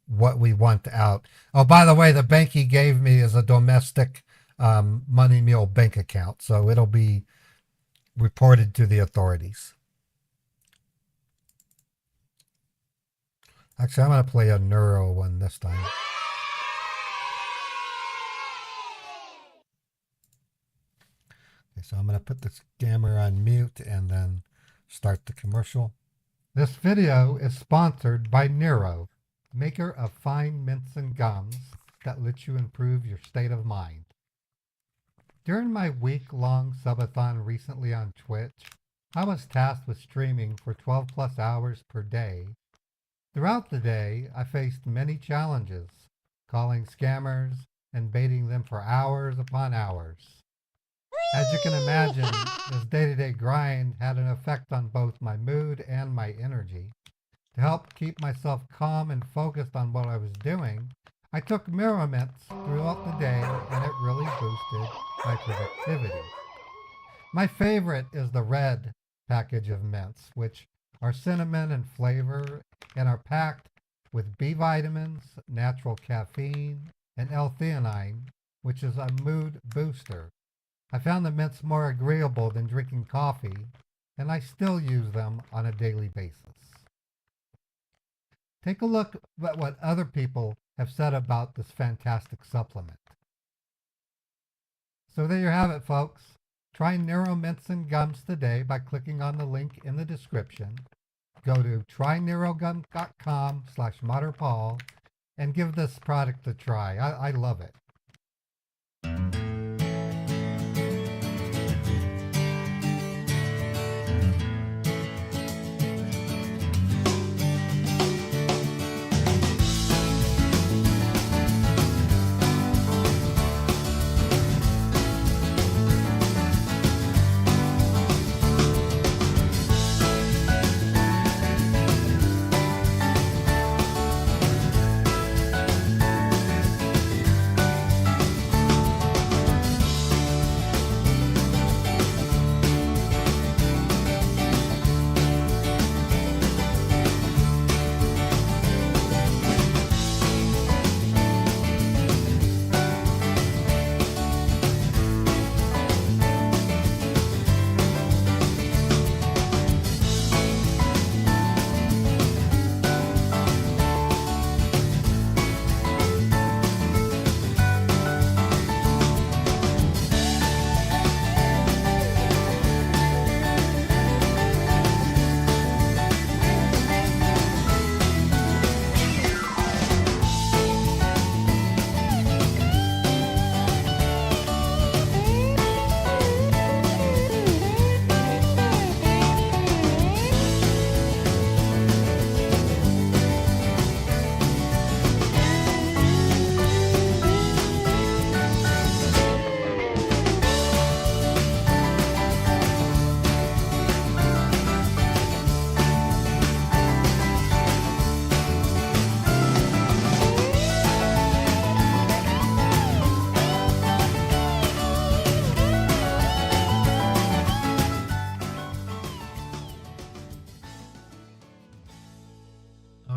S1: what we want out. Oh, by the way, the bank he gave me is a domestic Money Mule bank account, so it'll be reported to the authorities. Actually, I'm going to play a neuro one this time. Okay, so I'm going to put the scammer on mute and then start the commercial. This video is sponsored by Nero, maker of fine mints and gums that let you improve your state of mind. During my week-long subathon recently on Twitch, I was tasked with streaming for 12 plus hours per day. Throughout the day, I faced many challenges, calling scammers and baiting them for hours upon hours. As you can imagine, this day-to-day grind had an effect on both my mood and my energy. To help keep myself calm and focused on what I was doing, I took mirror mints throughout the day, and it really boosted my productivity. My favorite is the red package of mints, which are cinnamon in flavor and are packed with B vitamins, natural caffeine, and L-theanine, which is a mood booster. I found the mints more agreeable than drinking coffee, and I still use them on a daily basis. Take a look at what other people have said about this fantastic supplement. So there you have it, folks. Try Nero Mints and Gums today by clicking on the link in the description. Go to trynerogum.com/ModderPaul and give this product a try. I love it.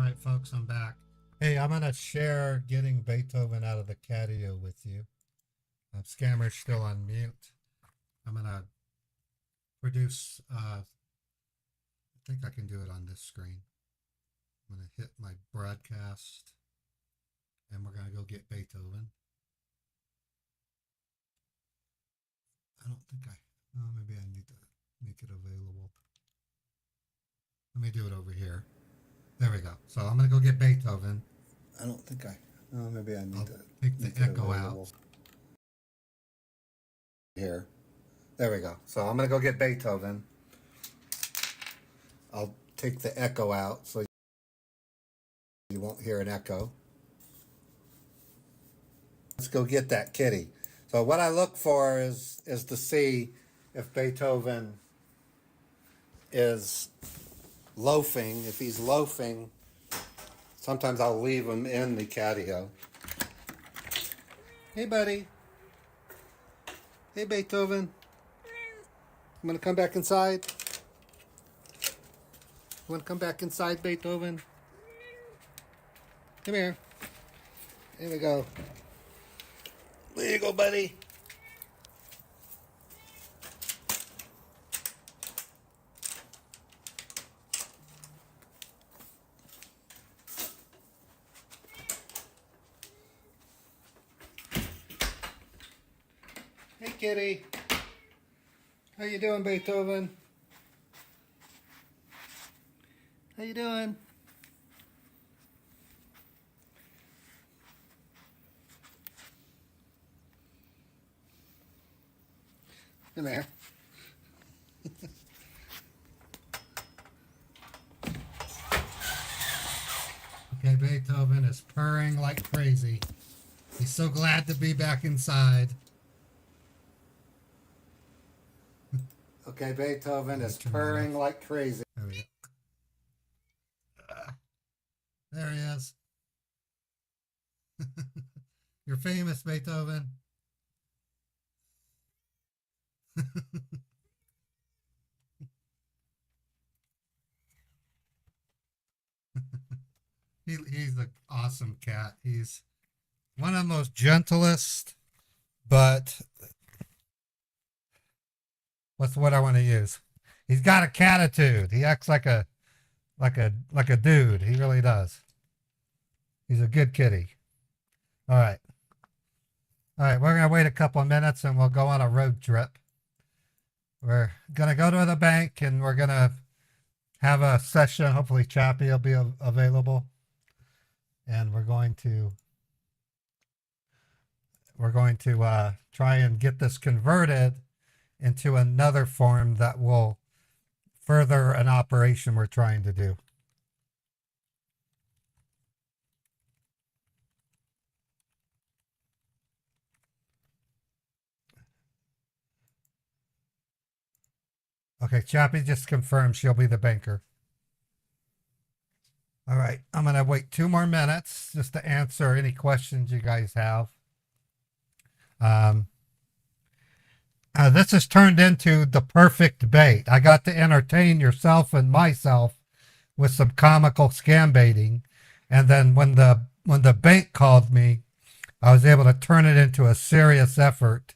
S1: right, folks, I'm back. Hey, I'm going to share getting Beethoven out of the Catio with you. Scammer's still on mute. I'm going to produce, I think I can do it on this screen. I'm going to hit my broadcast, and we're going to go get Beethoven. I don't think maybe I need to make it available. Let me do it over here. There we go. So I'm going to go get Beethoven.
S11: I don't think maybe I need to
S1: take the echo out.
S11: Here.
S1: There we go. So I'm going to go get Beethoven. I'll take the echo out so you won't hear an echo. Let's go get that kitty. So what I look for is to see if Beethoven is loafing. If he's loafing, sometimes I'll leave him in the catio. Hey, buddy. Hey, Beethoven. You want to come back inside? You want to come back inside, Beethoven? Come here. Here we go. There you go, buddy. Hey, kitty. How you doing, Beethoven? How you doing? Come there. Okay, Beethoven is purring like crazy. He's so glad to be back inside. Okay, Beethoven is purring like crazy. There we go. There he is. You're famous, Beethoven. He's an awesome cat. He's one of the most gentlest, but what's the word I want to use? He's got a catitude. He acts like a dude. He really does. He's a good kitty. All right. All right, we're going to wait a couple of minutes and we'll go on a road trip. We're going to go to the bank and we're going to have a session. Hopefully Chappie will be available. And we're going to try and get this converted into another form that will further an operation we're trying to do. Okay, Chappie just confirmed she'll be the banker. All right, I'm going to wait 2 more minutes just to answer any questions you guys have. This has turned into the perfect bait. I got to entertain yourself and myself with some comical scam baiting. And then when the bank called me, I was able to turn it into a serious effort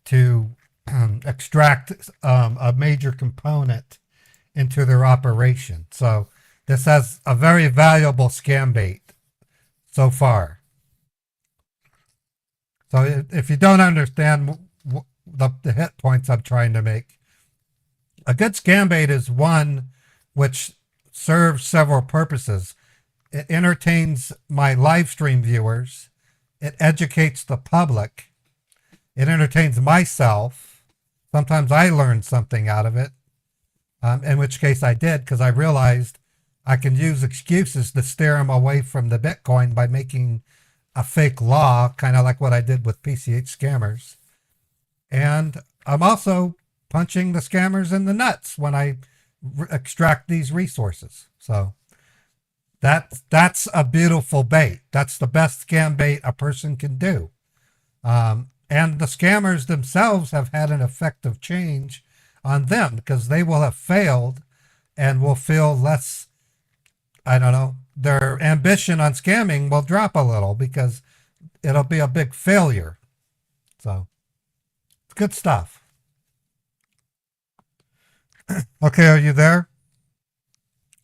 S1: to extract a major component into their operation. So this has a very valuable scam bait so far. So if you don't understand the hit points I'm trying to make, a good scam bait is one which serves several purposes. It entertains my live stream viewers. It educates the public. It entertains myself. Sometimes I learn something out of it, in which case I did, because I realized I can use excuses to steer them away from the Bitcoin by making a fake law, kind of like what I did with PCH scammers. And I'm also punching the scammers in the nuts when I extract these resources. So that's a beautiful bait. That's the best scam bait a person can do. And the scammers themselves have had an effect of change on them because they will have failed and will feel less, I don't know, their ambition on scamming will drop a little because it'll be a big failure. So it's good stuff. Okay, are you there,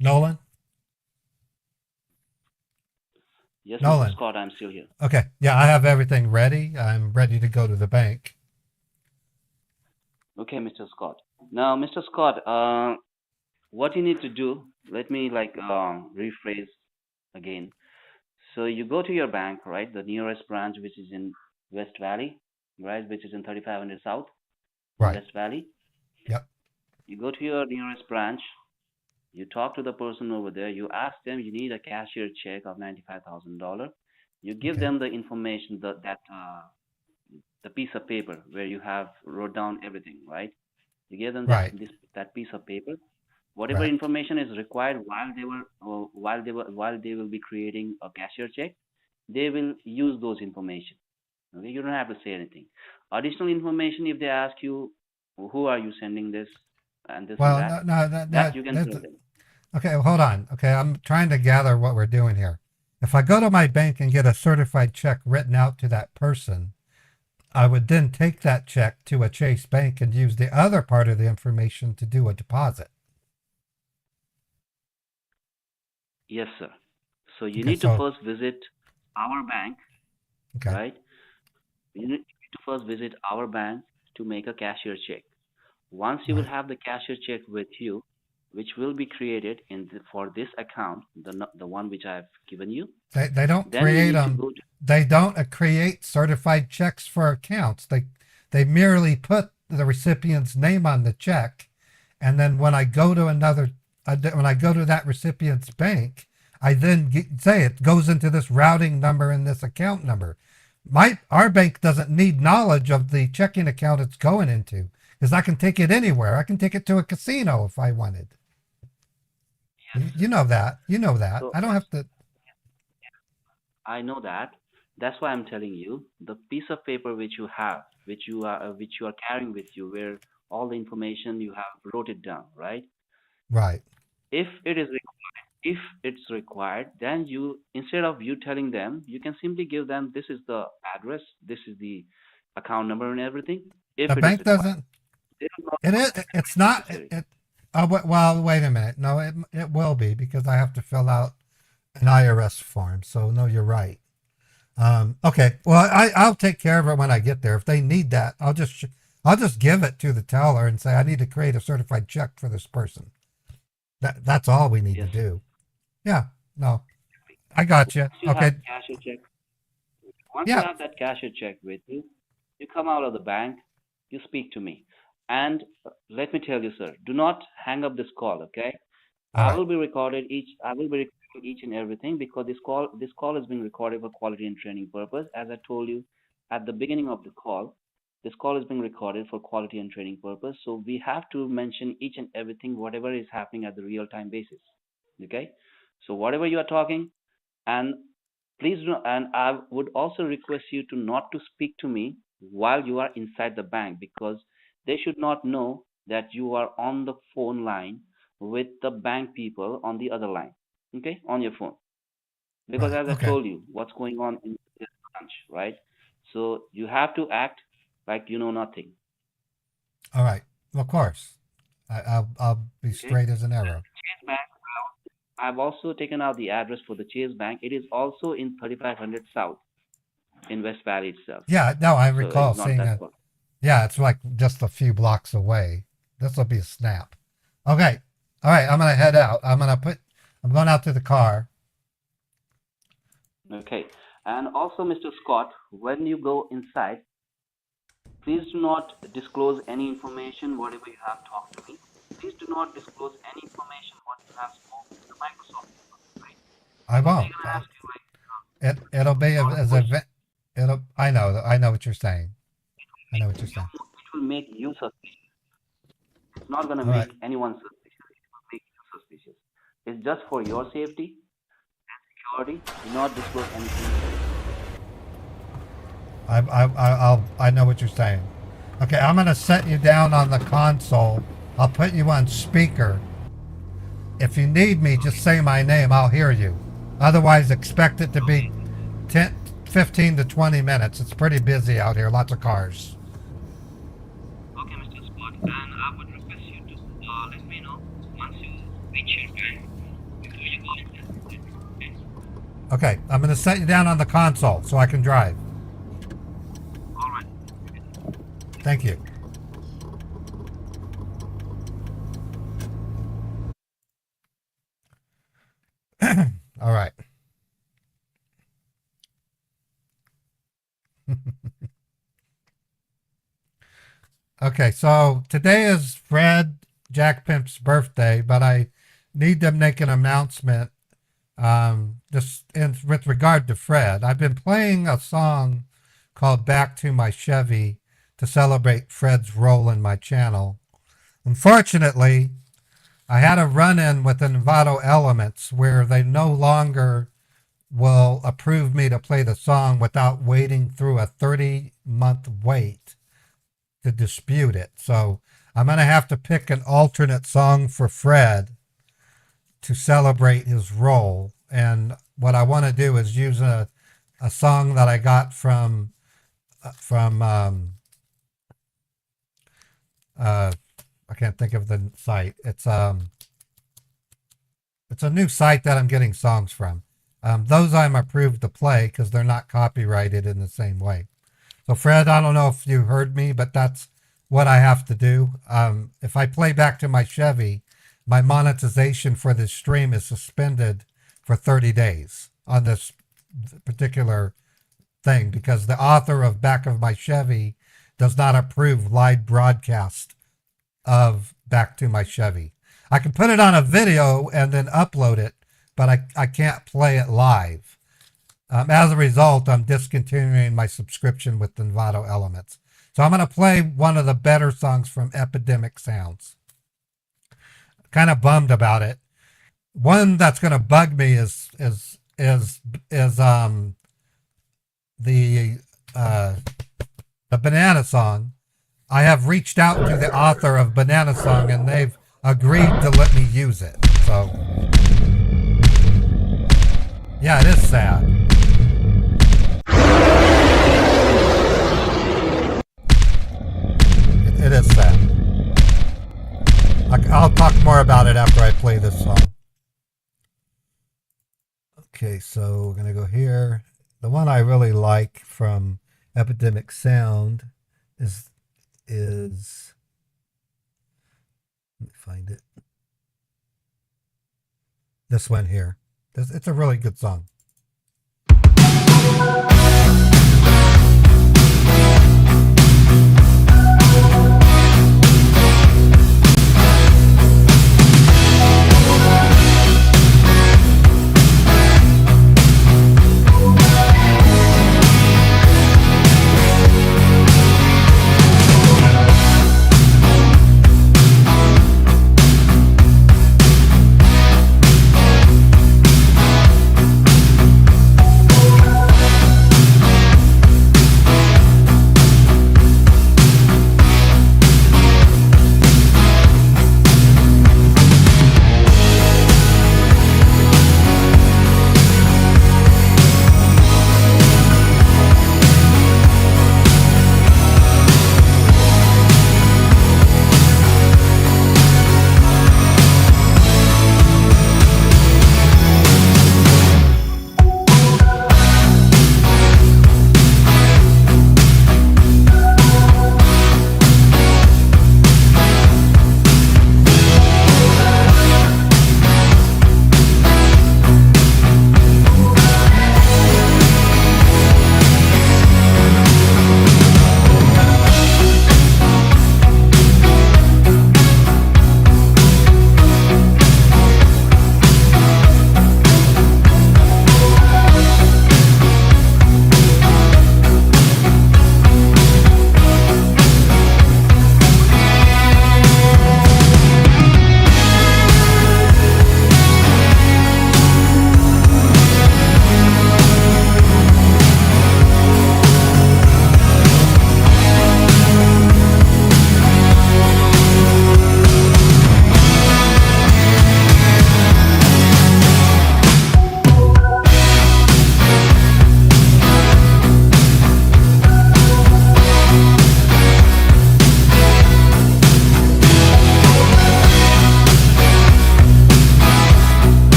S1: Nolan?
S10: Yes,
S1: Nolan.
S10: Mr. Scott, I'm still here.
S1: Okay, yeah, I have everything ready. I'm ready to go to the bank.
S10: Okay, Mr. Scott. Now, Mr. Scott, what you need to do, let me rephrase again. So you go to your bank, right? The nearest branch, which is in West Valley, right? Which is in 3500 South in
S1: Right.
S10: West Valley.
S1: Yep.
S10: You go to your nearest branch. You talk to the person over there. You ask them you need a cashier check of $95,000. You give
S1: Okay.
S10: them the information the piece of paper where you have wrote down everything, right? You give them
S1: Right.
S10: that piece of paper. Whatever
S1: Correct.
S10: information is required while they will be creating a cashier check, they will use those information. Okay, you don't have to say anything. Additional information, if they ask you, who are you sending this and this and
S1: Well,
S10: that,
S1: no,
S10: that you can tell them.
S1: okay, hold on. Okay, I'm trying to gather what we're doing here. If I go to my bank and get a certified check written out to that person, I would then take that check to a Chase bank and use the other part of the information to do a deposit.
S10: Yes, sir. So you
S1: Okay,
S10: need to first visit our bank,
S1: okay,
S10: right? You need to first visit our bank to make a cashier check. Once you will
S1: right.
S10: have the cashier check with you, which will be created for this account, the one which I have given you,
S1: They don't
S10: then you
S1: create
S10: need to
S1: them.
S10: go to
S1: They don't create certified checks for accounts. They merely put the recipient's name on the check, and then when I go to when I go to that recipient's bank, I then say it goes into this routing number and this account number. Our bank doesn't need knowledge of the checking account it's going into because I can take it anywhere. I can take it to a casino if I wanted. You know that. You know that.
S10: so
S1: I don't have to.
S10: I know that. That's why I'm telling you the piece of paper which you have, which you are carrying with you, where all the information you have wrote it down, right?
S1: Right.
S10: If it's required, then you, instead of you telling them, you can simply give them, this is the address, this is the account number and everything. If
S1: The
S10: it is
S1: bank
S10: required,
S1: doesn't.
S10: they will not
S1: It is. It's not.
S10: necessary.
S1: Well, wait a minute. No, it will be because I have to fill out an IRS form. So no, you're right. Okay. Well, I'll take care of it when I get there. If they need that, I'll just give it to the teller and say I need to create a certified check for this person. That's all we need
S10: Yes.
S1: to do. Yeah. No, I got you.
S10: Once you
S1: Okay.
S10: have the cashier check, once you
S1: Yeah.
S10: have that cashier check with you, you come out of the bank, you speak to me. And let me tell you, sir, do not hang up this call, okay?
S1: All
S10: I
S1: right.
S10: will be recording each and everything because this call is being recorded for quality and training purpose. As I told you at the beginning of the call, this call is being recorded for quality and training purpose. So we have to mention each and everything, whatever is happening at the real time basis. Okay? So whatever you are talking, and please do, and I would also request you to not to speak to me while you are inside the bank because they should not know that you are on the phone line with the bank people on the other line, okay, on your phone. Because
S1: Right.
S10: as I
S1: Okay.
S10: told you, what's going on in this branch, right? So you have to act like you know nothing,
S1: All right. Of course. I'll be
S10: okay?
S1: straight as an arrow.
S10: Chase Bank, I've also taken out the address for the Chase Bank. It is also in 3500 South in West Valley itself.
S1: Yeah. No, I
S10: So it
S1: recall
S10: is not
S1: seeing
S10: that
S1: it.
S10: far.
S1: Yeah, it's like just a few blocks away. This will be a snap. Okay. All right. I'm gonna head out. I'm going out to the car.
S10: Okay. And also, Mr. Scott, when you go inside, please do not disclose any information, whatever you have talked to me. Please do not disclose any information what you have spoken to Microsoft. Right?
S1: I
S10: Because they're
S1: won't.
S10: gonna ask you like
S1: It'll be
S10: a lot of
S1: as a
S10: questions.
S1: I know what you're saying. I know what you're saying.
S10: It will make you suspicious. It's not gonna
S1: All right.
S10: make anyone suspicious. It will make you suspicious. It's just for your safety and security. Do not disclose anything.
S1: I know what you're saying. Okay, I'm gonna set you down on the console. I'll put you on speaker. If you need me, just say my name. I'll hear you. Otherwise, expect it to be 15 to 20 minutes. It's pretty busy out here, lots of cars.
S8: Okay, Mr. Spot, and I would request you to let me know once you reach your bank before you go in.
S1: Okay, I'm going to set you down on the console so I can drive.
S8: All right.
S1: Thank you. All right. Okay, so today is Fred Jack Pimp's birthday, but I need to make an announcement with regard to Fred. I've been playing a song called Back to My Chevy to celebrate Fred's role in my channel. Unfortunately, I had a run-in with Envato Elements where they no longer will approve me to play the song without waiting through a 30-month wait to dispute it. So I'm going to have to pick an alternate song for Fred to celebrate his role. And what I want to do is use a song that I got from I can't think of the site. It's a new site that I'm getting songs from. Those I'm approved to play because they're not copyrighted in the same way. So Fred, I don't know if you heard me, but that's what I have to do. If I play Back to My Chevy, my monetization for this stream is suspended for 30 days on this particular thing because the author of Back of My Chevy does not approve live broadcast of Back to My Chevy. I can put it on a video and then upload it, but I can't play it live. As a result, I'm discontinuing my subscription with Envato Elements. So I'm going to play one of the better songs from Epidemic Sounds. Kind of bummed about it. One that's going to bug me is the Banana Song. I have reached out to the author of Banana Song and they've agreed to let me use it. So yeah, it is sad. It is sad. I'll talk more about it after I play this song. Okay, so we're going to go here. The one I really like from Epidemic Sound is let me find it. This one here. It's a really good song.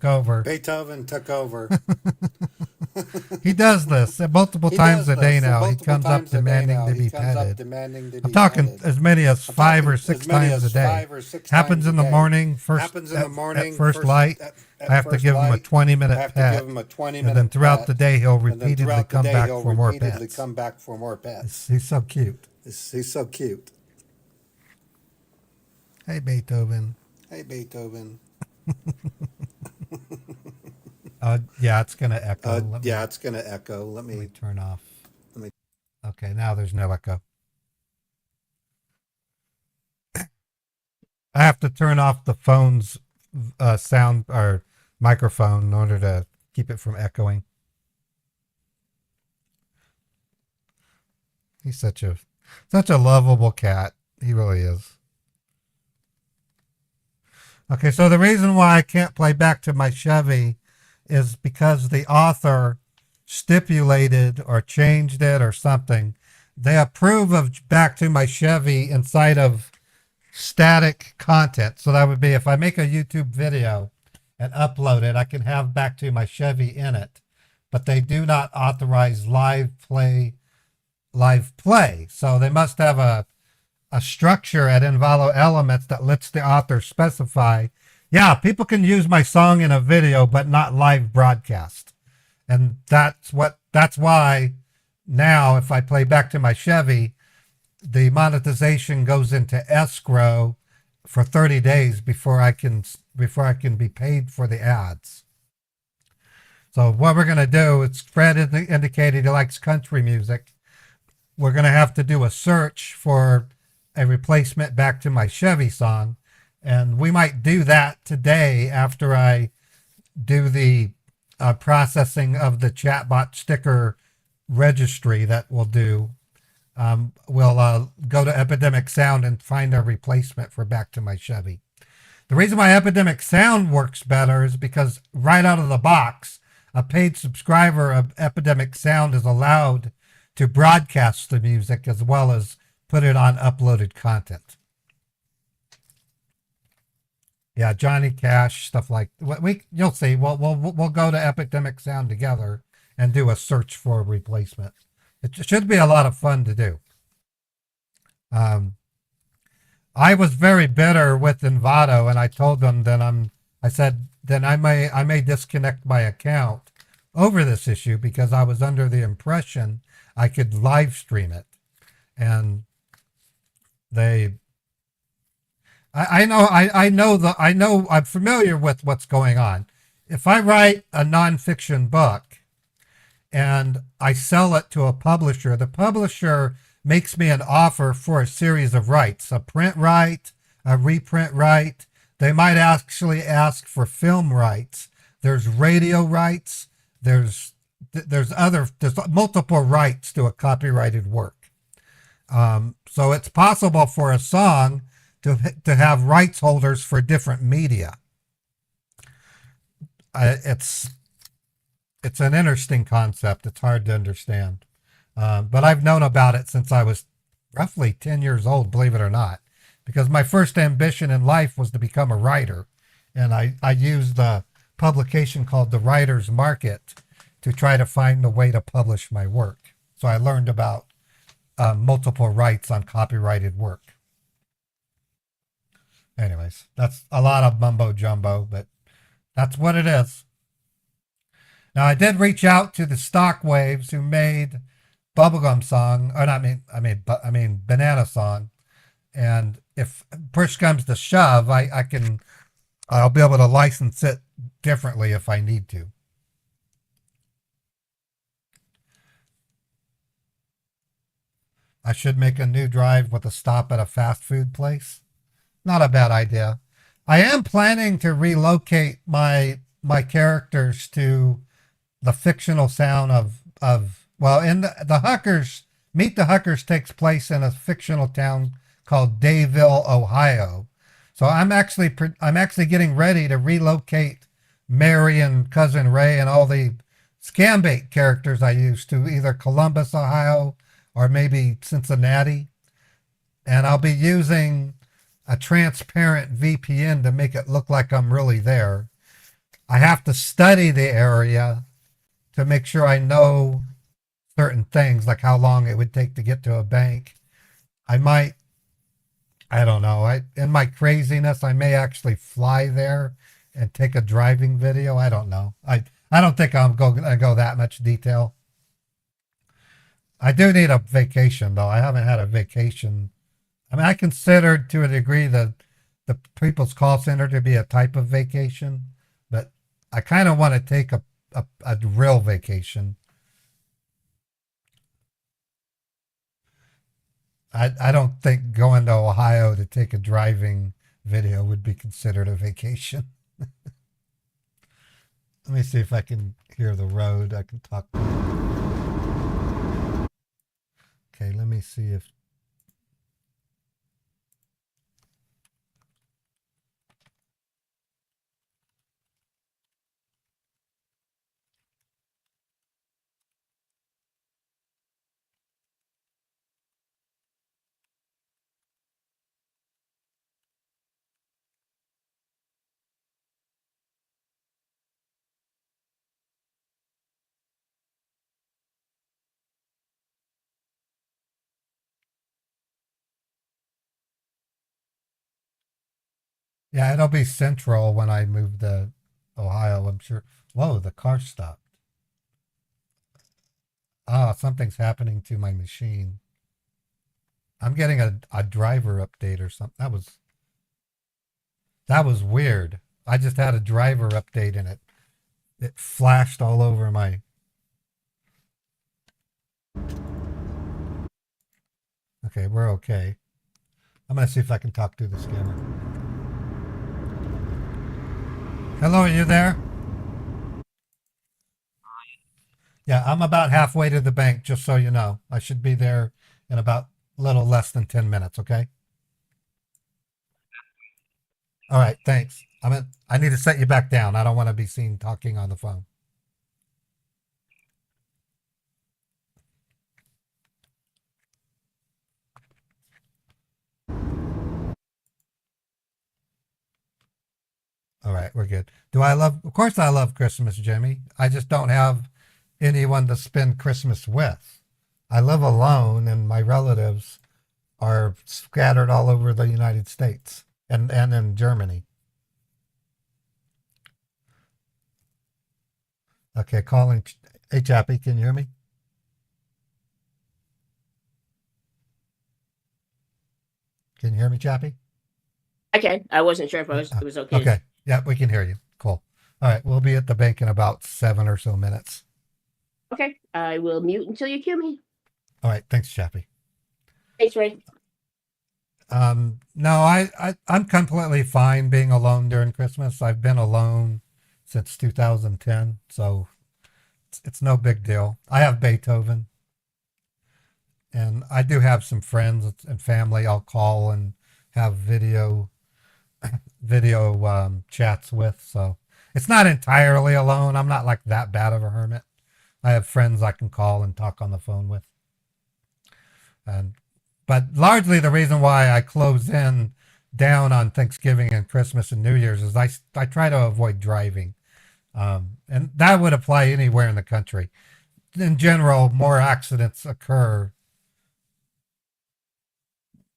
S1: took over.
S11: Beethoven took over.
S1: He does this multiple times a day now. He comes up demanding to be petted. I'm talking as many as 5 or 6 times a day. Happens in the morning, at first light. I have to give him a 20-minute pet. And then throughout the day, he'll repeatedly come back for more pets. He's so cute.
S11: He's so cute.
S1: Hey, Beethoven.
S11: Hey, Beethoven.
S1: Yeah, it's going to echo.
S11: It's going to echo. Let me
S1: turn off. Okay, now there's no echo. I have to turn off the phone's sound or microphone in order to keep it from echoing. He's such a lovable cat. He really is. Okay, so the reason why I can't play Back to My Chevy is because the author stipulated or changed it or something. They approve of Back to My Chevy inside of static content. So that would be if I make a YouTube video and upload it, I can have Back to My Chevy in it. But they do not authorize live play. So they must have a structure at Invalo Elements that lets the author specify, yeah, people can use my song in a video, but not live broadcast. And that's why now if I play Back to My Chevy, the monetization goes into escrow for 30 days before I can be paid for the ads. So what we're going to do, it's Fred indicated he likes country music. We're going to have to do a search for a replacement Back to My Chevy song. And we might do that today after I do the processing of the chatbot sticker registry that we'll do. We'll go to Epidemic Sound and find a replacement for Back to My Chevy. The reason why Epidemic Sound works better is because right out of the box, a paid subscriber of Epidemic Sound is allowed to broadcast the music as well as put it on uploaded content. Yeah, Johnny Cash, stuff like you'll see. We'll go to Epidemic Sound together and do a search for a replacement. It should be a lot of fun to do. I was very bitter with Envato, and I told them that I may disconnect my account over this issue because I was under the impression I could live stream it, and I'm familiar with what's going on. If I write a nonfiction book and I sell it to a publisher, the publisher makes me an offer for a series of rights, a print right, a reprint right. They might actually ask for film rights. There's radio rights. There's multiple rights to a copyrighted work. So it's possible for a song to have rights holders for different media. It's an interesting concept. It's hard to understand. But I've known about it since I was roughly 10 years old, believe it or not, because my first ambition in life was to become a writer. And I used the publication called The Writer's Market to try to find a way to publish my work. So I learned about multiple rights on copyrighted work. Anyways, that's a lot of mumbo jumbo, but that's what it is. Now, I did reach out to the Stockwaves who made Bubblegum Song, or not, I mean Banana Song, and if push comes to shove, I'll be able to license it differently if I need to. I should make a new drive with a stop at a fast food place. Not a bad idea. I am planning to relocate my characters to the fictional sound of in the Huckers, Meet the Huckers takes place in a fictional town called Dayville, Ohio. So I'm actually getting ready to relocate Mary and Cousin Ray and all the Scambait characters I used to either Columbus, Ohio, or maybe Cincinnati. And I'll be using a transparent VPN to make it look like I'm really there. I have to study the area to make sure I know certain things, like how long it would take to get to a bank. I don't know. In my craziness, I may actually fly there and take a driving video. I don't know. I don't think I'm going to go that much detail. I do need a vacation, though. I haven't had a vacation. I mean, I considered to a degree the People's Call Center to be a type of vacation, but I kind of want to take a real vacation. I don't think going to Ohio to take a driving video would be considered a vacation. Let me see if I can hear the road. I can talk. Okay, let me see if. Yeah, it'll be central when I move to Ohio, I'm sure. Whoa, the car stopped. Ah, something's happening to my machine. I'm getting a driver update or something. That was weird. I just had a driver update and it flashed all over my. Okay, we're okay. I'm gonna see if I can talk to the scammer. Hello, are you there? Yeah, I'm about halfway to the bank, just so you know. I should be there in about a little less than 10 minutes, okay? All right, thanks. I need to set you back down. I don't want to be seen talking on the phone. All right, we're good. Of course I love Christmas, Jimmy. I just don't have anyone to spend Christmas with. I live alone and my relatives are scattered all over the United States and in Germany. Okay, calling. Hey, Chappie, can you hear me? Can you hear me, Chappie?
S12: I can. I wasn't sure if it was okay.
S1: Okay. Yeah, we can hear you. Cool. All right, we'll be at the bank in about 7 or so minutes.
S12: Okay, I will mute until you cue me.
S1: All right, thanks, Chappie.
S12: Thanks, Ray.
S1: No, I'm completely fine being alone during Christmas. I've been alone since 2010, so it's no big deal. I have Beethoven, and I do have some friends and family I'll call and have video chats with, so it's not entirely alone. I'm not like that bad of a hermit. I have friends I can call and talk on the phone with. But largely the reason why I close in down on Thanksgiving and Christmas and New Year's is I try to avoid driving. And that would apply anywhere in the country. In general, more accidents occur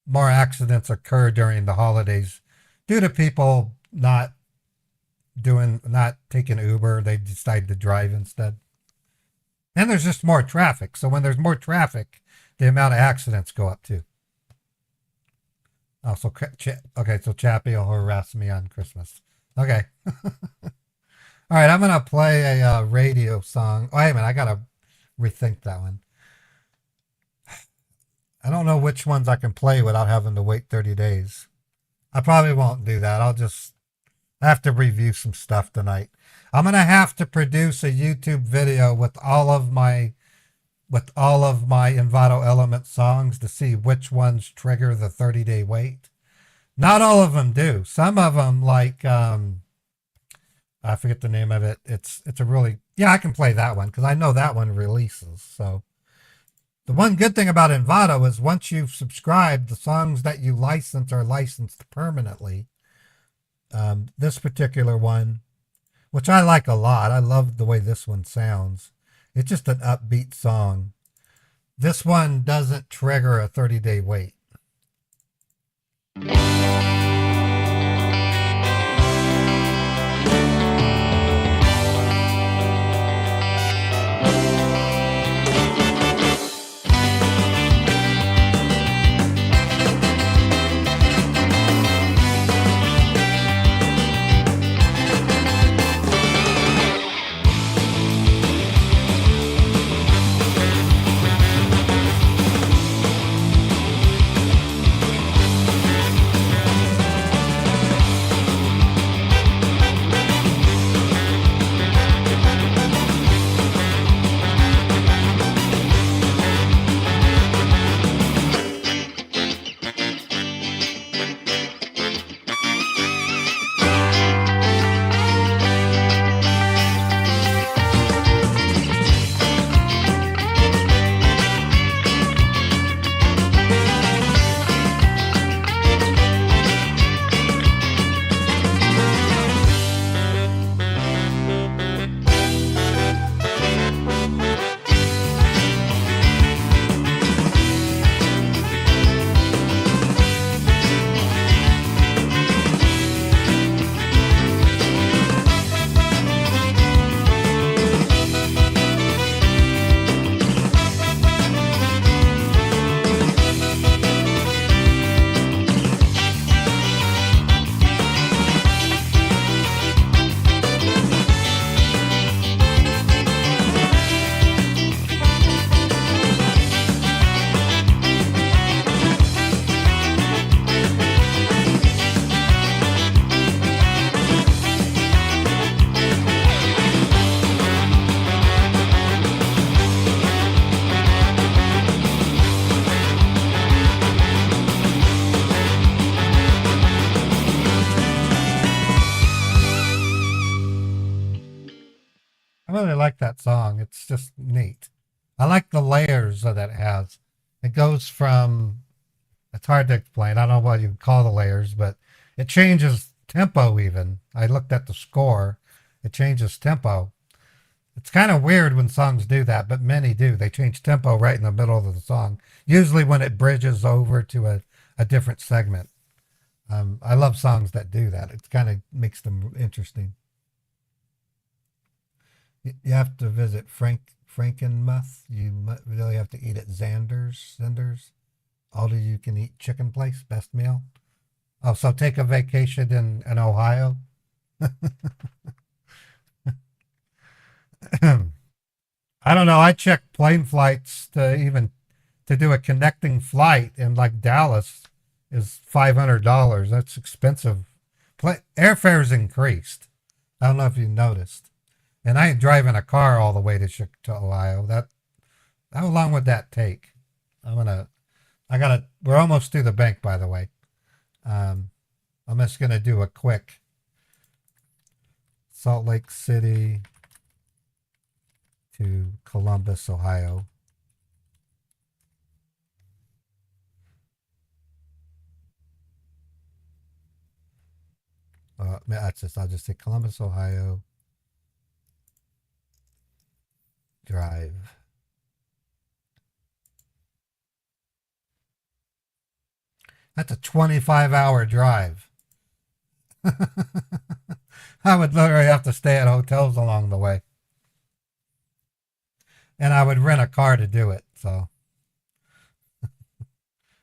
S1: during the holidays due to people not taking Uber. They decide to drive instead. And there's just more traffic. So when there's more traffic, the amount of accidents go up too. Oh, okay, so Chappie will harass me on Christmas. Okay. All right, I'm going to play a radio song. Oh, wait a minute, I got to rethink that one. I don't know which ones I can play without having to wait 30 days. I probably won't do that. I have to review some stuff tonight. I'm going to have to produce a YouTube video with all of my Envato Element songs to see which ones trigger the 30-day wait. Not all of them do. Some of them, like I forget the name of it. It's a really, yeah, I can play that one because I know that one releases. So the one good thing about Envato is once you've subscribed, the songs that you license are licensed permanently. This particular one, which I like a lot. I love the way this one sounds. It's just an upbeat song. This one doesn't trigger a 30-day wait. I really like that song. It's just neat. I like the layers that it has. It goes from, it's hard to explain. I don't know what you call the layers, but it changes tempo even. I looked at the score. It changes tempo. It's kind of weird when songs do that, but many do. They change tempo right in the middle of the song, usually when it bridges over to a different segment. I love songs that do that. It kind of makes them interesting. You have to visit Frankenmuth. You really have to eat at Zenders. All you can eat chicken place, best meal. Oh, so take a vacation in Ohio. I don't know. I checked plane flights to do a connecting flight in like Dallas is $500. That's expensive. Airfare's increased. I don't know if you noticed. And I ain't driving a car all the way to Ohio. How long would that take? We're almost to the bank, by the way. I'm just gonna do a quick Salt Lake City to Columbus, Ohio. I'll just say Columbus, Ohio. Drive. That's a 25-hour drive. I would literally have to stay at hotels along the way. And I would rent a car to do it, so.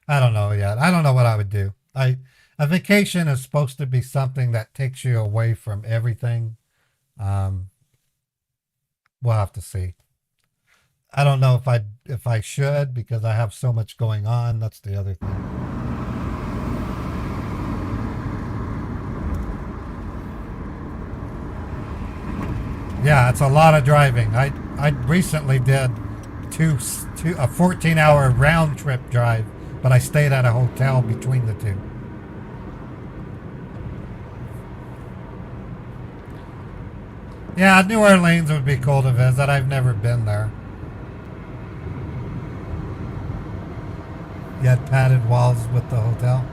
S1: I don't know yet. I don't know what I would do. A vacation is supposed to be something that takes you away from everything. We'll have to see. I don't know if I should because I have so much going on. That's the other thing. Yeah, it's a lot of driving. I recently did a 14-hour round trip drive, but I stayed at a hotel between the two. Yeah, New Orleans would be cool to visit. I've never been there. You had padded walls with the hotel?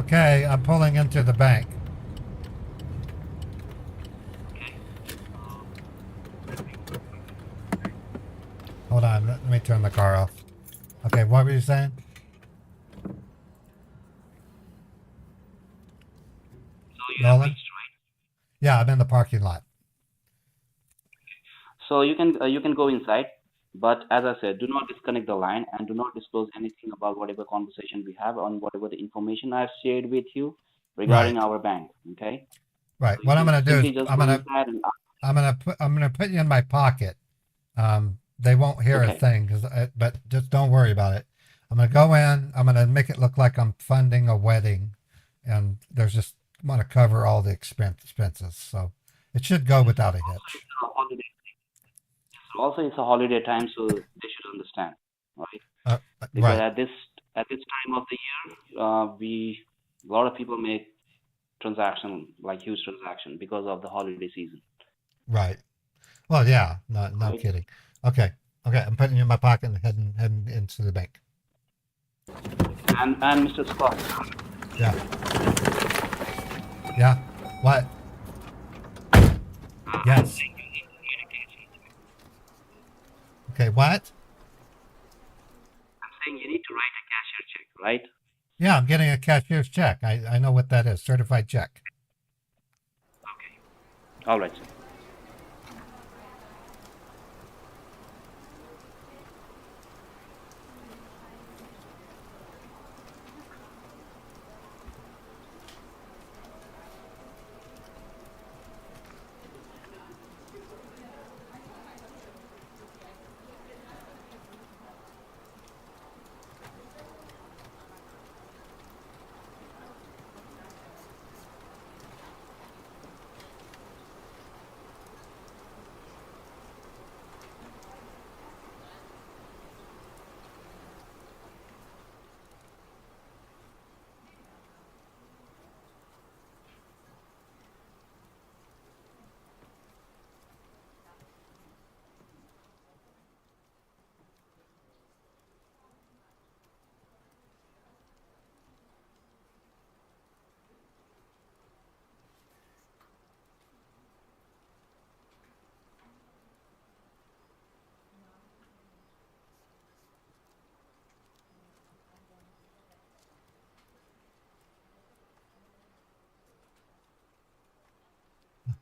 S1: Okay, I'm pulling into the bank. Hold on, let me turn the car off. Okay, what were you saying?
S10: So you have
S1: Nolan?
S10: reached, right?
S1: Yeah, I'm in the parking lot.
S10: So you can go inside, but as I said, do not disconnect the line and do not disclose anything about whatever conversation we have on whatever the information I've shared with you regarding
S1: Right.
S10: our bank. Okay.
S1: Right.
S10: So you
S1: What I'm
S10: can
S1: gonna do is
S10: simply just go inside and
S1: I'm gonna put you in my pocket. They won't hear a
S10: okay.
S1: thing, but just don't worry about it. I'm gonna go in. I'm gonna make it look like I'm funding a wedding, and there's just I'm gonna cover all the expenses, so it should go without a hitch.
S10: Also, it's a holiday. Also, it's a holiday time, so they should understand, right? Because
S1: Right.
S10: at this time of the year, we a lot of people make transaction like huge transaction because of the holiday season,
S1: Right. Well, yeah. No
S10: right?
S1: kidding. Okay. Okay. I'm putting you in my pocket and heading into the bank.
S10: And Mr. Scott,
S1: Yeah. Yeah. What?
S10: I'm
S1: Yes.
S10: saying you need to get a cashier check.
S1: Okay. What?
S10: I'm saying you need to write a cashier check, right?
S1: Yeah, I'm getting a cashier's check. I know what that is. Certified check.
S10: Okay. All right, sir.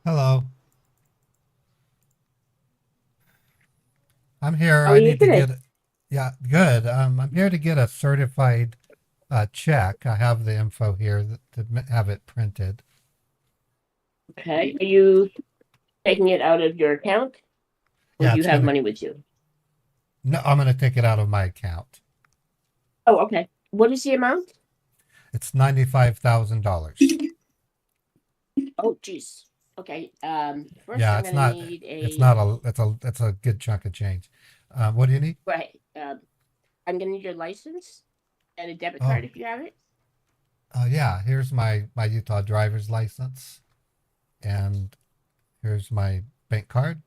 S1: Hello. I'm here.
S12: How are
S1: I
S12: you
S1: need to
S12: today?
S1: get. Yeah, good. I'm here to get a certified check. I have the info here have it printed.
S12: Okay. Are you taking it out of your account, or
S1: Yeah,
S12: do you
S1: it's
S12: have
S1: gonna.
S12: money with you?
S1: No, I'm gonna take it out of my account.
S12: Oh, okay. What is the amount?
S1: It's $95,000.
S12: Oh, geez. Okay. First
S1: Yeah,
S12: I'm
S1: it's
S12: gonna
S1: not.
S12: need
S1: It's
S12: a
S1: not a. It's a good chunk of change. What do you need?
S12: right. I'm gonna need your license and a debit
S1: Oh,
S12: card if you have it.
S1: yeah. Here's my Utah driver's license, and here's my bank card.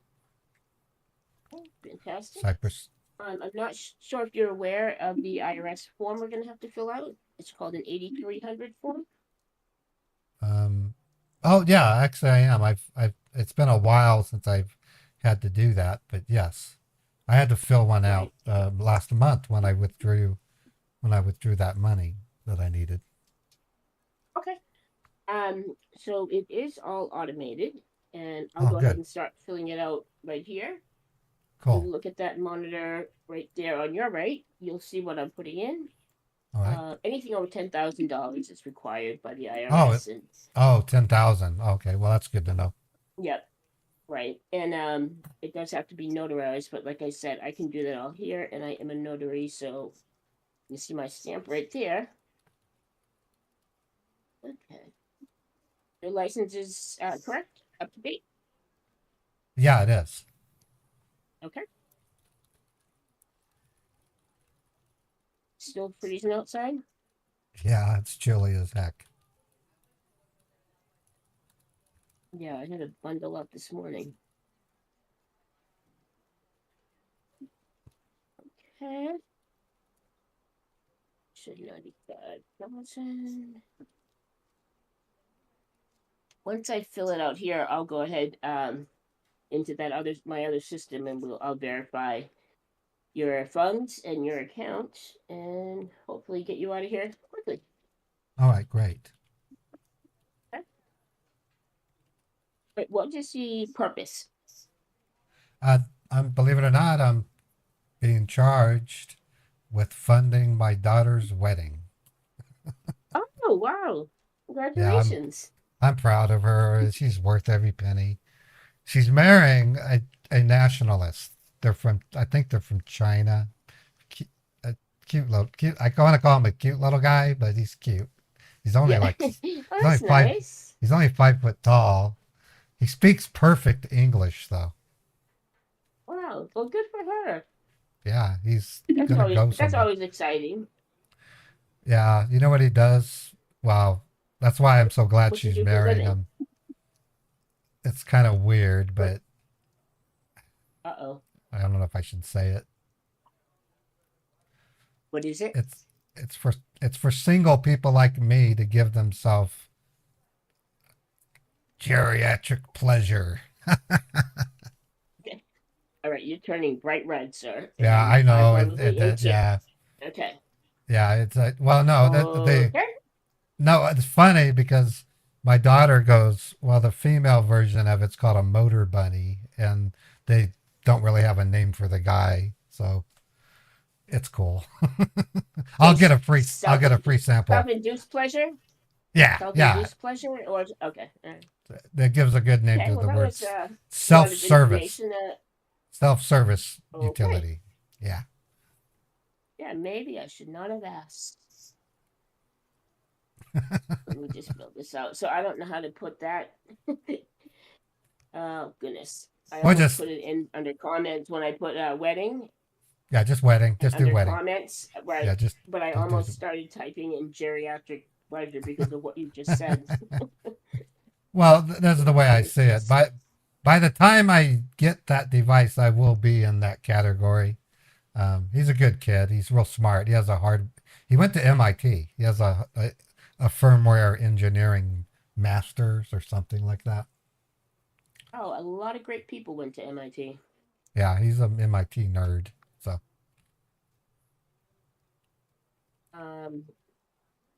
S12: Oh, fantastic.
S1: Cypress.
S12: I'm not sure if you're aware of the IRS form we're gonna have to fill out. It's called an 8300 form.
S1: Um, oh yeah, actually I am. It's been a while since I've had to do that, but yes, I had to fill one out
S12: Right.
S1: last month when I withdrew that money that I needed.
S12: Okay. So it is all automated, and I'll
S1: Oh,
S12: go ahead
S1: good,
S12: and start filling it out right here. You
S1: cool.
S12: look at that monitor right there on your right. You'll see what I'm putting in.
S1: All right.
S12: Anything over $10,000 is required by the
S1: Oh,
S12: IRS, and
S1: 10,000. Okay, well that's good to know.
S12: yep, right. And it does have to be notarized, but like I said, I can do that all here, and I am a notary, so you see my stamp right there. Okay. Your license is correct, up to date.
S1: Yeah, it is.
S12: Okay. Still freezing outside.
S1: Yeah, it's chilly as heck.
S12: Yeah, I had to bundle up this morning. Okay. Should 95,000. once I fill it out here, I'll go ahead into that my other system, and I'll verify your funds and your account, and hopefully get you out of here quickly.
S1: All right, great.
S12: Okay. Wait, what is the purpose?
S1: Believe it or not, I'm being charged with funding my daughter's wedding.
S12: Oh wow!
S1: Yeah,
S12: Congratulations.
S1: I'm proud of her. She's worth every penny. She's marrying a nationalist. I think they're from China. A cute little, cute. I want to call him a cute little guy, but he's cute. He's only
S12: Yeah.
S1: like,
S12: Oh,
S1: he's
S12: that's
S1: only five,
S12: nice.
S1: he's only 5 foot tall. He speaks perfect English though.
S12: Wow. Well, good for her.
S1: Yeah, he's gonna go
S12: That's
S1: somewhere.
S12: always exciting.
S1: Yeah, you know what he does? Wow, that's why I'm so glad
S12: What's he
S1: she's
S12: do for a
S1: marrying
S12: living?
S1: him. It's kind of weird, but
S12: Uh-oh.
S1: I don't know if I should say it.
S12: What is it?
S1: It's for single people like me to give themselves geriatric pleasure.
S12: Okay. All right, you're turning bright red, sir.
S1: Yeah,
S12: and
S1: I know.
S12: I'm probably in
S1: Yeah,
S12: tears. Okay.
S1: yeah. It's well, no,
S12: Okay.
S1: no. It's funny because my daughter goes, well, the female version of it's called a motor bunny, and they don't really have a name for the guy, so it's cool. I'll get a free sample.
S12: Self-induced pleasure?
S1: Yeah,
S12: Self-induced pleasure? Or okay. All right.
S1: that gives a good name
S12: Okay,
S1: to
S12: well,
S1: the
S12: that
S1: word
S12: was a lot of
S1: self-service.
S12: information.
S1: Self-service
S12: Okay.
S1: utility. Yeah.
S12: Yeah, maybe I should not have asked. Let me just fill this out. So I don't know how to put that. Oh goodness! I
S1: Or
S12: almost
S1: just
S12: put it in under comments when I put wedding.
S1: yeah, just wedding. Just do
S12: Under
S1: wedding.
S12: comments, right?
S1: Yeah, just.
S12: But I
S1: just do
S12: almost started typing in geriatric pleasure because of what you just said.
S1: Well, that's the way I see it. By the time I get that device, I will be in that category. He's a good kid. He's real smart. He went to MIT. He has a firmware engineering master's or something like that.
S12: Oh, a lot of great people went to MIT.
S1: Yeah, he's an MIT nerd. So.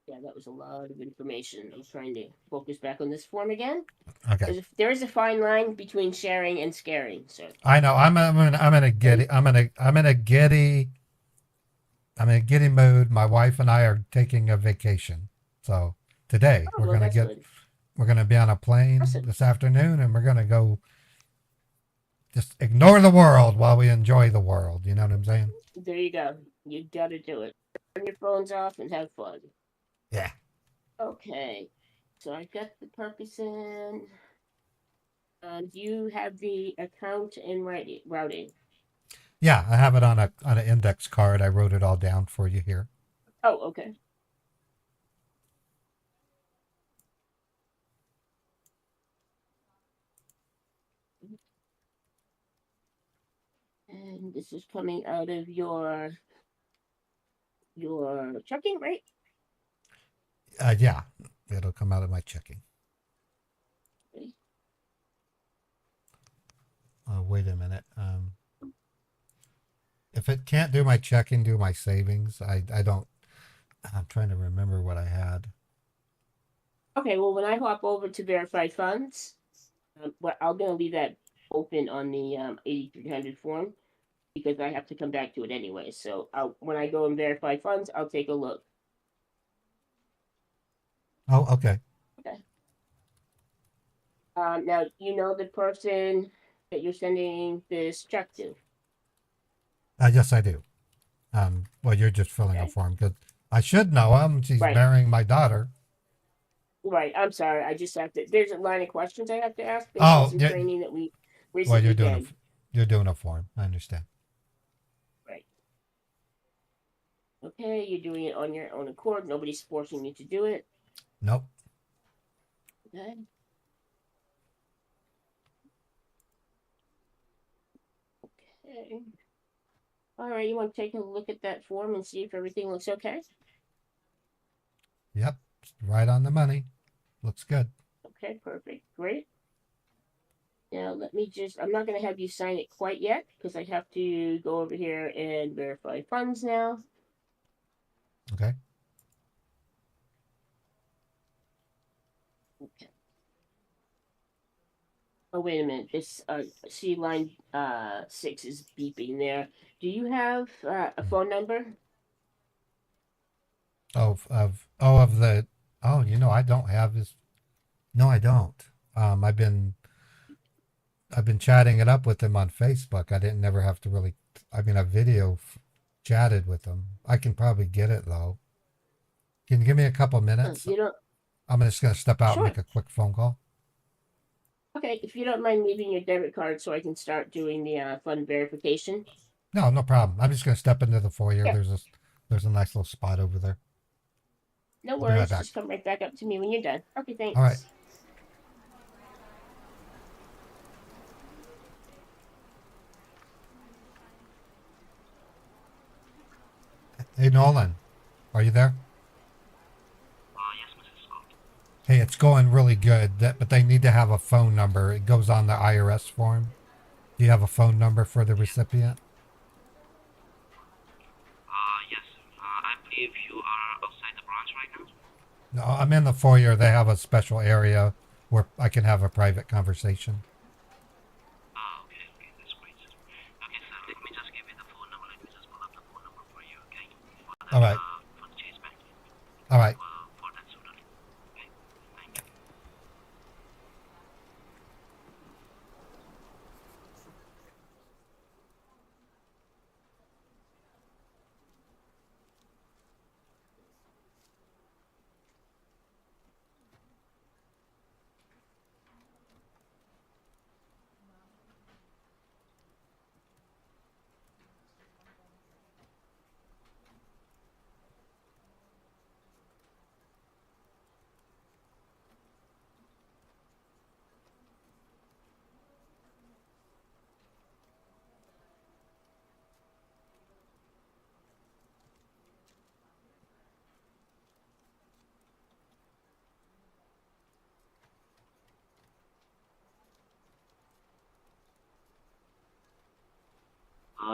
S12: Yeah, that was a lot of information. I'm trying to focus back on this form again.
S1: Okay.
S12: There is a fine line between sharing and scaring, sir.
S1: I know. I'm in a giddy mood. My wife and I are taking a vacation. So today we're gonna be on a plane this afternoon, and we're gonna go just ignore the world while we enjoy the world. You know what I'm saying?
S12: There you go. You gotta do it. Turn your phones off and have fun.
S1: Yeah.
S12: Okay. So I got the purpose in. Do you have the account and routing?
S1: Yeah, I have it on an index card. I wrote it all down for you here.
S12: Oh, okay. And this is coming out of your checking, right?
S1: Yeah, it'll come out of my checking.
S12: Okay.
S1: Wait a minute. If it can't do my checking, do my savings. I don't. I'm trying to remember what I had.
S12: Okay, well, when I hop over to verify funds, I'm going to leave that open on the 8300 form because I have to come back to it anyway. So when I go and verify funds, I'll take a look.
S1: Oh, okay.
S12: Okay. Now, you know the person that you're sending this check to?
S1: Yes, I do. Well, you're just filling a form because I should know him. She's marrying my daughter.
S12: Right. I'm sorry. I just have to. There's a line of questions I have to ask based on some training that we recently did.
S1: You're doing a form. I understand.
S12: Right. Okay, you're doing it on your own accord. Nobody's forcing you to do it.
S1: Nope.
S12: Okay. Okay. All right, you want to take a look at that form and see if everything looks okay?
S1: Yep. Right on the money. Looks good.
S12: Okay, perfect. Great. Now let me just, I'm not going to have you sign it quite yet because I have to go over here and verify funds now.
S1: Okay.
S12: Okay. Oh, wait a minute. This, see line 6 is beeping there. Do you have a phone number?
S1: Of the, oh, I don't have his, no, I don't. I've been chatting it up with him on Facebook. I didn't never have to really, I chatted with him. I can probably get it though. Can you give me a couple minutes?
S12: You don't,
S1: I'm just going to step out and
S12: sure.
S1: make a quick phone call.
S12: Okay, if you don't mind leaving your debit card so I can start doing the fund verification.
S1: No, no problem. I'm just going to step into the foyer.
S12: Yeah.
S1: There's a nice little spot over there.
S12: No
S1: I'll be right
S12: worries.
S1: back.
S12: Just come right back up to me when you're done. Okay, thanks.
S1: All right. Hey, Nolan, are you there?
S10: Yes, Mrs. Scott.
S1: Hey, it's going really good, but they need to have a phone number. It goes on the IRS form. Do you have a phone number for the recipient?
S10: Yes. I believe you are outside the branch right now.
S1: No, I'm in the foyer. They have a special area where I can have a private conversation.
S10: Okay, that's great. Okay, sir, let me just give you the phone number. Let me just pull up the phone number for you, okay?
S1: All right.
S10: For the Chase Bank.
S1: All right.
S10: For that student. Okay, thank you.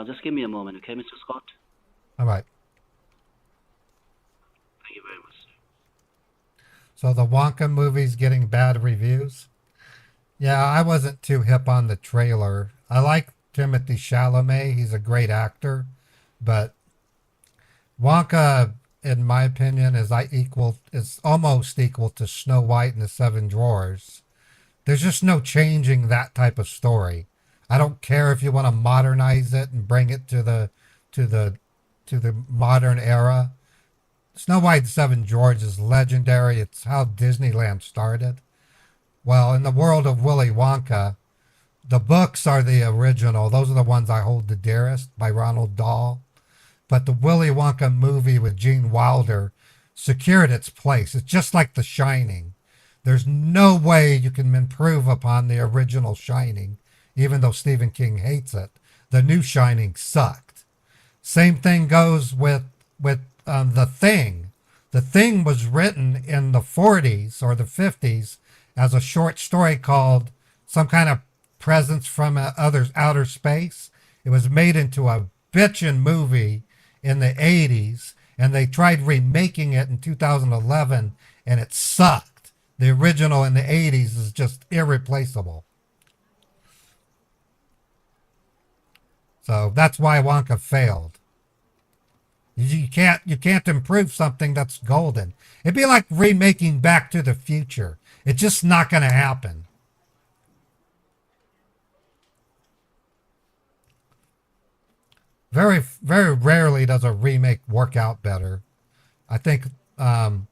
S10: Just give me a moment, okay, Mr. Scott?
S1: All right.
S10: Thank you very much, sir.
S1: So the Wonka movie's getting bad reviews. Yeah, I wasn't too hip on the trailer. I like Timothy Chalamet. He's a great actor, but Wonka, in my opinion, is almost equal to Snow White and the Seven Dwarfs. There's just no changing that type of story. I don't care if you want to modernize it and bring it to the modern era. Snow White and the Seven Dwarfs is legendary. It's how Disneyland started. Well, in the world of Willy Wonka, the books are the original. Those are the ones I hold the dearest, by Ronald Dahl. But the Willy Wonka movie with Gene Wilder secured its place. It's just like The Shining. There's no way you can improve upon the original Shining, even though Stephen King hates it. The new Shining sucked. Same thing goes with The Thing. The Thing was written in the 40s or the 50s as a short story called some kind of presence from outer space. It was made into a bitchin' movie in the 80s, and they tried remaking it in 2011, and it sucked. The original in the 80s is just irreplaceable. So that's why Wonka failed. You can't improve something that's golden. It'd be like remaking Back to the Future. It's just not going to happen. Very, very rarely does a remake work out better. I think the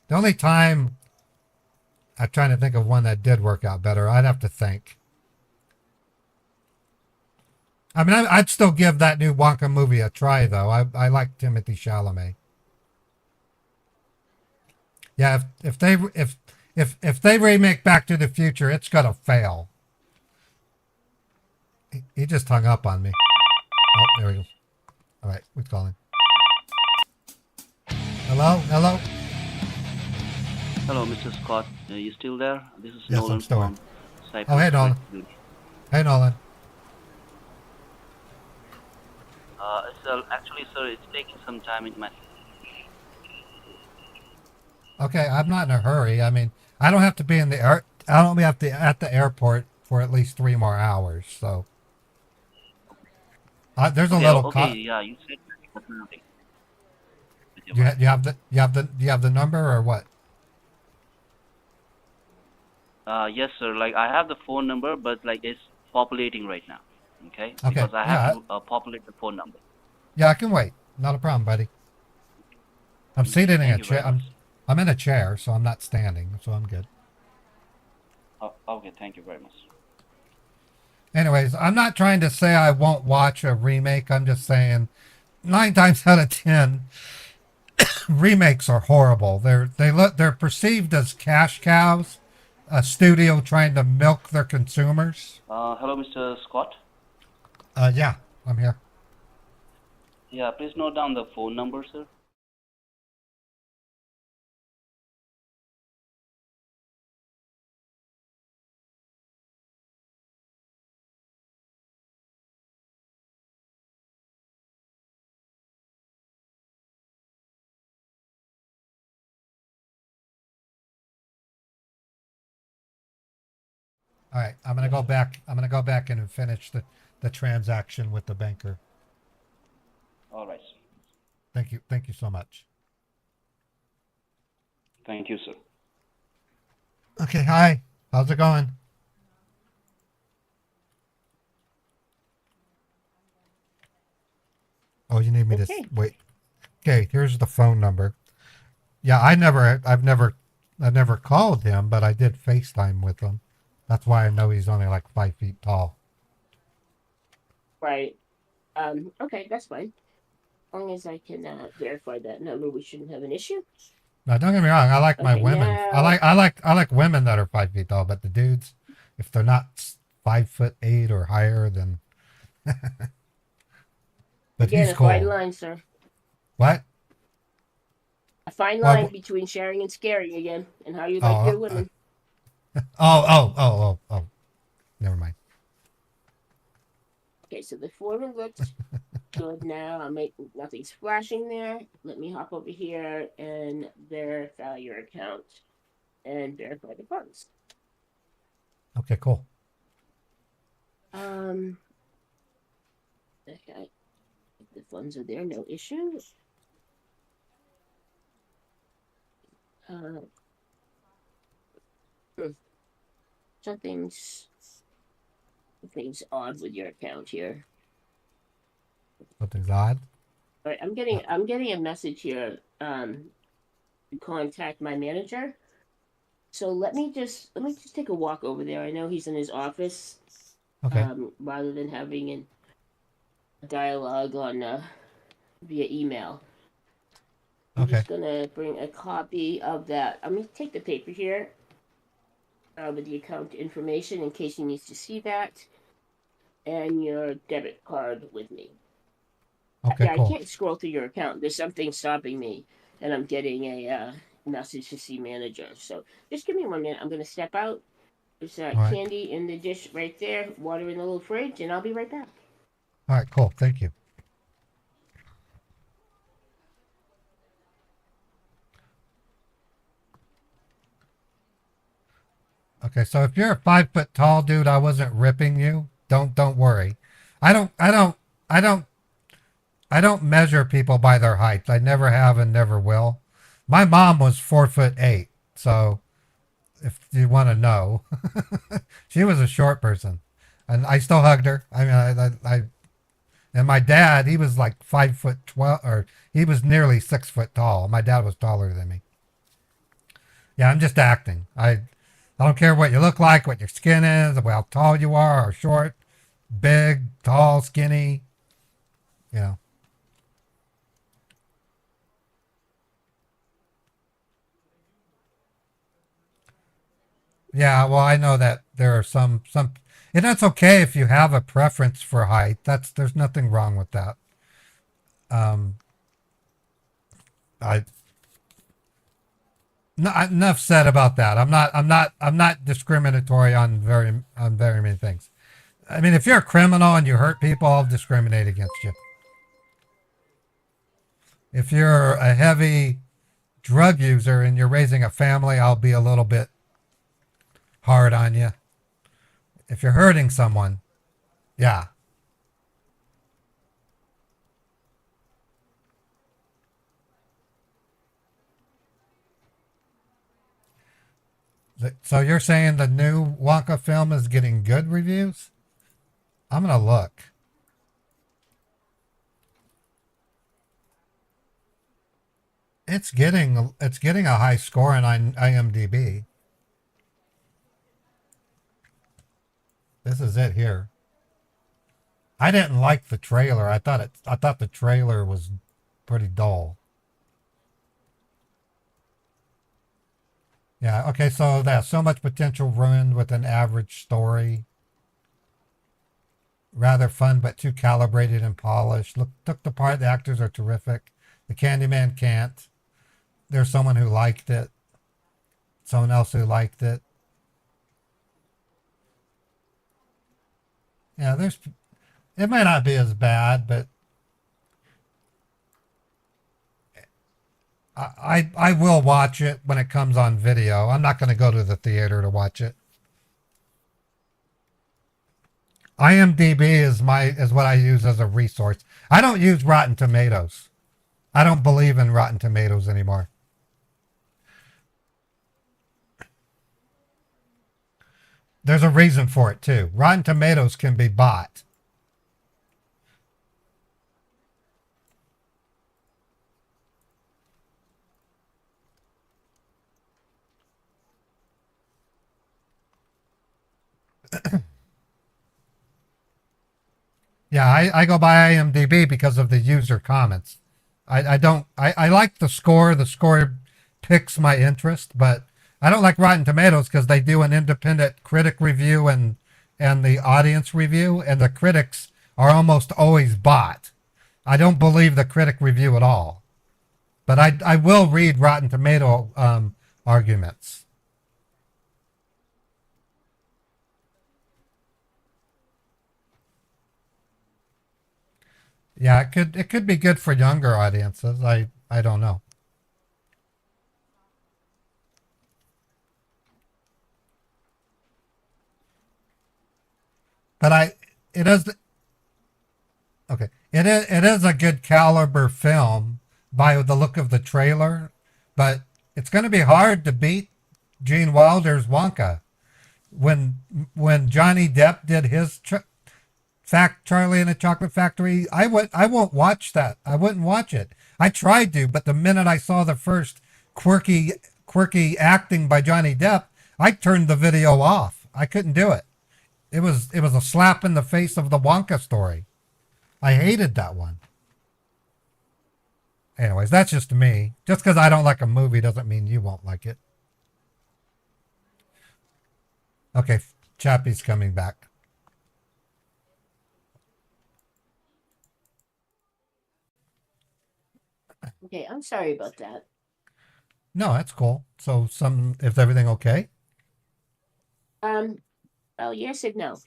S1: only time I'm trying to think of one that did work out better, I'd have to think. I mean, I'd still give that new Wonka movie a try, though. I like Timothy Chalamet. Yeah, if they remake Back to the Future, it's gonna fail. He just hung up on me. Oh, there he goes. All right, who's calling? Hello?
S10: Hello, Mr. Scott. Are you still there? This is
S1: Yes, I'm
S10: Nolan
S1: still here.
S10: from
S1: Oh, hey,
S10: Cyprus
S1: Nolan.
S10: Flexibility.
S1: Hey, Nolan.
S10: Actually, sir, it's taking some time in my.
S1: Okay, I'm not in a hurry. I mean, I don't have to be in the air. I don't have to at the airport for at least 3 more hours. So there's a
S10: Okay,
S1: little
S10: okay,
S1: cut.
S10: yeah, you said nothing with your
S1: You,
S10: wife.
S1: you have the number or what?
S10: Yes, sir. Like I have the phone number, but like it's populating right now. Okay,
S1: Okay,
S10: because I have
S1: yeah,
S10: to populate the phone number.
S1: yeah, I can wait. Not a problem, buddy. I'm
S10: Okay,
S1: seated in a
S10: thank you very
S1: chair.
S10: much.
S1: I'm in a chair, so I'm not standing, so I'm good.
S10: Okay, thank you very much.
S1: Anyways, I'm not trying to say I won't watch a remake. I'm just saying 9 times out of 10, remakes are horrible. They're perceived as cash cows, a studio trying to milk their consumers.
S10: Hello, Mr. Scott.
S1: Yeah, I'm here.
S10: Yeah, please note down the phone number, sir.
S1: All right, I'm gonna go back. I'm gonna go back in and finish the transaction with the banker.
S10: All right, sir.
S1: Thank you. Thank you so much.
S10: Thank you, sir.
S1: Okay, hi. How's it going? Oh, you need me to
S12: Okay.
S1: wait. Okay, here's the phone number. Yeah, I've never called him, but I did FaceTime with him. That's why I know he's only like 5 feet tall.
S12: Right. Okay, that's fine. As long as I can verify that number, we shouldn't have an issue.
S1: Now, don't get me wrong. I like my
S12: Okay,
S1: women.
S12: now
S1: I like women that are 5 feet tall, but the dudes, if they're not 5'8" or higher, then. But
S12: again
S1: he's
S12: a fine
S1: cool.
S12: line, sir.
S1: What?
S12: A fine
S1: Well,
S12: line between sharing and scaring again, and how you like
S1: oh,
S12: your women.
S1: oh. Never mind.
S12: Okay, so the form looks good now. Nothing's flashing there. Let me hop over here and verify your account and verify the funds.
S1: Okay, cool.
S12: Okay, if the funds are there, no issue. Something's odd with your account here.
S1: Something's odd.
S12: All right, I'm getting a message here. To contact my manager. So let me just take a walk over there. I know he's in his office.
S1: Okay.
S12: Rather than having a dialogue on via email. I'm just gonna bring a copy of that. I'm gonna take the paper here with the account information in case he needs to see that, and your debit card with me.
S1: Okay,
S12: Yeah,
S1: cool.
S12: I can't scroll through your account. There's something stopping me, and I'm getting a message to see manager. So just give me 1 minute. I'm gonna step out. There's candy in the dish right there, water in the little fridge, and I'll be right back.
S1: All right, cool. Thank you. Okay, so if you're a 5 foot tall dude, I wasn't ripping you. Don't worry. I don't measure people by their height. I never have and never will. My mom was 4'8", so if you want to know, she was a short person, and I still hugged her. I mean, and my dad, he was like 5'12", or he was nearly 6 foot tall. My dad was taller than me. Yeah, I'm just acting. I don't care what you look like, what your skin is, how tall you are, or short, big, tall, skinny. You know. Yeah, well, I know that there are some, and that's okay if you have a preference for height. There's nothing wrong with that. I No, enough said about that. I'm not discriminatory on very many things. I mean, if you're a criminal and you hurt people, I'll discriminate against you. If you're a heavy drug user and you're raising a family, I'll be a little bit hard on you. If you're hurting someone, yeah. So you're saying the new Wonka film is getting good reviews? I'm gonna look. It's getting a high score on IMDb. This is it here. I didn't like the trailer. I thought the trailer was pretty dull. Yeah, okay, so that's so much potential ruined with an average story. Rather fun, but too calibrated and polished. Took the part. The actors are terrific. The Candyman can't. There's someone who liked it. Someone else who liked it. Yeah, it might not be as bad, but I will watch it when it comes on video. I'm not going to go to the theater to watch it. IMDb is what I use as a resource. I don't use Rotten Tomatoes. I don't believe in Rotten Tomatoes anymore. There's a reason for it too. Rotten Tomatoes can be bought. Yeah, I go by IMDb because of the user comments. I like the score. The score picks my interest, but I don't like Rotten Tomatoes because they do an independent critic review and the audience review, and the critics are almost always bought. I don't believe the critic review at all. But I will read Rotten Tomato arguments. Yeah, it could be good for younger audiences. I don't know. But it is okay. It is a good caliber film by the look of the trailer, but it's going to be hard to beat Gene Wilder's Wonka. When Johnny Depp did his Charlie and the Chocolate Factory, I won't watch that. I wouldn't watch it. I tried to, but the minute I saw the first quirky acting by Johnny Depp, I turned the video off. I couldn't do it. It was a slap in the face of the Wonka story. I hated that one. Anyways, that's just me. Just because I don't like a movie doesn't mean you won't like it. Okay, Chappie's coming back.
S12: Okay, I'm sorry about that.
S1: No, that's cool. So is everything okay?
S12: Well, yes and no.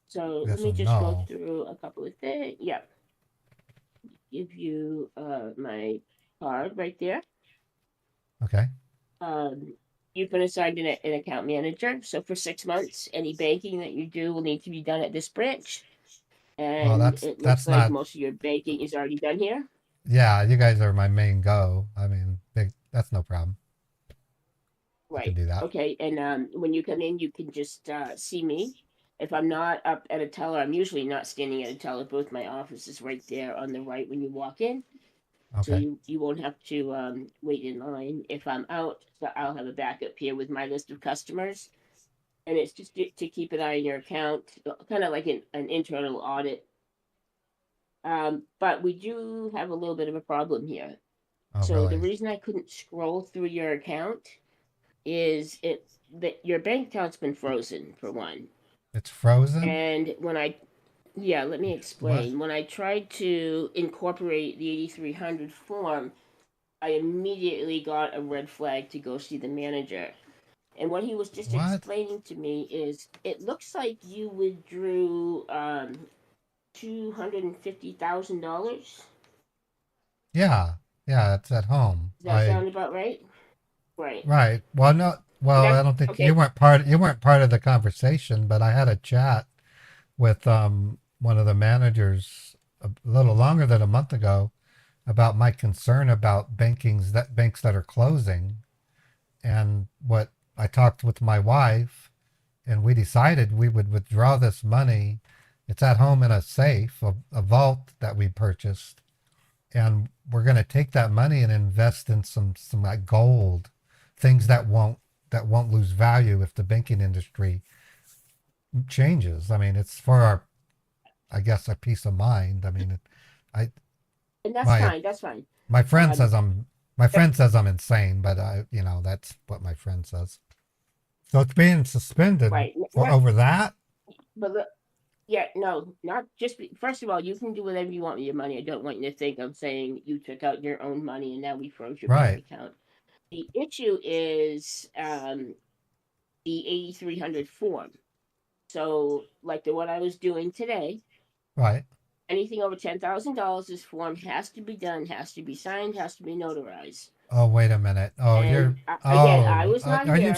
S12: So
S1: Yes
S12: let me
S1: and
S12: just go
S1: no.
S12: through a couple of things. Yeah. Give you my card right there.
S1: Okay.
S12: You've been assigned an account manager. So for 6 months, any banking that you do will need to be done at this branch.
S1: Well,
S12: And it looks
S1: that's
S12: like
S1: not.
S12: most of your banking is already done here.
S1: Yeah, you guys are my main go. I mean, that's no problem. I can
S12: Right.
S1: do that.
S12: Okay. And when you come in, you can just see me. If I'm not up at a teller, I'm usually not standing at a teller. Both my offices right there on the right when you walk in. So
S1: Okay.
S12: you won't have to wait in line. If I'm out, so I'll have a backup here with my list of customers. And it's just to keep an eye on your account, kind of like an internal audit. But we do have a little bit of a problem here.
S1: Oh,
S12: So the
S1: really?
S12: reason I couldn't scroll through your account is it that your bank account's been frozen for one.
S1: It's frozen?
S12: And yeah, let me
S1: What?
S12: explain. When I tried to incorporate the 8300 form, I immediately got a red flag to go see the manager. And what he was just
S1: What?
S12: explaining to me is, it looks like you withdrew $250,000.
S1: Yeah, yeah, it's at home.
S12: Does that sound about right? Right.
S1: Right. Well, no. Well, I
S12: That's
S1: don't think
S12: okay.
S1: you weren't part of the conversation, but I had a chat with one of the managers a little longer than a month ago about my concern about banks that are closing, and what I talked with my wife, and we decided we would withdraw this money. It's at home in a safe, a vault that we purchased, and we're going to take that money and invest in some like gold, things that won't lose value if the banking industry changes. I mean, it's for our, I guess, our peace of mind. I mean, I
S12: And that's
S1: my
S12: fine. That's fine.
S1: my friend
S12: Um,
S1: says I'm insane, but that's what my friend says. So it's being suspended
S12: right.
S1: for over that.
S12: But look, yeah, no, not just. First of all, you can do whatever you want with your money. I don't want you to think I'm saying you took out your own money and now we froze your bank
S1: Right,
S12: account. The issue is the 8300 form. So, like the one I was doing today,
S1: right.
S12: anything over $10,000, this form has to be done, has to be signed, has to be notarized.
S1: Oh, wait a minute. Oh,
S12: And
S1: you're.
S12: again, I
S1: Oh,
S12: was not
S1: are you?
S12: here.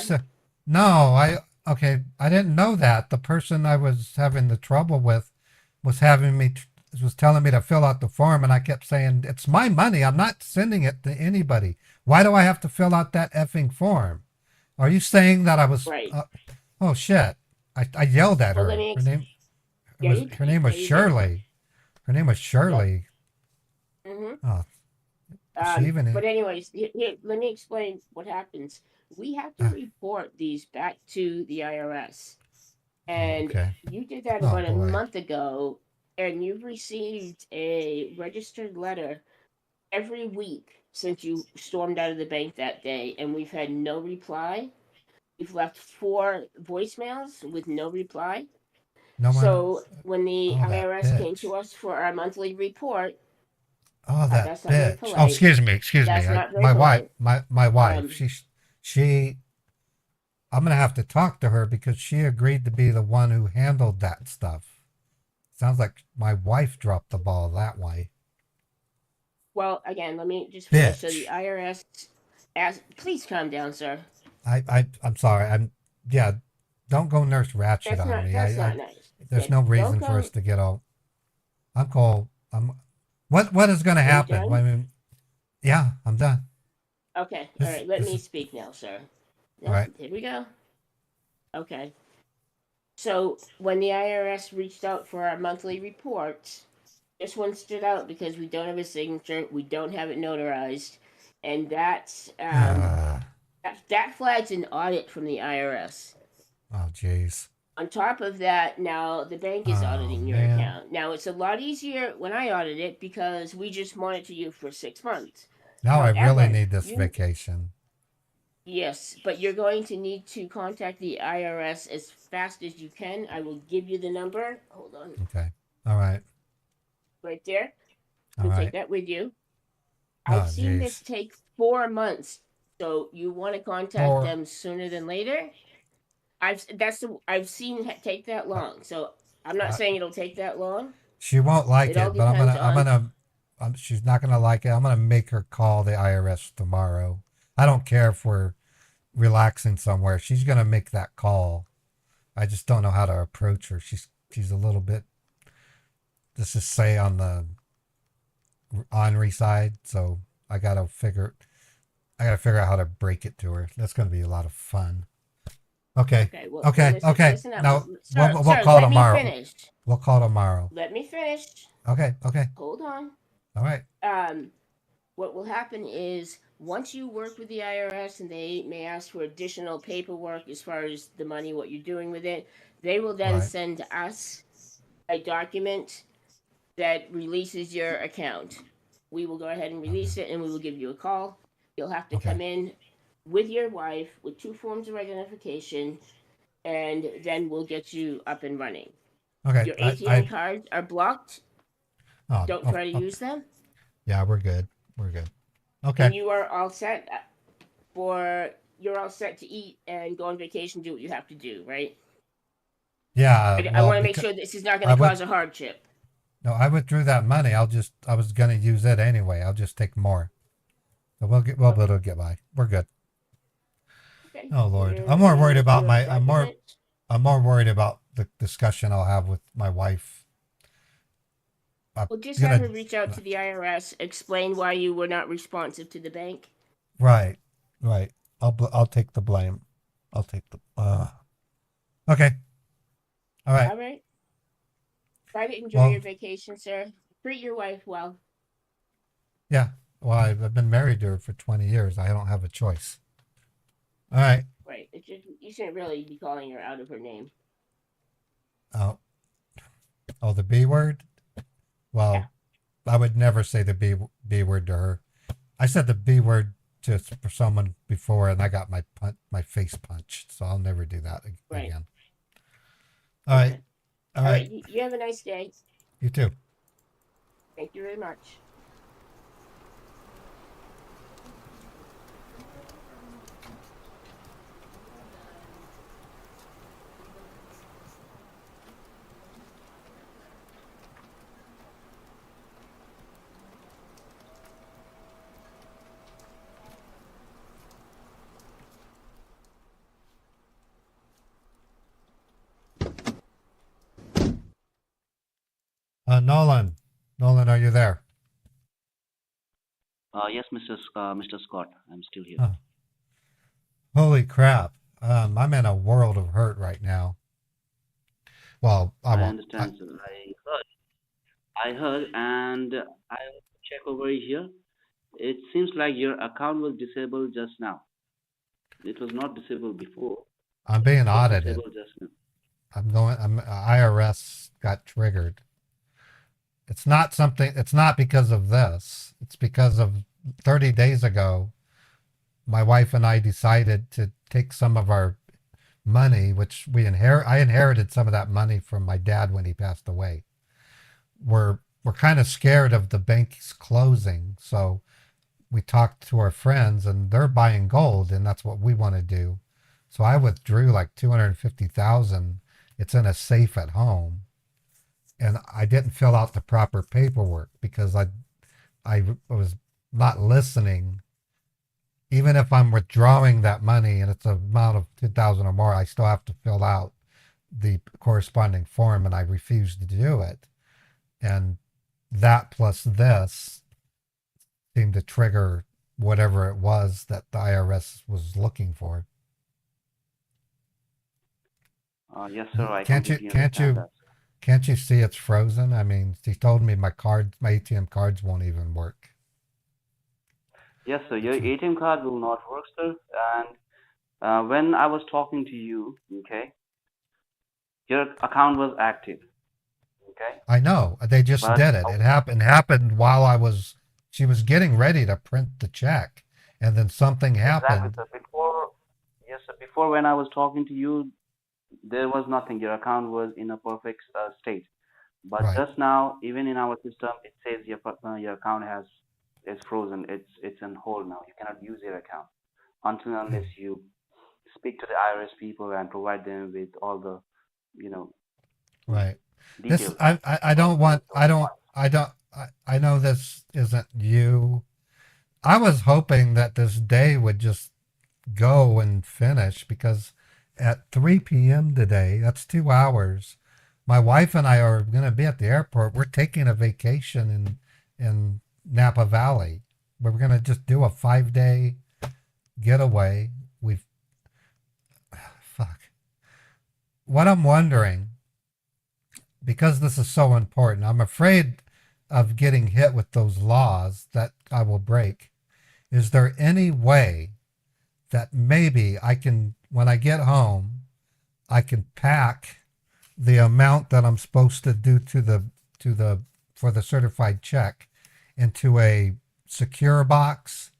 S1: No, Okay, I didn't know that. The person I was having the trouble with was was telling me to fill out the form, and I kept saying it's my money. I'm not sending it to anybody. Why do I have to fill out that effing form? Are you saying that I was?
S12: Right.
S1: Oh shit! I yelled at
S12: Well, let
S1: her.
S12: me.
S1: Her name was
S12: Yeah, you did.
S1: Shirley. Her name was Shirley.
S12: Mm-hmm.
S1: Oh, she even.
S12: But anyways, here, let me explain what happens. We have to report these back to the IRS, and
S1: Okay.
S12: you did that
S1: Oh
S12: about a
S1: boy.
S12: month ago, and you've received a registered letter every week since you stormed out of the bank that day, and we've had no reply. We've left 4 voicemails with no reply.
S1: No one.
S12: So when the
S1: Oh, that
S12: IRS came
S1: bitch.
S12: to us for our monthly report,
S1: Oh, that
S12: that's not very
S1: bitch. Oh,
S12: polite.
S1: excuse me.
S12: That's not very polite.
S1: My wife.
S12: Um,
S1: She. I'm gonna have to talk to her because she agreed to be the one who handled that stuff. Sounds like my wife dropped the ball that way.
S12: well, again, let me just finish. So the
S1: Bitch.
S12: IRS asked, please calm down, sir.
S1: I'm sorry. Yeah. Don't go nurse ratchet on me.
S12: That's not nice.
S1: There's
S12: Yeah,
S1: no
S12: don't
S1: reason for us
S12: come.
S1: to get all. I'm cold. What is gonna
S12: Are you
S1: happen?
S12: done?
S1: I mean, yeah, I'm done.
S12: Okay, all right. Let
S1: This
S12: me
S1: is
S12: speak now, sir.
S1: all
S12: No,
S1: right.
S12: here we go. Okay. So when the IRS reached out for our monthly reports, this one stood out because we don't have a signature, we don't have it notarized, and that flags an audit from the IRS.
S1: Oh, jeez.
S12: On top of that, now the bank is
S1: Oh
S12: auditing your
S1: man.
S12: account. Now it's a lot easier when I audit it because we just monitor you for 6 months.
S1: Now I really
S12: However,
S1: need this
S12: you
S1: vacation.
S12: yes, but you're going to need to contact the IRS as fast as you can. I will give you the number. Hold on,
S1: Okay. All right.
S12: right there.
S1: All
S12: You can take
S1: right.
S12: that with you. I've
S1: Oh,
S12: seen this
S1: jeez.
S12: take 4 months, so you want to contact
S1: Or
S12: them sooner than later. I've seen it take that long, so I'm not
S1: uh,
S12: saying it'll take that long.
S1: she won't like
S12: It all
S1: it, but
S12: depends on.
S1: she's not gonna like it. I'm gonna make her call the IRS tomorrow. I don't care if we're relaxing somewhere. She's gonna make that call. I just don't know how to approach her. She's a little bit, let's just say, on the ornery side. So I gotta figure out how to break it to her. That's gonna be a lot of fun. Okay.
S12: Okay, well,
S1: Okay.
S12: listen, listen up,
S1: Now
S12: sir.
S1: we'll
S12: Sir,
S1: call
S12: let me
S1: tomorrow.
S12: finish.
S1: We'll call tomorrow.
S12: Let me finish.
S1: Okay. Okay.
S12: Hold on.
S1: All right.
S12: What will happen is once you work with the IRS and they may ask for additional paperwork as far as the money, what you're doing with it, they will then
S1: Right.
S12: send us a document that releases your account. We will go ahead and release it and we will give you a call. You'll have to
S1: Okay.
S12: come in with your wife with 2 forms of identification, and then we'll get you up and running.
S1: Okay.
S12: Your ATM cards are blocked. Don't try to use them.
S1: Yeah, we're good. We're good. Okay.
S12: And you are all set you're all set to eat and go on vacation, do what you have to do, right?
S1: Yeah.
S12: I
S1: Well,
S12: want to make
S1: because
S12: sure this is not
S1: I
S12: going to
S1: would
S12: cause a hardship.
S1: no, I withdrew that money. I was gonna use it anyway. I'll just take more. So we'll be able to get by. We're good.
S12: Okay.
S1: Oh Lord, I'm
S12: Here
S1: more worried
S12: is
S1: about
S12: your document.
S1: I'm more worried about the discussion I'll have with my wife. I'm
S12: Well, just have
S1: gonna
S12: her reach out to the IRS, explain why you were not responsive to the bank.
S1: right, right. I'll take the blame. I'll take the. Okay. All right.
S12: All right. Try to enjoy
S1: Well,
S12: your vacation, sir. Treat your wife well.
S1: yeah. Well, I've been married to her for 20 years. I don't have a choice. All right.
S12: Right. It's just you shouldn't really be calling her out of her name.
S1: Oh, oh, the B word. Well, I would never say the B word to her. I said the B word to for someone before, and I got my face punched. So I'll never do that
S12: Right.
S1: again. All right. All
S12: All
S1: right.
S12: right. You have a nice day.
S1: You too.
S12: Thank you very much.
S1: Nolan. Nolan, are you there?
S10: Yes, Mr. Scott, I'm still here.
S1: Oh. Holy crap. I'm in a world of hurt right now. Well, I won't.
S10: Understand, sir. I heard, and I check over here. It seems like your account was disabled just now. It was not disabled before.
S1: I'm being
S10: It was
S1: audited.
S10: disabled just now.
S1: IRS got triggered. It's not because of this. It's because of 30 days ago, my wife and I decided to take some of our money, which I inherited some of that money from my dad when he passed away. We're kind of scared of the banks closing, so we talked to our friends, and they're buying gold, and that's what we want to do. So I withdrew like 250,000. It's in a safe at home, and I didn't fill out the proper paperwork because I was not listening. Even if I'm withdrawing that money and it's an amount of 2,000 or more, I still have to fill out the corresponding form, and I refused to do it. And that plus this seemed to trigger whatever it was that the IRS was looking for.
S10: Yes, sir. I
S1: Can't you
S10: completely understand that.
S1: can't you see it's frozen? I mean, she told me my ATM cards won't even work.
S10: Yes, sir. Your ATM card will not work, sir. And when I was talking to you, okay, your account was active, okay?
S1: I know. They just
S10: But
S1: did it. It happened while she was getting ready to print the check, and then something happened.
S10: exactly, sir. Yes, sir. Before when I was talking to you, there was nothing. Your account was in a perfect state. But
S1: Right.
S10: just now, even in our system, it says your account is frozen. It's on hold now. You cannot use your account until and unless you speak to the IRS people and provide them with all the,
S1: Right.
S10: details.
S1: I know this isn't you. I was hoping that this day would just go and finish because at 3 p.m. today, that's 2 hours, my wife and I are going to be at the airport. We're taking a vacation in Napa Valley. We're going to just do a 5-day getaway. Fuck. What I'm wondering, because this is so important, I'm afraid of getting hit with those laws that I will break. Is there any way that maybe I can, when I get home, I can pack the amount that I'm supposed to do for the certified check into a secure box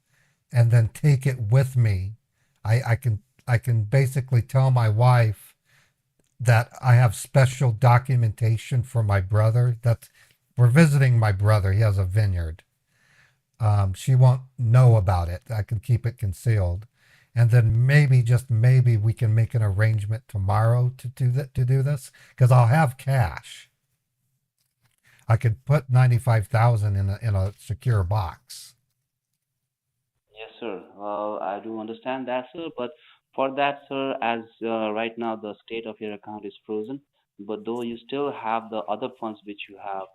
S1: and then take it with me? I can basically tell my wife that I have special documentation for my brother. We're visiting my brother. He has a vineyard. she won't know about it. I can keep it concealed, and then maybe, just maybe, we can make an arrangement tomorrow to do that, to do this, because I'll have cash. I could put 95,000 in a secure box.
S10: Yes, sir. I do understand that, sir. But for that, sir, as right now the state of your account is frozen, but though you still have the other funds which you have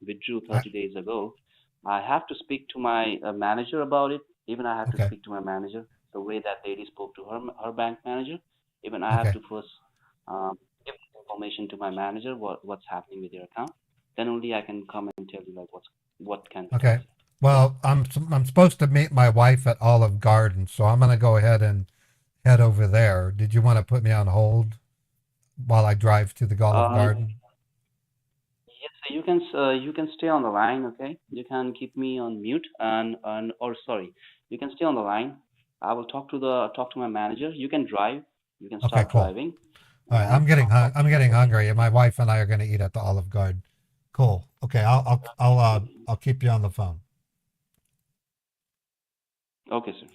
S10: withdrew
S1: I,
S10: 30 days ago, I have to speak to my manager about it. Even I have to
S1: okay,
S10: speak to my manager the way that lady spoke to her bank manager. Even I have
S1: okay,
S10: to first give information to my manager what's happening with your account. Then only I can come and tell you like what can be done,
S1: okay.
S10: sir. Yeah.
S1: Well, I'm supposed to meet my wife at Olive Garden, so I'm gonna go ahead and head over there. Did you want to put me on hold while I drive to the Olive
S10: Uh,
S1: Garden?
S10: Yes, sir, you can stay on the line, okay? You can keep me on mute and or sorry, you can stay on the line. I will talk to my manager. You can drive. You can
S1: Okay,
S10: start
S1: cool.
S10: driving,
S1: All right,
S10: and I'll talk
S1: I'm
S10: to you.
S1: getting
S10: Okay?
S1: hungry, and my wife and I are gonna eat at the Olive Garden. Cool. Okay, I'll keep you on the phone.
S10: Okay, sir.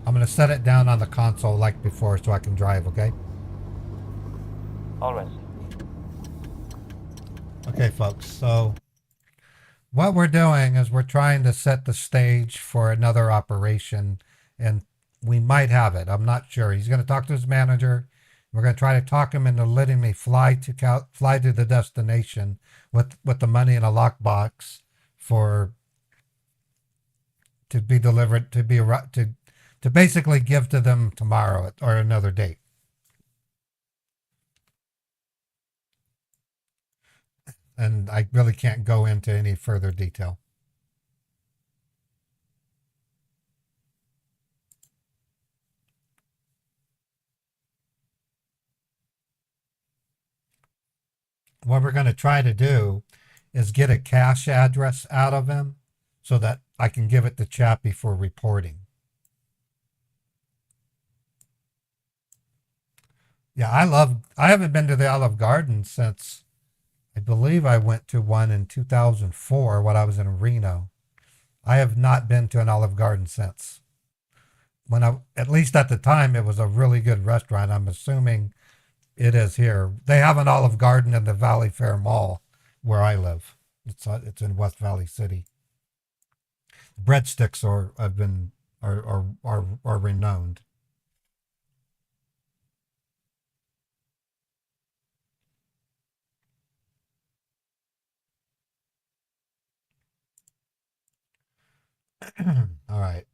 S1: I'm gonna set it down on the console like before, so I can drive. Okay.
S10: All right, sir.
S1: Okay, folks. So what we're doing is we're trying to set the stage for another operation, and we might have it. I'm not sure. He's going to talk to his manager. We're going to try to talk him into letting me fly to the destination with the money in a lockbox for to be delivered to basically give to them tomorrow or another date. And I really can't go into any further detail. What we're going to try to do is get a cash address out of him so that I can give it to Chappie for reporting. Yeah, I haven't been to the Olive Garden since I believe I went to one in 2004 when I was in Reno. I have not been to an Olive Garden since. At least at the time, it was a really good restaurant. I'm assuming it is here. They have an Olive Garden in the Valley Fair Mall where I live. It's in West Valley City. Breadsticks are renowned. All right.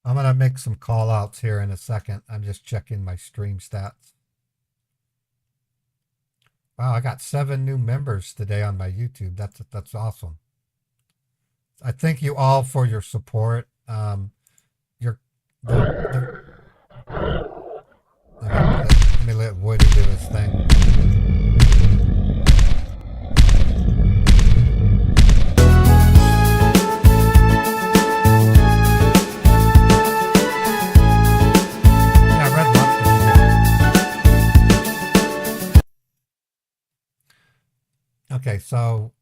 S1: I'm going to make some call outs here in a second. I'm just checking my stream stats. Wow, I got 7 new members today on my YouTube. That's awesome. I thank you all for your support. Your the let me let Woody do his thing. Yeah, Red Lobster. Okay, so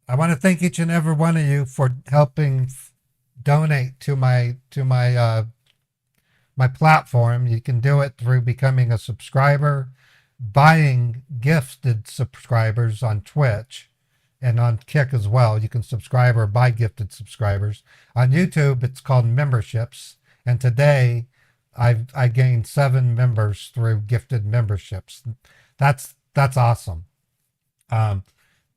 S1: I want to thank each and every one of you for helping donate to my my platform. You can do it through becoming a subscriber, buying gifted subscribers on Twitch, and on Kick as well. You can subscribe or buy gifted subscribers. On YouTube, it's called memberships. And today, I gained 7 members through gifted memberships. That's awesome. The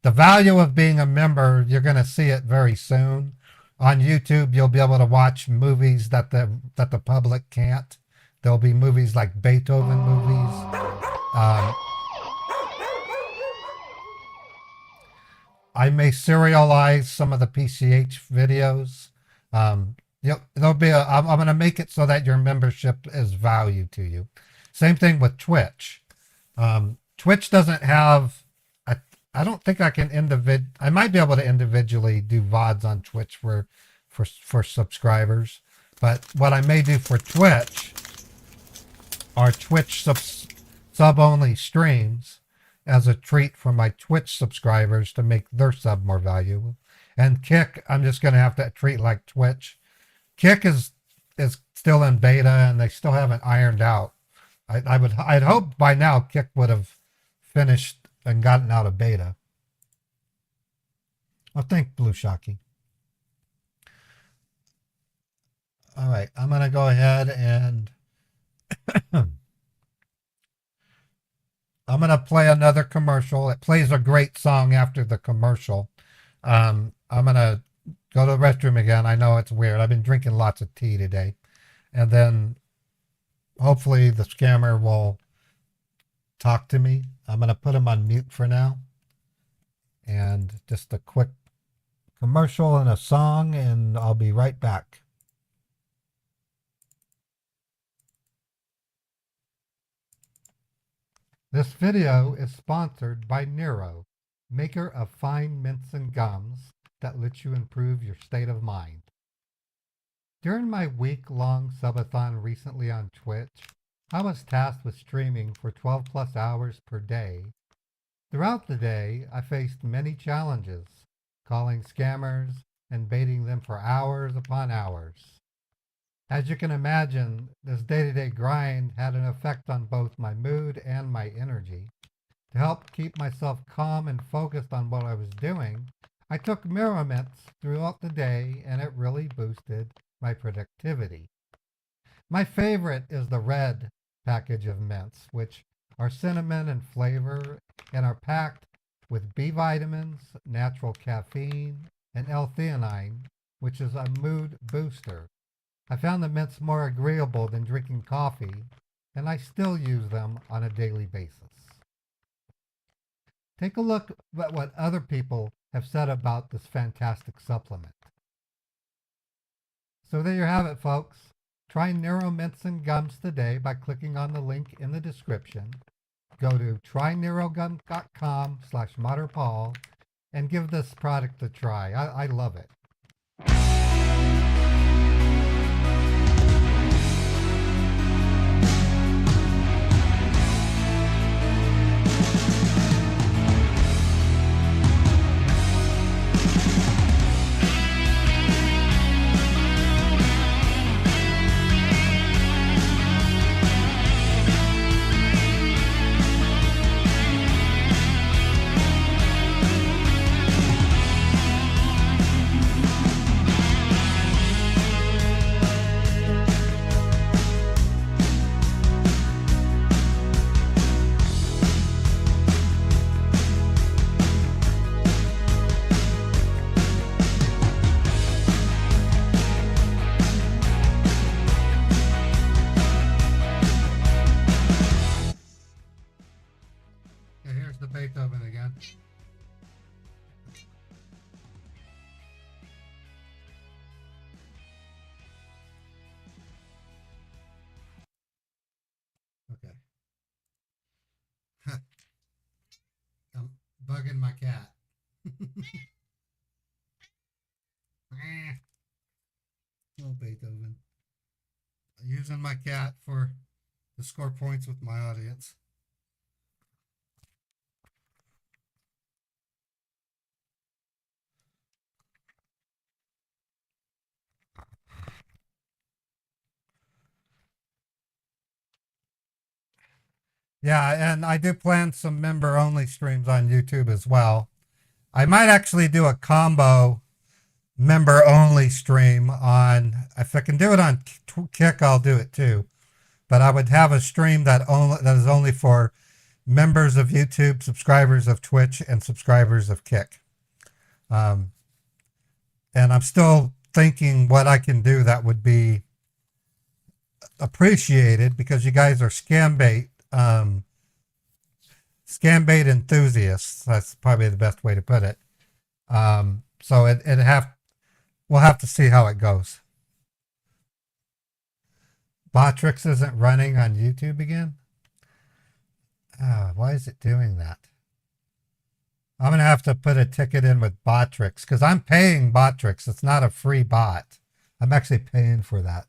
S1: value of being a member, you're going to see it very soon. On YouTube, you'll be able to watch movies that the public can't. There'll be movies like Beethoven movies. I may serialize some of the PCH videos. There'll be I'm going to make it so that your membership is value to you. Same thing with Twitch. Twitch doesn't have I don't think I can I might be able to individually do VODs on Twitch for subscribers, but what I may do for Twitch are Twitch sub only streams as a treat for my Twitch subscribers to make their sub more valuable. And Kick, I'm just going to have to treat like Twitch. Kick is still in beta and they still haven't ironed out. I'd hope by now Kick would have finished and gotten out of beta. Well, thank Blue Shocky. All right, I'm going to go ahead and I'm going to play another commercial. It plays a great song after the commercial. I'm going to go to the restroom again. I know it's weird. I've been drinking lots of tea today. And then hopefully the scammer will talk to me. I'm going to put him on mute for now. And just a quick commercial and a song, and I'll be right back. This video is sponsored by Nero, maker of fine mints and gums that let you improve your state of mind. During my week-long subathon recently on Twitch, I was tasked with streaming for 12 plus hours per day. Throughout the day, I faced many challenges, calling scammers and baiting them for hours upon hours. As you can imagine, this day-to-day grind had an effect on both my mood and my energy. To help keep myself calm and focused on what I was doing, I took mirror mints throughout the day and it really boosted my productivity. My favorite is the red package of mints, which are cinnamon in flavor and are packed with B vitamins, natural caffeine, and L-theanine, which is a mood booster. I found the mints more agreeable than drinking coffee, and I still use them on a daily basis. Take a look at what other people have said about this fantastic supplement. So there you have it, folks. Try Nero Mints and Gums today by clicking on the link in the description. Go to trynerogum.com/ModderPaul and give this product a try. I love it. Here's the Beethoven again. Okay. I'm bugging my cat. Oh, Beethoven. Using my cat to score points with my audience. Yeah, and I do plan some member-only streams on YouTube as well. I might actually do a combo member-only stream on, if I can do it on Kick, I'll do it too. But I would have a stream that is only for members of YouTube, subscribers of Twitch, and subscribers of Kick. And I'm still thinking what I can do that would be appreciated, because you guys are Scambait enthusiasts. That's probably the best way to put it. So we'll have to see how it goes. Botrix isn't running on YouTube again. Why is it doing that? I'm have to put a ticket in with Botrix because I'm paying Botrix. It's not a free bot. I'm actually paying for that.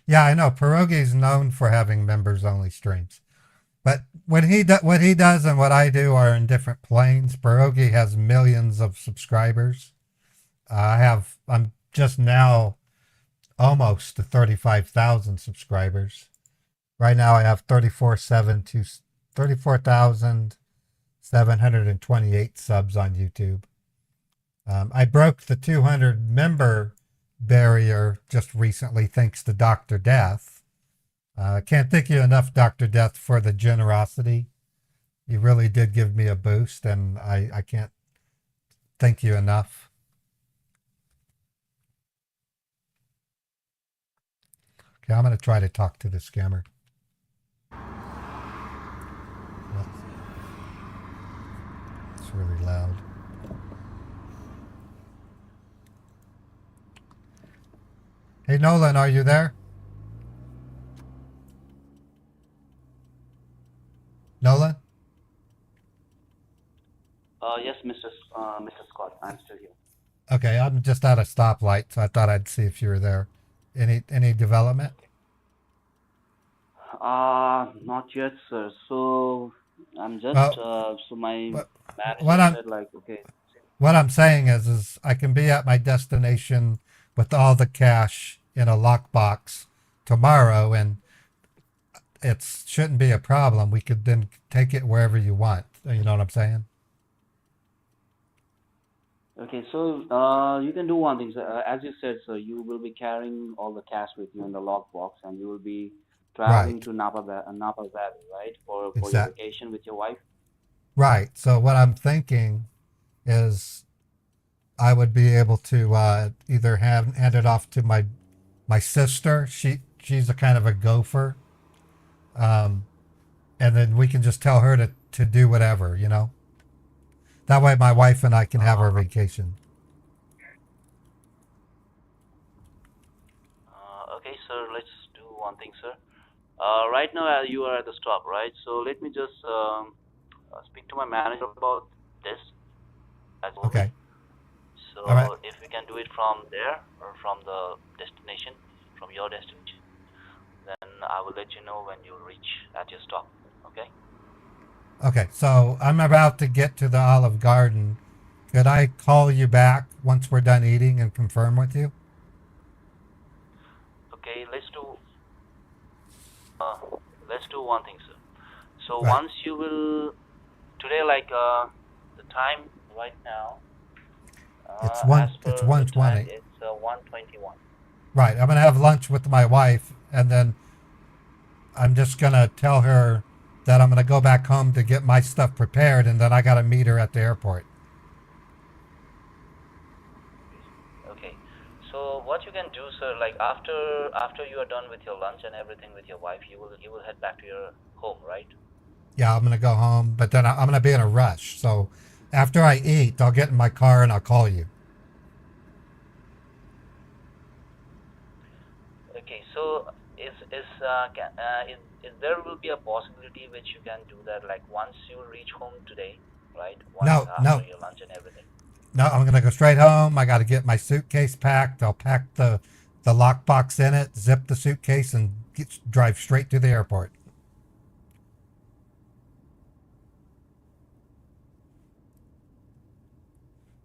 S1: Yeah, I know. Pierogi's known for having members only streams. But what he does and what I do are in different planes. Pierogi has millions of subscribers. I'm just now almost to 35,000 subscribers. Right now I have 34,728 subs on YouTube. I broke the 200 member barrier just recently thanks to Dr. Death. I can't thank you enough, Dr. Death, for the generosity. You really did give me a boost, and I can't thank you enough. Okay, I'm going to try to talk to the scammer. It's really loud. Hey, Nolan, are you there? Nolan?
S10: Yes, Mr. Scott, I'm still here.
S1: Okay, I'm just at a stoplight, so I thought I'd see if you were there. Any development?
S10: Not yet, sir. So I'm just so my manager said like, okay.
S1: What I'm saying is I can be at my destination with all the cash in a lockbox tomorrow, and it shouldn't be a problem. We could then take it wherever you want. You know what I'm saying?
S10: Okay, so you can do one thing. Sir. As you said, sir, you will be carrying all the cash with you in the lockbox, and you will be traveling to Napa Valley, right, for your vacation with your wife.
S1: Right. So what I'm thinking is I would be able to either hand it off to my sister. She's a kind of a gopher, and then we can just tell her to do whatever, you know. That way my wife and I can have our vacation.
S10: Okay, sir, let's do one thing, sir. Right now you are at the stop, right? So let me just speak to my manager about this.
S1: Okay.
S10: So
S1: right.
S10: If we can do it from there or from the destination, from your destination, then I will let you know when you reach at your stop, okay?
S1: Okay, so I'm about to get to the Olive Garden. Could I call you back once we're done eating and confirm with you?
S10: Okay, let's do one thing, sir. So once you will today, like the time right now.
S1: It's 1:20.
S10: It's 1:21.
S1: Right, I'm gonna have lunch with my wife, and then I'm just gonna tell her that I'm gonna go back home to get my stuff prepared, and then I gotta meet her at the airport.
S10: Okay, so what you can do, sir, like after you are done with your lunch and everything with your wife, you will head back to your home, right?
S1: Yeah, I'm gonna go home, but then I'm gonna be in a rush. So after I eat, I'll get in my car and I'll call you.
S10: Okay, so is there will be a possibility which you can do that, like once you reach home today, right? After your lunch and everything.
S1: No, I'm gonna go straight home. I got to get my suitcase packed. I'll pack the lockbox in it, zip the suitcase, and drive straight to the airport.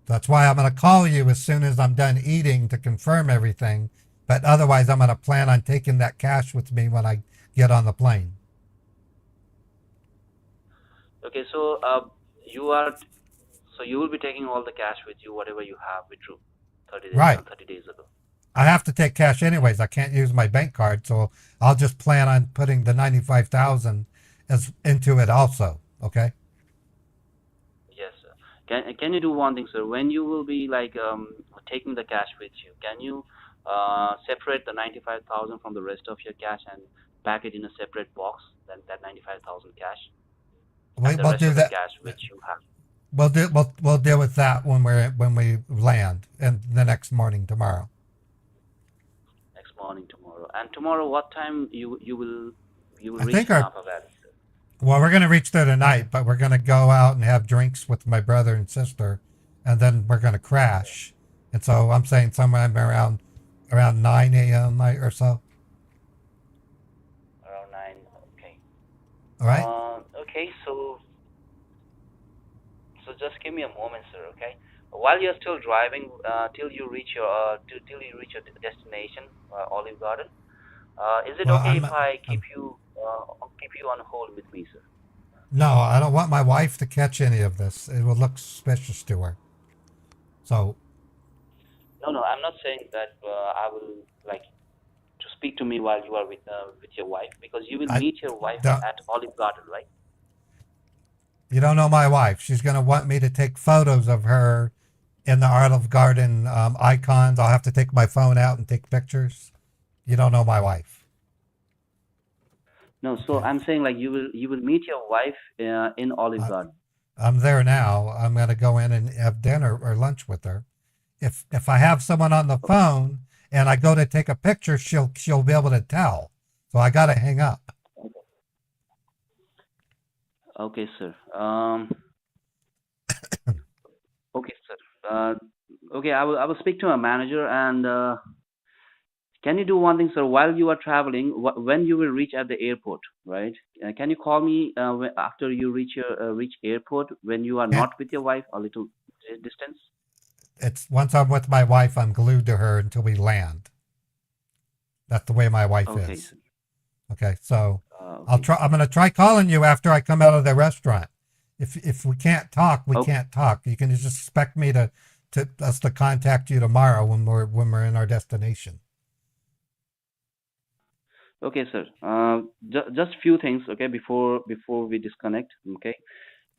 S1: That's why I'm gonna call you as soon as I'm done eating to confirm everything. But otherwise, I'm gonna plan on taking that cash with me when I get on the plane.
S10: Okay, so you will be taking all the cash with you, whatever you have withdrew 30 days ago.
S1: I have to take cash anyways. I can't use my bank card, so I'll just plan on putting the 95,000 into it also. Okay.
S10: Yes, sir. Can you do one thing, sir? When you will be like taking the cash with you, can you separate the 95,000 from the rest of your cash and pack it in a separate box? Then that 95,000 cash.
S1: We'll do that.
S10: Cash which you have.
S1: We'll deal with that when we land and the next morning tomorrow.
S10: Next morning tomorrow. And tomorrow, what time you will
S1: I
S10: reach
S1: think our
S10: Napa Valley, sir?
S1: well, we're gonna reach there tonight, but we're gonna go out and have drinks with my brother and sister, and then we're gonna crash. And so I'm saying somewhere around 9 a.m. or so.
S10: Around 9. Okay.
S1: All right.
S10: Okay. So just give me a moment, sir. Okay. While you're still driving, till you reach your destination, Olive Garden. Is it
S1: Well,
S10: okay if I keep you on hold with me, sir?
S1: No, I don't want my wife to catch any of this. It will look suspicious to her. So
S10: No, I'm not saying that I will like to speak to me while you are with your wife, because you will
S1: I
S10: meet your wife
S1: don't.
S10: at Olive Garden, right?
S1: You don't know my wife. She's gonna want me to take photos of her in the Olive Garden icons. I'll have to take my phone out and take pictures. You don't know my wife.
S10: No, so I'm saying like you will meet your wife in Olive Garden.
S1: I'm there now. I'm gonna go in and have dinner or lunch with her. If I have someone on the phone and I go to take a picture, she'll be able to tell. So I gotta hang up.
S10: Okay, sir. Okay, sir. Okay, I will speak to my manager, and can you do one thing, sir? While you are traveling, when you will reach at the airport, right? Can you call me after you reach airport when you are
S1: Yeah.
S10: not with your wife, a little distance?
S1: It's once I'm with my wife, I'm glued to her until we land. That's the way my wife
S10: Okay,
S1: is.
S10: sir.
S1: Okay, so
S10: Okay.
S1: I'll try. I'm gonna try calling you after I come out of the restaurant. If we can't talk, we
S10: Okay.
S1: can't talk. You can just expect me to us to contact you tomorrow when we're in our destination.
S10: Okay, sir. Just few things, okay, before we disconnect, okay.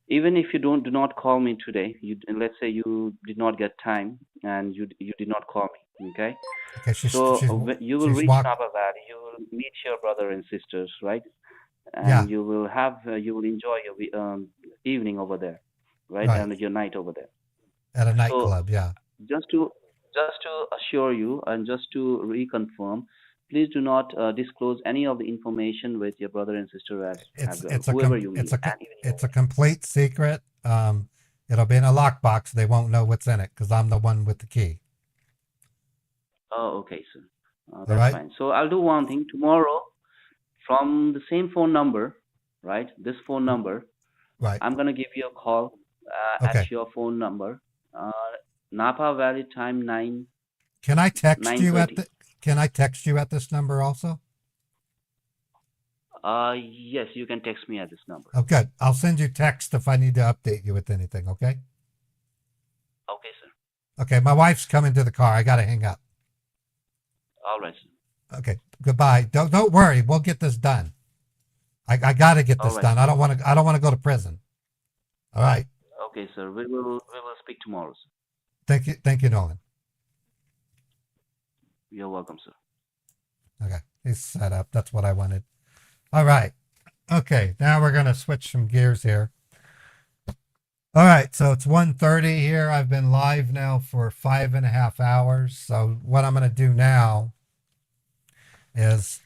S10: Even if you do not call me today, let's say you did not get time and you did not call me, okay.
S1: Okay,
S10: So when you will
S1: she's
S10: reach
S1: walk.
S10: Napa Valley, you will meet your brother and sisters, right?
S1: Yeah,
S10: And you will enjoy your evening over there, right?
S1: right.
S10: And your night over there.
S1: At a
S10: So
S1: nightclub. Yeah.
S10: just to assure you and just to reconfirm, please do not disclose any of the information with your brother and sister as well, whoever you meet, and even your
S1: it's a
S10: wife.
S1: complete secret. It'll be in a lockbox. They won't know what's in it because I'm the one with the key.
S10: Oh, okay, sir.
S1: All
S10: That's
S1: right.
S10: fine. So I'll do one thing tomorrow from the same phone number, right? This phone number,
S1: Right.
S10: I'm gonna give you a call
S1: Okay.
S10: at your phone number. Uh, Napa Valley time
S1: Can I text you at
S10: 9:30.
S1: the? Can I text you at this number also?
S10: Yes, you can text me at this number.
S1: Oh, good. I'll send you text if I need to update you with anything. Okay.
S10: Okay, sir.
S1: Okay. My wife's coming to the car. I gotta hang up.
S10: All right, sir.
S1: Okay. Goodbye. Don't worry. We'll get this done. I gotta get
S10: All
S1: this
S10: right,
S1: done.
S10: sir.
S1: I don't want to go to prison. All right.
S10: Okay, sir. We will speak tomorrow, sir.
S1: Thank you, Nolan.
S10: You're welcome, sir.
S1: Okay. He's set up. That's what I wanted. All right. Okay. Now we're gonna switch some gears here. All right. So it's 1:30 here. I've been live now for 5.5 hours. So what I'm gonna do now is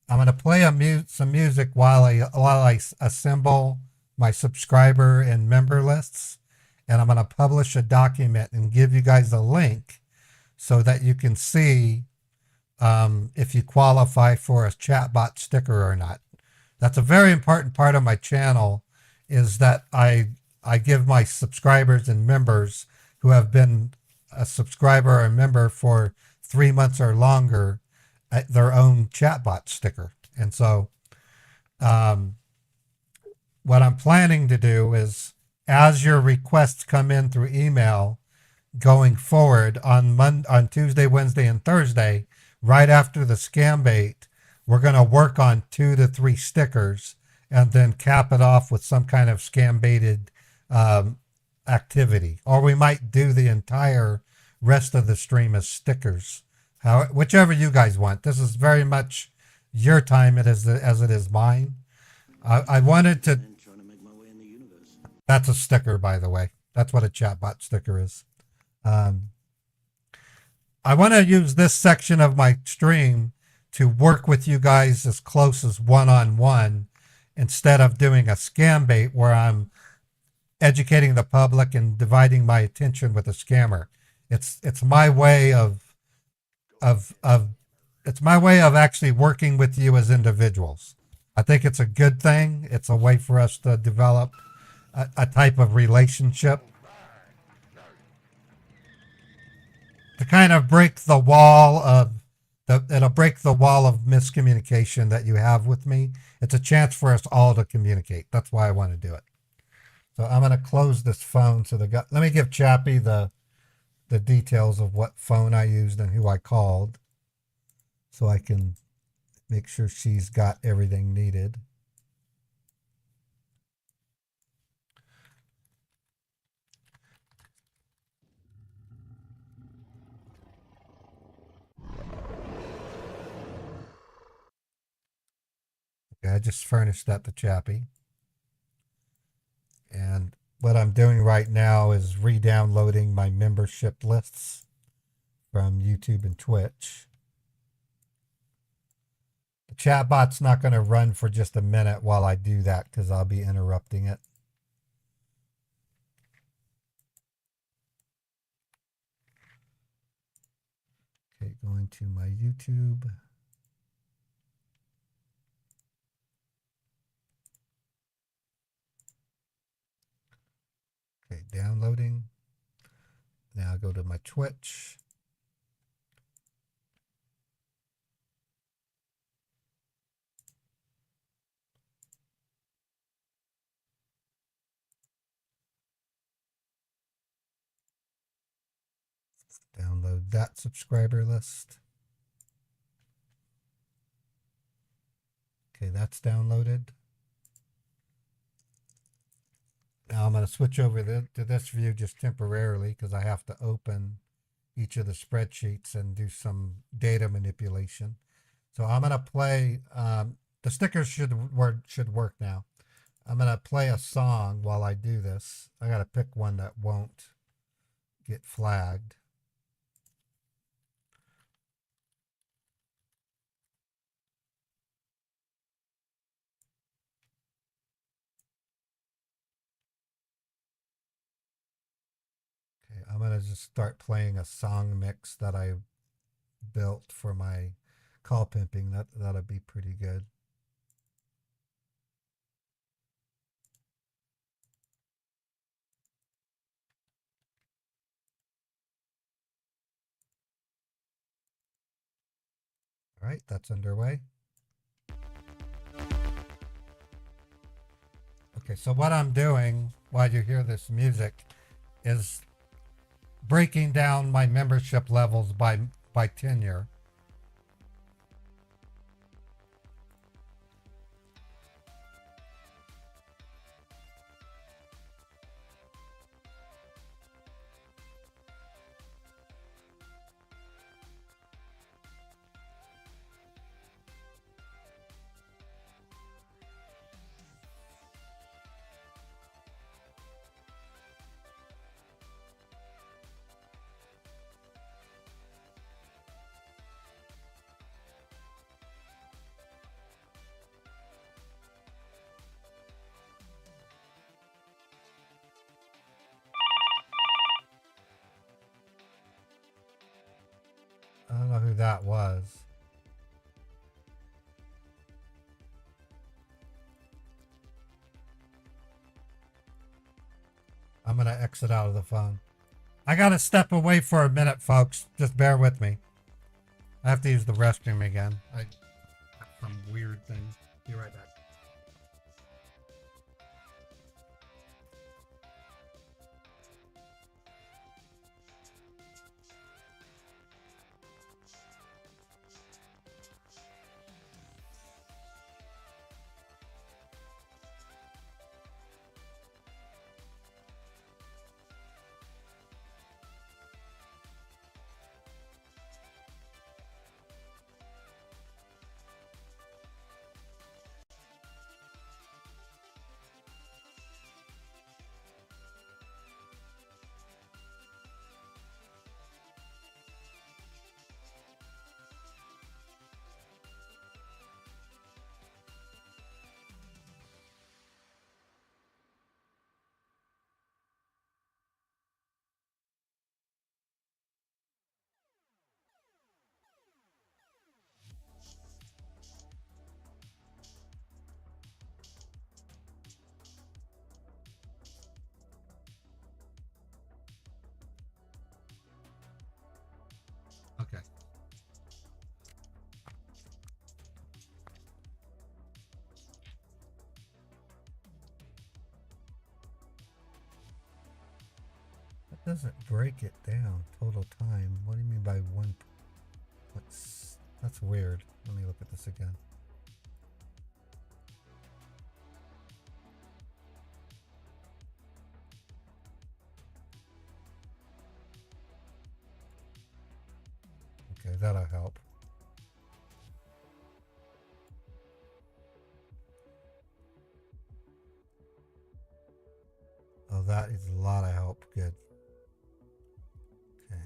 S1: I'm gonna play some music while I assemble my subscriber and member lists, and I'm gonna publish a document and give you guys a link so that you can see if you qualify for a chatbot sticker or not. That's a very important part of my channel, is that I give my subscribers and members who have been a subscriber or a member for 3 months or longer their own chatbot sticker. And so what I'm planning to do is, as your requests come in through email going forward on Tuesday, Wednesday, and Thursday, right after the Scambait, we're going to work on 2 to 3 stickers and then cap it off with some kind of Scambaited activity. Or we might do the entire rest of the stream as stickers. Whichever you guys want. This is very much your time as it is mine. I wanted to... That's a sticker, by the way. That's what a chatbot sticker is. I want to use this section of my stream to work with you guys as close as one-on-one instead of doing a scambait where I'm educating the public and dividing my attention with a scammer. It's my way of it's my way of actually working with you as individuals. I think it's a good thing. It's a way for us to develop a type of relationship to kind of break the wall of it'll break the wall of miscommunication that you have with me. It's a chance for us all to communicate. That's why I want to do it. So I'm going to close this phone. So let me give Chappie the details of what phone I used and who I called, so I can make sure she's got everything needed. Okay, I just furnished that to Chappie. And what I'm doing right now is re-downloading my membership lists from YouTube and Twitch. The chatbot's not going to run for just a minute while I do that because I'll be interrupting it. Okay, going to my YouTube. Okay, downloading. Now go to my Twitch. Download that subscriber list. Okay, that's downloaded. Now I'm going to switch over to this view just temporarily because I have to open each of the spreadsheets and do some data manipulation. So I'm going to play, the stickers should work now. I'm going to play a song while I do this. I got to pick one that won't get flagged. Okay, I'm going to just start playing a song mix that I built for my call pimping. That'll be pretty good. All right, that's underway. Okay, so what I'm doing while you hear this music is breaking down my membership levels by tenure. I don't know who that was. I'm going to exit out of the phone. I got to step away for a minute, folks. Just bear with me. I have to use the restroom again. I have some weird things. Be right back. doesn't break it down total time. What do you mean by one? That's weird. Let me look at this again. Okay, that'll help. Oh, that is a lot of help. Good. Okay.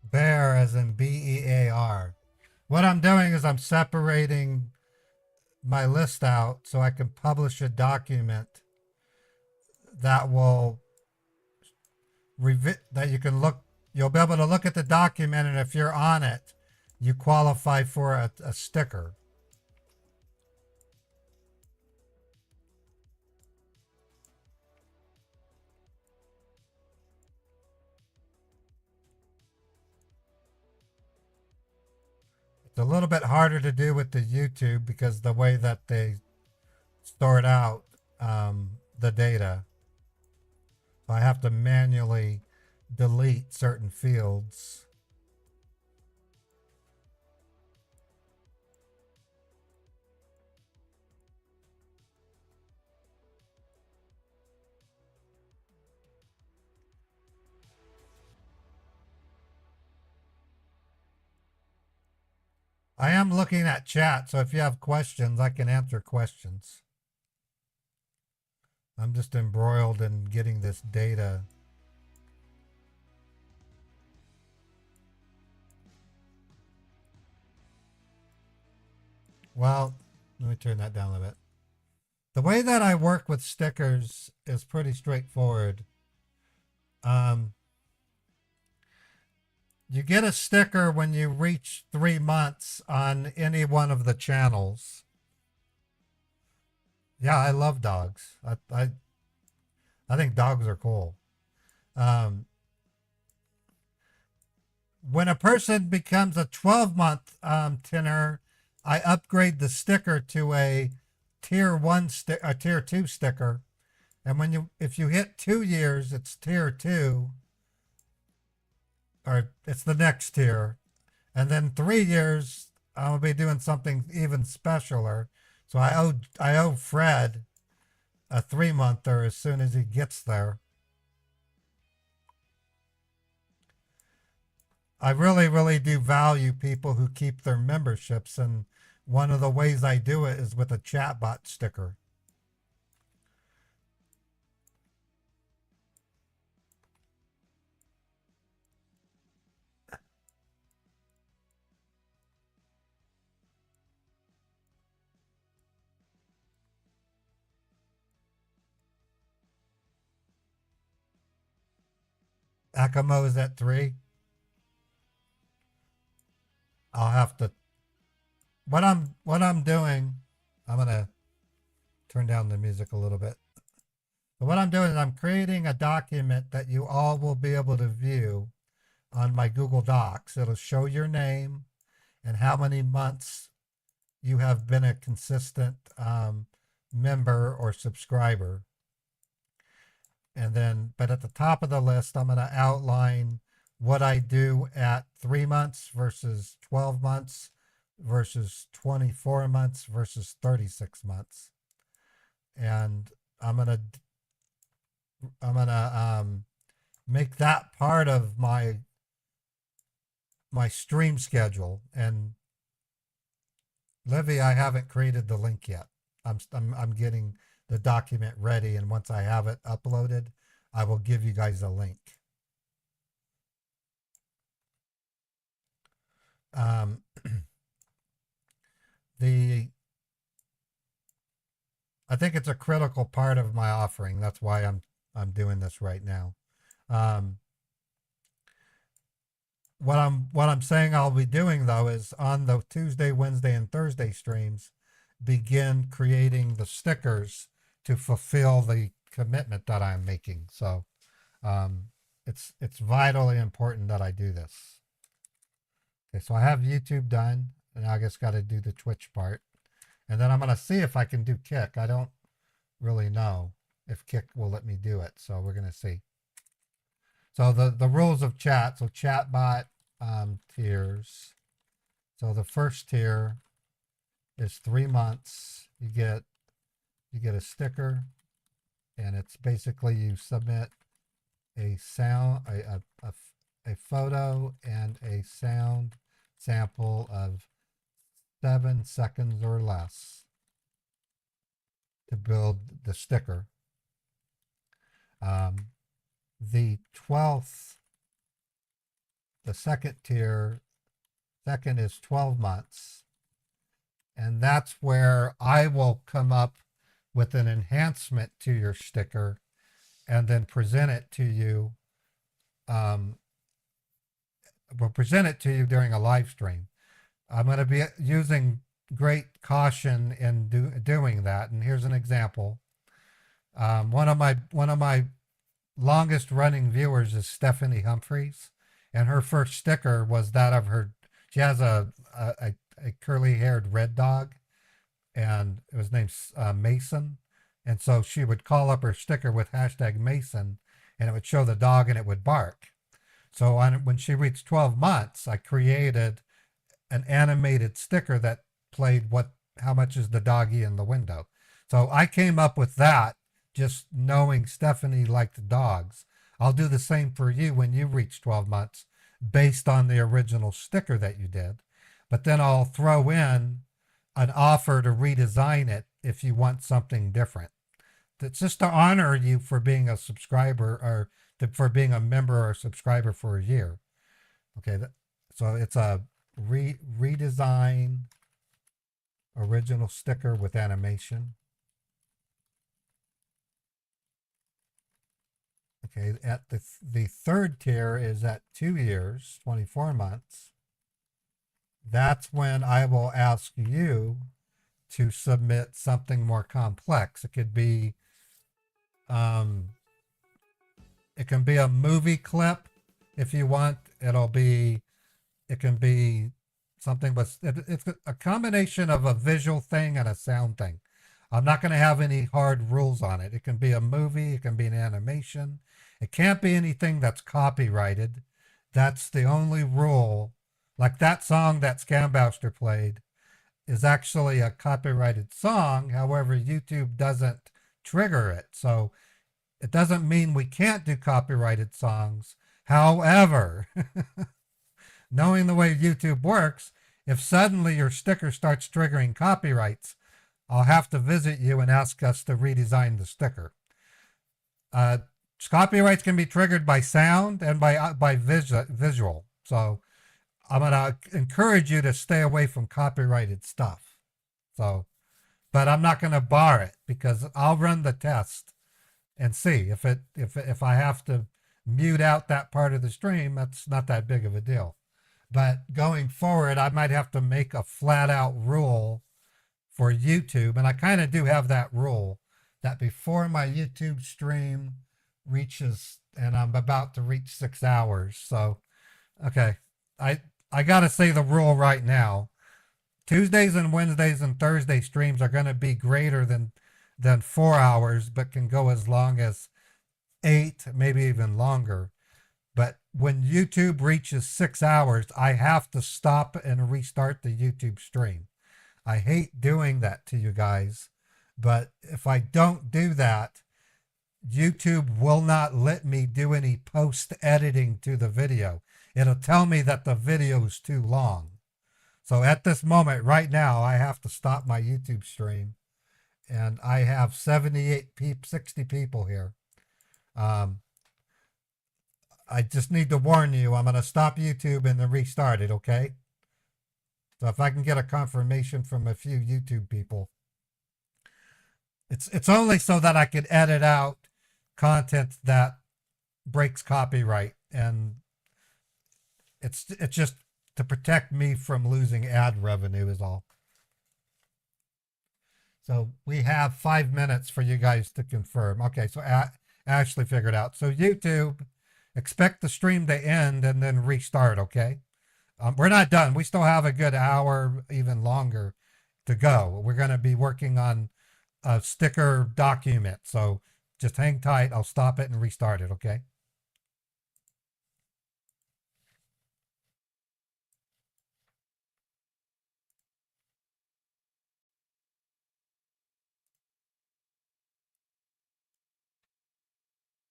S1: Bear as in BEAR. What I'm doing is I'm separating my list out so I can publish a document that will that you can look, you'll be able to look at the document, and if you're on it, you qualify for a sticker. It's a little bit harder to do with the YouTube because the way that they sort out the data. So I have to manually delete certain fields. I am looking at chat, so if you have questions, I can answer questions. I'm just embroiled in getting this data. Well, let me turn that down a bit. The way that I work with stickers is pretty straightforward. You get a sticker when you reach 3 months on any one of the channels. Yeah, I love dogs. I think dogs are cool. When a person becomes a 12-month tenor, I upgrade the sticker to a tier 2 sticker. And if you hit 2 years, it's tier 2. Or it's the next tier. And then 3 years, I'll be doing something even specialer. So I owe Fred a 3-monther as soon as he gets there. I really, really do value people who keep their memberships, and one of the ways I do it is with a chatbot sticker. Akamo is at 3. I'll have to. What I'm doing, I'm gonna turn down the music a little bit. But what I'm doing is I'm creating a document that you all will be able to view on my Google Docs. It'll show your name and how many months you have been a consistent member or subscriber. And then, but at the top of the list, I'm going to outline what I do at 3 months versus 12 months versus 24 months versus 36 months. And I'm going to make that part of my stream schedule. And Livy, I haven't created the link yet. I'm getting the document ready, and once I have it uploaded, I will give you guys a link. I think it's a critical part of my offering. That's why I'm doing this right now. What I'm saying I'll be doing though is on the Tuesday, Wednesday, and Thursday streams, begin creating the stickers to fulfill the commitment that I'm making. So it's vitally important that I do this. Okay, so I have YouTube done, and I just got to do the Twitch part. And then I'm going to see if I can do Kick. I don't really know if Kick will let me do it. So we're going to see. So the rules of chat. So chatbot tiers. So the first tier is 3 months. You get a sticker, and it's basically you submit a sound, a photo and a sound sample of 7 seconds or less to build the sticker. The 12th, the second tier, second is 12 months. And that's where I will come up with an enhancement to your sticker and then present it to you. We'll present it to you during a live stream. I'm going to be using great caution in doing that. And here's an example. One of my longest running viewers is Stephanie Humphreys, and her first sticker was that of her. She has a curly haired red dog, and it was named Mason. And so she would call up her sticker with hashtag Mason, and it would show the dog and it would bark. So when she reached 12 months, I created an animated sticker that played how much is the doggy in the window. So I came up with that just knowing Stephanie liked dogs. I'll do the same for you when you reach 12 months based on the original sticker that you did. But then I'll throw in an offer to redesign it if you want something different. It's just to honor you for being a subscriber or for being a member or subscriber for a year. Okay, so it's a redesign original sticker with animation. Okay, at the third tier is at 2 years, 24 months. That's when I will ask you to submit something more complex. It could be it can be a movie clip if you want. It can be something, but it's a combination of a visual thing and a sound thing. I'm not going to have any hard rules on it. It can be a movie, it can be an animation. It can't be anything that's copyrighted. That's the only rule. Like that song that Scambaits played is actually a copyrighted song. However, YouTube doesn't trigger it. So it doesn't mean we can't do copyrighted songs. However, knowing the way YouTube works, if suddenly your sticker starts triggering copyrights, I'll have to visit you and ask us to redesign the sticker. Copyrights can be triggered by sound and by visual. So I'm going to encourage you to stay away from copyrighted stuff. So, but I'm not going to bar it because I'll run the test and see if I have to mute out that part of the stream. That's not that big of a deal. But going forward, I might have to make a flat out rule for YouTube. And I kind of do have that rule that before my YouTube stream reaches, and I'm about to reach 6 hours. So, okay, I got to say the rule right now. Tuesdays and Wednesdays and Thursday streams are going to be greater than 4 hours, but can go as long as 8, maybe even longer. But when YouTube reaches 6 hours, I have to stop and restart the YouTube stream. I hate doing that to you guys, but if I don't do that, YouTube will not let me do any post editing to the video. It'll tell me that the video is too long. So at this moment, right now, I have to stop my YouTube stream. And I have 60 people here. I just need to warn you, I'm going to stop YouTube and then restart it, okay? So if I can get a confirmation from a few YouTube people. It's only so that I could edit out content that breaks copyright, and it's just to protect me from losing ad revenue is all. So we have 5 minutes for you guys to confirm. Okay, so Ashley figured out. So YouTube, expect the stream to end and then restart, okay? We're not done. We still have a good hour, even longer, to go. We're going to be working on a sticker document. So just hang tight. I'll stop it and restart it, okay?